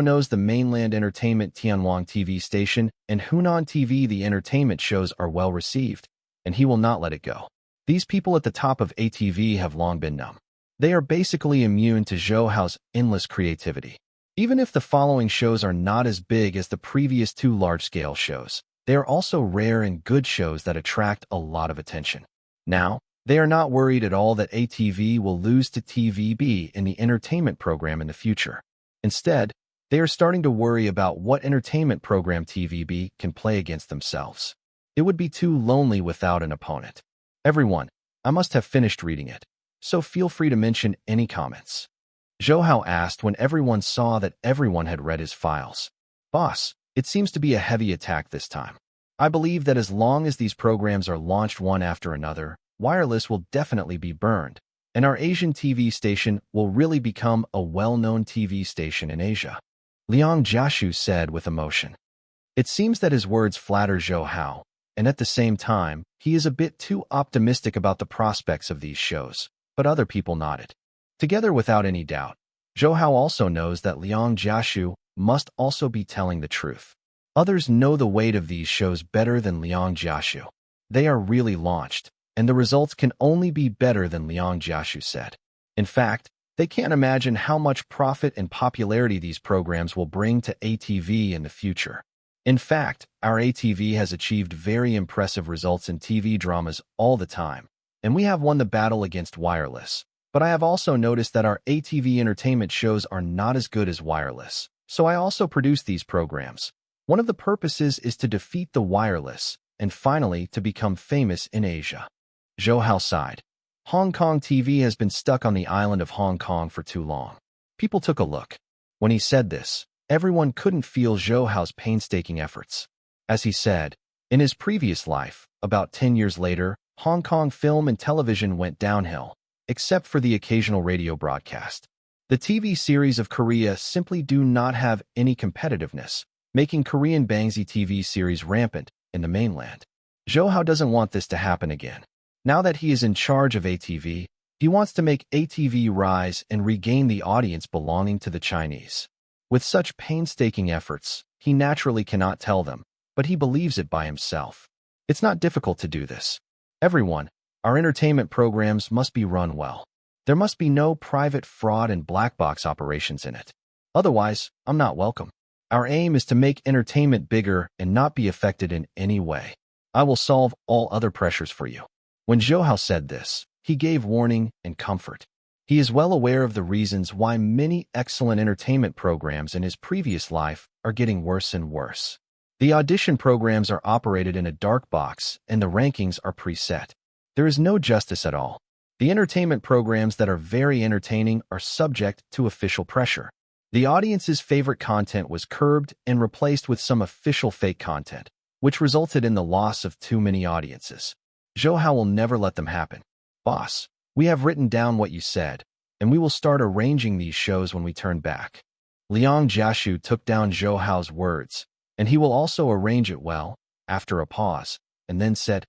knows the mainland entertainment Tianwang TV station and Hunan TV the entertainment shows are well received, and he will not let it go. These people at the top of ATV have long been numb. They are basically immune to Zhou's endless creativity. Even if the following shows are not as big as the previous two large-scale shows, they are also rare and good shows that attract a lot of attention. Now, they are not worried at all that ATV will lose to TVB in the entertainment program in the future. Instead, they are starting to worry about what entertainment program TVB can play against themselves. It would be too lonely without an opponent. Everyone, I must have finished reading it, so feel free to mention any comments. Zhou asked when everyone saw that everyone had read his files. Boss, it seems to be a heavy attack this time. I believe that as long as these programs are launched one after another, wireless will definitely be burned, and our Asian TV station will really become a well-known TV station in Asia. Liang Jiashu said with emotion. It seems that his words flatter Zhou, and at the same time, he is a bit too optimistic about the prospects of these shows, but other people nodded. Together without any doubt, Zhou also knows that Liang Jiashu must also be telling the truth. Others know the weight of these shows better than Liang Jiashu. They are really launched, and the results can only be better than Liang Jiashu said. In fact, they can't imagine how much profit and popularity these programs will bring to ATV in the future. In fact, our ATV has achieved very impressive results in TV dramas all the time, and we have won the battle against wireless. But I have also noticed that our ATV entertainment shows are not as good as wireless, so I also produce these programs. One of the purposes is to defeat the wireless, and finally to become famous in Asia. Zhou Hao sighed. Hong Kong TV has been stuck on the island of Hong Kong for too long. People took a look. When he said this, everyone couldn't feel Zhou Hao's painstaking efforts. As he said, in his previous life, about 10 years later, Hong Kong film and television went downhill, except for the occasional radio broadcast. The TV series of Korea simply do not have any competitiveness, making Korean Bangzy TV series rampant in the mainland. Zhou Hao doesn't want this to happen again. Now that he is in charge of ATV, he wants to make ATV rise and regain the audience belonging to the Chinese. With such painstaking efforts, he naturally cannot tell them, but he believes it by himself. It's not difficult to do this. Everyone, our entertainment programs must be run well. There must be no private fraud and black box operations in it. Otherwise, I'm not welcome. Our aim is to make entertainment bigger and not be affected in any way. I will solve all other pressures for you. When Zhou Hao said this, he gave warning and comfort. He is well aware of the reasons why many excellent entertainment programs in his previous life are getting worse and worse. The audition programs are operated in a dark box and the rankings are preset. There is no justice at all. The entertainment programs that are very entertaining are subject to official pressure. The audience's favorite content was curbed and replaced with some official fake content, which resulted in the loss of too many audiences. Zhou Hao will never let them happen. Boss, we have written down what you said, and we will start arranging these shows when we turn back. Liang Jiashu took down Zhou Hao's words, and he will also arrange it well, after a pause, and then said,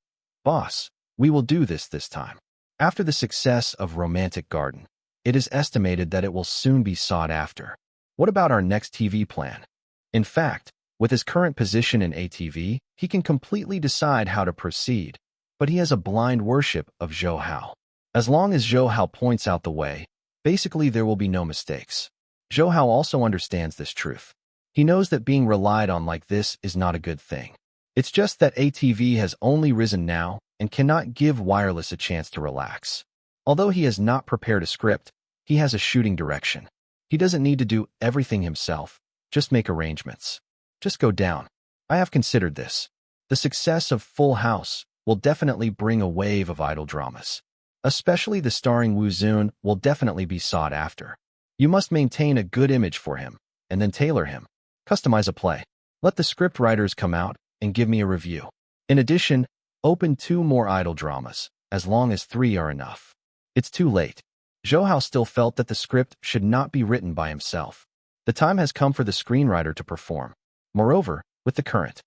Boss, we will do this time. After the success of Romantic Garden, it is estimated that it will soon be sought after. What about our next TV plan? In fact, with his current position in ATV, he can completely decide how to proceed, but he has a blind worship of Zhou Hao. As long as Zhou Hao points out the way, basically there will be no mistakes. Zhou Hao also understands this truth. He knows that being relied on like this is not a good thing. It's just that ATV has only risen now and cannot give wireless a chance to relax. Although he has not prepared a script, he has a shooting direction. He doesn't need to do everything himself, just make arrangements. Just go down. I have considered this. The success of Full House will definitely bring a wave of idol dramas. Especially the starring Wu Zun will definitely be sought after. You must maintain a good image for him, and then tailor him. Customize a play. Let the script writers come out and give me a review. In addition, open 2 more idol dramas, as long as 3 are enough. It's too late. Zhou Hao still felt that the script should not be written by himself. The time has come for the screenwriter to perform. Moreover, with the current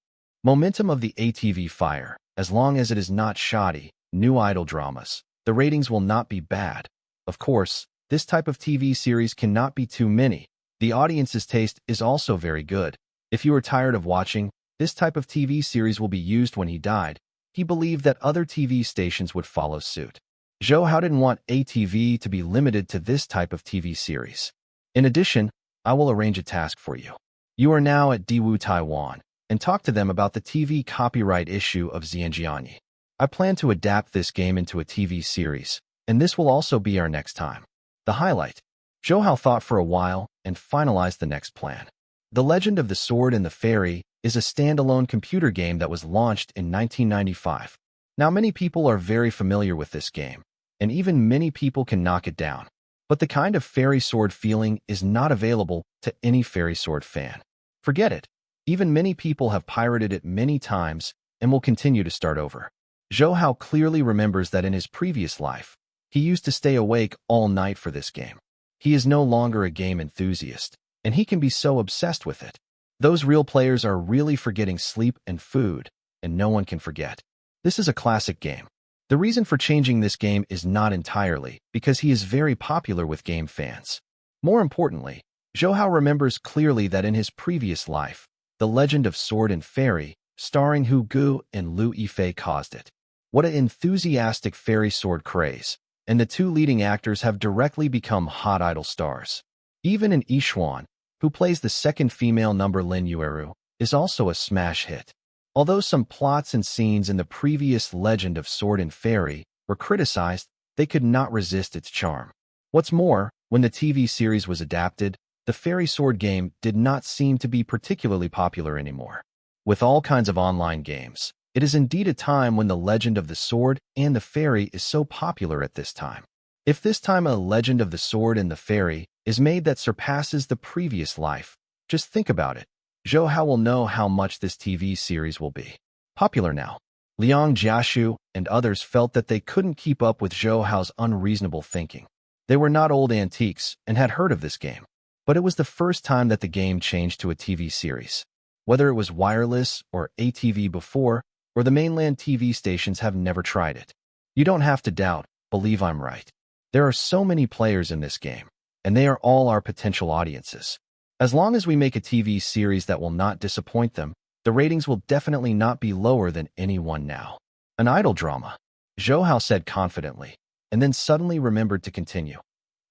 momentum of the ATV fire, as long as it is not shoddy, new idol dramas, the ratings will not be bad. Of course, this type of TV series cannot be too many. The audience's taste is also very good. If you are tired of watching, this type of TV series will be used when he died. He believed that other TV stations would follow suit. Zhou Hao didn't want ATV to be limited to this type of TV series. In addition, I will arrange a task for you. You are now at Diwu, Taiwan, and talk to them about the TV copyright issue of Xianjianyi. I plan to adapt this game into a TV series, and this will also be our next time. The highlight. Zhou Hao thought for a while and finalized the next plan. The Legend of the Sword and the Fairy is a standalone computer game that was launched in 1995. Now many people are very familiar with this game, and even many people can knock it down. But the kind of fairy sword feeling is not available to any fairy sword fan. Forget it. Even many people have pirated it many times and will continue to start over. Zhou Hao clearly remembers that in his previous life, he used to stay awake all night for this game. He is no longer a game enthusiast, and he can be so obsessed with it. Those real players are really forgetting sleep and food, and no one can forget. This is a classic game. The reason for changing this game is not entirely because he is very popular with game fans. More importantly, Zhou Hao remembers clearly that in his previous life, The Legend of Sword and Fairy, starring Hu Gu and Liu Yifei, caused it. What an enthusiastic fairy sword craze, and the 2 leading actors have directly become hot idol stars. Even in Yishuan, who plays the second female number Lin Yueru, is also a smash hit. Although some plots and scenes in the previous Legend of Sword and Fairy were criticized, they could not resist its charm. What's more, when the TV series was adapted, the fairy sword game did not seem to be particularly popular anymore. With all kinds of online games, It is indeed a time when the legend of the sword and the fairy is so popular at this time. If this time a legend of the sword and the fairy is made that surpasses the previous life, just think about it. Zhou Hao will know how much this TV series will be popular now. Liang Jiashu and others felt that they couldn't keep up with Zhou Hao's unreasonable thinking. They were not old antiques and had heard of this game. But it was the first time that the game changed to a TV series. Whether it was wireless or ATV before, or the mainland TV stations have never tried it. You don't have to doubt, believe I'm right. There are so many players in this game, and they are all our potential audiences. As long as we make a TV series that will not disappoint them, the ratings will definitely not be lower than any one now. An idol drama, Zhou Hao said confidently, and then suddenly remembered to continue.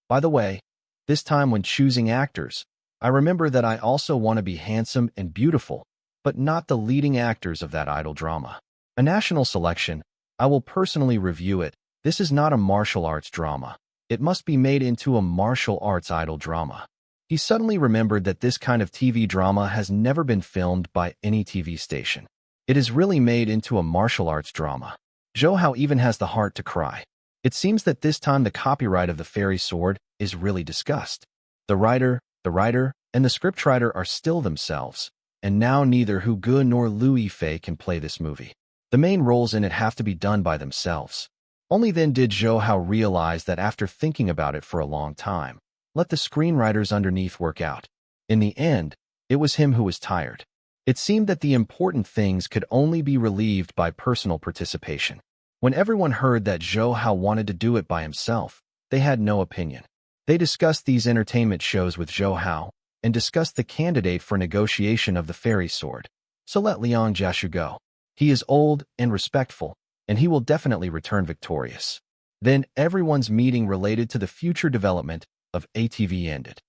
By the way, this time when choosing actors, I remember that I also want to be handsome and beautiful, but not the leading actors of that idol drama. A national selection, I will personally review it. This is not a martial arts drama. It must be made into a martial arts idol drama. He suddenly remembered that this kind of TV drama has never been filmed by any TV station. It is really made into a martial arts drama. Zhou Hao even has the heart to cry. It seems that this time the copyright of the fairy sword is really discussed. The writer, and the scriptwriter are still themselves, and now neither Hu Ge nor Lu Yifei can play this movie. The main roles in it have to be done by themselves. Only then did Zhou Hao realize that after thinking about it for a long time, let the screenwriters underneath work out. In the end, it was him who was tired. It seemed that the important things could only be relieved by personal participation. When everyone heard that Zhou Hao wanted to do it by himself, they had no opinion. They discussed these entertainment shows with Zhou Hao and discussed the candidate for negotiation of the fairy sword. So let Liang Jiashu go. He is old and respectful, and he will definitely return victorious. Then everyone's meeting related to the future development of ATV ended.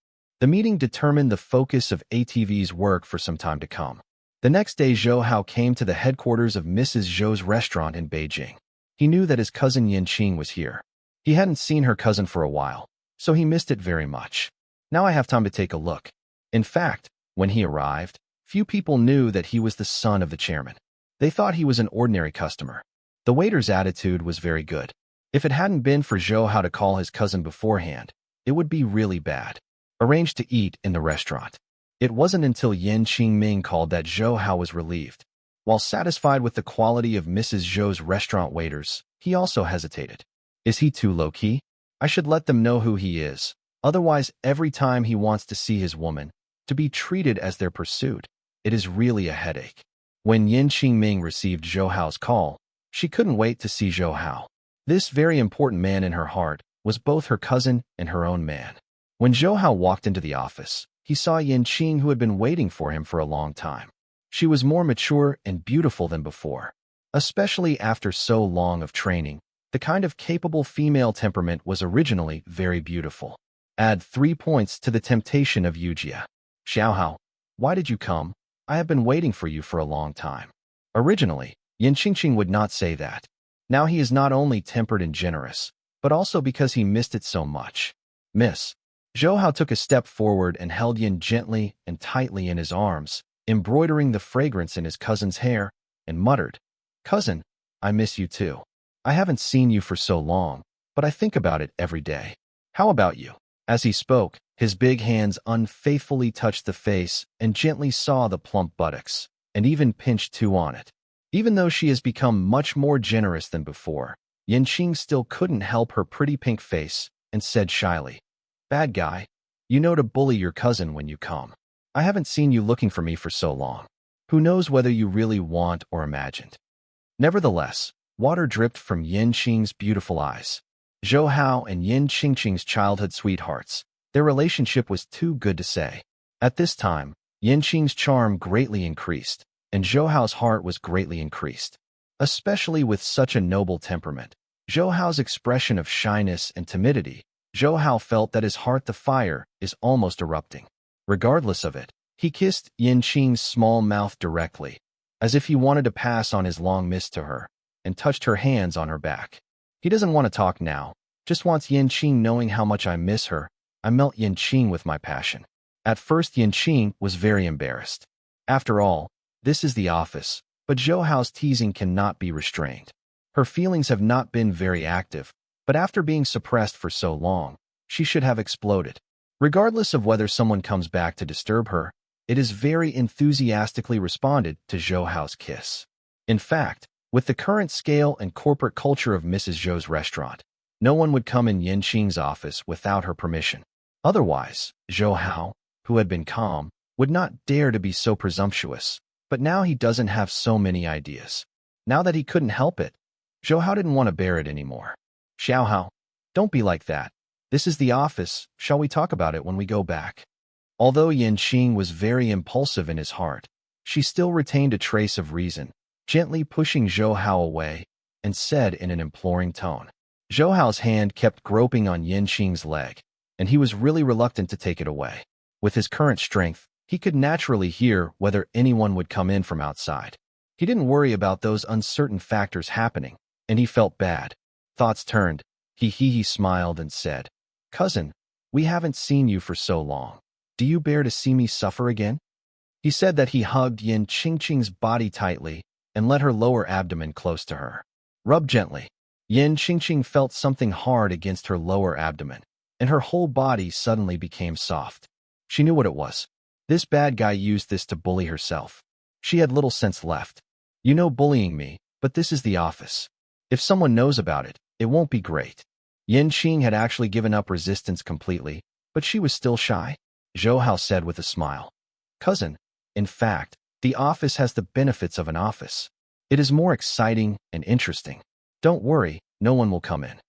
The meeting determined the focus of ATV's work for some time to come. The next day, Zhou Hao came to the headquarters of Mrs. Zhou's restaurant in Beijing. He knew that his cousin Yanqing was here. He hadn't seen her cousin for a while, so he missed it very much. Now I have time to take a look. In fact, when he arrived, few people knew that he was the son of the chairman. They thought he was an ordinary customer. The waiter's attitude was very good. If it hadn't been for Zhou Hao to call his cousin beforehand, it would be really bad. Arranged to eat in the restaurant. It wasn't until Yan Qingming called that Zhou Hao was relieved. While satisfied with the quality of Mrs. Zhou's restaurant waiters, he also hesitated. Is he too low-key? I should let them know who he is. Otherwise, every time he wants to see his woman, to be treated as their pursuit, it is really a headache. When Yan Qingming received Zhou Hao's call, she couldn't wait to see Zhou Hao. This very important man in her heart was both her cousin and her own man. When Zhou Hao walked into the office, he saw Yanqing, who had been waiting for him for a long time. She was more mature and beautiful than before. Especially after so long of training, the kind of capable female temperament was originally very beautiful. Add 3 points to the temptation of Yujia. Xiao Hao, why did you come? I have been waiting for you for a long time. Originally, Yanqing would not say that. Now he is not only tempered and generous, but also because he missed it so much. Miss. Zhou Hao took a step forward and held Yin gently and tightly in his arms, embroidering the fragrance in his cousin's hair, and muttered, Cousin, I miss you too. I haven't seen you for so long, but I think about it every day. How about you? As he spoke, his big hands unfaithfully touched the face and gently saw the plump buttocks, and even pinched two on it. Even though she has become much more generous than before, Yanqing still couldn't help her pretty pink face and said shyly, Bad guy, you know to bully your cousin when you come. I haven't seen you looking for me for so long. Who knows whether you really want or imagined. Nevertheless, water dripped from Yanqing's beautiful eyes. Zhou Hao and Yanqing's childhood sweethearts, their relationship was too good to say. At this time, Yanqing's charm greatly increased, and Zhou Hao's heart was greatly increased. Especially with such a noble temperament, Zhou Hao's expression of shyness and timidity, Zhou Hao felt that his heart the fire is almost erupting. Regardless of it, he kissed Yanqing's small mouth directly, as if he wanted to pass on his long miss to her, and touched her hands on her back. He doesn't want to talk now, just wants Yanqing knowing how much I miss her. I melt Yanqing with my passion. At first Yanqing was very embarrassed. After all, this is the office, but Zhou Hao's teasing cannot be restrained. Her feelings have not been very active, but after being suppressed for so long, she should have exploded. Regardless of whether someone comes back to disturb her, it is very enthusiastically responded to Zhou Hao's kiss. In fact, with the current scale and corporate culture of Mrs. Zhou's restaurant, no one would come in Yanqing's office without her permission. Otherwise, Zhou Hao, who had been calm, would not dare to be so presumptuous, but now he doesn't have so many ideas. Now that he couldn't help it, Zhou Hao didn't want to bear it anymore. Xiao Hao, don't be like that. This is the office, shall we talk about it when we go back? Although Yanqing was very impulsive in his heart, she still retained a trace of reason, gently pushing Zhou Hao away, and said in an imploring tone. Zhou Hao's hand kept groping on Yanqing's leg, and he was really reluctant to take it away. With his current strength, he could naturally hear whether anyone would come in from outside. He didn't worry about those uncertain factors happening, and he felt bad. Thoughts turned. He smiled and said, "Cousin, we haven't seen you for so long. Do you bear to see me suffer again?" He said that he hugged Yan Qingqing's body tightly and let her lower abdomen close to her. Rub gently. Yan Qingqing felt something hard against her lower abdomen, and her whole body suddenly became soft. She knew what it was. This bad guy used this to bully herself. She had little sense left. You know bullying me, but this is the office. If someone knows about it, it won't be great. Yanqing had actually given up resistance completely, but she was still shy. Zhou Hao said with a smile. Cousin, in fact, the office has the benefits of an office. It is more exciting and interesting. Don't worry, no one will come in.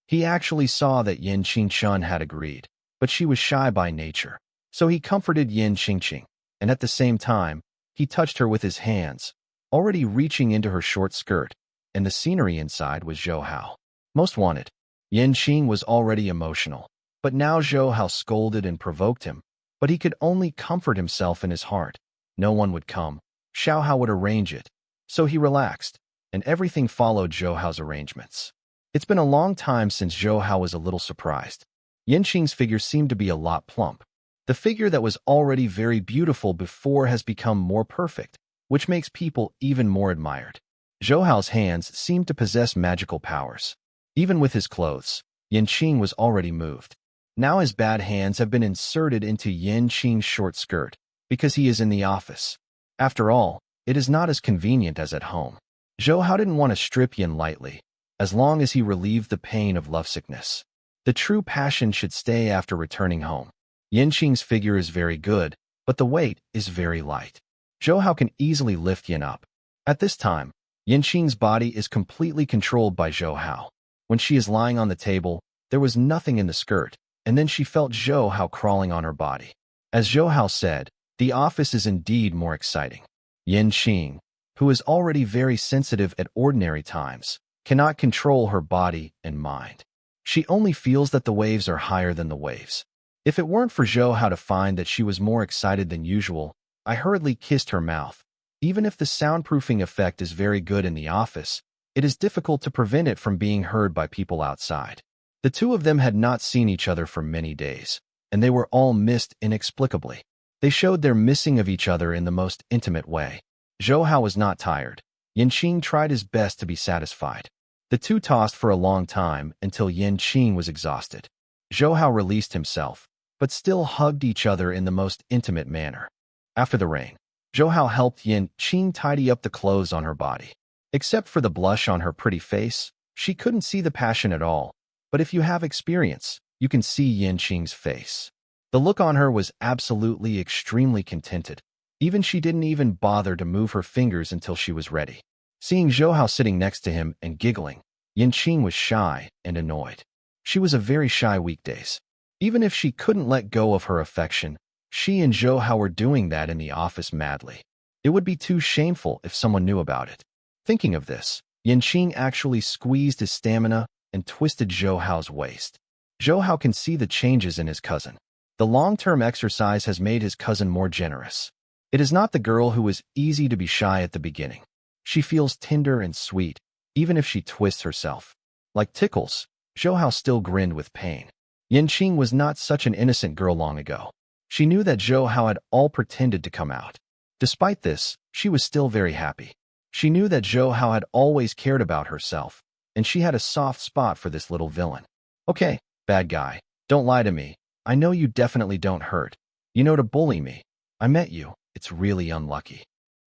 He actually saw that Yan Qingchun had agreed, but she was shy by nature. So he comforted Yan Qingqing, and at the same time, he touched her with his hands, already reaching into her short skirt, and the scenery inside was Zhou Hao. Most wanted. Yanqing was already emotional, but now Zhou Hao scolded and provoked him, but he could only comfort himself in his heart. No one would come. Xiao Hao would arrange it. So he relaxed, and everything followed Zhou Hao's arrangements. It's been a long time since Zhou Hao was a little surprised. Yanqing's figure seemed to be a lot plump. The figure that was already very beautiful before has become more perfect, which makes people even more admired. Zhou Hao's hands seemed to possess magical powers. Even with his clothes, Yanqing was already moved. Now his bad hands have been inserted into Yanqing's short skirt, because he is in the office. After all, it is not as convenient as at home. Zhou Hao didn't want to strip Yan lightly, as long as he relieved the pain of lovesickness. The true passion should stay after returning home. Yanqing's figure is very good, but the weight is very light. Zhou Hao can easily lift Yan up. At this time, Yanqing's body is completely controlled by Zhou Hao. When she is lying on the table, there was nothing in the skirt, and then she felt Zhou Hao crawling on her body. As Zhou Hao said, the office is indeed more exciting. Yanqing, who is already very sensitive at ordinary times, cannot control her body and mind. She only feels that the waves are higher than the waves. If it weren't for Zhou Hao to find that she was more excited than usual, I hurriedly kissed her mouth. Even if the soundproofing effect is very good in the office, it is difficult to prevent it from being heard by people outside. The two of them had not seen each other for many days, and they were all missed inexplicably. They showed their missing of each other in the most intimate way. Zhou Hao was not tired. Yanqing tried his best to be satisfied. The two tossed for a long time until Yanqing was exhausted. Zhou Hao released himself, but still hugged each other in the most intimate manner. After the rain, Zhou Hao helped Yanqing tidy up the clothes on her body. Except for the blush on her pretty face, she couldn't see the passion at all, but if you have experience, you can see Yanqing's face. The look on her was absolutely extremely contented. Even she didn't even bother to move her fingers until she was ready. Seeing Zhou Hao sitting next to him and giggling, Yanqing was shy and annoyed. She was a very shy weekdays. Even if she couldn't let go of her affection, she and Zhou Hao were doing that in the office madly. It would be too shameful if someone knew about it. Thinking of this, Yanqing actually squeezed his stamina and twisted Zhou Hao's waist. Zhou Hao can see the changes in his cousin. The long-term exercise has made his cousin more generous. It is not the girl who is easy to be shy at the beginning. She feels tender and sweet, even if she twists herself. Like tickles, Zhou Hao still grinned with pain. Yanqing was not such an innocent girl long ago. She knew that Zhou Hao had all pretended to come out. Despite this, she was still very happy. She knew that Zhou Hao had always cared about herself, and she had a soft spot for this little villain. Okay, bad guy, don't lie to me. I know you definitely don't hurt. You know to bully me. I met you. It's really unlucky.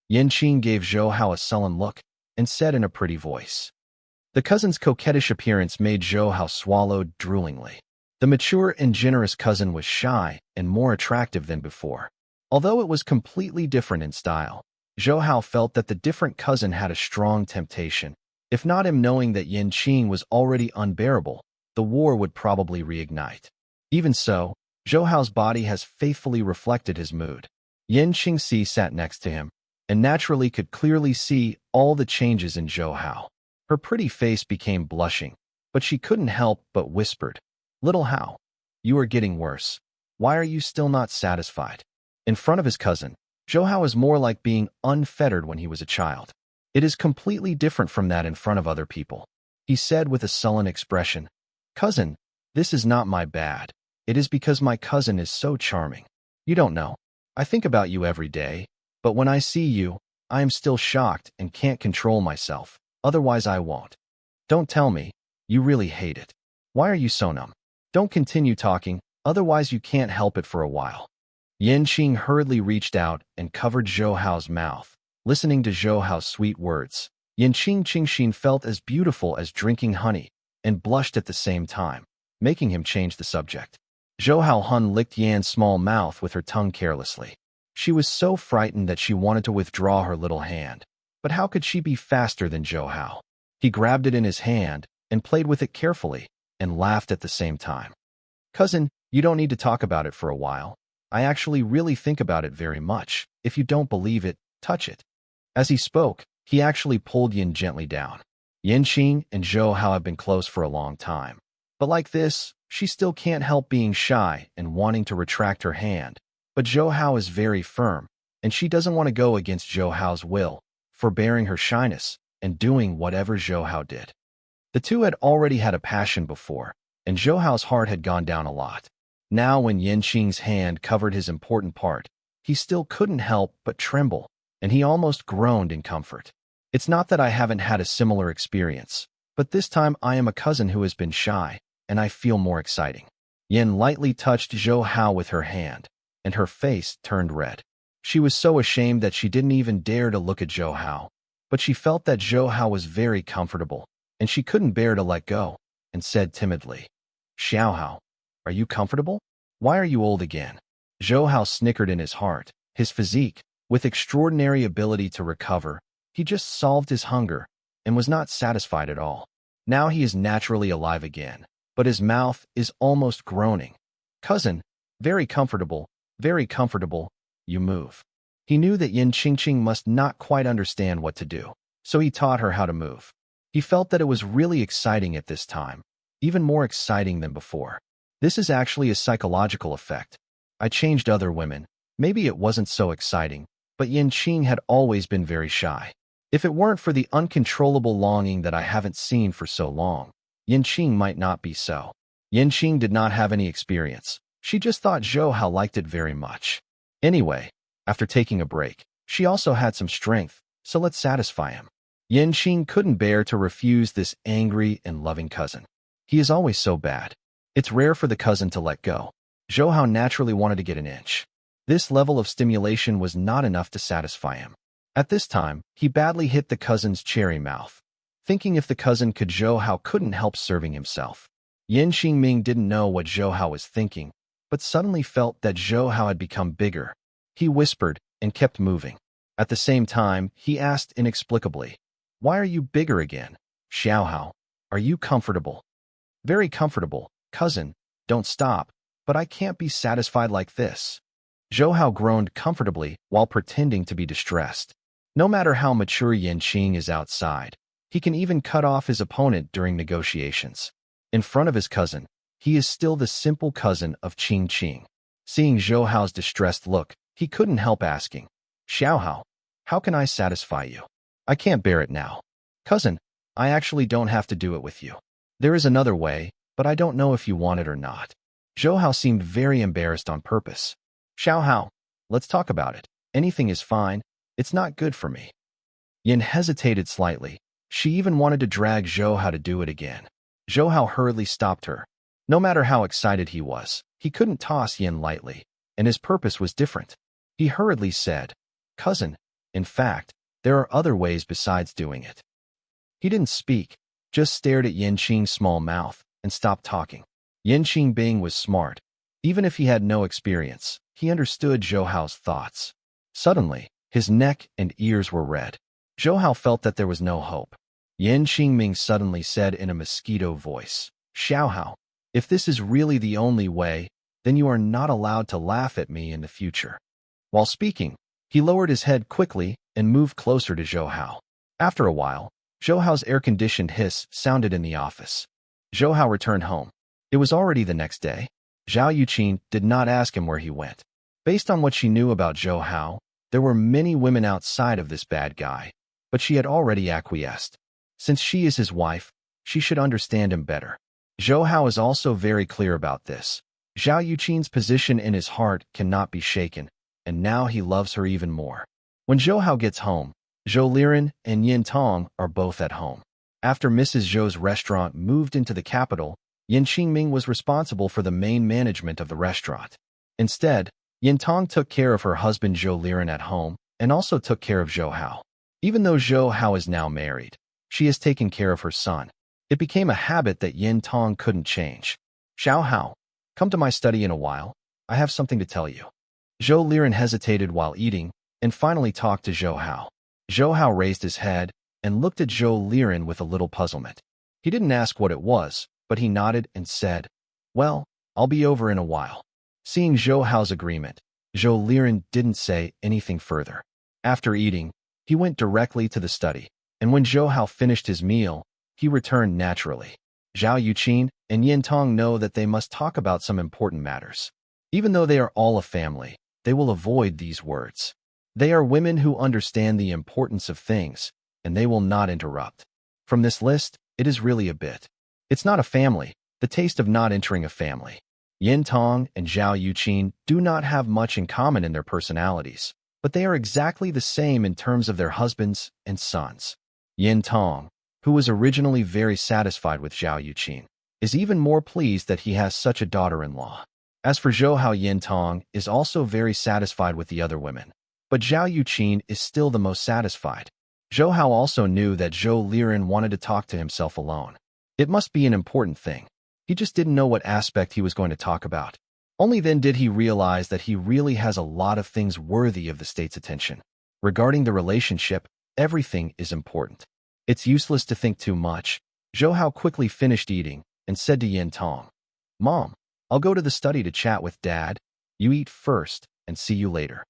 Yan Qing gave Zhou Hao a sullen look and said in a pretty voice. The cousin's coquettish appearance made Zhou Hao swallow droolingly. The mature and generous cousin was shy and more attractive than before. Although it was completely different in style, Zhou Hao felt that the different cousin had a strong temptation. If not him knowing that Yan Qing was already unbearable, the war would probably reignite. Even so, Zhou Hao's body has faithfully reflected his mood. Yan Qingxi sat next to him, and naturally could clearly see all the changes in Zhou Hao. Her pretty face became blushing, but she couldn't help but whispered, "Little Hao, you are getting worse. Why are you still not satisfied?" In front of his cousin, Zhou Hao is more like being unfettered when he was a child. It is completely different from that in front of other people. He said with a sullen expression, "Cousin, this is not my bad. It is because my cousin is so charming. You don't know. I think about you every day, but when I see you, I am still shocked and can't control myself. Otherwise I won't. Don't tell me. You really hate it. Why are you so numb? Don't continue talking, otherwise you can't help it for a while." Yan Qing hurriedly reached out and covered Zhou Hao's mouth. Listening to Zhou Hao's sweet words, Yan Qingxin felt as beautiful as drinking honey and blushed at the same time, making him change the subject. Zhou Hao Hun licked Yan's small mouth with her tongue carelessly. She was so frightened that she wanted to withdraw her little hand. But how could she be faster than Zhou Hao? He grabbed it in his hand and played with it carefully and laughed at the same time. "Cousin, you don't need to talk about it for a while. I actually really think about it very much. If you don't believe it, touch it." As he spoke, he actually pulled Yan gently down. Yan Qing and Zhou Hao have been close for a long time. But like this, she still can't help being shy and wanting to retract her hand. But Zhou Hao is very firm, and she doesn't want to go against Zhou Hao's will, forbearing her shyness and doing whatever Zhou Hao did. The two had already had a passion before, and Zhou Hao's heart had gone down a lot. Now when Yan Qing's hand covered his important part, he still couldn't help but tremble, and he almost groaned in comfort. "It's not that I haven't had a similar experience, but this time I am a cousin who has been shy, and I feel more exciting." Yan lightly touched Zhou Hao with her hand, and her face turned red. She was so ashamed that she didn't even dare to look at Zhou Hao, but she felt that Zhou Hao was very comfortable, and she couldn't bear to let go, and said timidly, "Xiao Hao, are you comfortable? Why are you old again?" Zhou Hao snickered in his heart. His physique, with extraordinary ability to recover, he just solved his hunger and was not satisfied at all. Now he is naturally alive again, but his mouth is almost groaning. "Cousin, very comfortable, you move." He knew that Yan Qingqing must not quite understand what to do, so he taught her how to move. He felt that it was really exciting at this time, even more exciting than before. This is actually a psychological effect. I changed other women. Maybe it wasn't so exciting, but Yan Qing had always been very shy. If it weren't for the uncontrollable longing that I haven't seen for so long, Yan Qing might not be so. Yan Qing did not have any experience. She just thought Zhou Hao liked it very much. Anyway, after taking a break, she also had some strength, so let's satisfy him. Yan Qing couldn't bear to refuse this angry and loving cousin. He is always so bad. It's rare for the cousin to let go. Zhou Hao naturally wanted to get an inch. This level of stimulation was not enough to satisfy him. At this time, he badly hit the cousin's cherry mouth. Thinking if the cousin could, Zhou Hao couldn't help serving himself. Yan Qingming didn't know what Zhou Hao was thinking, but suddenly felt that Zhou Hao had become bigger. He whispered and kept moving. At the same time, he asked inexplicably, "Why are you bigger again? Xiao Hao, are you comfortable?" "Very comfortable, cousin. Don't stop, but I can't be satisfied like this." Zhou Hao groaned comfortably while pretending to be distressed. No matter how mature Yan Qing is outside, he can even cut off his opponent during negotiations. In front of his cousin, he is still the simple cousin of Qing Qing. Seeing Zhou Hao's distressed look, he couldn't help asking, "Xiao Hao, how can I satisfy you? I can't bear it now." "Cousin, I actually don't have to do it with you. There is another way, but I don't know if you want it or not." Zhou Hao seemed very embarrassed on purpose. "Xiao Hao, let's talk about it. Anything is fine. It's not good for me." Yin hesitated slightly. She even wanted to drag Zhou Hao to do it again. Zhou Hao hurriedly stopped her. No matter how excited he was, he couldn't toss Yin lightly, and his purpose was different. He hurriedly said, "Cousin, in fact, there are other ways besides doing it." He didn't speak, just stared at Yin Qing's small mouth and stopped talking. Yin Qingbing was smart. Even if he had no experience, he understood Zhou Hao's thoughts. Suddenly, his neck and ears were red. Zhou Hao felt that there was no hope. Yin Qingming suddenly said in a mosquito voice, "Xiao Hao, if this is really the only way, then you are not allowed to laugh at me in the future." While speaking, he lowered his head quickly and moved closer to Zhou Hao. After a while, Zhou Hao's air-conditioned hiss sounded in the office. Zhou Hao returned home. It was already the next day. Zhao Yuqin did not ask him where he went. Based on what she knew about Zhou Hao, there were many women outside of this bad guy, but she had already acquiesced. Since she is his wife, she should understand him better. Zhou Hao is also very clear about this. Zhao Yuqin's position in his heart cannot be shaken, and now he loves her even more. When Zhou Hao gets home, Zhou Liren and Yin Tong are both at home. After Mrs. Zhou's restaurant moved into the capital, Yin Qingming was responsible for the main management of the restaurant. Instead, Yin Tong took care of her husband Zhou Liren at home and also took care of Zhou Hao. Even though Zhou Hao is now married, she has taken care of her son. It became a habit that Yin Tong couldn't change. "Xiao Hao, come to my study in a while. I have something to tell you." Zhou Liren hesitated while eating and finally talked to Zhou Hao. Zhou Hao raised his head and looked at Zhou Liren with a little puzzlement. He didn't ask what it was, but he nodded and said, "Well, I'll be over in a while." Seeing Zhou Hao's agreement, Zhou Liren didn't say anything further. After eating, he went directly to the study, and when Zhou Hao finished his meal, he returned naturally. Zhao Yuqin and Yin Tong know that they must talk about some important matters. Even though they are all a family, they will avoid these words. They are women who understand the importance of things, and they will not interrupt. From this list, it is really a bit. It's not a family, the taste of not entering a family. Yin Tong and Zhao Yuqin do not have much in common in their personalities, but they are exactly the same in terms of their husbands and sons. Yin Tong, who was originally very satisfied with Zhao Yuqin, is even more pleased that he has such a daughter-in-law. As for Zhou Hao, Yin Tong is also very satisfied with the other women, but Zhao Yuqin is still the most satisfied. Zhou Hao also knew that Zhou Liren wanted to talk to himself alone. It must be an important thing. He just didn't know what aspect he was going to talk about. Only then did he realize that he really has a lot of things worthy of the state's attention. Regarding the relationship, everything is important. It's useless to think too much. Zhou Hao quickly finished eating and said to Yin Tong, "Mom, I'll go to the study to chat with Dad. You eat first and see you later."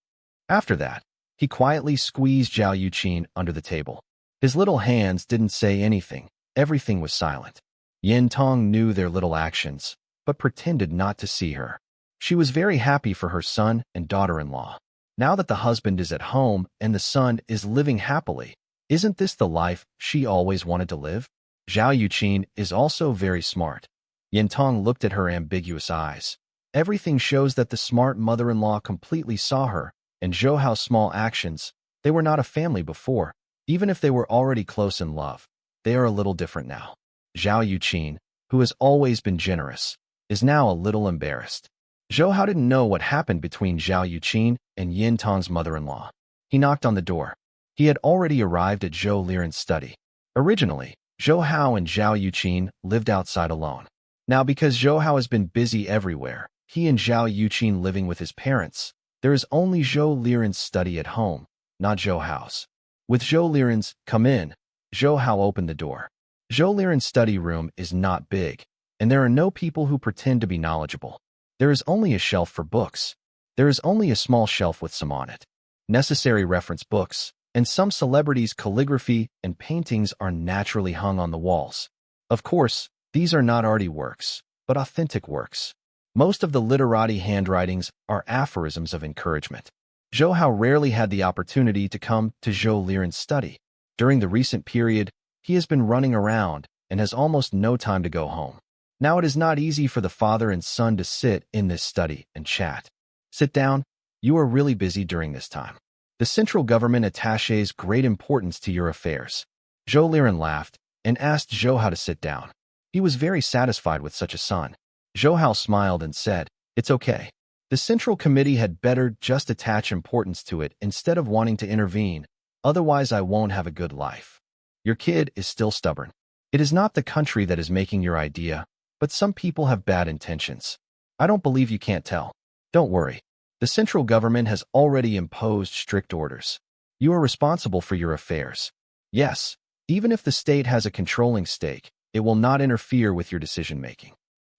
After that, he quietly squeezed Zhao Yuqin under the table. His little hands didn't say anything. Everything was silent. Yin Tong knew their little actions, but pretended not to see her. She was very happy for her son and daughter-in-law. Now that the husband is at home and the son is living happily, isn't this the life she always wanted to live? Zhao Yuqin is also very smart. Yin Tong looked at her ambiguous eyes. Everything shows that the smart mother-in-law completely saw her, and Zhou Hao's small actions. They were not a family before, even if they were already close in love. They are a little different now. Zhao Yuqin, who has always been generous, is now a little embarrassed. Zhou Hao didn't know what happened between Zhao Yuqin and Yin Tong's mother-in-law. He knocked on the door. He had already arrived at Zhou Liren's study. Originally, Zhou Hao and Zhao Yuqin lived outside alone. Now because Zhou Hao has been busy everywhere, he and Zhao Yuqin living with his parents, there is only Zhou Liren's study at home, not Zhou Hao's. With Zhou Liren's "come in," Zhou Hao opened the door. Zhou Liren's study room is not big, and there are no people who pretend to be knowledgeable. There is only a shelf for books. There is only a small shelf with some on it. Necessary reference books, and some celebrities' calligraphy and paintings are naturally hung on the walls. Of course, these are not arty works, but authentic works. Most of the literati handwritings are aphorisms of encouragement. Zhou Hao rarely had the opportunity to come to Zhou Liren's study. During the recent period, he has been running around and has almost no time to go home. Now it is not easy for the father and son to sit in this study and chat. "Sit down. You are really busy during this time." The central government attaches great importance to your affairs. Zhou Liren laughed and asked Zhou Hao to sit down. He was very satisfied with such a son. Zhou Hao smiled and said, "It's okay. The Central Committee had better just attach importance to it instead of wanting to intervene, otherwise I won't have a good life. Your kid is still stubborn. It is not the country that is making your idea, but some people have bad intentions. I don't believe you can't tell. Don't worry. The central government has already imposed strict orders. You are responsible for your affairs. Yes, even if the state has a controlling stake, it will not interfere with your decision-making."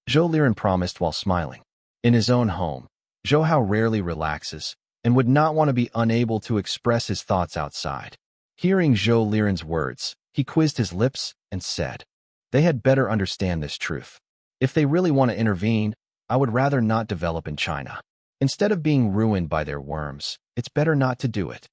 Zhou Liren promised while smiling. In his own home, Zhou Hao rarely relaxes and would not want to be unable to express his thoughts outside. Hearing Zhou Liren's words, he quizzed his lips and said, "They had better understand this truth. If they really want to intervene, I would rather not develop in China. Instead of being ruined by their worms, it's better not to do it."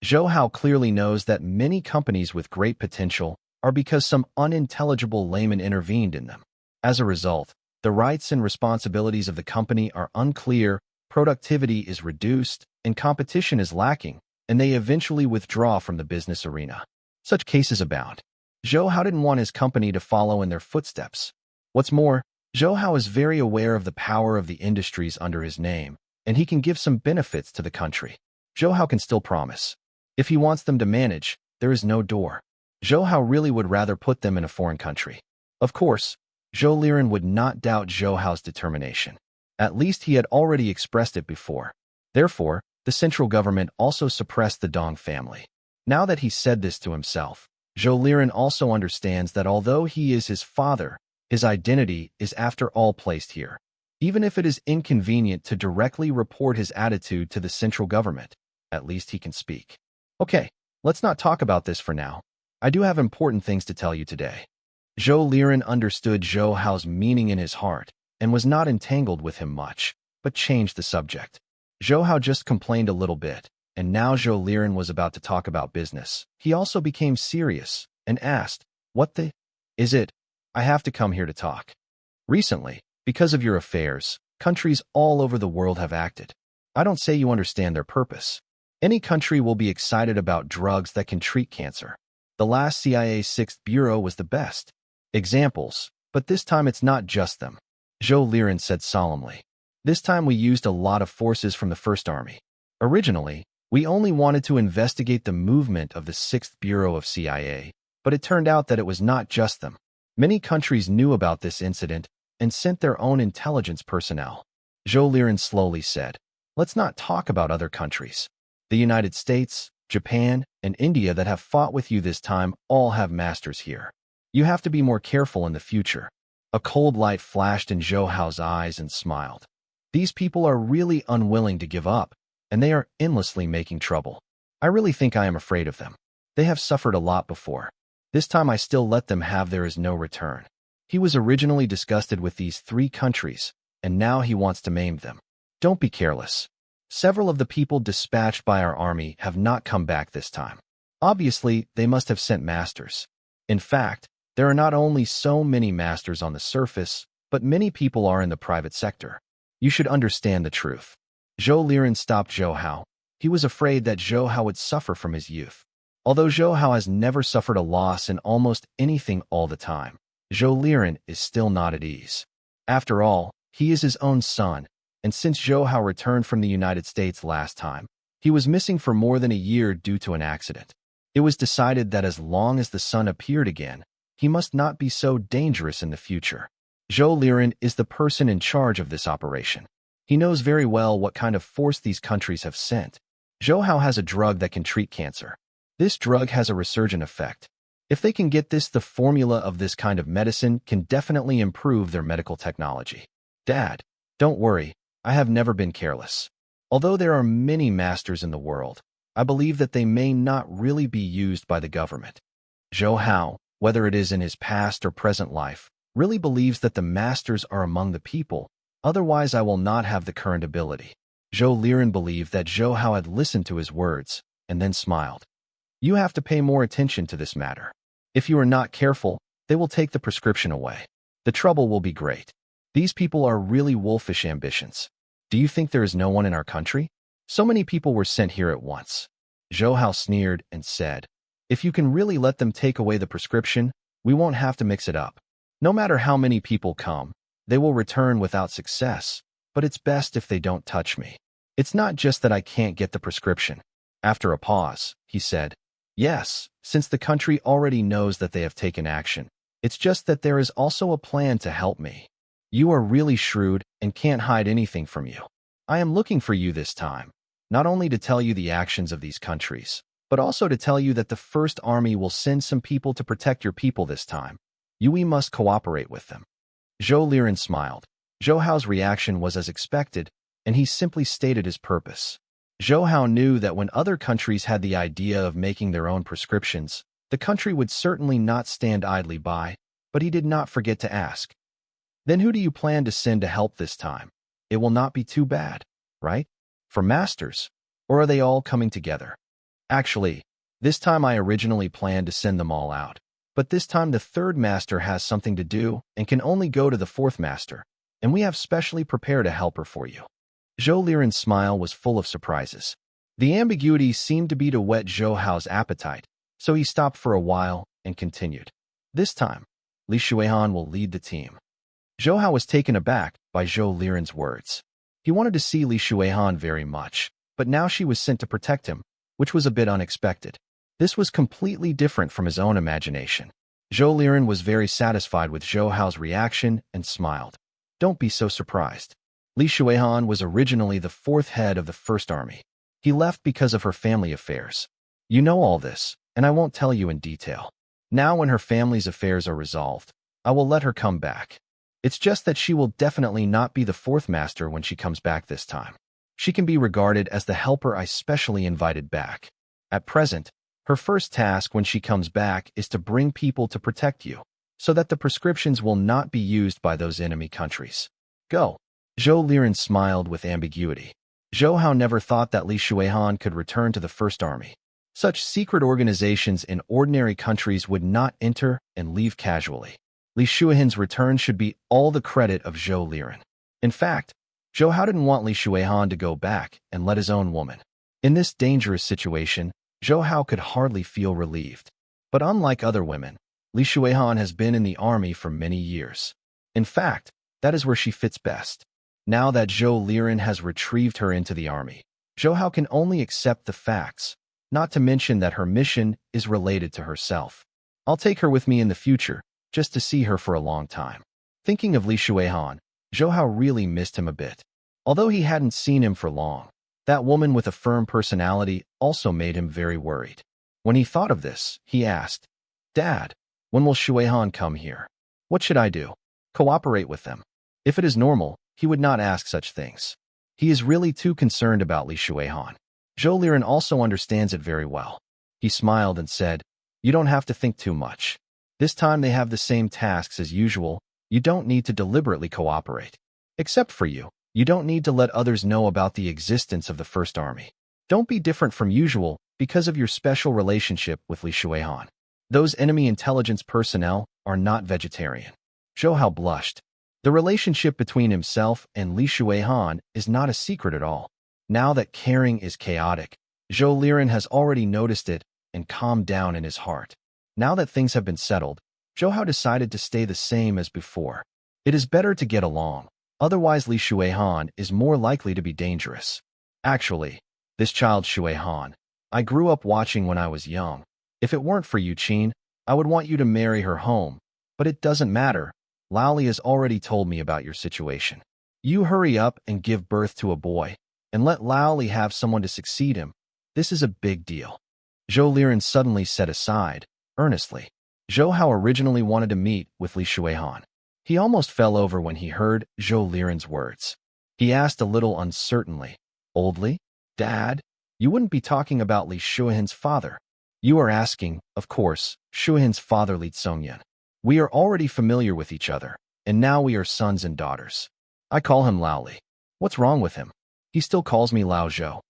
Zhou Hao clearly knows that many companies with great potential are because some unintelligible layman intervened in them. As a result, the rights and responsibilities of the company are unclear, productivity is reduced, and competition is lacking, and they eventually withdraw from the business arena. Such cases abound. Zhou Hao didn't want his company to follow in their footsteps. What's more, Zhou Hao is very aware of the power of the industries under his name, and he can give some benefits to the country. Zhou Hao can still promise. If he wants them to manage, there is no door. Zhou Hao really would rather put them in a foreign country. Of course, Zhou Liren would not doubt Zhou Hao's determination. At least he had already expressed it before. Therefore, the central government also suppressed the Dong family. Now that he said this to himself, Zhou Liren also understands that although he is his father, his identity is after all placed here. Even if it is inconvenient to directly report his attitude to the central government, at least he can speak. Okay, let's not talk about this for now. I do have important things to tell you today. Zhou Liren understood Zhou Hao's meaning in his heart and was not entangled with him much, but changed the subject. Zhou Hao just complained a little bit, and now Zhou Liren was about to talk about business. He also became serious and asked, "What the is it? I have to come here to talk. Recently, because of your affairs, countries all over the world have acted. I don't say you understand their purpose. Any country will be excited about drugs that can treat cancer. The last CIA 6th Bureau was the best. Examples, but this time it's not just them," Zhou Liren said solemnly. "This time we used a lot of forces from the First Army. Originally, we only wanted to investigate the movement of the 6th Bureau of CIA, but it turned out that it was not just them. Many countries knew about this incident and sent their own intelligence personnel." Zhou Liren slowly said, "Let's not talk about other countries. The United States, Japan, and India that have fought with you this time all have masters here. You have to be more careful in the future." A cold light flashed in Zhou Hao's eyes and smiled. These people are really unwilling to give up, and they are endlessly making trouble. I really think I am afraid of them. They have suffered a lot before. This time I still let them have there is no return. He was originally disgusted with these 3 countries, and now he wants to maim them. Don't be careless. Several of the people dispatched by our army have not come back this time. Obviously, they must have sent masters. In fact, there are not only so many masters on the surface, but many people are in the private sector. You should understand the truth. Zhou Liren stopped Zhou Hao. He was afraid that Zhou Hao would suffer from his youth. Although Zhou Hao has never suffered a loss in almost anything all the time, Zhou Liren is still not at ease. After all, he is his own son, and since Zhou Hao returned from the United States last time, he was missing for more than a year due to an accident. It was decided that as long as the son appeared again, he must not be so dangerous in the future. Zhou Liren is the person in charge of this operation. He knows very well what kind of force these countries have sent. Zhou Hao has a drug that can treat cancer. This drug has a resurgent effect. If they can get this, the formula of this kind of medicine can definitely improve their medical technology. Dad, don't worry, I have never been careless. Although there are many masters in the world, I believe that they may not really be used by the government. Zhou Hao, whether it is in his past or present life, really believes that the masters are among the people, otherwise I will not have the current ability. Zhou Liren believed that Zhou Hao had listened to his words, and then smiled. You have to pay more attention to this matter. If you are not careful, they will take the prescription away. The trouble will be great. These people are really wolfish ambitions. Do you think there is no one in our country? So many people were sent here at once. Zhou Hao sneered and said, "If you can really let them take away the prescription, we won't have to mix it up. No matter how many people come, they will return without success, but it's best if they don't touch me. It's not just that I can't get the prescription." After a pause, he said, "Yes, since the country already knows that they have taken action. It's just that there is also a plan to help me. You are really shrewd and can't hide anything from you. I am looking for you this time, not only to tell you the actions of these countries, but also to tell you that the First Army will send some people to protect your people this time. We must cooperate with them." Zhou Liren smiled. Zhou Hao's reaction was as expected, and he simply stated his purpose. Zhou Hao knew that when other countries had the idea of making their own prescriptions, the country would certainly not stand idly by, but he did not forget to ask, "Then who do you plan to send to help this time? It will not be too bad, right? For masters, or are they all coming together?" "Actually, this time I originally planned to send them all out, but this time the third master has something to do and can only go to the fourth master, and we have specially prepared a helper for you." Zhou Liren's smile was full of surprises. The ambiguity seemed to be to whet Zhou Hao's appetite, so he stopped for a while and continued. "This time, Li Shuihan will lead the team." Zhou Hao was taken aback by Zhou Liren's words. He wanted to see Li Shuihan very much, but now she was sent to protect him, which was a bit unexpected. This was completely different from his own imagination. Zhou Liren was very satisfied with Zhou Hao's reaction and smiled. "Don't be so surprised. Li Shuihan was originally the fourth head of the First Army. He left because of her family affairs. You know all this, and I won't tell you in detail. Now when her family's affairs are resolved, I will let her come back. It's just that she will definitely not be the fourth master when she comes back this time. She can be regarded as the helper I specially invited back. At present, her first task when she comes back is to bring people to protect you, so that the prescriptions will not be used by those enemy countries. Go." Zhou Liren smiled with ambiguity. Zhou Hao never thought that Li Shuihan could return to the First Army. Such secret organizations in ordinary countries would not enter and leave casually. Li Shuihan's return should be all the credit of Zhou Liren. In fact, Zhou Hao didn't want Li Shuihan to go back and let his own woman. In this dangerous situation, Zhou Hao could hardly feel relieved. But unlike other women, Li Shuihan has been in the army for many years. In fact, that is where she fits best. Now that Zhou Liren has retrieved her into the army, Zhou Hao can only accept the facts, not to mention that her mission is related to herself. "I'll take her with me in the future, just to see her for a long time." Thinking of Li Shuihan, Zhou Hao really missed him a bit. Although he hadn't seen him for long, that woman with a firm personality also made him very worried. When he thought of this, he asked, "Dad, when will Shuihan come here? What should I do? Cooperate with them?" If it is normal, he would not ask such things. He is really too concerned about Li Shuihan. Zhou Liren also understands it very well. He smiled and said, "You don't have to think too much. This time they have the same tasks as usual. You don't need to deliberately cooperate. Except for you, you don't need to let others know about the existence of the First Army. Don't be different from usual because of your special relationship with Li Shuihan. Those enemy intelligence personnel are not vegetarian." Zhou Hao blushed. The relationship between himself and Li Shuihan is not a secret at all. Now that caring is chaotic, Zhou Liren has already noticed it and calmed down in his heart. Now that things have been settled, Zhou Hao decided to stay the same as before. It is better to get along, otherwise Li Shuihan is more likely to be dangerous. "Actually, this child Shuihan, I grew up watching when I was young. If it weren't for you, Qin, I would want you to marry her home, but it doesn't matter. Laoli has already told me about your situation. You hurry up and give birth to a boy, and let Laoli have someone to succeed him. This is a big deal." Zhou Liren suddenly set aside, earnestly. Zhou Hao originally wanted to meet with Li Shuihan. He almost fell over when he heard Zhou Liren's words. He asked a little uncertainly, "Old Li? Dad, you wouldn't be talking about Li Shuihan's father. You are asking, of course, Shuihan's father Li Tsongyan. We are already familiar with each other, and now we are sons and daughters. I call him Lao Li. What's wrong with him? He still calls me Lao Zhou."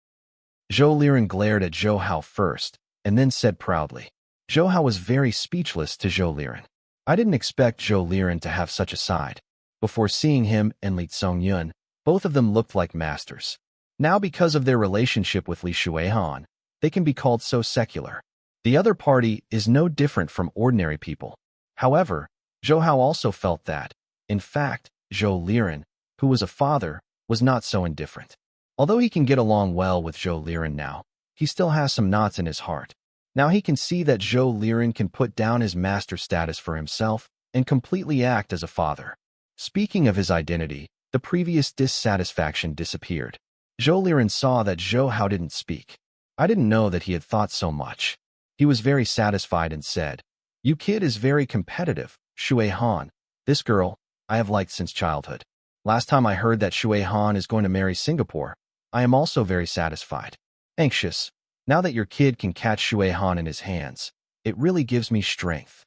Zhou Liren glared at Zhou Hao first, and then said proudly. Zhou Hao was very speechless to Zhou Liren. I didn't expect Zhou Liren to have such a side. Before seeing him and Li Tsongyun, both of them looked like masters. Now because of their relationship with Li Shuihan, they can be called so secular. The other party is no different from ordinary people. However, Zhou Hao also felt that, in fact, Zhou Liren, who was a father, was not so indifferent. Although he can get along well with Zhou Liren now, he still has some knots in his heart. Now he can see that Zhou Liren can put down his master status for himself and completely act as a father. Speaking of his identity, the previous dissatisfaction disappeared. Zhou Liren saw that Zhou Hao didn't speak. I didn't know that he had thought so much. He was very satisfied and said, "You kid is very competitive, Shui Han. This girl, I have liked since childhood. Last time I heard that Shui Han is going to marry Singapore, I am also very satisfied. Anxious. Now that your kid can catch Shui Han in his hands, it really gives me strength."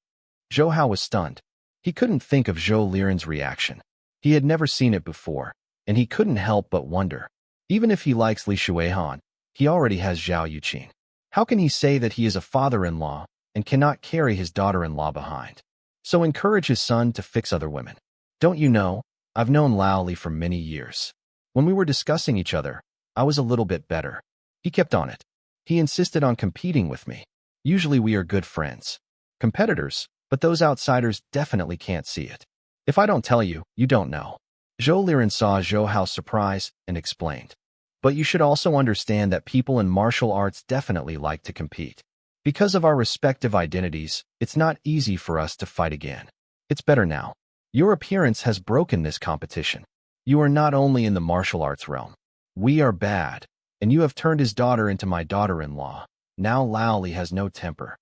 Zhou Hao was stunned. He couldn't think of Zhou Liren's reaction. He had never seen it before, and he couldn't help but wonder. Even if he likes Li Shui Han, he already has Zhao Yuqin. How can he say that he is a father-in-law and cannot carry his daughter-in-law behind? So encourage his son to fix other women. Don't you know, I've known Lao Li for many years. When we were discussing each other, I was a little bit better. He kept on it. He insisted on competing with me. Usually we are good friends. Competitors, but those outsiders definitely can't see it. If I don't tell you, you don't know. Zhou Liren saw Zhou Hao's surprise and explained. But you should also understand that people in martial arts definitely like to compete. Because of our respective identities, it's not easy for us to fight again. It's better now. Your appearance has broken this competition. You are not only in the martial arts realm. We are bad, and you have turned his daughter into my daughter-in-law. Now Lao Li has no temper.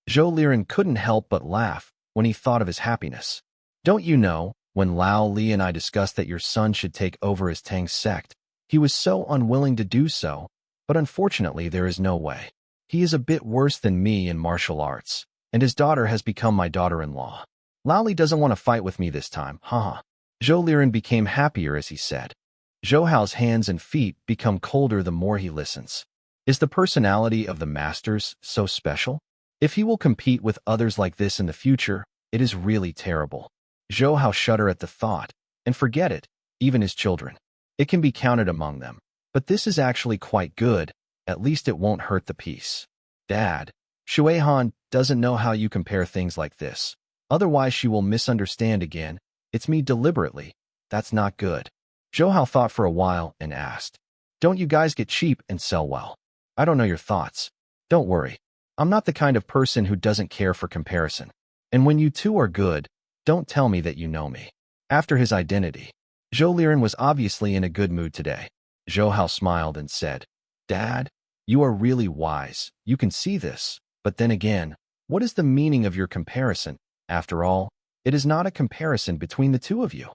Zhou Liren couldn't help but laugh when he thought of his happiness. Don't you know, when Lao Li and I discussed that your son should take over as Tang's sect, he was so unwilling to do so, but unfortunately there is no way. He is a bit worse than me in martial arts, and his daughter has become my daughter-in-law. Lao Li doesn't want to fight with me this time, haha. Zhou Liren became happier as he said. Zhou Hao's hands and feet become colder the more he listens. Is the personality of the masters so special? If he will compete with others like this in the future, it is really terrible. Zhou Hao shudder at the thought, and forget it, even his children. It can be counted among them. But this is actually quite good, at least it won't hurt the peace. Dad, Shui Han doesn't know how you compare things like this. Otherwise she will misunderstand again. It's me deliberately. That's not good. Zhou Hao thought for a while and asked, "Don't you guys get cheap and sell well?" "I don't know your thoughts. Don't worry. I'm not the kind of person who doesn't care for comparison. And when you two are good, don't tell me that you know me." After his identity, Zhou Liren was obviously in a good mood today. Zhou Hao smiled and said, "Dad, you are really wise. You can see this. But then again, what is the meaning of your comparison? After all, it is not a comparison between the two of you."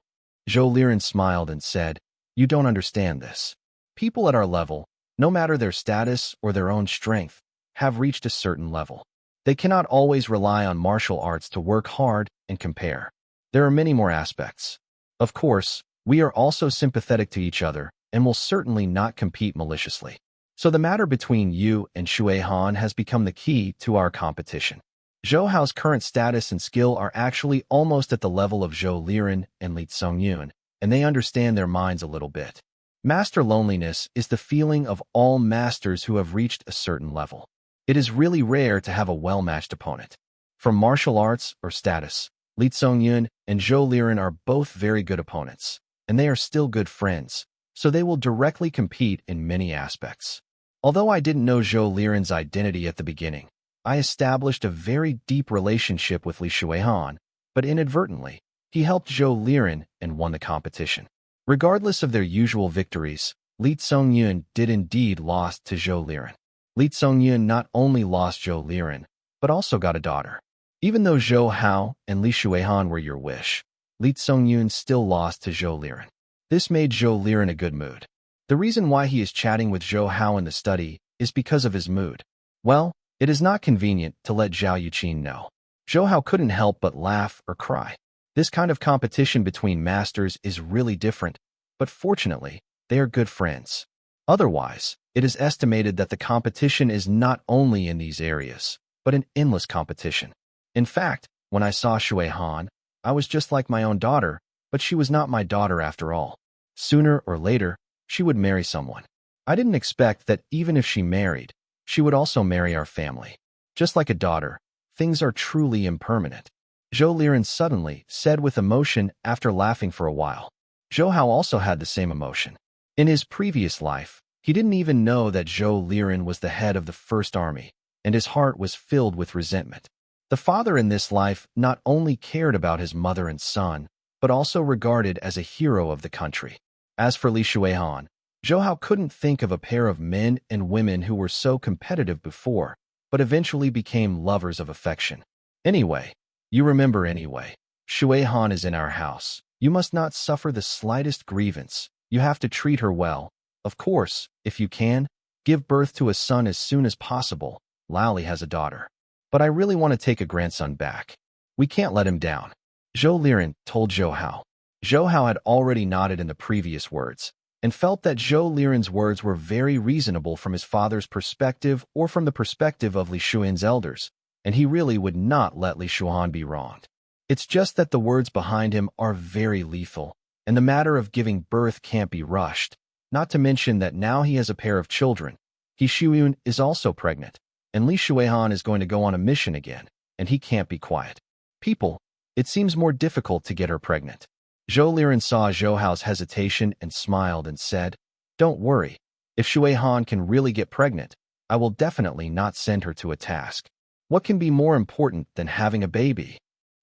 Zhou Liren smiled and said, "You don't understand this. People at our level, no matter their status or their own strength, have reached a certain level. They cannot always rely on martial arts to work hard and compare. There are many more aspects. Of course, we are also sympathetic to each other and will certainly not compete maliciously. So the matter between you and Shui Han has become the key to our competition. Zhou Hao's current status and skill are actually almost at the level of Zhou Liren and Li Tsongyun, and they understand their minds a little bit. Master loneliness is the feeling of all masters who have reached a certain level. It is really rare to have a well-matched opponent. From martial arts or status, Li Tsongyun and Zhou Liren are both very good opponents, and they are still good friends, so they will directly compete in many aspects. Although I didn't know Zhou Liren's identity at the beginning, I established a very deep relationship with Li Shuihan, but inadvertently, he helped Zhou Liren and won the competition. Regardless of their usual victories, Li Tsongyun did indeed lost to Zhou Liren. Li Tsongyun not only lost Zhou Liren, but also got a daughter. Even though Zhou Hao and Li Shuihan were your wish, Li Tsongyun still lost to Zhou Liren. This made Zhou Liren a good mood. The reason why he is chatting with Zhou Hao in the study is because of his mood. Well, it is not convenient to let Zhao Yuqin know. Zhou Hao couldn't help but laugh or cry. This kind of competition between masters is really different, but fortunately, they are good friends. Otherwise, it is estimated that the competition is not only in these areas, but an endless competition. In fact, when I saw Shui Han, I was just like my own daughter, but she was not my daughter after all. Sooner or later, she would marry someone. I didn't expect that even if she married, She would also marry our family. Just like a daughter, things are truly impermanent. Zhou Liren suddenly said with emotion after laughing for a while. Zhou Hao also had the same emotion. In his previous life, he didn't even know that Zhou Liren was the head of the First Army, and his heart was filled with resentment. The father in this life not only cared about his mother and son, but also regarded as a hero of the country. As for Li Shuihan, Zhou Hao couldn't think of a pair of men and women who were so competitive before, but eventually became lovers of affection. Anyway, you remember anyway. Shuihan is in our house. You must not suffer the slightest grievance. You have to treat her well. Of course, if you can, give birth to a son as soon as possible. Laoli has a daughter. But I really want to take a grandson back. We can't let him down. Zhou Liren told Zhou Hao. Zhou Hao had already nodded in the previous words, and felt that Zhou Liren's words were very reasonable from his father's perspective or from the perspective of Li Shuihan's elders, and he really would not let Li Shuihan be wronged. It's just that the words behind him are very lethal, and the matter of giving birth can't be rushed, not to mention that now he has a pair of children. He Shuyun is also pregnant, and Li Shuihan is going to go on a mission again, and he can't be quiet. People, it seems more difficult to get her pregnant. Zhou Liren saw Zhou Hao's hesitation and smiled and said, "Don't worry. If Shuihan can really get pregnant, I will definitely not send her to a task. What can be more important than having a baby?"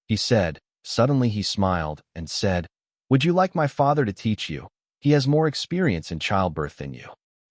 He said. Suddenly he smiled and said, "Would you like my father to teach you? He has more experience in childbirth than you."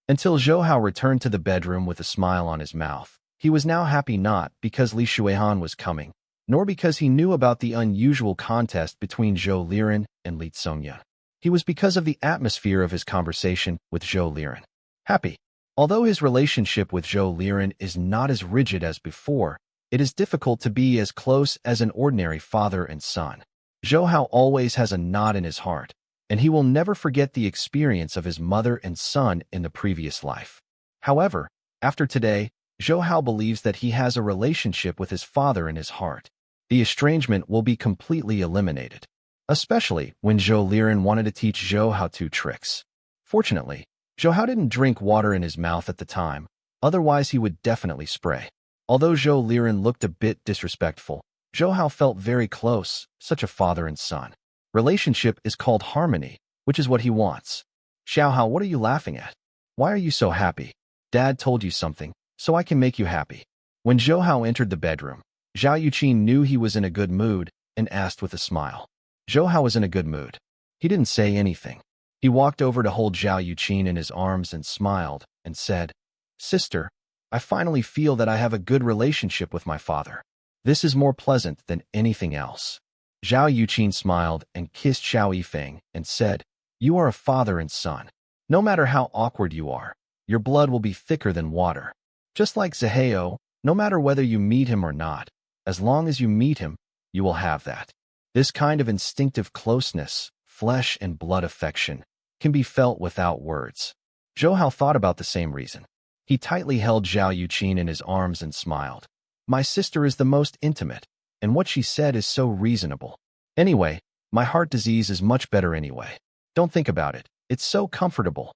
Until Zhou Hao returned to the bedroom with a smile on his mouth. He was now happy not because Li Shuihan was coming, nor because he knew about the unusual contest between Zhou Liren and Li Tsongya. He was because of the atmosphere of his conversation with Zhou Liren. Happy. Although his relationship with Zhou Liren is not as rigid as before, it is difficult to be as close as an ordinary father and son. Zhou Hao always has a knot in his heart, and he will never forget the experience of his mother and son in the previous life. However, after today, Zhou Hao believes that he has a relationship with his father in his heart. The estrangement will be completely eliminated, especially when Zhou Liren wanted to teach Zhou Hao 2 tricks. Fortunately, Zhou Hao didn't drink water in his mouth at the time, otherwise he would definitely spray. Although Zhou Liren looked a bit disrespectful, Zhou Hao felt very close, such a father and son. Relationship is called harmony, which is what he wants. Xiao Hao, what are you laughing at? Why are you so happy? Dad told you something, so I can make you happy. When Zhou Hao entered the bedroom, Zhao Yuqin knew he was in a good mood and asked with a smile. Zhou Hao was in a good mood. He didn't say anything. He walked over to hold Zhao Yuqin in his arms and smiled and said, "Sister, I finally feel that I have a good relationship with my father. This is more pleasant than anything else." Zhao Yuqin smiled and kissed Xiao Yifeng and said, "You are a father and son. No matter how awkward you are, your blood will be thicker than water. Just like Zaheo, no matter whether you meet him or not, as long as you meet him, you will have that." This kind of instinctive closeness, flesh and blood affection, can be felt without words. Zhou Hao thought about the same reason. He tightly held Zhao Yuqin in his arms and smiled. "My sister is the most intimate, and what she said is so reasonable. Anyway, my heart disease is much better anyway. Don't think about it. It's so comfortable.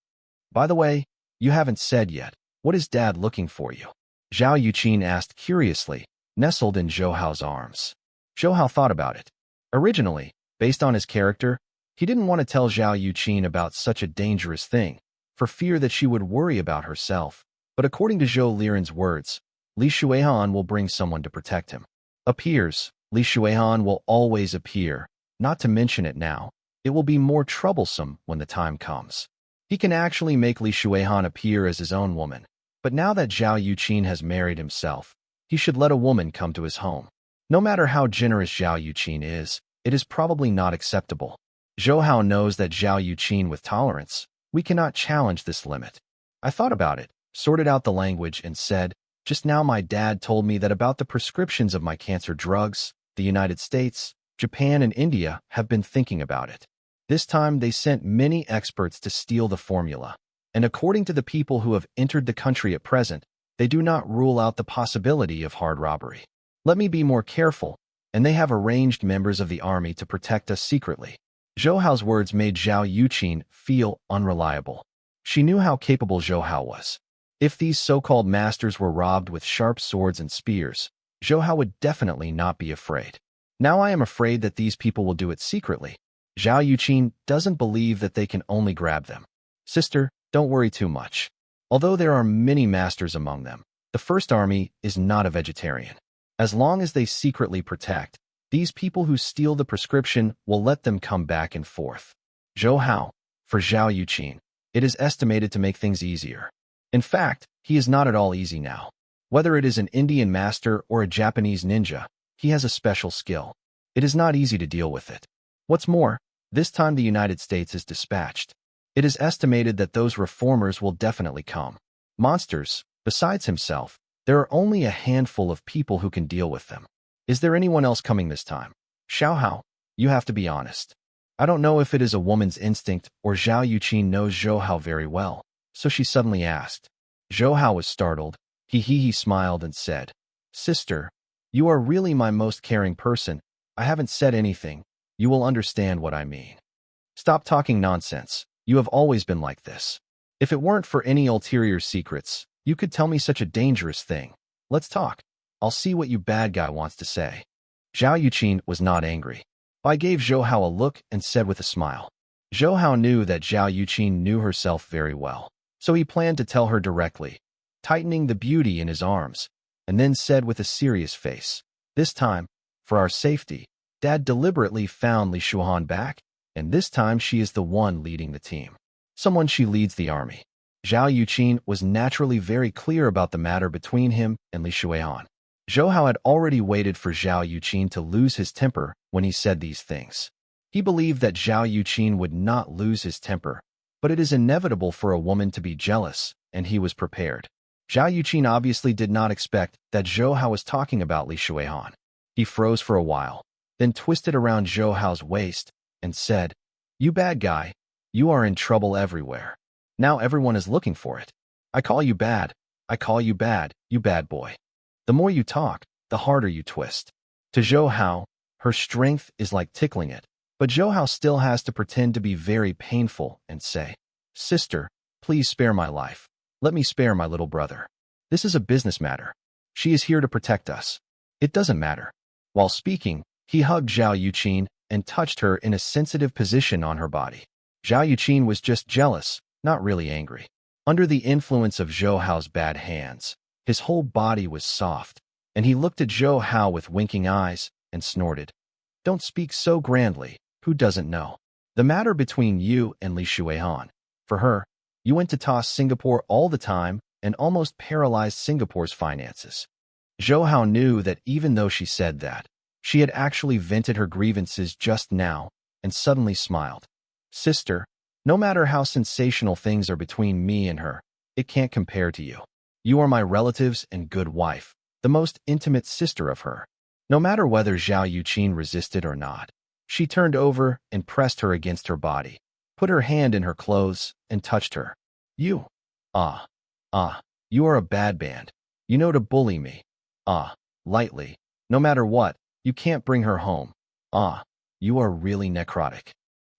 By the way, you haven't said yet, what is Dad looking for you?" Zhao Yuqin asked curiously, nestled in Zhou Hao's arms. Zhou Hao thought about it. Originally, based on his character, he didn't want to tell Zhao Yuqin about such a dangerous thing, for fear that she would worry about herself. But according to Zhou Liren's words, Li Shuihan will bring someone to protect him. Appears, Li Shuihan will always appear, not to mention it now. It will be more troublesome when the time comes. He can actually make Li Shuihan appear as his own woman, but now that Zhao Yuqin has married himself, he should let a woman come to his home. No matter how generous Zhao Yuqin is, it is probably not acceptable. Zhou Hao knows that Zhao Yuqin with tolerance, we cannot challenge this limit. I thought about it, sorted out the language and said, "Just now my dad told me that about the prescriptions of my cancer drugs, the United States, Japan and India have been thinking about it. This time they sent many experts to steal the formula, and according to the people who have entered the country at present, they do not rule out the possibility of hard robbery. Let me be more careful, and they have arranged members of the army to protect us secretly." Zhou Hao's words made Zhao Yuqin feel unreliable. She knew how capable Zhou Hao was. If these so-called masters were robbed with sharp swords and spears, Zhou Hao would definitely not be afraid. Now I am afraid that these people will do it secretly. Zhao Yuqin doesn't believe that they can only grab them. Sister, don't worry too much. Although there are many masters among them, the first army is not a vegetarian. As long as they secretly protect, these people who steal the prescription will let them come back and forth. Zhou Hao, for Zhao Yuqin, it is estimated to make things easier. In fact, he is not at all easy now. Whether it is an Indian master or a Japanese ninja, he has a special skill. It is not easy to deal with it. What's more, this time the United States is dispatched. It is estimated that those reformers will definitely come. Monsters, besides himself, there are only a handful of people who can deal with them. Is there anyone else coming this time? Xiao Hao, you have to be honest. I don't know if it is a woman's instinct or Zhao Yuqin knows Zhou Hao very well, so she suddenly asked. Zhou Hao was startled. He smiled and said, Sister, you are really my most caring person. I haven't said anything. You will understand what I mean. Stop talking nonsense. You have always been like this. If it weren't for any ulterior secrets, you could tell me such a dangerous thing. Let's talk. I'll see what you bad guy wants to say. Zhao Yuqin was not angry. I gave Zhou Hao a look and said with a smile. Zhou Hao knew that Zhao Yuqin knew herself very well, so he planned to tell her directly, tightening the beauty in his arms, and then said with a serious face, This time, for our safety, Dad deliberately found Li Shuhan back, and this time she is the one leading the team. Someone she leads the army. Zhao Yuqin was naturally very clear about the matter between him and Li Shuhan. Zhou Hao had already waited for Zhao Yuqin to lose his temper when he said these things. He believed that Zhao Yuqin would not lose his temper, but it is inevitable for a woman to be jealous, and he was prepared. Zhao Yuqin obviously did not expect that Zhou Hao was talking about Li Shuhan. He froze for a while, then twisted around Zhou Hao's waist and said, You bad guy, you are in trouble everywhere. Now everyone is looking for it. I call you bad. I call you bad, you bad boy. The more you talk, the harder you twist. To Zhou Hao, her strength is like tickling it, but Zhou Hao still has to pretend to be very painful and say, Sister, please spare my life. Let me spare my little brother. This is a business matter. She is here to protect us. It doesn't matter. While speaking, he hugged Zhao Yuqin and touched her in a sensitive position on her body. Zhao Yuqin was just jealous, not really angry. Under the influence of Zhou Hao's bad hands, his whole body was soft, and he looked at Zhou Hao with winking eyes and snorted. Don't speak so grandly, who doesn't know? The matter between you and Li Shuhan. For her, you went to toss Singapore all the time and almost paralyzed Singapore's finances. Zhou Hao knew that even though she said that, she had actually vented her grievances just now and suddenly smiled. Sister, no matter how sensational things are between me and her, it can't compare to you. You are my relatives and good wife, the most intimate sister of her. No matter whether Zhao Yuqin resisted or not, she turned over and pressed her against her body, put her hand in her clothes, and touched her. You. You are a bad band. You know to bully me. Lightly. No matter what, you can't bring her home. You are really necrotic.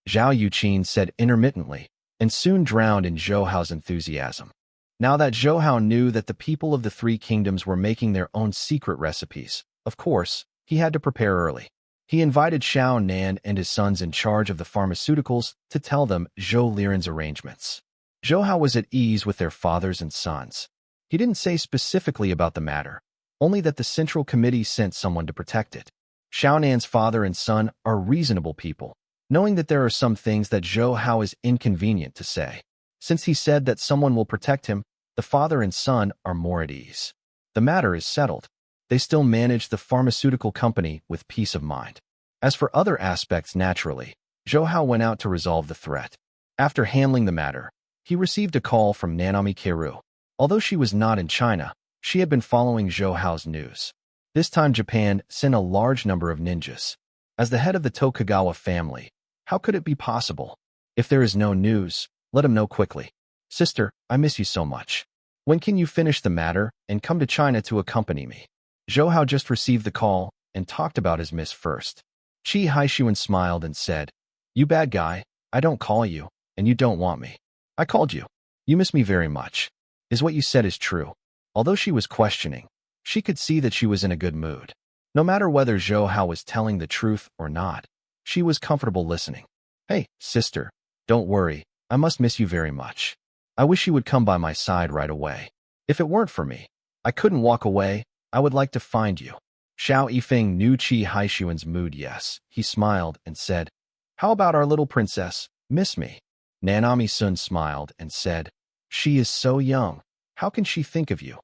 Zhao Yuqin said intermittently, and soon drowned in Zhou Hao's enthusiasm. Now that Zhou Hao knew that the people of the three kingdoms were making their own secret recipes, of course, he had to prepare early. He invited Xiao Nan and his sons in charge of the pharmaceuticals to tell them Zhou Liren's arrangements. Zhou Hao was at ease with their fathers and sons. He didn't say specifically about the matter, only that the Central Committee sent someone to protect it. Xiao Nan's father and son are reasonable people, knowing that there are some things that Zhou Hao is inconvenient to say. Since he said that someone will protect him, the father and son are more at ease. The matter is settled. They still manage the pharmaceutical company with peace of mind. As for other aspects, naturally, Zhou Hao went out to resolve the threat. After handling the matter, he received a call from Nanami Keiru. Although she was not in China, she had been following Zhou Hao's news. This time Japan sent a large number of ninjas. As the head of the Tokugawa family, how could it be possible? If there is no news, let him know quickly. Sister, I miss you so much. When can you finish the matter and come to China to accompany me? Zhou Hao just received the call and talked about his miss first. Qi Haishuan smiled and said, You bad guy, I don't call you, and you don't want me. I called you. You miss me very much. Is what you said is true? Although she was questioning, she could see that she was in a good mood. No matter whether Zhou Hao was telling the truth or not, she was comfortable listening. Hey, sister, don't worry. I must miss you very much. I wish you would come by my side right away. If it weren't for me, I couldn't walk away. I would like to find you. Xiao Yifeng knew Qi Haixuan's mood. Yes, he smiled and said, how about our little princess? Miss me? Nanami Sun smiled and said, she is so young. How can she think of you?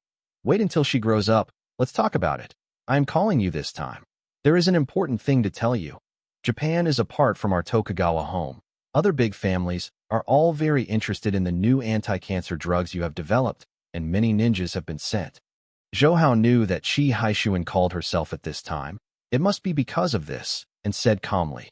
Wait until she grows up. Let's talk about it. I am calling you this time. There is an important thing to tell you. Japan is apart from our Tokugawa home. Other big families are all very interested in the new anti-cancer drugs you have developed, and many ninjas have been sent. Zhou Hao knew that Qi Haixuan called herself at this time. It must be because of this, and said calmly,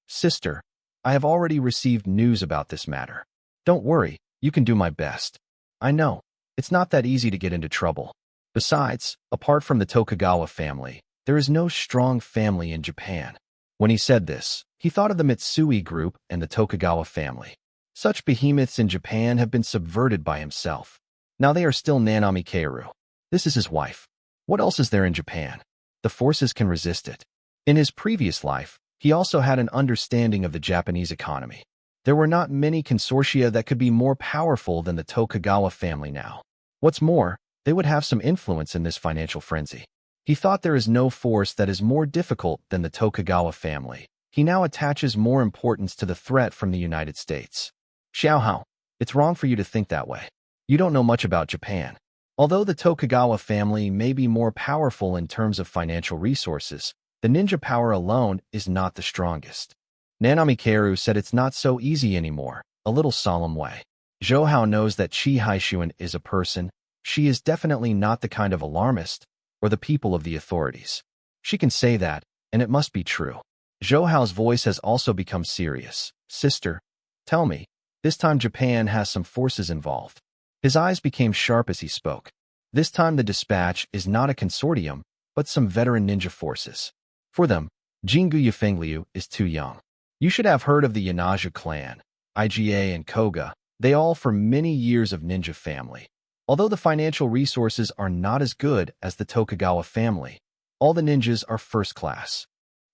sister, I have already received news about this matter. Don't worry, you can do my best. I know, it's not that easy to get into trouble. Besides, apart from the Tokugawa family, there is no strong family in Japan. When he said this, he thought of the Mitsui group and the Tokugawa family. Such behemoths in Japan have been subverted by himself. Now they are still Nanami Keiru. This is his wife. What else is there in Japan? The forces can resist it. In his previous life, he also had an understanding of the Japanese economy. There were not many consortia that could be more powerful than the Tokugawa family now. What's more, they would have some influence in this financial frenzy. He thought there is no force that is more difficult than the Tokugawa family. He now attaches more importance to the threat from the United States. Xiao Hao, it's wrong for you to think that way. You don't know much about Japan. Although the Tokugawa family may be more powerful in terms of financial resources, the ninja power alone is not the strongest. Nanami Keiru said it's not so easy anymore, a little solemn way. Zhou Hao knows that Qi Haixuan is a person. She is definitely not the kind of alarmist or the people of the authorities. She can say that, and it must be true. Zhou Hao's voice has also become serious. Sister, tell me, this time Japan has some forces involved. His eyes became sharp as he spoke. This time the dispatch is not a consortium, but some veteran ninja forces. For them, Jingu Yifengliu is too young. You should have heard of the Yanaja clan, IGA and Koga. They all for many years of ninja family. Although the financial resources are not as good as the Tokugawa family, all the ninjas are first class.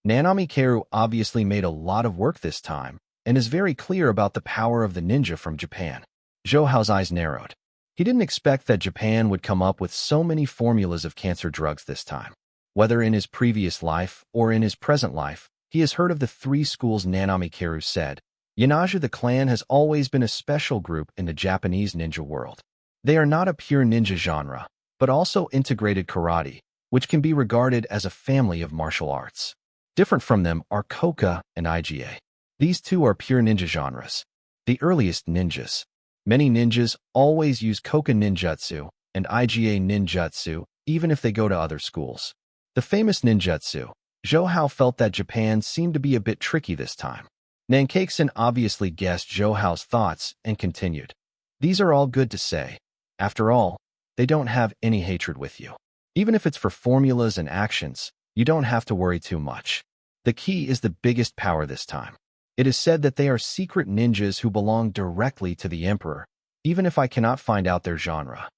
Nanami Keiru obviously made a lot of work this time, and is very clear about the power of the ninja from Japan. Zhou Hao's eyes narrowed. He didn't expect that Japan would come up with so many formulas of cancer drugs this time. Whether in his previous life or in his present life, he has heard of the three schools. Nanami Keiru said. Yanaja the clan has always been a special group in the Japanese ninja world. They are not a pure ninja genre, but also integrated karate, which can be regarded as a family of martial arts. Different from them are Koka and IGA. These two are pure ninja genres. The earliest ninjas. Many ninjas always use Koka ninjutsu and IGA ninjutsu, even if they go to other schools. The famous ninjutsu. Zhou Hao felt that Japan seemed to be a bit tricky this time. Nankaksen obviously guessed Zhou Hao's thoughts and continued. These are all good to say. After all, they don't have any hatred with you. Even if it's for formulas and actions, you don't have to worry too much. The key is the biggest power this time. It is said that they are secret ninjas who belong directly to the Emperor, even if I cannot find out their genre.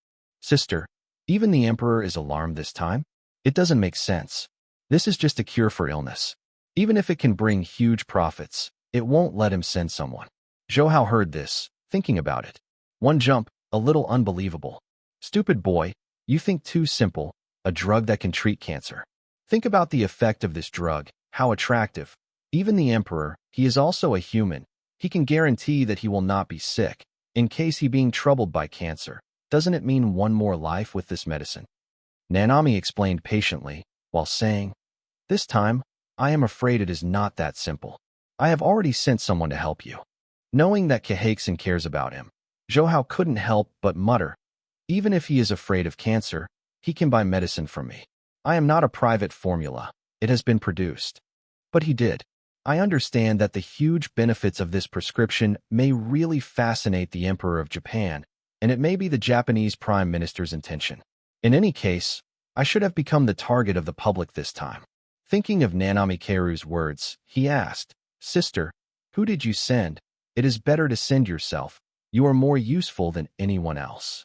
Sister, even the Emperor is alarmed this time? It doesn't make sense. This is just a cure for illness. Even if it can bring huge profits, it won't let him send someone. Zhou Hao heard this, thinking about it. One jump, a little unbelievable. Stupid boy, you think too simple, a drug that can treat cancer. Think about the effect of this drug, how attractive. Even the Emperor, he is also a human. He can guarantee that he will not be sick. In case he being troubled by cancer, doesn't it mean one more life with this medicine? Nanami explained patiently, while saying, this time, I am afraid it is not that simple. I have already sent someone to help you. Knowing that Keihakusen cares about him, Zhou Hao couldn't help but mutter, even if he is afraid of cancer, he can buy medicine from me. I am not a private formula. It has been produced. But he did. I understand that the huge benefits of this prescription may really fascinate the Emperor of Japan, and it may be the Japanese Prime Minister's intention. In any case, I should have become the target of the public this time. Thinking of Nanami Keiru's words, he asked, sister, who did you send? It is better to send yourself. You are more useful than anyone else.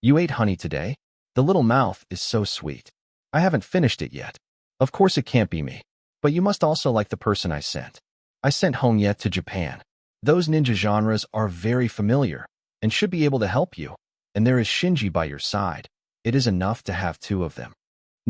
You ate honey today? The little mouth is so sweet. I haven't finished it yet. Of course it can't be me. But you must also like the person I sent. I sent Hongye to Japan. Those ninja genres are very familiar and should be able to help you. And there is Shinji by your side. It is enough to have two of them.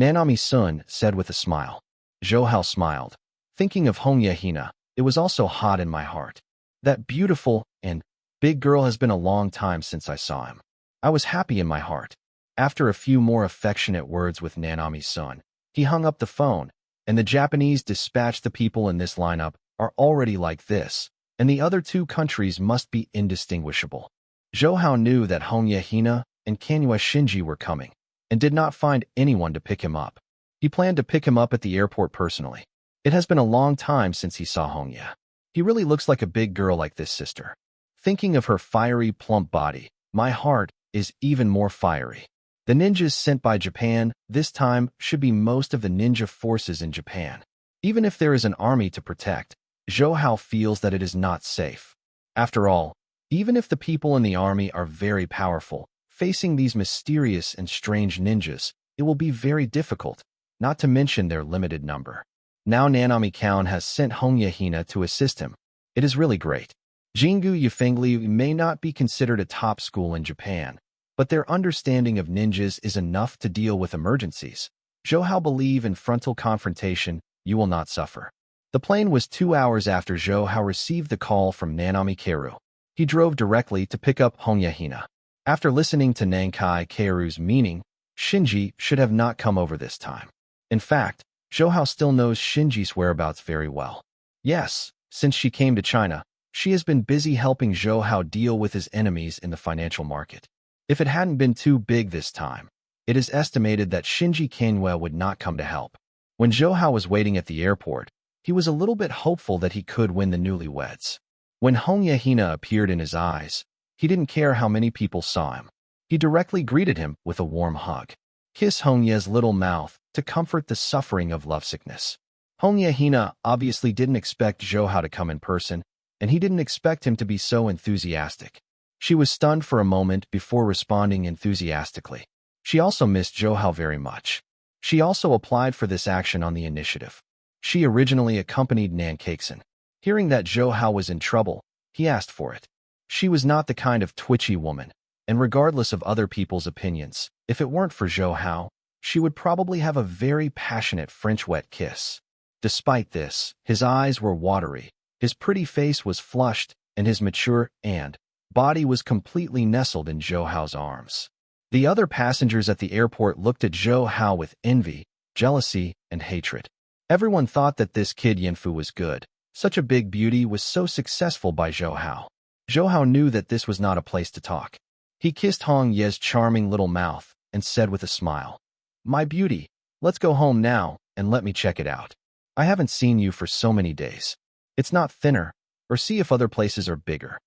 Nanami-sun said with a smile. Zhou smiled. Thinking of Hongye Hina, it was also hot in my heart. That beautiful and big girl has been a long time since I saw him. I was happy in my heart. After a few more affectionate words with Nanami-sun, he hung up the phone, and the Japanese dispatched the people in this lineup are already like this, and the other two countries must be indistinguishable. Zhou knew that Hongye Hina and Kanhwa Shinji were coming, and did not find anyone to pick him up. He planned to pick him up at the airport personally. It has been a long time since he saw Hongye. He really looks like a big girl like this sister. Thinking of her fiery, plump body, my heart is even more fiery. The ninjas sent by Japan this time should be most of the ninja forces in Japan. Even if there is an army to protect, Zhou feels that it is not safe. After all, even if the people in the army are very powerful, facing these mysterious and strange ninjas, it will be very difficult, not to mention their limited number. Now Nanami-kun has sent Hongye Hina to assist him. It is really great. Jingu Yufengli may not be considered a top school in Japan, but their understanding of ninjas is enough to deal with emergencies. Zhou believe in frontal confrontation, you will not suffer. The plane was 2 hours after Zhou received the call from Nanami Keiru. He drove directly to pick up Hongye Hina. After listening to Nankai Keiru's meaning, Shinji should have not come over this time. In fact, Zhou still knows Shinji's whereabouts very well. Yes, since she came to China, she has been busy helping Zhou deal with his enemies in the financial market. If it hadn't been too big this time, it is estimated that Shinji Kanhwa would not come to help. When Zhou was waiting at the airport, he was a little bit hopeful that he could win the newlyweds. When Hongye Hina appeared in his eyes, he didn't care how many people saw him. He directly greeted him with a warm hug. Kiss Hongye's little mouth to comfort the suffering of lovesickness. Hongye Hina obviously didn't expect Zhou to come in person, and he didn't expect him to be so enthusiastic. She was stunned for a moment before responding enthusiastically. She also missed Zhou very much. She also applied for this action on the initiative. She originally accompanied Nan Cakeson. Hearing that Zhou was in trouble, he asked for it. She was not the kind of twitchy woman, and regardless of other people's opinions, if it weren't for Zhou, she would probably have a very passionate French wet kiss. Despite this, his eyes were watery, his pretty face was flushed, and his mature and body was completely nestled in Zhou's arms. The other passengers at the airport looked at Zhou with envy, jealousy, and hatred. Everyone thought that this kid Yanfu was good. Such a big beauty was so successful by Zhou. Zhou knew that this was not a place to talk. He kissed Hongye's charming little mouth and said with a smile, "My beauty, let's go home now and let me check it out. I haven't seen you for so many days. It's not thinner, or see if other places are bigger."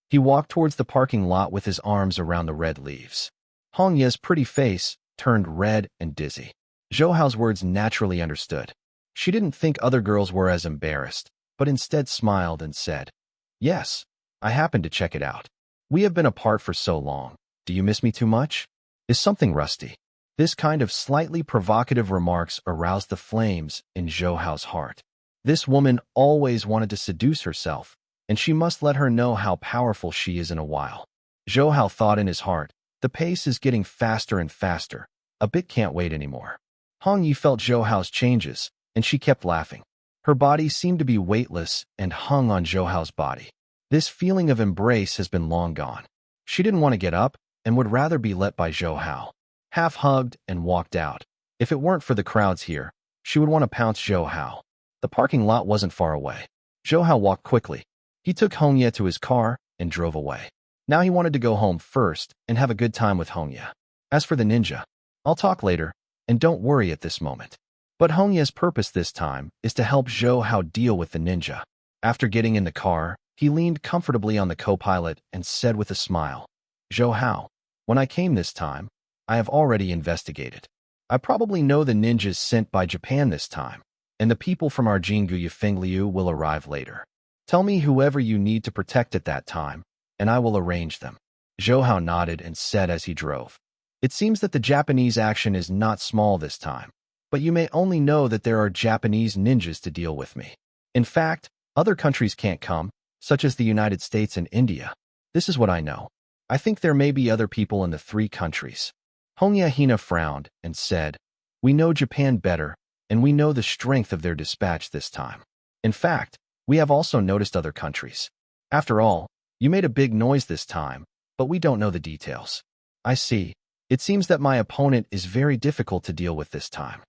He walked towards the parking lot with his arms around the red leaves. Hongye's pretty face turned red and dizzy. Zhou's words naturally understood. She didn't think other girls were as embarrassed, but instead smiled and said, "Yes, I happened to check it out. We have been apart for so long. Do you miss me too much? Is something rusty?" This kind of slightly provocative remarks aroused the flames in Zhou's heart. This woman always wanted to seduce herself, and she must let her know how powerful she is in a while. Zhou thought in his heart, the pace is getting faster and faster. A bit can't wait anymore. Hongye felt Zhou's changes, and she kept laughing. Her body seemed to be weightless and hung on Zhou's body. This feeling of embrace has been long gone. She didn't want to get up and would rather be let by Zhou. Half hugged and walked out. If it weren't for the crowds here, she would want to pounce Zhou. The parking lot wasn't far away. Zhou walked quickly. He took Hongye to his car and drove away. Now he wanted to go home first and have a good time with Hongye. As for the ninja, I'll talk later, and don't worry at this moment. But Hongye's purpose this time is to help Zhou deal with the ninja. After getting in the car, he leaned comfortably on the co-pilot and said with a smile, "Zhou, when I came this time, I have already investigated. I probably know the ninjas sent by Japan this time, and the people from our Jingu Yufengliu will arrive later. Tell me whoever you need to protect at that time, and I will arrange them." Zhou nodded and said as he drove, It seems that the Japanese action is not small this time, but you may only know that there are Japanese ninjas to deal with me. In fact, other countries can't come, such as the United States and India. This is what I know. I think there may be other people in the 3 countries. Honya Hina frowned and said, "We know Japan better, and we know the strength of their dispatch this time. In fact, we have also noticed other countries. After all, you made a big noise this time, but we don't know the details." "I see. It seems that my opponent is very difficult to deal with this time.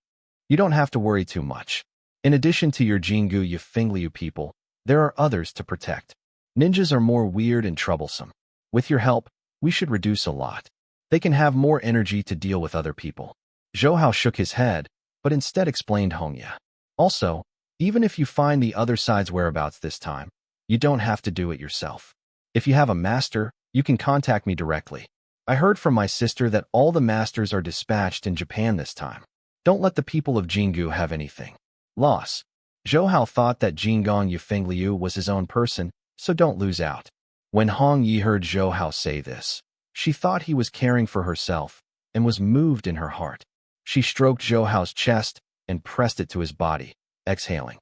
You don't have to worry too much. In addition to your Jingu Yifengliu people, there are others to protect. Ninjas are more weird and troublesome. With your help, we should reduce a lot. They can have more energy to deal with other people." Zhou Hao shook his head, but instead explained Hongya. "Also, even if you find the other side's whereabouts this time, you don't have to do it yourself. If you have a master, you can contact me directly. I heard from my sister that all the masters are dispatched in Japan this time. Don't let the people of Jingu have anything. Loss." Zhou Hao thought that Jingong Yifengliu was his own person, so don't lose out. When Hong Yi heard Zhou Hao say this, she thought he was caring for herself and was moved in her heart. She stroked Zhou Hao's chest and pressed it to his body, exhaling.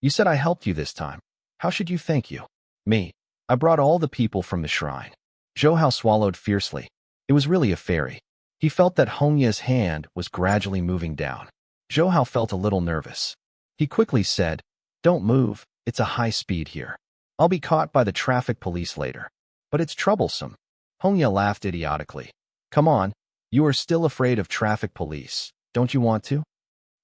"You said I helped you this time. How should you thank you?" "Me. I brought all the people from the shrine." Zhou Hao swallowed fiercely. It was really a fairy. He felt that Hongya's hand was gradually moving down. Zhou Hao felt a little nervous. He quickly said, "Don't move, it's a high speed here. I'll be caught by the traffic police later. But it's troublesome." Hongya laughed idiotically. "Come on, you are still afraid of traffic police, don't you want to?"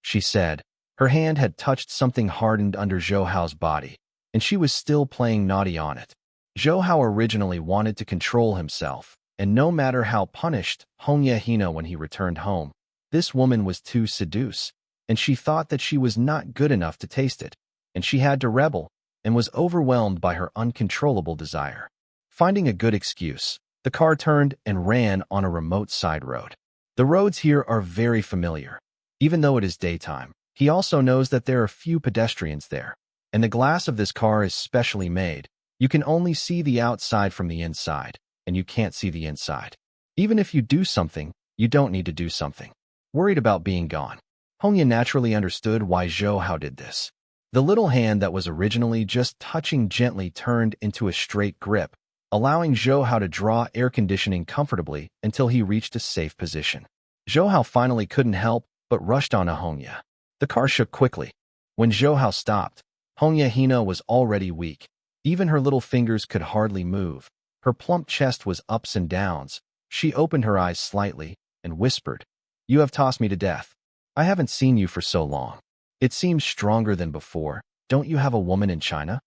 she said. Her hand had touched something hardened under Zhou Hao's body, and she was still playing naughty on it. Zhou Hao originally wanted to control himself, and no matter how punished Hongya Hina when he returned home, this woman was too seduce, and she thought that she was not good enough to taste it, and she had to rebel, and was overwhelmed by her uncontrollable desire. Finding a good excuse, the car turned and ran on a remote side road. The roads here are very familiar. Even though it is daytime, he also knows that there are few pedestrians there, and the glass of this car is specially made. You can only see the outside from the inside, and you can't see the inside. Even if you do something, you don't need to do something. Worried about being gone. Hongya naturally understood why Zhou Hao did this. The little hand that was originally just touching gently turned into a straight grip, allowing Zhou Hao to draw air conditioning comfortably until he reached a safe position. Zhou Hao finally couldn't help but rushed on Hongya. The car shook quickly. When Zhou Hao stopped, Hongya Hina was already weak. Even her little fingers could hardly move. Her plump chest was ups and downs. She opened her eyes slightly and whispered, "You have tossed me to death. I haven't seen you for so long. It seems stronger than before. Don't you have a woman in China?"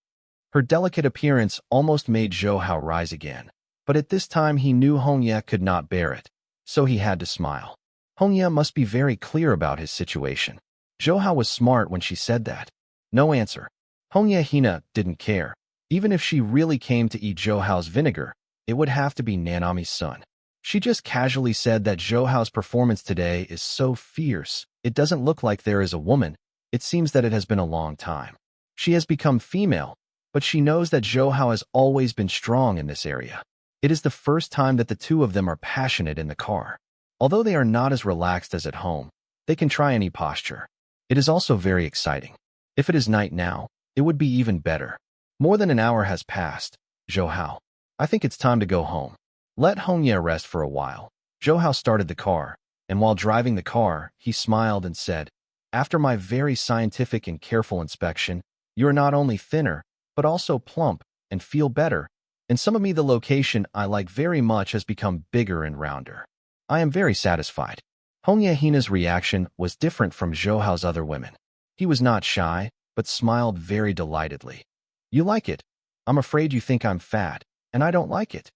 Her delicate appearance almost made Zhou Hao rise again, but at this time he knew Hongya could not bear it, so he had to smile. Hongya must be very clear about his situation. Zhou Hao was smart when she said that. No answer. Hongya Hina didn't care. Even if she really came to eat Zhou Hao's vinegar, it would have to be Nanami's son. She just casually said that Zhou Hao's performance today is so fierce, it doesn't look like there is a woman. It seems that it has been a long time. She has become female, but she knows that Zhou Hao has always been strong in this area. It is the first time that the two of them are passionate in the car. Although they are not as relaxed as at home, they can try any posture. It is also very exciting. If it is night now, it would be even better. More than an hour has passed. Zhou Hao, I think it's time to go home. Let Hongya rest for a while. Zhou Hao started the car, and while driving the car, he smiled and said, "After my very scientific and careful inspection, you are not only thinner, but also plump and feel better. And some of me the location I like very much has become bigger and rounder. I am very satisfied." Hongya Hina's reaction was different from Zhou Hao's other women. He was not shy, but smiled very delightedly. "You like it? I'm afraid you think I'm fat, and I don't like it."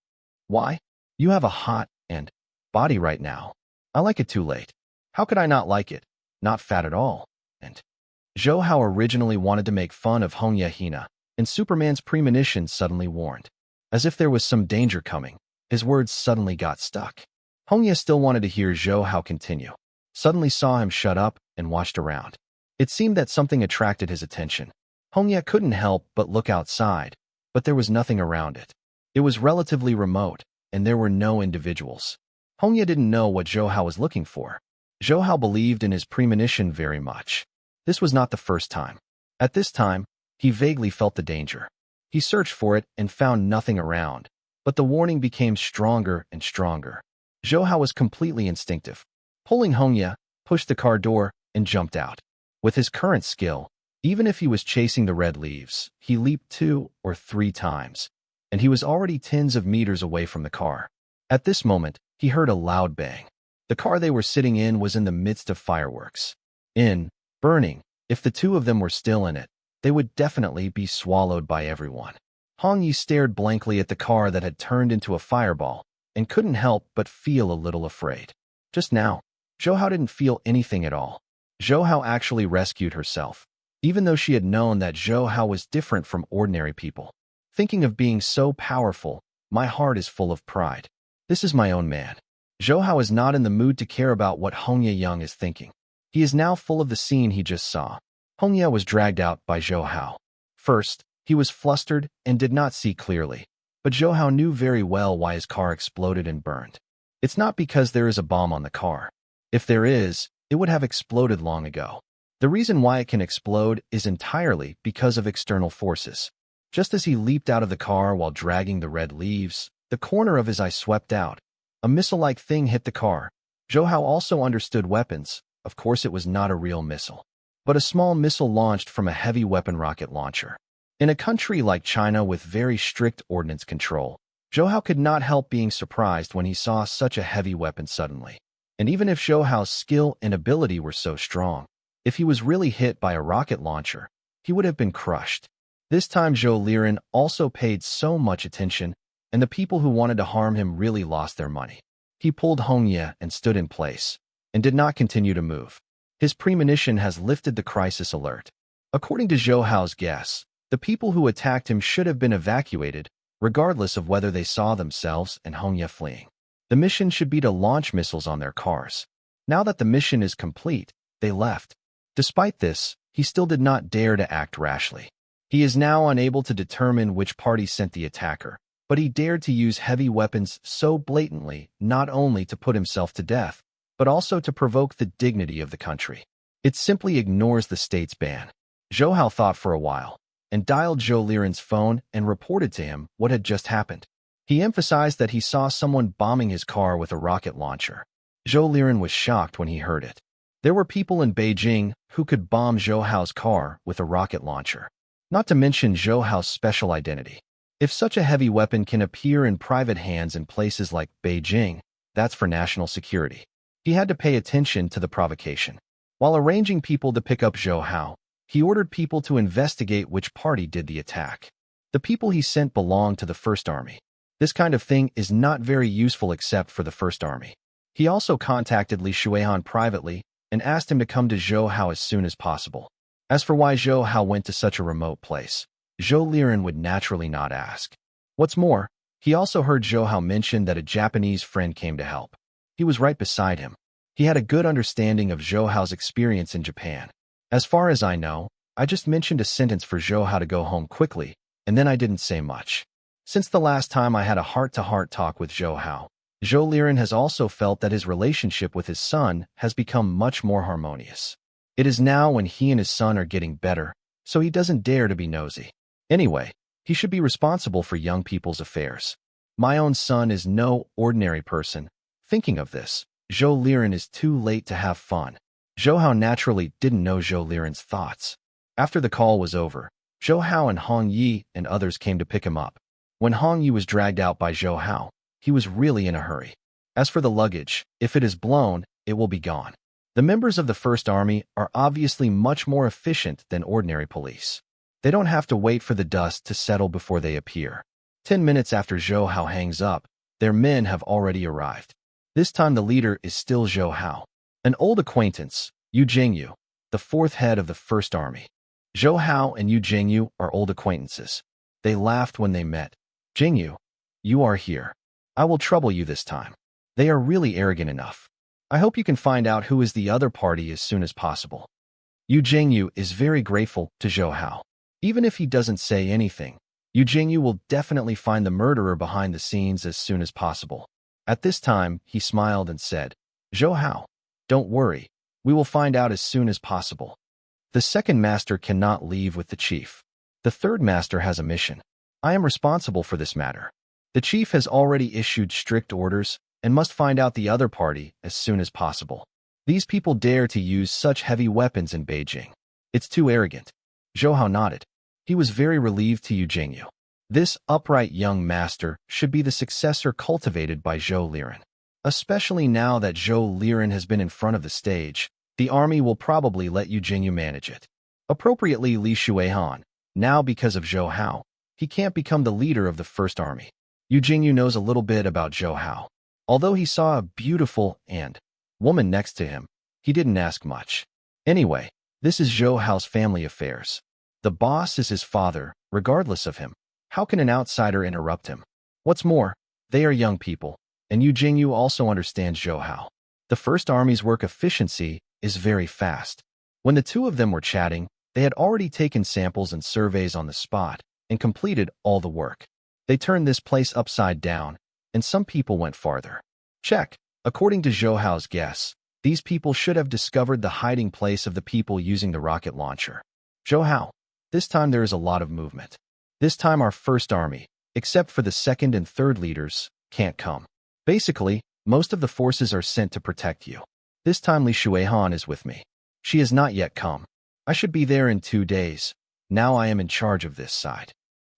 "Why? You have a hot and body right now. I like it too late. How could I not like it? Not fat at all." And Zhou Hao originally wanted to make fun of Hongya Hina, and Superman's premonition suddenly warned. As if there was some danger coming, his words suddenly got stuck. Hongya still wanted to hear Zhou Hao continue. Suddenly saw him shut up and watched around. It seemed that something attracted his attention. Hongya couldn't help but look outside, but there was nothing around it. It was relatively remote, and there were no individuals. Hongya didn't know what Zhou Hao was looking for. Zhou Hao believed in his premonition very much. This was not the first time. At this time, he vaguely felt the danger. He searched for it and found nothing around, but the warning became stronger and stronger. Zhou Hao was completely instinctive. Pulling Hongya, pushed the car door, and jumped out. With his current skill, even if he was chasing the red leaves, he leaped 2 or 3 times, and he was already tens of meters away from the car. At this moment, he heard a loud bang. The car they were sitting in was in the midst of fireworks. Burning. If the two of them were still in it, they would definitely be swallowed by everyone. Hong Yi stared blankly at the car that had turned into a fireball and couldn't help but feel a little afraid. Just now, Zhou Hao didn't feel anything at all. Zhou Hao actually rescued herself, even though she had known that Zhou Hao was different from ordinary people. Thinking of being so powerful, my heart is full of pride. This is my own man. Zhou Hao is not in the mood to care about what Hongya Young is thinking. He is now full of the scene he just saw. Hongya was dragged out by Zhou Hao. First, he was flustered and did not see clearly, but Zhou Hao knew very well why his car exploded and burned. It's not because there is a bomb on the car. If there is, it would have exploded long ago. The reason why it can explode is entirely because of external forces. Just as he leaped out of the car while dragging the red leaves, the corner of his eye swept out. A missile-like thing hit the car. Zhou Hao also understood weapons. Of course, it was not a real missile, but a small missile launched from a heavy weapon rocket launcher. In a country like China with very strict ordnance control, Zhou Hao could not help being surprised when he saw such a heavy weapon suddenly. And even if Zhou Hao's skill and ability were so strong, if he was really hit by a rocket launcher, he would have been crushed. This time Zhou Liren also paid so much attention, and the people who wanted to harm him really lost their money. He pulled Hongya and stood in place, and did not continue to move. His premonition has lifted the crisis alert. According to Zhou Hao's guess, the people who attacked him should have been evacuated, regardless of whether they saw themselves and Hongya fleeing. The mission should be to launch missiles on their cars. Now that the mission is complete, they left. Despite this, he still did not dare to act rashly. He is now unable to determine which party sent the attacker, but he dared to use heavy weapons so blatantly not only to put himself to death, but also to provoke the dignity of the country. It simply ignores the state's ban. Zhou Hao thought for a while, and dialed Zhou Liren's phone and reported to him what had just happened. He emphasized that he saw someone bombing his car with a rocket launcher. Zhou Liren was shocked when he heard it. There were people in Beijing who could bomb Zhou Hao's car with a rocket launcher. Not to mention Zhou Hao's special identity. If such a heavy weapon can appear in private hands in places like Beijing, that's for national security. He had to pay attention to the provocation. While arranging people to pick up Zhou Hao, he ordered people to investigate which party did the attack. The people he sent belonged to the First Army. This kind of thing is not very useful except for the First Army. He also contacted Li Shuihan privately and asked him to come to Zhou Hao as soon as possible. As for why Zhou Hao went to such a remote place, Zhou Liren would naturally not ask. What's more, he also heard Zhou Hao mention that a Japanese friend came to help. He was right beside him. He had a good understanding of Zhou Hao's experience in Japan. As far as I know, I just mentioned a sentence for Zhou Hao to go home quickly, and then I didn't say much. Since the last time I had a heart-to-heart talk with Zhou Hao, Zhou Liren has also felt that his relationship with his son has become much more harmonious. It is now when he and his son are getting better, so he doesn't dare to be nosy. Anyway, he should be responsible for young people's affairs. My own son is no ordinary person. Thinking of this, Zhou Liren is too late to have fun. Zhou Hao naturally didn't know Zhou Liren's thoughts. After the call was over, Zhou Hao and Hong Yi and others came to pick him up. When Hong Yi was dragged out by Zhou Hao, he was really in a hurry. As for the luggage, if it is blown, it will be gone. The members of the First Army are obviously much more efficient than ordinary police. They don't have to wait for the dust to settle before they appear. 10 minutes after Zhou Hao hangs up, their men have already arrived. This time the leader is still Zhou Hao. An old acquaintance, Yu Jingyu, the fourth head of the First Army. Zhou Hao and Yu Jingyu are old acquaintances. They laughed when they met. Jingyu, you are here. I will trouble you this time. They are really arrogant enough. I hope you can find out who is the other party as soon as possible. Yu Jingyu is very grateful to Zhou Hao. Even if he doesn't say anything, Yu Jingyu will definitely find the murderer behind the scenes as soon as possible. At this time, he smiled and said, Zhou Hao, don't worry. We will find out as soon as possible. The second master cannot leave with the chief. The third master has a mission. I am responsible for this matter. The chief has already issued strict orders and must find out the other party as soon as possible. These people dare to use such heavy weapons in Beijing. It's too arrogant. Zhou Hao nodded. He was very relieved to Jingyu. This upright young master should be the successor cultivated by Zhou Liren. Especially now that Zhou Liren has been in front of the stage, the army will probably let Jingyu manage it. Appropriately, Li Shuihan, now because of Zhou Hao, he can't become the leader of the first army. Jingyu knows a little bit about Zhou Hao. Although he saw a beautiful woman next to him, he didn't ask much. Anyway, this is Zhou Hao's family affairs. The boss is his father, regardless of him. How can an outsider interrupt him? What's more, they are young people, and Jingyu also understands Zhou Hao. The first army's work efficiency is very fast. When the two of them were chatting, they had already taken samples and surveys on the spot and completed all the work. They turned this place upside down, and some people went farther. Check. According to Zhou Hao's guess, these people should have discovered the hiding place of the people using the rocket launcher. Zhou Hao, this time there is a lot of movement. This time our first army, except for the second and third leaders, can't come. Basically, most of the forces are sent to protect you. This time Li Shuihan is with me. She has not yet come. I should be there in 2 days. Now I am in charge of this side.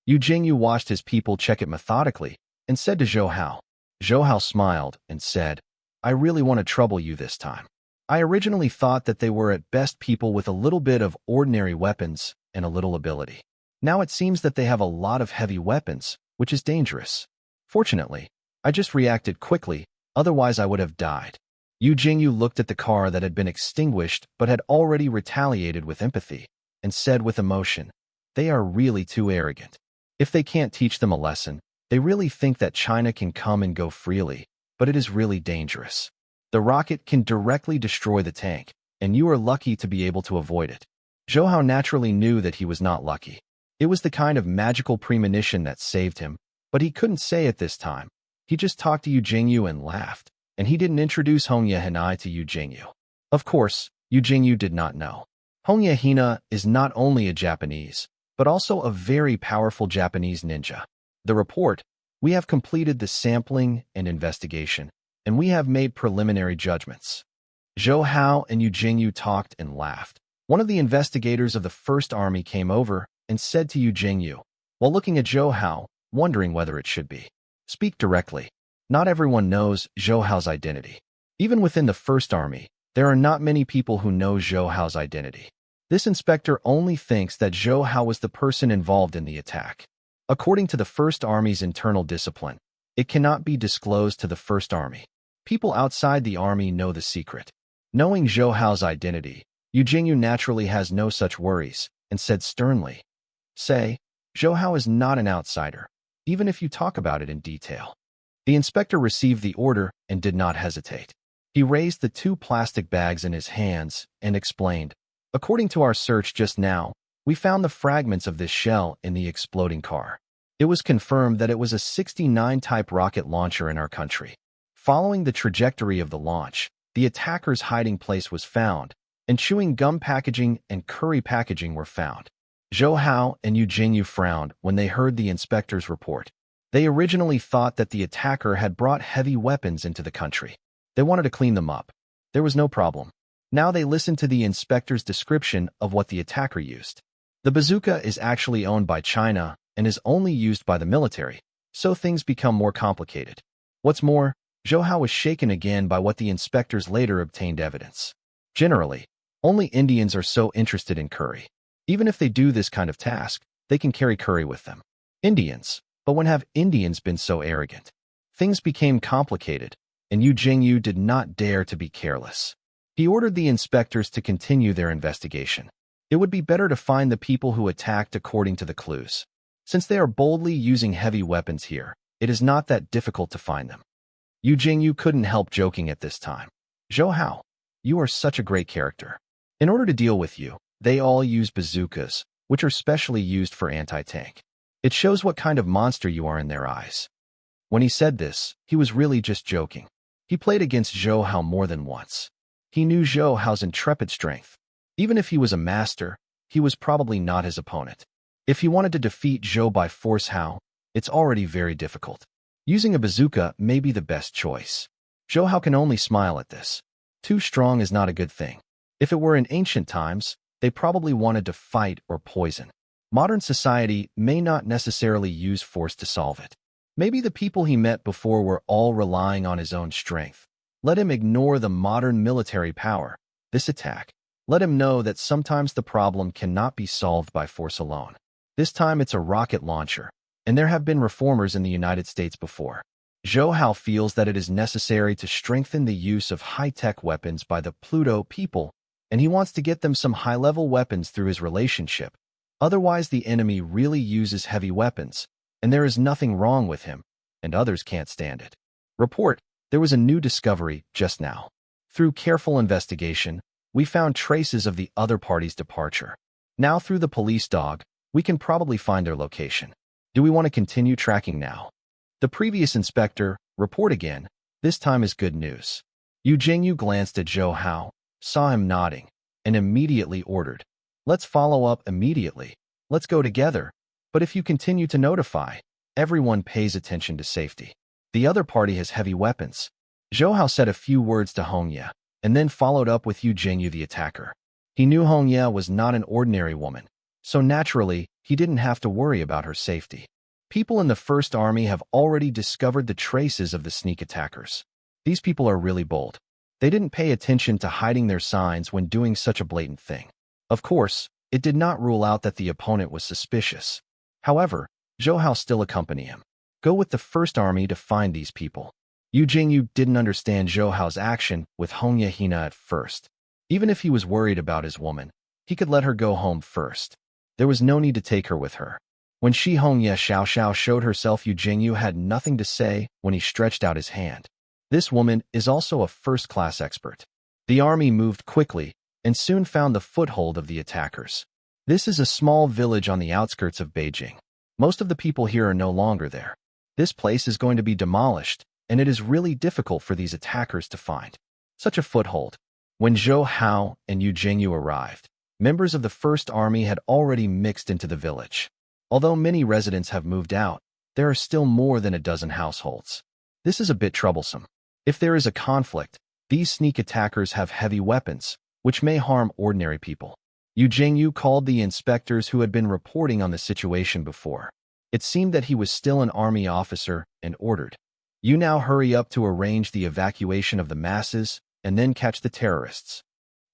Jingyu watched his people check it methodically and said to Zhou Hao. Zhou Hao smiled and said, I really want to trouble you this time. I originally thought that they were at best people with a little bit of ordinary weapons and a little ability. Now it seems that they have a lot of heavy weapons, which is dangerous. Fortunately, I just reacted quickly, otherwise I would have died. Jingyu looked at the car that had been extinguished but had already retaliated with empathy, and said with emotion, they are really too arrogant. If they can't teach them a lesson, they really think that China can come and go freely, but it is really dangerous. The rocket can directly destroy the tank, and you are lucky to be able to avoid it. Zhou Hao naturally knew that he was not lucky. It was the kind of magical premonition that saved him, but he couldn't say it this time. He just talked to Jingyu and laughed, and he didn't introduce Hongye Hinai to Jingyu. Of course, Jingyu did not know. Hongye Hina is not only a Japanese, but also a very powerful Japanese ninja. The report, we have completed the sampling and investigation, and we have made preliminary judgments. Zhou Hao and Jingyu talked and laughed. One of the investigators of the first army came over and said to Jingyu, while looking at Zhou Hao, wondering whether it should be. Speak directly. Not everyone knows Zhou Hao's identity. Even within the first army, there are not many people who know Zhou Hao's identity. This inspector only thinks that Zhou Hao was the person involved in the attack. According to the first army's internal discipline, it cannot be disclosed to the first army. People outside the army know the secret. Knowing Zhou Hao's identity, Jingyu naturally has no such worries, and said sternly, Say, Zhou Hao is not an outsider, even if you talk about it in detail. The inspector received the order and did not hesitate. He raised the 2 plastic bags in his hands and explained, According to our search just now, we found the fragments of this shell in the exploding car. It was confirmed that it was a 69-type rocket launcher in our country. Following the trajectory of the launch, the attacker's hiding place was found, and chewing gum packaging and curry packaging were found. Zhou Hao and Jingyu frowned when they heard the inspector's report. They originally thought that the attacker had brought heavy weapons into the country. They wanted to clean them up. There was no problem. Now they listened to the inspector's description of what the attacker used. The bazooka is actually owned by China and is only used by the military, so things become more complicated. What's more, Zhou Hao was shaken again by what the inspectors later obtained evidence. Generally, only Indians are so interested in curry. Even if they do this kind of task, they can carry curry with them. Indians. But when have Indians been so arrogant? Things became complicated, and Jingyu did not dare to be careless. He ordered the inspectors to continue their investigation. It would be better to find the people who attacked according to the clues. Since they are boldly using heavy weapons here, it is not that difficult to find them. Jingyu couldn't help joking at this time. Zhou Hao, you are such a great character. In order to deal with you, they all use bazookas, which are specially used for anti-tank. It shows what kind of monster you are in their eyes. When he said this, he was really just joking. He played against Zhou Hao more than once. He knew Zhou Hao's intrepid strength. Even if he was a master, he was probably not his opponent. If he wanted to defeat Zhou by force Hao, it's already very difficult. Using a bazooka may be the best choice. Zhou Hao can only smile at this. Too strong is not a good thing. If it were in ancient times, they probably wanted to fight or poison. Modern society may not necessarily use force to solve it. Maybe the people he met before were all relying on his own strength. Let him ignore the modern military power. This attack. Let him know that sometimes the problem cannot be solved by force alone. This time it's a rocket launcher, and there have been reformers in the United States before. Zhou Hao feels that it is necessary to strengthen the use of high-tech weapons by the Pluto people, and he wants to get them some high-level weapons through his relationship. Otherwise, the enemy really uses heavy weapons, and there is nothing wrong with him, and others can't stand it. Report, there was a new discovery just now. Through careful investigation, we found traces of the other party's departure. Now through the police dog, we can probably find their location. Do we want to continue tracking now? The previous inspector, report again, this time is good news. Yu Jingyu glanced at Zhou Hao, saw him nodding, and immediately ordered. Let's follow up immediately. Let's go together. But if you continue to notify, everyone pays attention to safety. The other party has heavy weapons. Zhou Hao said a few words to Hongye, and then followed up with Yu Jingyu the attacker. He knew Hongye was not an ordinary woman, so naturally, he didn't have to worry about her safety. People in the First Army have already discovered the traces of the sneak attackers. These people are really bold. They didn't pay attention to hiding their signs when doing such a blatant thing. Of course, it did not rule out that the opponent was suspicious. However, Zhou Hao still accompanied him. Go with the First Army to find these people. Yu Jingyu didn't understand Zhou Hao's action with Hongye Hina at first. Even if he was worried about his woman, he could let her go home first. There was no need to take her with her. When Shi Hongye Xiao showed herself, Yu Jingyu had nothing to say when he stretched out his hand. This woman is also a first-class expert. The army moved quickly and soon found the foothold of the attackers. This is a small village on the outskirts of Beijing. Most of the people here are no longer there. This place is going to be demolished, and it is really difficult for these attackers to find such a foothold. When Zhou Hao and Yu Jingyu arrived, members of the First Army had already mixed into the village. Although many residents have moved out, there are still more than a dozen households. This is a bit troublesome. If there is a conflict, these sneak attackers have heavy weapons, which may harm ordinary people. Yu Jingyu called the inspectors who had been reporting on the situation before. It seemed that he was still an army officer and ordered, "You now hurry up to arrange the evacuation of the masses and then catch the terrorists."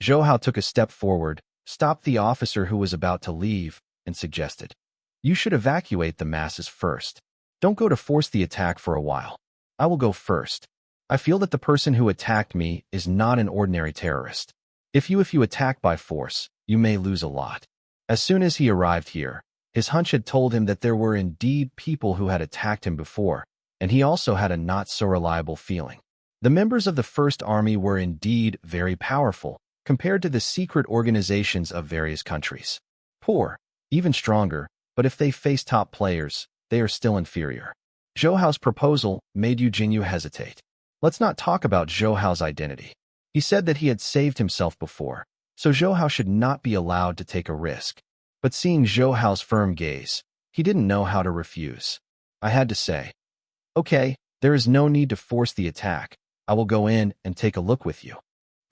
Zhou Hao took a step forward, stopped the officer who was about to leave, and suggested, "You should evacuate the masses first. Don't go to force the attack for a while. I will go first. I feel that the person who attacked me is not an ordinary terrorist. If you attack by force, you may lose a lot." As soon as he arrived here, his hunch had told him that there were indeed people who had attacked him before, and he also had a not-so-reliable feeling. The members of the First Army were indeed very powerful compared to the secret organizations of various countries. Poor, even stronger, but if they face top players, they are still inferior. Zhou Hao's proposal made Yu Jingyu hesitate. Let's not talk about Zhou Hao's identity. He said that he had saved himself before, so Zhou Hao should not be allowed to take a risk. But seeing Zhou Hao's firm gaze, he didn't know how to refuse. I had to say, "Okay, there is no need to force the attack. I will go in and take a look with you."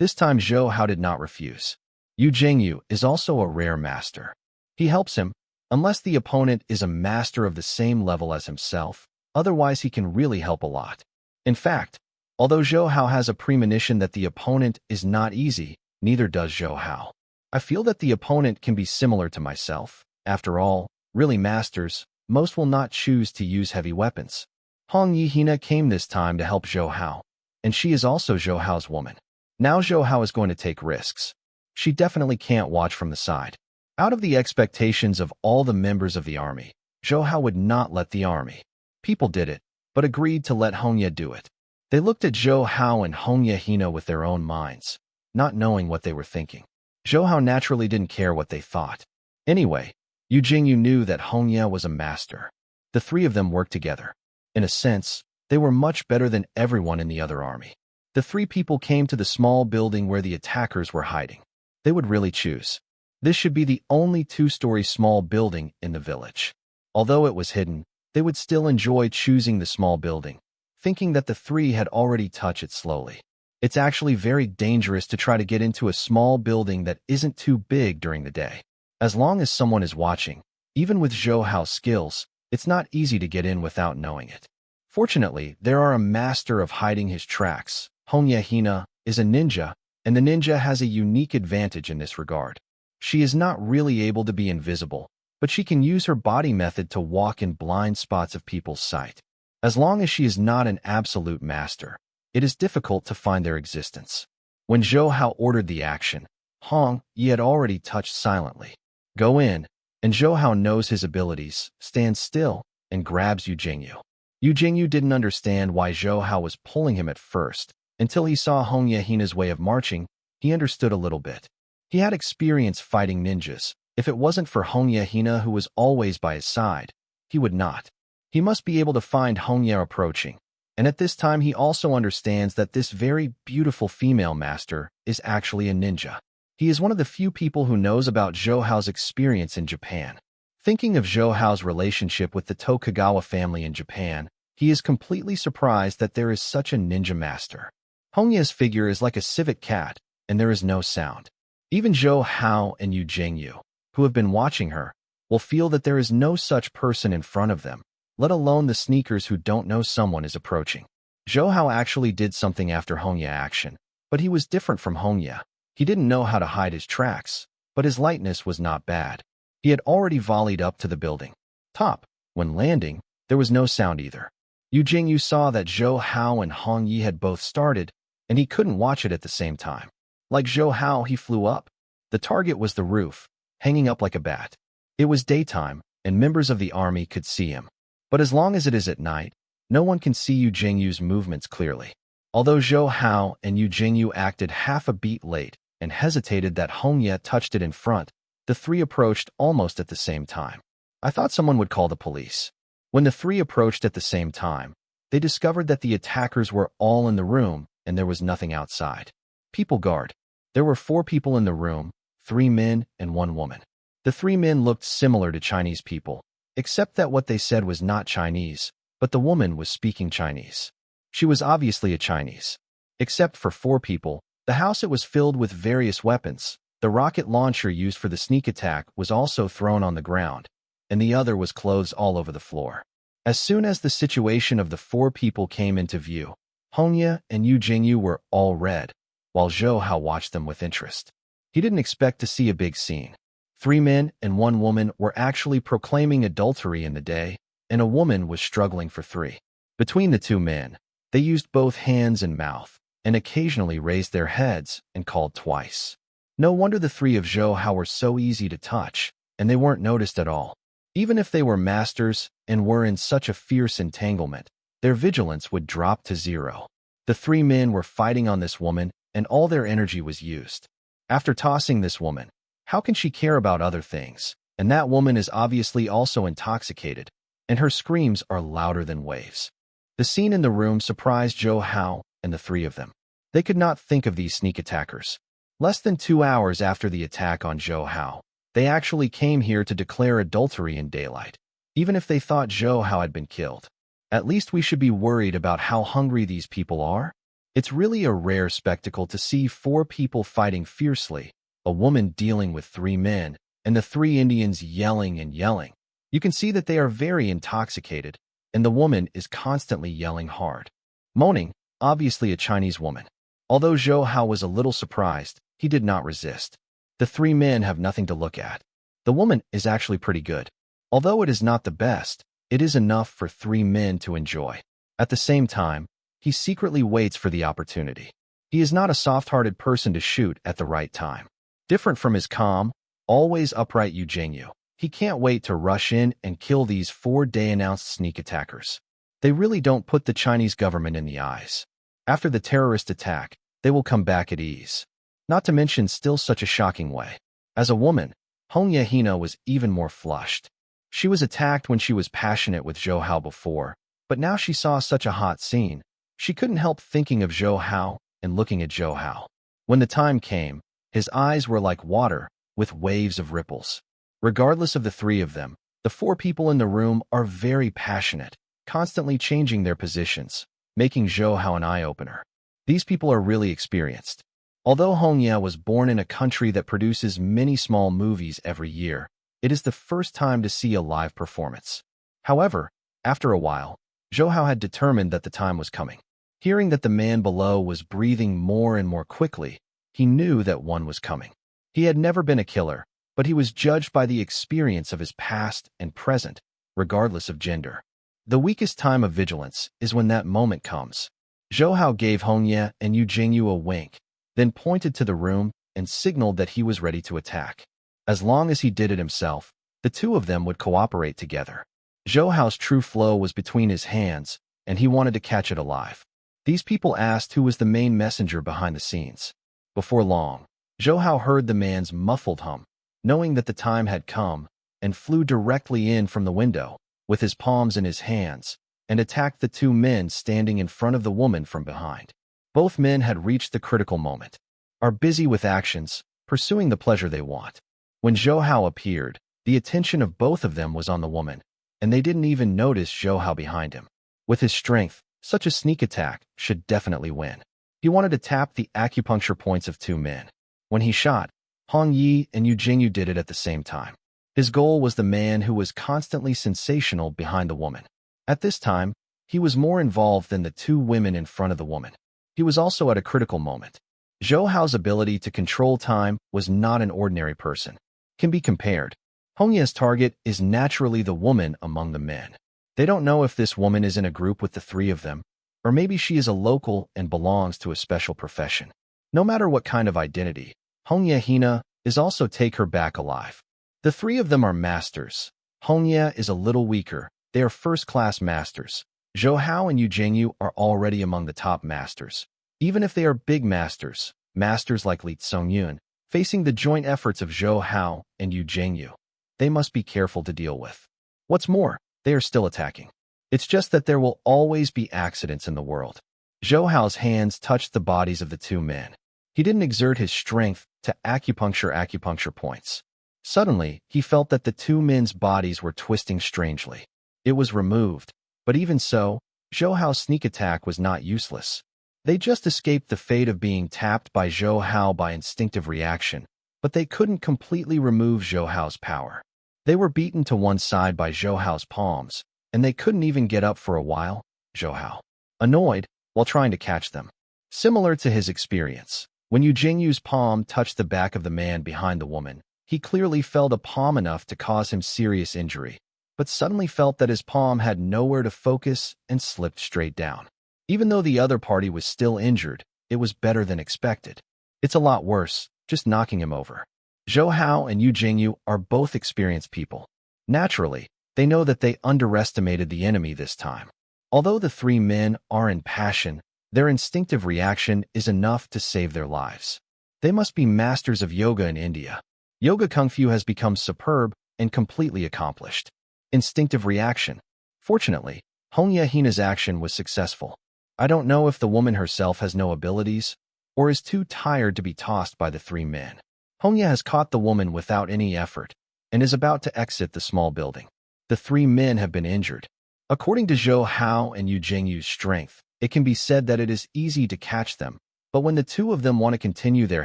This time Zhou Hao did not refuse. Yu Jingyu is also a rare master. He helps him, unless the opponent is a master of the same level as himself, otherwise he can really help a lot. In fact, although Zhou Hao has a premonition that the opponent is not easy, neither does Zhou Hao. I feel that the opponent can be similar to myself. After all, really masters, most will not choose to use heavy weapons. Hong Yihina came this time to help Zhou Hao, and she is also Zhou Hao's woman. Now Zhou Hao is going to take risks. She definitely can't watch from the side. Out of the expectations of all the members of the army, Zhou Hao would not let the army. People did it, but agreed to let Hongye do it. They looked at Zhou Hao and Hongye Hina with their own minds, not knowing what they were thinking. Zhou Hao naturally didn't care what they thought. Anyway, Yu Jingyu knew that Hongye was a master. The three of them worked together. In a sense, They were much better than everyone in the other army. The three people came to the small building where the attackers were hiding. They would really choose. This should be the only two-story small building in the village. Although it was hidden, they would still enjoy choosing the small building, thinking that the three had already touched it slowly. It's actually very dangerous to try to get into a small building that isn't too big during the day. As long as someone is watching, even with Zhou Hao's skills, it's not easy to get in without knowing it. Fortunately, there are a master of hiding his tracks. Hongye Hina is a ninja, and the ninja has a unique advantage in this regard. She is not really able to be invisible, but she can use her body method to walk in blind spots of people's sight. As long as she is not an absolute master, it is difficult to find their existence. When Zhou Hao ordered the action, Hong Yi had already touched silently. Go in, and Zhou Hao knows his abilities, stands still, and grabs Yu Jingyu. Yu Jingyu didn't understand why Zhou Hao was pulling him at first. Until he saw Hongye Hina's way of marching, he understood a little bit. He had experience fighting ninjas. If it wasn't for Hongye Hina, who was always by his side, he would not. He must be able to find Hongye approaching. And at this time he also understands that this very beautiful female master is actually a ninja. He is one of the few people who knows about Zhou Hao's experience in Japan. Thinking of Zhou Hao's relationship with the Tokugawa family in Japan, he is completely surprised that there is such a ninja master. Hongye's figure is like a civet cat, and there is no sound. Even Zhou Hao and Yu Jingyu, who have been watching her, will feel that there is no such person in front of them, let alone the sneakers who don't know someone is approaching. Zhou Hao actually did something after Hongye action, but he was different from Hongye. He didn't know how to hide his tracks, but his lightness was not bad. He had already volleyed up to the building top. When landing, there was no sound either. Yu Jingyu saw that Zhou Hao and Hong Yi had both started, and he couldn't watch it at the same time. Like Zhou Hao, he flew up. The target was the roof, hanging up like a bat. It was daytime, and members of the army could see him. But as long as it is at night, no one can see Yu Jingyu's movements clearly. Although Zhou Hao and Yu Jingyu acted half a beat late and hesitated that Hongye touched it in front, the three approached almost at the same time. I thought someone would call the police. When the three approached at the same time, they discovered that the attackers were all in the room and there was nothing outside. People guard. There were 4 people in the room, 3 men and 1 woman. The 3 men looked similar to Chinese people, except that what they said was not Chinese, but the woman was speaking Chinese. She was obviously a Chinese. Except for 4 people, the house it was filled with various weapons. The rocket launcher used for the sneak attack was also thrown on the ground, and the other was clothes all over the floor. As soon as the situation of the 4 people came into view, Hongye and Yu Jingyu were all red, while Zhou Hao watched them with interest. He didn't expect to see a big scene. 3 men and 1 woman were actually proclaiming adultery in the day, and a woman was struggling for 3. Between the 2 men, they used both hands and mouth, and occasionally raised their heads and called twice. No wonder the 3 of Zhou Hao were so easy to touch, and they weren't noticed at all. Even if they were masters and were in such a fierce entanglement, their vigilance would drop to 0. The 3 men were fighting on this woman, and all their energy was used. After tossing this woman, how can she care about other things? And that woman is obviously also intoxicated, and her screams are louder than waves. The scene in the room surprised Zhou Hao and the 3 of them. They could not think of these sneak attackers. Less than 2 hours after the attack on Zhou Hao, they actually came here to declare adultery in daylight, even if they thought Zhou Hao had been killed. At least we should be worried about how hungry these people are. It's really a rare spectacle to see 4 people fighting fiercely, a woman dealing with 3 men, and the 3 Indians yelling and yelling. You can see that they are very intoxicated, and the woman is constantly yelling hard. Moaning, obviously a Chinese woman. Although Zhou Hao was a little surprised, he did not resist. The 3 men have nothing to look at. The woman is actually pretty good. Although it is not the best, it is enough for 3 men to enjoy. At the same time, he secretly waits for the opportunity. He is not a soft-hearted person to shoot at the right time. Different from his calm, always upright Yu Jingyu, he can't wait to rush in and kill these 4-day-announced sneak attackers. They really don't put the Chinese government in the eyes. After the terrorist attack, they will come back at ease. Not to mention still such a shocking way. As a woman, Hongye Hina was even more flushed. She was attacked when she was passionate with Zhou Hao before, But now she saw such a hot scene. She couldn't help thinking of Zhou Hao and looking at Zhou Hao. When the time came, his eyes were like water with waves of ripples. Regardless of the three of them, the four people in the room are very passionate, constantly changing their positions, making Zhou Hao an eye-opener. These people are really experienced. Although Hongye was born in a country that produces many small movies every year, it is the first time to see a live performance. However, after a while, Zhou Hao had determined that the time was coming. Hearing that the man below was breathing more and more quickly, he knew that one was coming. He had never been a killer, but he was judged by the experience of his past and present, regardless of gender. The weakest time of vigilance is when that moment comes. Zhou Hao gave Hongye and Yu Jingyu a wink, then pointed to the room and signaled that he was ready to attack. As long as he did it himself, the two of them would cooperate together. Zhou Hao's true flow was between his hands, and he wanted to catch it alive. These people asked who was the main messenger behind the scenes. Before long, Zhou Hao heard the man's muffled hum, knowing that the time had come, and flew directly in from the window, with his palms in his hands, and attacked the two men standing in front of the woman from behind. Both men had reached the critical moment, are busy with actions, pursuing the pleasure they want. When Zhou Hao appeared, the attention of both of them was on the woman, and they didn't even notice Zhou Hao behind him. With his strength, such a sneak attack should definitely win. He wanted to tap the acupuncture points of two men. When he shot, Hong Yi and Yu Jingyu did it at the same time. His goal was the man who was constantly sensational behind the woman. At this time, he was more involved than the two women in front of the woman. He was also at a critical moment. Zhou Hao's ability to control time was not an ordinary person. Can be compared. Hongye's target is naturally the woman among the men. They don't know if this woman is in a group with the three of them, or maybe she is a local and belongs to a special profession. No matter what kind of identity, Hongye Hina is also take her back alive. The three of them are masters. Hongye is a little weaker. They are first-class masters. Zhou Hao and Yu Jingyu are already among the top masters. Even if they are big masters, masters like Li Tsungyun, facing the joint efforts of Zhou Hao and Yu Jingyu, they must be careful to deal with. What's more, they are still attacking. It's just that there will always be accidents in the world. Zhou Hao's hands touched the bodies of the two men. He didn't exert his strength to acupuncture points. Suddenly, he felt that the two men's bodies were twisting strangely. It was removed, but even so, Zhou Hao's sneak attack was not useless. They just escaped the fate of being tapped by Zhou Hao by instinctive reaction, but they couldn't completely remove Zhou Hao's power. They were beaten to one side by Zhou Hao's palms, and they couldn't even get up for a while. Zhou Hao, annoyed, while trying to catch them. Similar to his experience, when Yu Jingyu's palm touched the back of the man behind the woman, he clearly felt a palm enough to cause him serious injury, but suddenly felt that his palm had nowhere to focus and slipped straight down. Even though the other party was still injured, it was better than expected. It's a lot worse, just knocking him over. Zhou Hao and Yu Jingyu are both experienced people. Naturally, they know that they underestimated the enemy this time. Although the three men are in passion, their instinctive reaction is enough to save their lives. They must be masters of yoga in India. Yoga Kung Fu has become superb and completely accomplished. Instinctive reaction. Fortunately, Hongye Hina's action was successful. I don't know if the woman herself has no abilities, or is too tired to be tossed by the three men. Hongye has caught the woman without any effort, and is about to exit the small building. The three men have been injured. According to Zhou Hao and Yu Jingyu's strength, it can be said that it is easy to catch them, but when the two of them want to continue their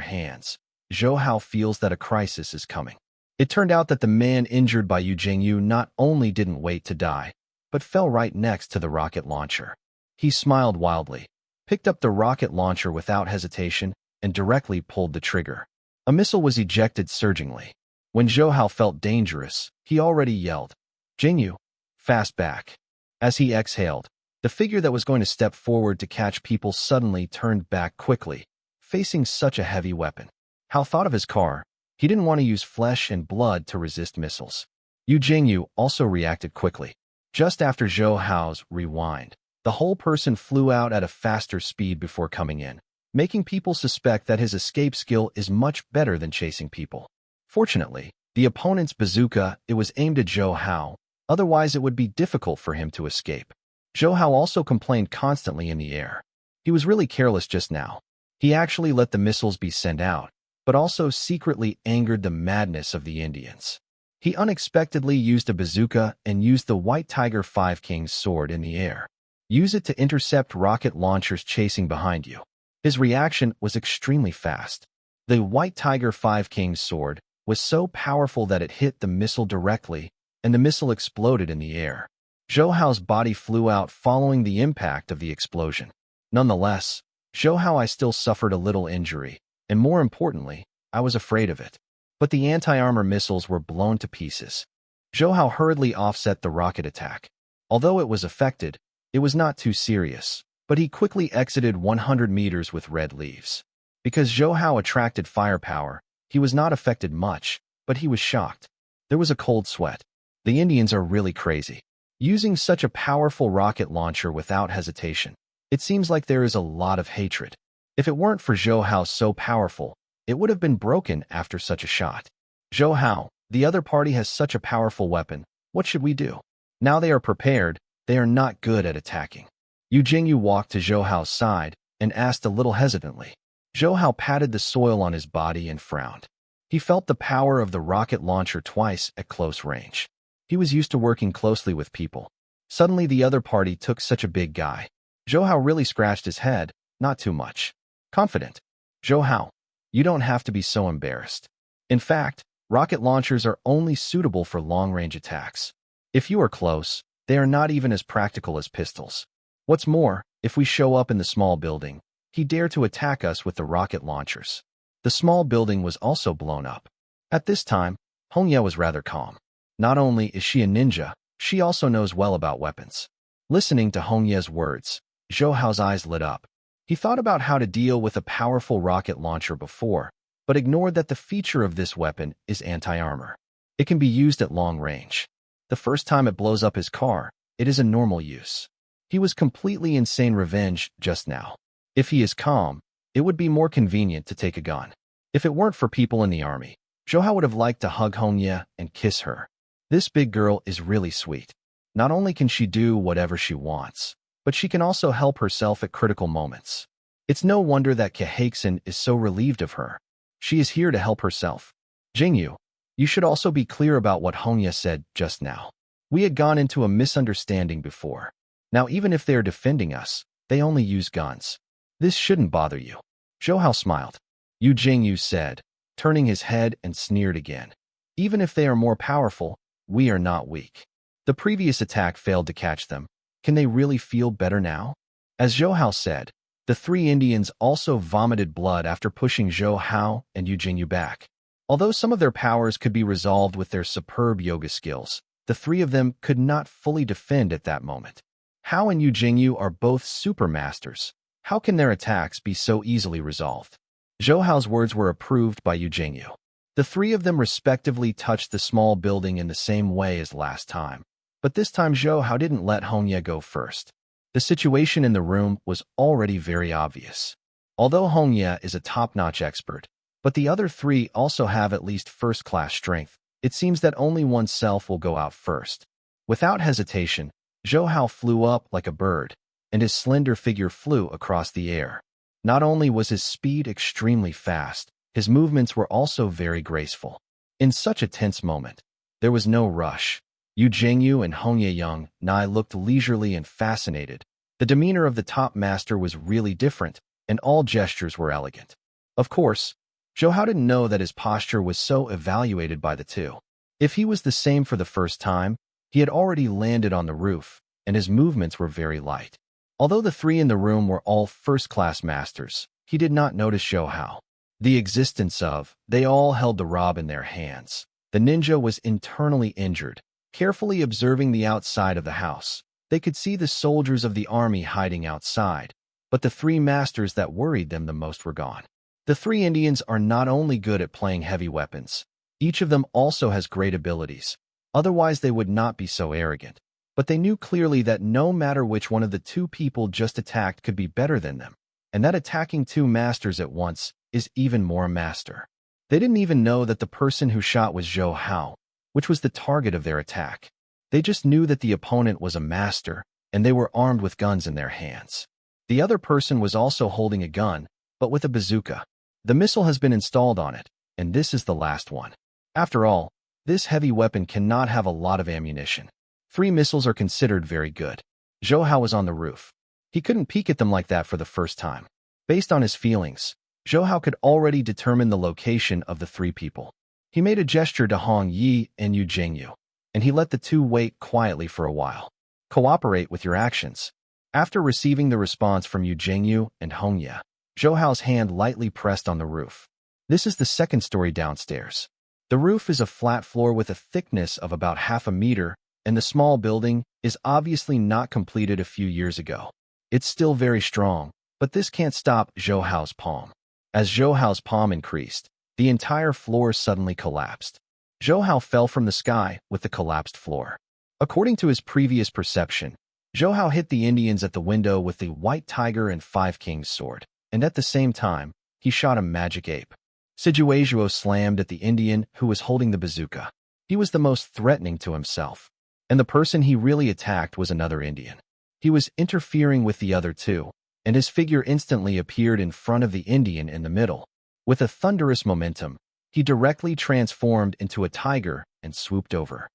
hands, Zhou Hao feels that a crisis is coming. It turned out that the man injured by Yu Jingyu not only didn't wait to die, but fell right next to the rocket launcher. He smiled wildly, picked up the rocket launcher without hesitation, and directly pulled the trigger. A missile was ejected surgingly. When Zhou Hao felt dangerous, he already yelled, "Jingyu, fast back." As he exhaled, the figure that was going to step forward to catch people suddenly turned back quickly, facing such a heavy weapon. Hao thought of his car. He didn't want to use flesh and blood to resist missiles. Yu Jingyu also reacted quickly. Just after Zhou Hao's rewind, the whole person flew out at a faster speed before coming in, making people suspect that his escape skill is much better than chasing people. Fortunately, the opponent's bazooka, it was aimed at Zhou Hao, otherwise it would be difficult for him to escape. Zhou Hao also complained constantly in the air. He was really careless just now. He actually let the missiles be sent out, but also secretly angered the madness of the Indians. He unexpectedly used a bazooka and used the White Tiger Five Kings sword in the air. Use it to intercept rocket launchers chasing behind you. His reaction was extremely fast. The White Tiger Five Kings sword was so powerful that it hit the missile directly, and the missile exploded in the air. Zhou Hao's body flew out following the impact of the explosion. Nonetheless, Zhou Hao I still suffered a little injury, and more importantly, I was afraid of it. But the anti-armor missiles were blown to pieces. Zhou Hao hurriedly offset the rocket attack. Although it was affected, it was not too serious, but he quickly exited 100 meters with red leaves. Because Zhou Hao attracted firepower, he was not affected much, but he was shocked. There was a cold sweat. The Indians are really crazy. Using such a powerful rocket launcher without hesitation. It seems like there is a lot of hatred. If it weren't for Zhou Hao so powerful, it would have been broken after such a shot. Zhou Hao, the other party has such a powerful weapon. What should we do? Now they are prepared, they are not good at attacking. Yu Jingyu walked to Zhou Hao's side and asked a little hesitantly. Zhou Hao patted the soil on his body and frowned. He felt the power of the rocket launcher twice at close range. He was used to working closely with people. Suddenly the other party took such a big guy. Zhou Hao really scratched his head, not too much. Confident. Zhou Hao, you don't have to be so embarrassed. In fact, rocket launchers are only suitable for long-range attacks. If you are close, they are not even as practical as pistols. What's more, if we show up in the small building, he dared to attack us with the rocket launchers. The small building was also blown up. At this time, Hongye was rather calm. Not only is she a ninja, she also knows well about weapons. Listening to Hongye's words, Zhou Hao's eyes lit up. He thought about how to deal with a powerful rocket launcher before, but ignored that the feature of this weapon is anti-armor. It can be used at long range. The first time it blows up his car, it is a normal use. He was completely insane revenge just now. If he is calm, it would be more convenient to take a gun. If it weren't for people in the army, Zhou Hao would have liked to hug Hongye and kiss her. This big girl is really sweet. Not only can she do whatever she wants, but she can also help herself at critical moments. It's no wonder that Kahaixin is so relieved of her. She is here to help herself. Jingyu, you should also be clear about what Hongye said just now. We had gone into a misunderstanding before. Now even if they are defending us, they only use guns. This shouldn't bother you. Zhou Hao smiled. Yu Jingyu said, turning his head and sneered again. Even if they are more powerful, we are not weak. The previous attack failed to catch them. Can they really feel better now? As Zhou Hao said, the three Indians also vomited blood after pushing Zhou Hao and Yu Jingyu back. Although some of their powers could be resolved with their superb yoga skills, the three of them could not fully defend at that moment. Hao and Yu Jingyu are both super masters. How can their attacks be so easily resolved? Zhou Hao's words were approved by Yu Jingyu. The three of them respectively touched the small building in the same way as last time. But this time Zhou Hao didn't let Hongye go first. The situation in the room was already very obvious. Although Hongye is a top-notch expert, but the other three also have at least first-class strength, it seems that only oneself will go out first. Without hesitation, Zhou Hao flew up like a bird, and his slender figure flew across the air. Not only was his speed extremely fast, his movements were also very graceful. In such a tense moment, there was no rush. Yu Jingyu and Hongye Yang Nai looked leisurely and fascinated. The demeanor of the top master was really different, and all gestures were elegant. Of course, Zhou Hao didn't know that his posture was so evaluated by the two. If he was the same for the first time, he had already landed on the roof, and his movements were very light. Although the three in the room were all first-class masters, he did not notice Zhou Hao. The existence of, they all held the rob in their hands. The ninja was internally injured. Carefully observing the outside of the house, they could see the soldiers of the army hiding outside, but the three masters that worried them the most were gone. The three Indians are not only good at playing heavy weapons, each of them also has great abilities. Otherwise they would not be so arrogant. But they knew clearly that no matter which one of the two people just attacked could be better than them, and that attacking two masters at once is even more a master. They didn't even know that the person who shot was Zhou Hao, which was the target of their attack. They just knew that the opponent was a master, and they were armed with guns in their hands. The other person was also holding a gun, but with a bazooka. The missile has been installed on it, and this is the last one. After all, this heavy weapon cannot have a lot of ammunition. 3 missiles are considered very good. Zhou Hao was on the roof. He couldn't peek at them like that for the first time. Based on his feelings, Zhou Hao could already determine the location of the 3 people. He made a gesture to Hong Yi and Yu Jingyu, and he let the 2 wait quietly for a while. Cooperate with your actions. After receiving the response from Yu Jingyu and Hong Yi, Zhou Hao's hand lightly pressed on the roof. This is the second story downstairs. The roof is a flat floor with a thickness of about half a meter, and the small building is obviously not completed a few years ago. It's still very strong, but this can't stop Zhou Hao's palm. As Zhou Hao's palm increased, the entire floor suddenly collapsed. Zhou Hao fell from the sky with the collapsed floor. According to his previous perception, Zhou Hao hit the Indians at the window with the White Tiger and 5 Kings sword, and at the same time, he shot a magic ape. Sijuazhuo slammed at the Indian who was holding the bazooka. He was the most threatening to himself, and the person he really attacked was another Indian. He was interfering with the other 2, and his figure instantly appeared in front of the Indian in the middle. With a thunderous momentum, he directly transformed into a tiger and swooped over.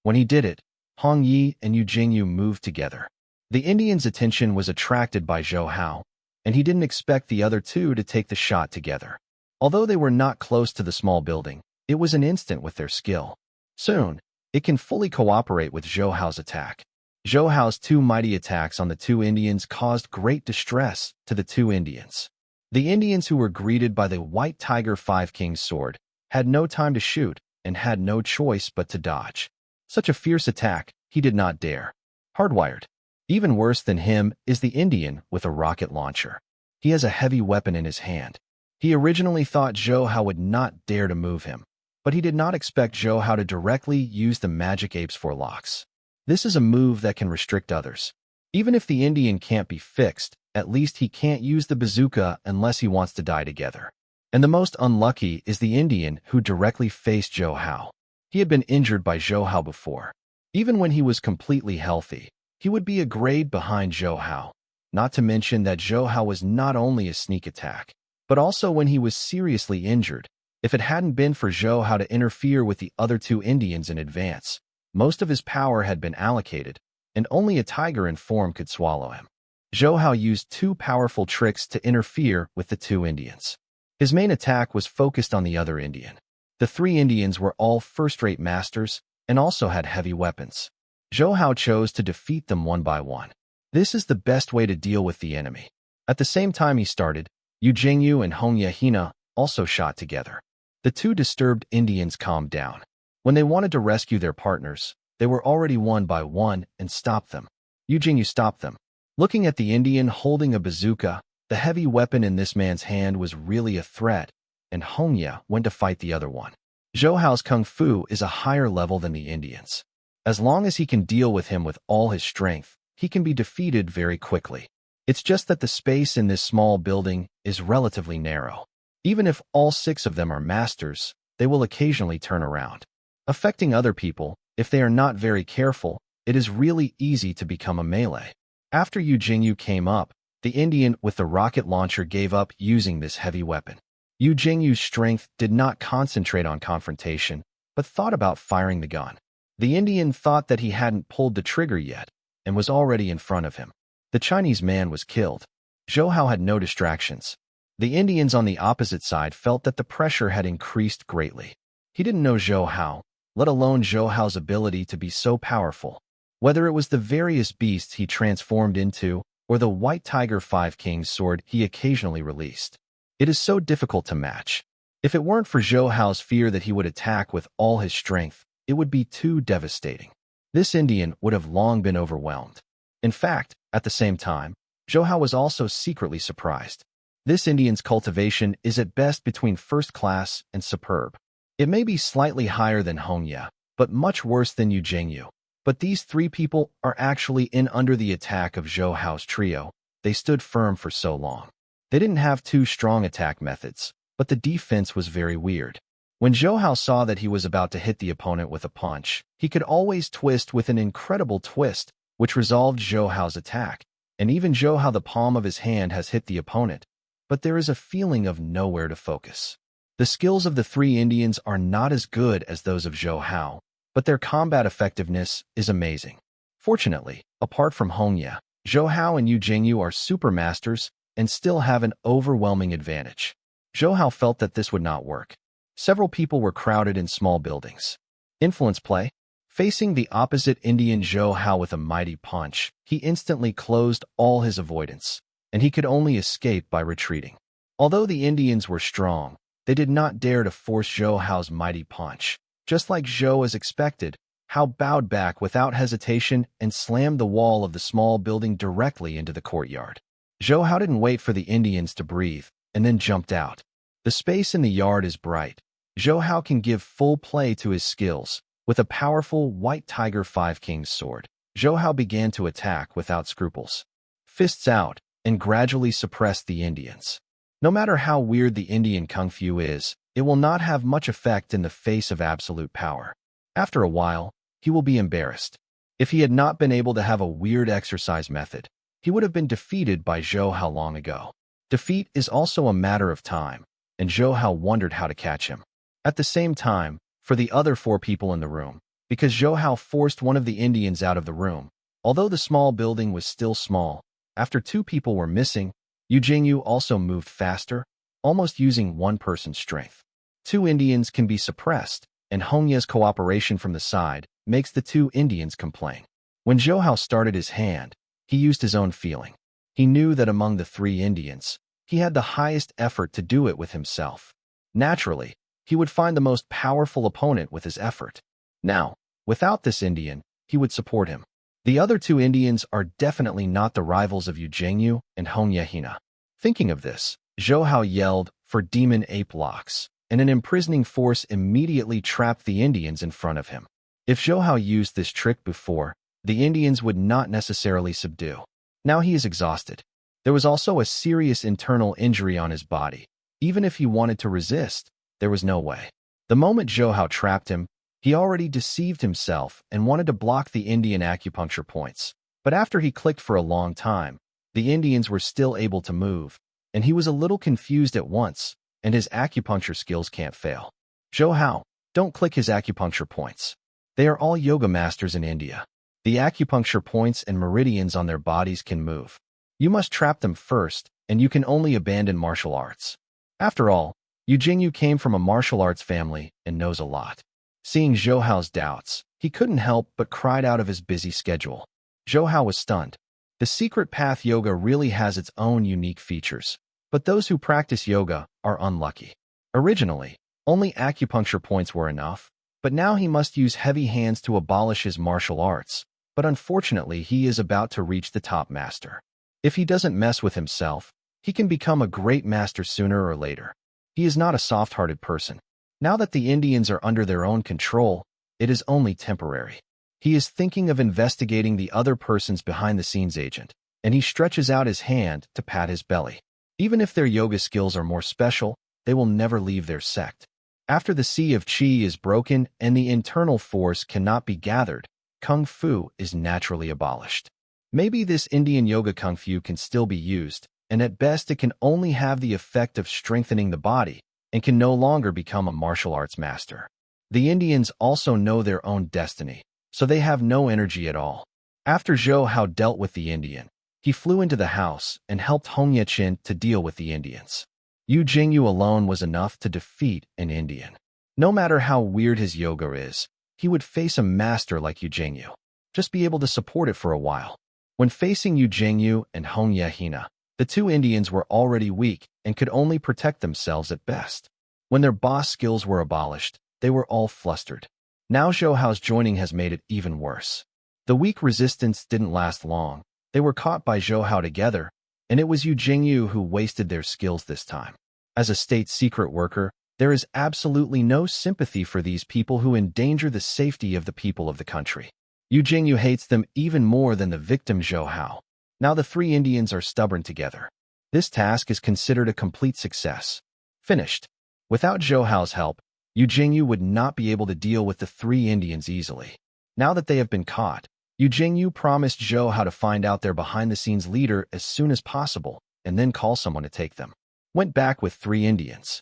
When he did it, Hong Yi and Yu Jingyu moved together. The Indian's attention was attracted by Zhou Hao, and he didn't expect the other 2 to take the shot together. Although they were not close to the small building, it was an instant with their skill. Soon, it can fully cooperate with Zhou Hao's attack. Zhou Hao's 2 mighty attacks on the 2 Indians caused great distress to the 2 Indians. The Indians who were greeted by the White Tiger 5 Kings sword had no time to shoot and had no choice but to dodge. Such a fierce attack, he did not dare. Hardwired. Even worse than him is the Indian with a rocket launcher. He has a heavy weapon in his hand. He originally thought Zhou Hao would not dare to move him, but he did not expect Zhou Hao to directly use the magic ape's forelocks. This is a move that can restrict others. Even if the Indian can't be fixed, at least he can't use the bazooka unless he wants to die together. And the most unlucky is the Indian who directly faced Zhou Hao. He had been injured by Zhou Hao before. Even when he was completely healthy, he would be a grade behind Zhou Hao. Not to mention that Zhou Hao was not only a sneak attack, but also when he was seriously injured. If it hadn't been for Zhou Hao to interfere with the other 2 Indians in advance, most of his power had been allocated, and only a tiger in form could swallow him. Zhou Hao used 2 powerful tricks to interfere with the 2 Indians. His main attack was focused on the other Indian. The 3 Indians were all first-rate masters and also had heavy weapons. Zhou Hao chose to defeat them one by one. This is the best way to deal with the enemy. At the same time he started, Yu Jingyu and Hong Yehina also shot together. The 2 disturbed Indians calmed down. When they wanted to rescue their partners, they were already one by one and stopped them. Yu Jingyu stopped them. Looking at the Indian holding a bazooka, the heavy weapon in this man's hand was really a threat, and Hong Ye went to fight the other one. Zhou Hao's kung fu is a higher level than the Indians. As long as he can deal with him with all his strength, he can be defeated very quickly. It's just that the space in this small building is relatively narrow. Even if all 6 of them are masters, they will occasionally turn around. Affecting other people, if they are not very careful, it is really easy to become a melee. After Yu Jingyu came up, the Indian with the rocket launcher gave up using this heavy weapon. Yu Jingyu's strength did not concentrate on confrontation, but thought about firing the gun. The Indian thought that he hadn't pulled the trigger yet, and was already in front of him. The Chinese man was killed. Zhou Hao had no distractions. The Indians on the opposite side felt that the pressure had increased greatly. He didn't know Zhou Hao, let alone Zhou Hao's ability to be so powerful. Whether it was the various beasts he transformed into, or the White Tiger 5 Kings sword he occasionally released. It is so difficult to match. If it weren't for Zhou Hao's fear that he would attack with all his strength, it would be too devastating. This Indian would have long been overwhelmed. In fact, at the same time, Zhou Hao was also secretly surprised. This Indian's cultivation is at best between first class and superb. It may be slightly higher than Hong Ye, but much worse than Yu Jingyu. But these 3 people are actually in under the attack of Zhou Hao's trio. They stood firm for so long. They didn't have 2 strong attack methods, but the defense was very weird. When Zhou Hao saw that he was about to hit the opponent with a punch, he could always twist with an incredible twist, which resolved Zhou Hao's attack, and even Zhou Hao the palm of his hand has hit the opponent, but there is a feeling of nowhere to focus. The skills of the three Indians are not as good as those of Zhou Hao, but their combat effectiveness is amazing. Fortunately, apart from Hongya, Zhou Hao and Yu Jingyu are supermasters and still have an overwhelming advantage. Zhou Hao felt that this would not work. Several people were crowded in small buildings. Influence play. Facing the opposite Indian Zhou Hao with a mighty punch, he instantly closed all his avoidance, and he could only escape by retreating. Although the Indians were strong, they did not dare to force Zhou Hao's mighty punch. Just like Zhou as expected, Hao bowed back without hesitation and slammed the wall of the small building directly into the courtyard. Zhou Hao didn't wait for the Indians to breathe, and then jumped out. The space in the yard is bright. Zhou Hao can give full play to his skills. With a powerful White Tiger Five Kings sword, Zhou Hao began to attack without scruples. Fists out, and gradually suppressed the Indians. No matter how weird the Indian Kung Fu is, it will not have much effect in the face of absolute power. After a while, he will be embarrassed. If he had not been able to have a weird exercise method, he would have been defeated by Zhou Hao long ago. Defeat is also a matter of time, and Zhou Hao wondered how to catch him. At the same time, for the other four people in the room, because Zhou Hao forced one of the Indians out of the room. Although the small building was still small, after two people were missing, Yu Jingyu also moved faster, almost using one person's strength. Two Indians can be suppressed, and Hongya's cooperation from the side makes the two Indians complain. When Zhou Hao started his hand, he used his own feeling. He knew that among the three Indians, he had the highest effort to do it with himself. Naturally, he would find the most powerful opponent with his effort. Now, without this Indian, he would support him. The other two Indians are definitely not the rivals of Yu Jingyu and Hongya Hina. Thinking of this, Zhou Hao yelled for demon ape locks, and an imprisoning force immediately trapped the Indians in front of him. If Zhou Hao used this trick before, the Indians would not necessarily subdue. Now he is exhausted. There was also a serious internal injury on his body. Even if he wanted to resist, there was no way. The moment Zhou Hao trapped him, he already deceived himself and wanted to block the Indian acupuncture points. But after he clicked for a long time, the Indians were still able to move, and he was a little confused at once, and his acupuncture skills can't fail. Zhou Hao, don't click his acupuncture points. They are all yoga masters in India. The acupuncture points and meridians on their bodies can move. You must trap them first, and you can only abandon martial arts. After all, Yu Jingyu came from a martial arts family and knows a lot. Seeing Zhou Hao's doubts, he couldn't help but cried out of his busy schedule. Zhou Hao was stunned. The secret path yoga really has its own unique features, but those who practice yoga are unlucky. Originally, only acupuncture points were enough, but now he must use heavy hands to abolish his martial arts. But unfortunately, he is about to reach the top master. If he doesn't mess with himself, he can become a great master sooner or later. He is not a soft-hearted person. Now that the Indians are under their own control, it is only temporary. He is thinking of investigating the other person's behind-the-scenes agent, and he stretches out his hand to pat his belly. Even if their yoga skills are more special, they will never leave their sect. After the sea of qi is broken and the internal force cannot be gathered, Kung Fu is naturally abolished. Maybe this Indian yoga Kung Fu can still be used, and at best it can only have the effect of strengthening the body, and can no longer become a martial arts master. The Indians also know their own destiny, so they have no energy at all. After Zhou Hao dealt with the Indian, he flew into the house and helped Hong Yechin to deal with the Indians. Yu Jingyu alone was enough to defeat an Indian. No matter how weird his yoga is, he would face a master like Yu Jingyu. Just be able to support it for a while. When facing Yu Jingyu and Hong Yehina, the two Indians were already weak and could only protect themselves at best. When their boss skills were abolished, they were all flustered. Now Zhou Hao's joining has made it even worse. The weak resistance didn't last long. They were caught by Zhou Hao together, and it was Yu Jingyu who wasted their skills this time. As a state secret worker, there is absolutely no sympathy for these people who endanger the safety of the people of the country. Yu Jingyu hates them even more than the victim Zhou Hao. Now the three Indians are stubborn together. This task is considered a complete success. Finished. Without Zhou Hao's help, Yu Jingyu would not be able to deal with the three Indians easily. Now that they have been caught, Yu Jingyu promised Zhou how to find out their behind-the-scenes leader as soon as possible and then call someone to take them. Went back with 3 Indians.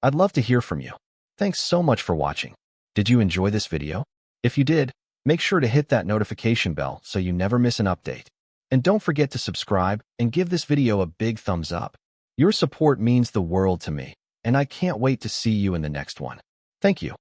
I'd love to hear from you. Thanks so much for watching. Did you enjoy this video? If you did, make sure to hit that notification bell so you never miss an update. And don't forget to subscribe and give this video a big thumbs up. Your support means the world to me, and I can't wait to see you in the next one. Thank you.